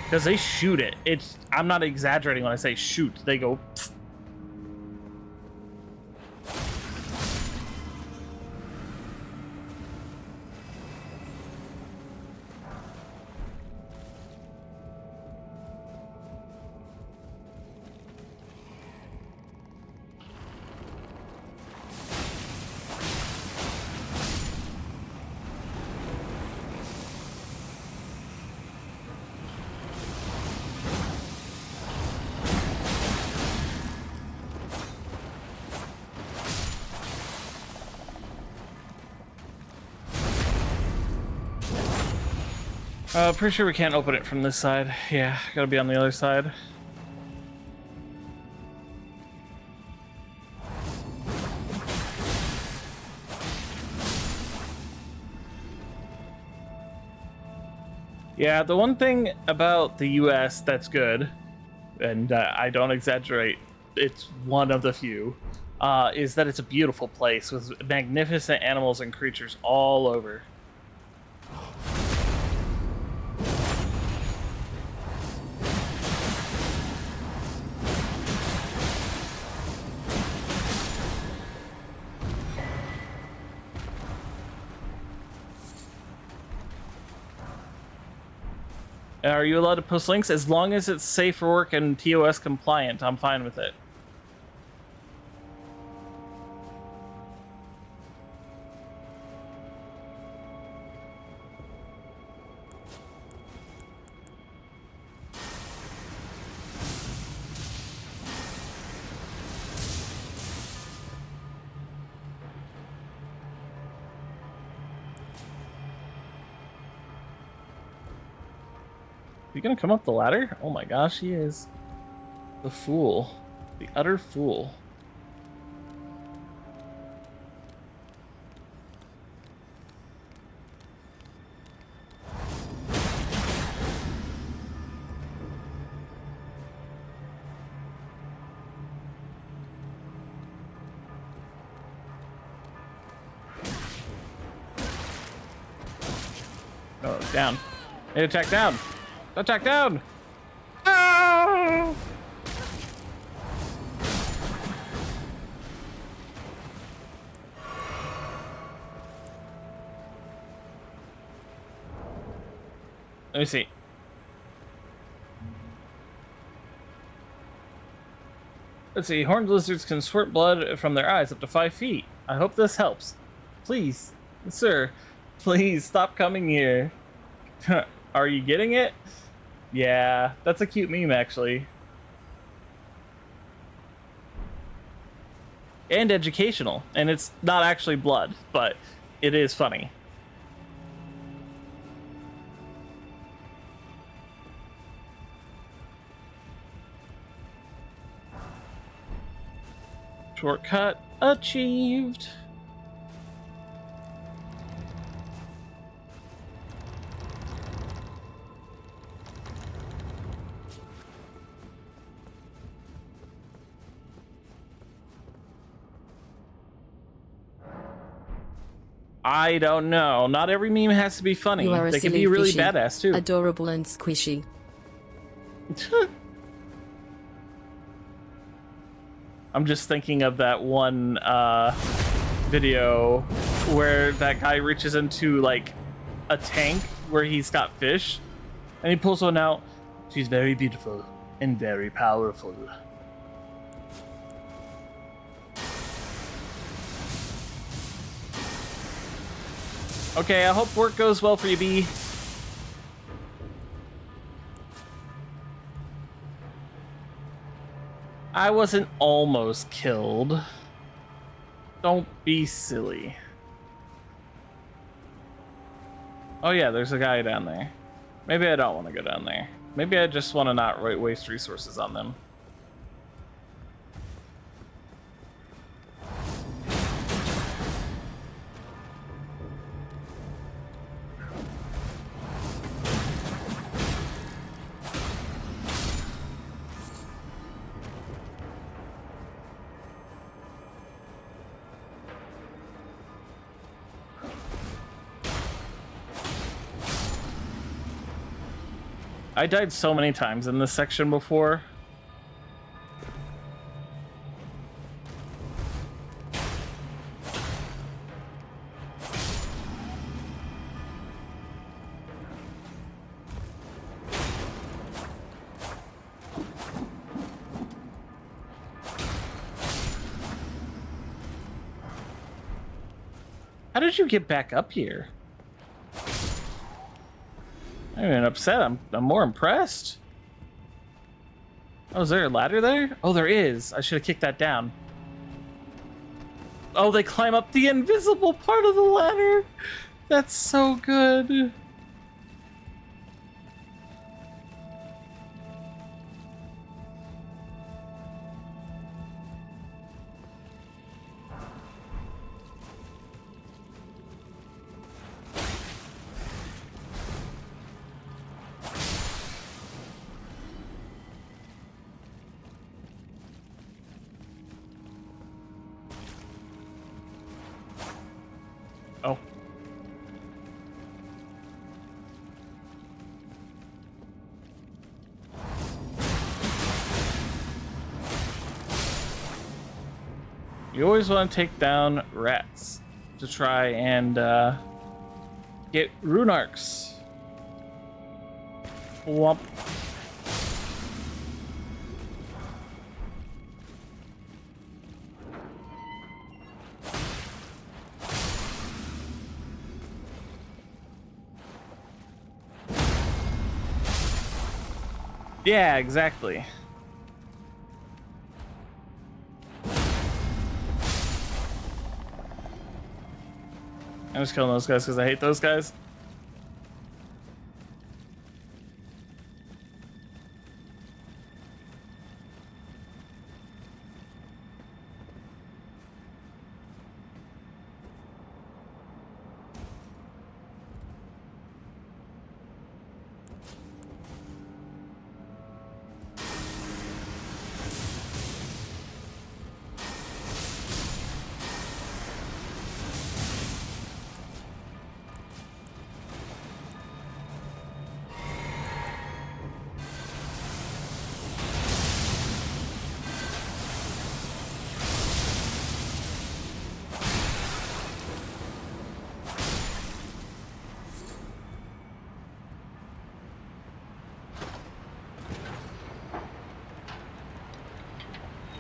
[SPEAKER 1] because they shoot it. I'm not exaggerating when I say shoot. They go. Pfft. Pretty sure we can't open it from this side. Yeah, gotta be on the other side. Yeah, the one thing about the US that's good, and I don't exaggerate, it's one of the few, is that it's a beautiful place with magnificent animals and creatures all over. Are you allowed to post links? As long as it's safe for work and TOS compliant, I'm fine with it. You gonna come up the ladder? Oh my gosh, he is. The fool. The utter fool. Oh, down. Hey, attack down! Attack down! Ah! Let me see. Let's see. Horned lizards can squirt blood from their eyes up to 5 feet. I hope this helps. Please, sir, please stop coming here. Are you getting it? Yeah, that's a cute meme, actually. And educational. And it's not actually blood, but it is funny. Shortcut achieved. I don't know. Not every meme has to be funny.
[SPEAKER 4] You are
[SPEAKER 1] they can be really
[SPEAKER 4] fishy,
[SPEAKER 1] badass too.
[SPEAKER 4] Adorable and squishy.
[SPEAKER 1] I'm just thinking of that one video where that guy reaches into like a tank where he's got fish and he pulls one out. She's very beautiful and very powerful. Okay, I hope work goes well for you, B. I wasn't almost killed. Don't be silly. Oh yeah, there's a guy down there. Maybe I don't want to go down there. Maybe I just want to not waste resources on them. I died so many times in this section before. How did you get back up here? I'm even upset. I'm more impressed. Oh, is there a ladder there? Oh, there is. I should have kicked that down. Oh, they climb up the invisible part of the ladder. That's so good. Oh. You always want to take down rats to try and get rune arcs. Whomp. Yeah, exactly. I'm just killing those guys because I hate those guys.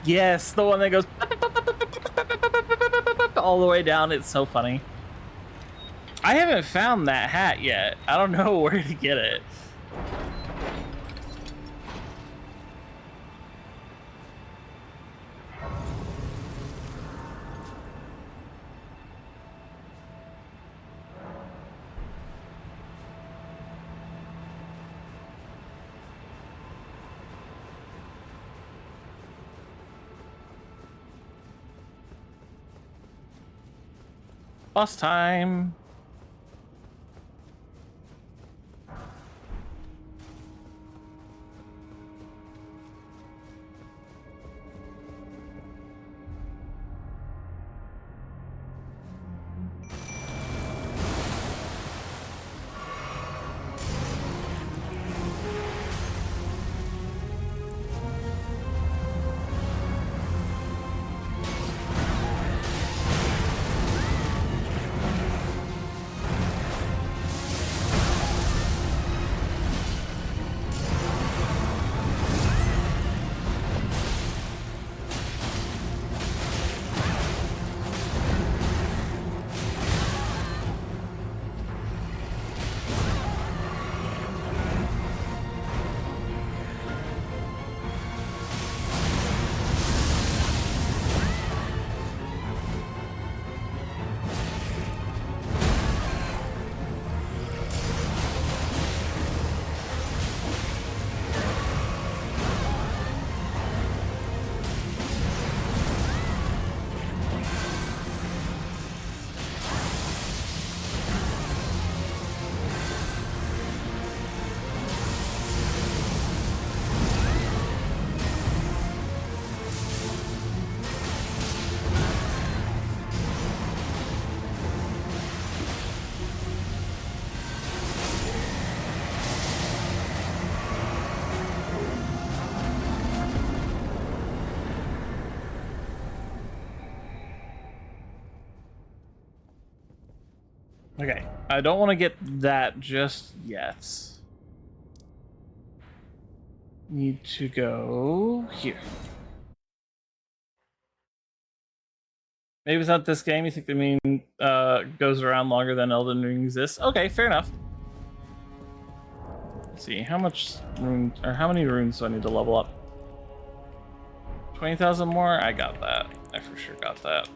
[SPEAKER 1] Yes, the one that goes all the way down. It's so funny. I haven't found that hat yet. I don't know where to get it. Boss time. Okay, I don't want to get that just yet. Need to go here. Maybe it's not this game. You think the meme goes around longer than Elden Ring exists? Okay, fair enough. Let's see, how much rune or how many runes do I need to level up? 20,000 more? I got that. I for sure got that.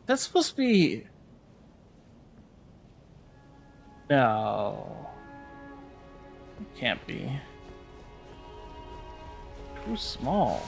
[SPEAKER 1] That's supposed to be... No. It can't be. Too small.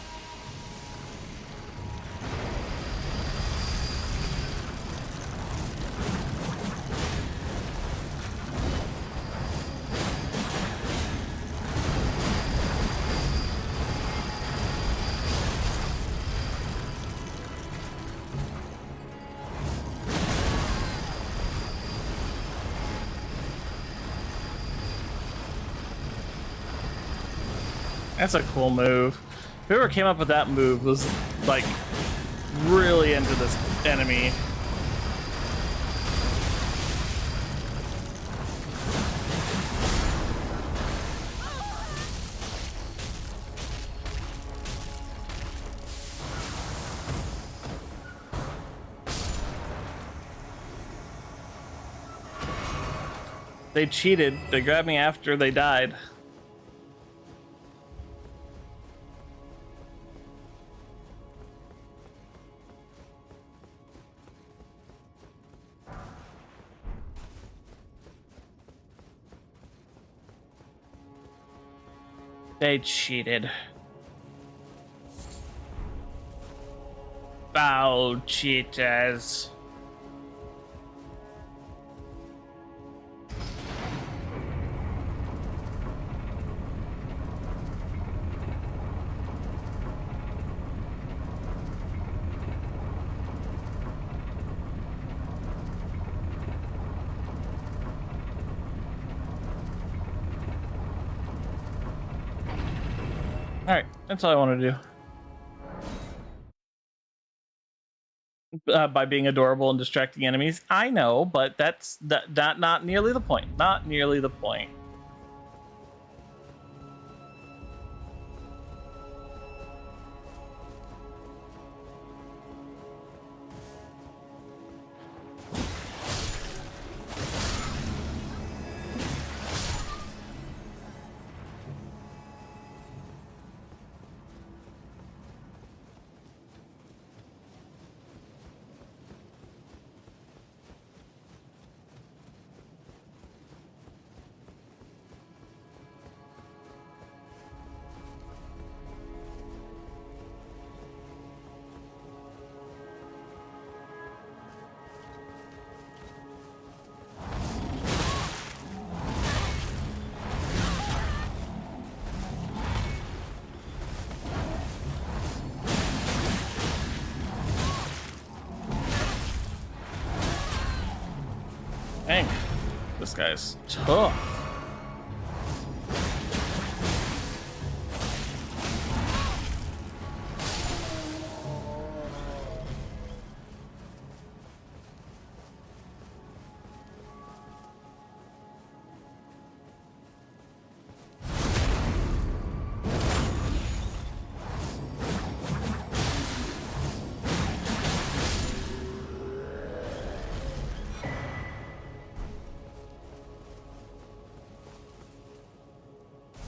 [SPEAKER 1] That's a cool move. Whoever came up with that move was, like, really into this enemy. They cheated. They grabbed me after they died. They cheated. Foul cheaters. Alright, that's all I want to do. By being adorable and distracting enemies. I know, but that's not nearly the point. Not nearly the point. this guy's tough.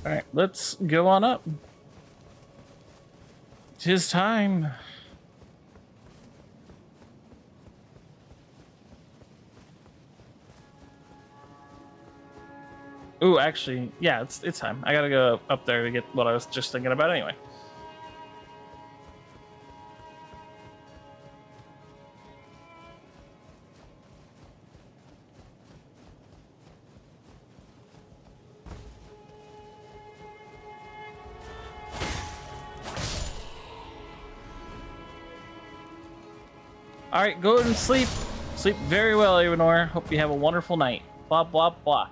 [SPEAKER 1] All right, let's go on up. Tis time. Ooh, actually, yeah, it's time. I gotta go up there to get what I was just thinking about anyway. All right, go and sleep. Sleep very well, Avenor. Hope you have a wonderful night. Blah, blah, blah.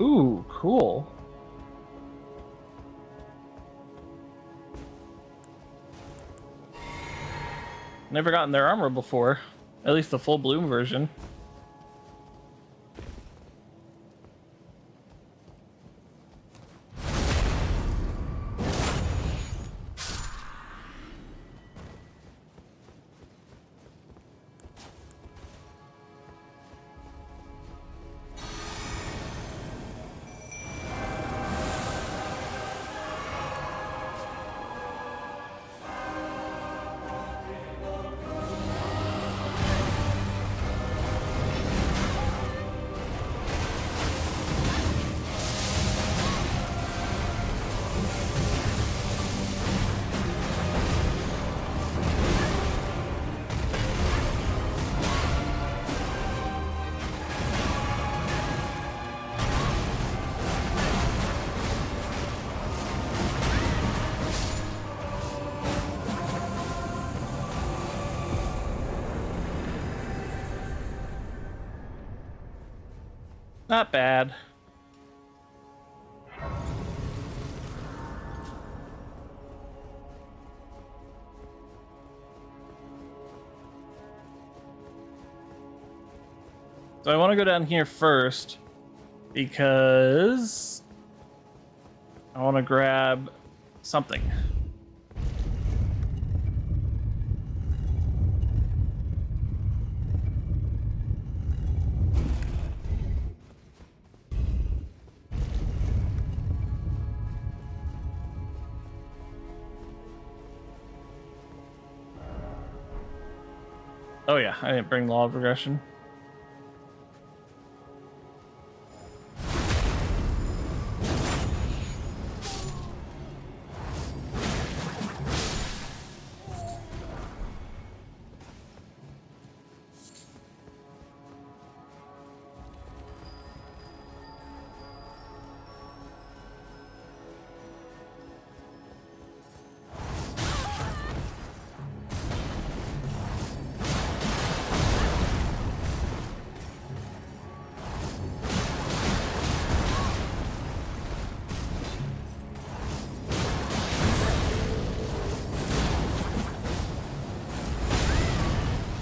[SPEAKER 1] Ooh, cool. Never gotten their armor before. At least the full bloom version. Not bad. So I want to go down here first because I want to grab something. Oh yeah, I didn't bring Law of Regression.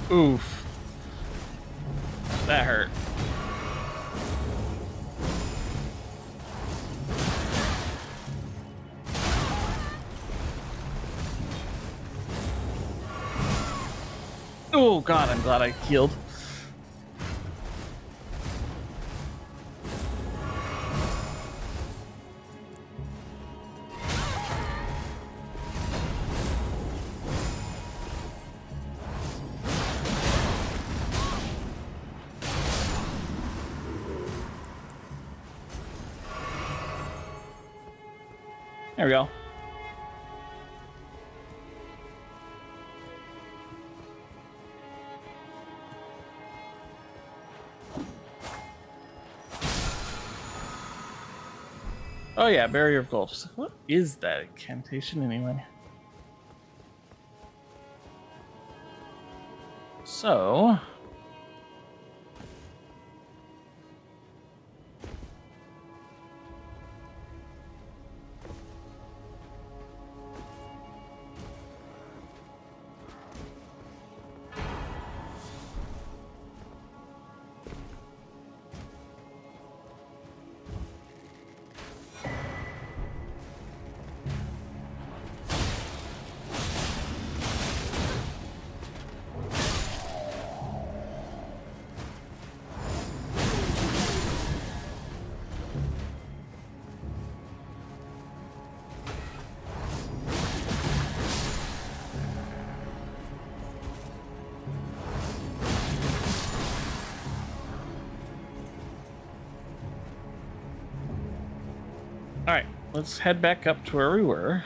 [SPEAKER 1] Oof. That hurt. Oh god, I'm glad I healed. There we go. Oh yeah, Barrier of Gold. What is that incantation anyway? So... Alright, let's head back up to where we were.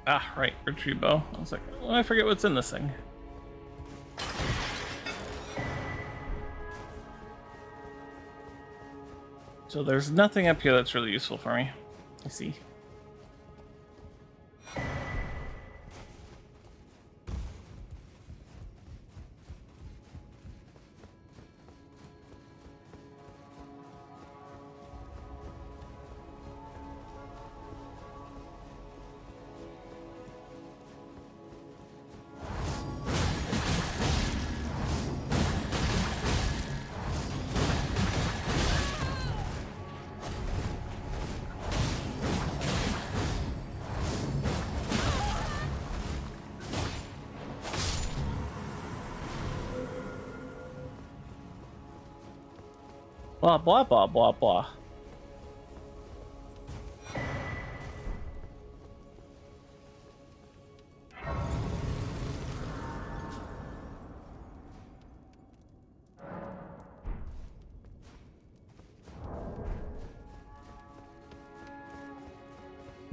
[SPEAKER 1] Ah, right, retreat bow. I was like, well, I forget what's in this thing. So there's nothing up here that's really useful for me. I see. Blah, blah, blah, blah, blah.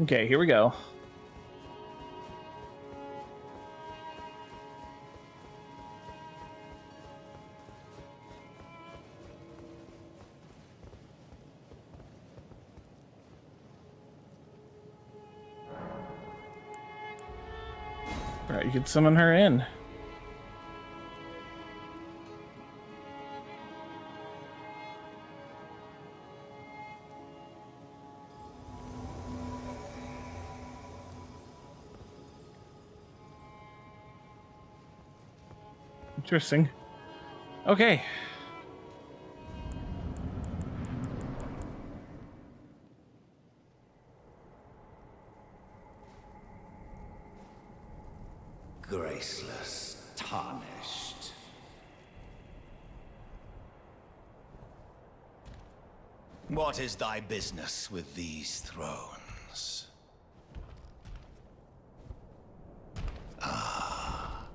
[SPEAKER 1] Okay, here we go. Alright, you can summon her in. Interesting. Okay.
[SPEAKER 2] Graceless, tarnished. What is thy business with these thrones? Ah,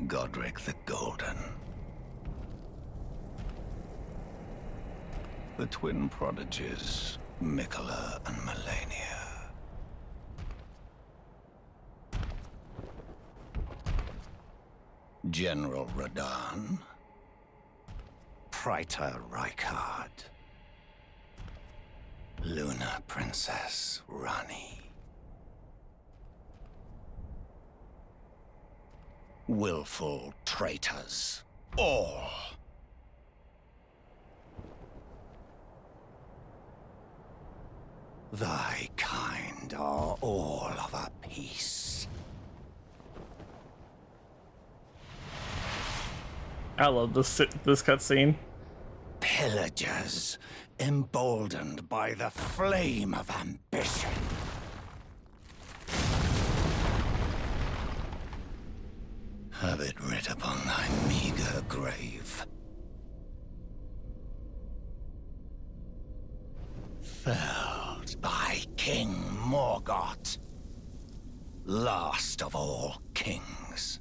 [SPEAKER 2] Godric the Golden. The twin prodigies, Mikola and Melania. General Radahn, Praetor Rykard, Luna Princess Rani, willful traitors, all. Thy kind are all of a piece.
[SPEAKER 1] I love this cutscene.
[SPEAKER 2] Pillagers, emboldened by the flame of ambition. Have it writ upon thy meager grave. Felled by King Morgoth, last of all kings.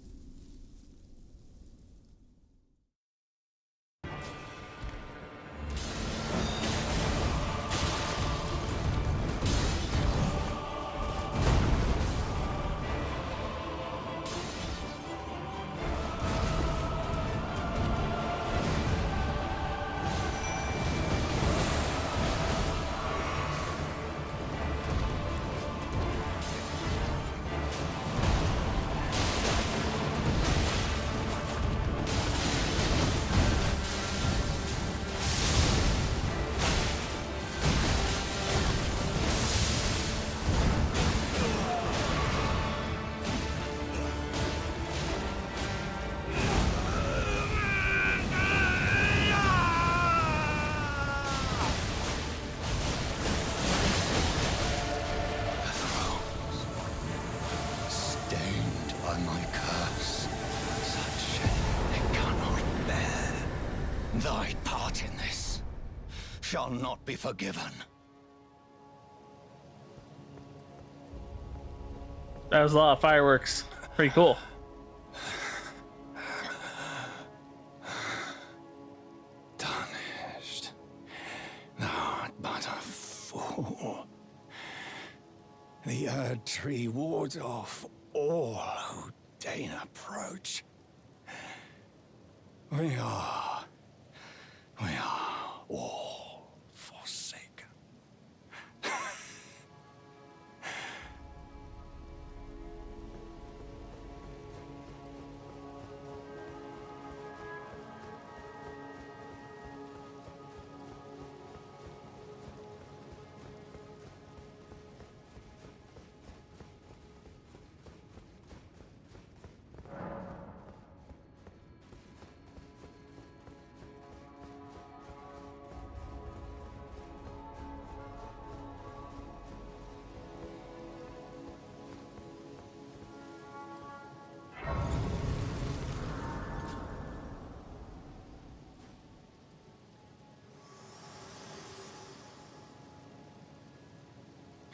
[SPEAKER 2] Thy part in this shall not be forgiven.
[SPEAKER 1] That was a lot of fireworks. Pretty cool.
[SPEAKER 2] Tarnished. Thou art but a fool. The Erd Tree wards off all who deign approach. We are all forsaken.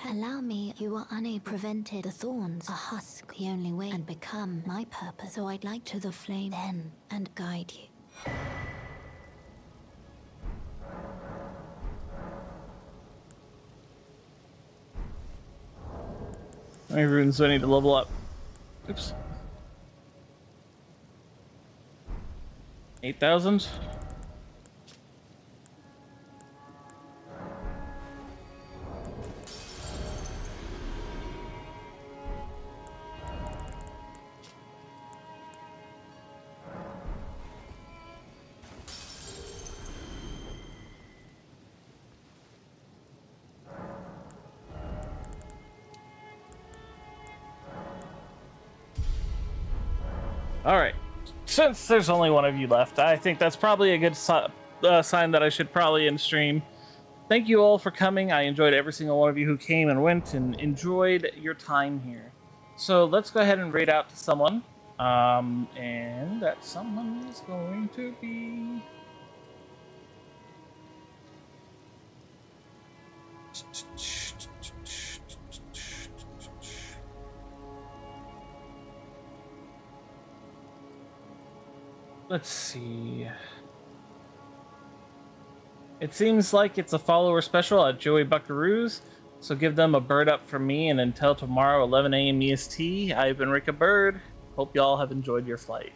[SPEAKER 5] Allow me, you are unable prevented the thorns. A husk, the only way, and become my purpose. So I'd like to the flame then and guide you.
[SPEAKER 1] How many runes do I need to level up? Oops. 8,000? All right. Since there's only one of you left, I think that's probably a good sign that I should probably end stream. Thank you all for coming. I enjoyed every single one of you who came and went and enjoyed your time here. So let's go ahead and raid out to someone. And that someone is going to be... Let's see. It seems like it's a follower special at Joey Buckaroos, so give them a bird up from me, and until tomorrow, 11 a.m. EST, I've been Rick a Bird. Hope y'all have enjoyed your flight.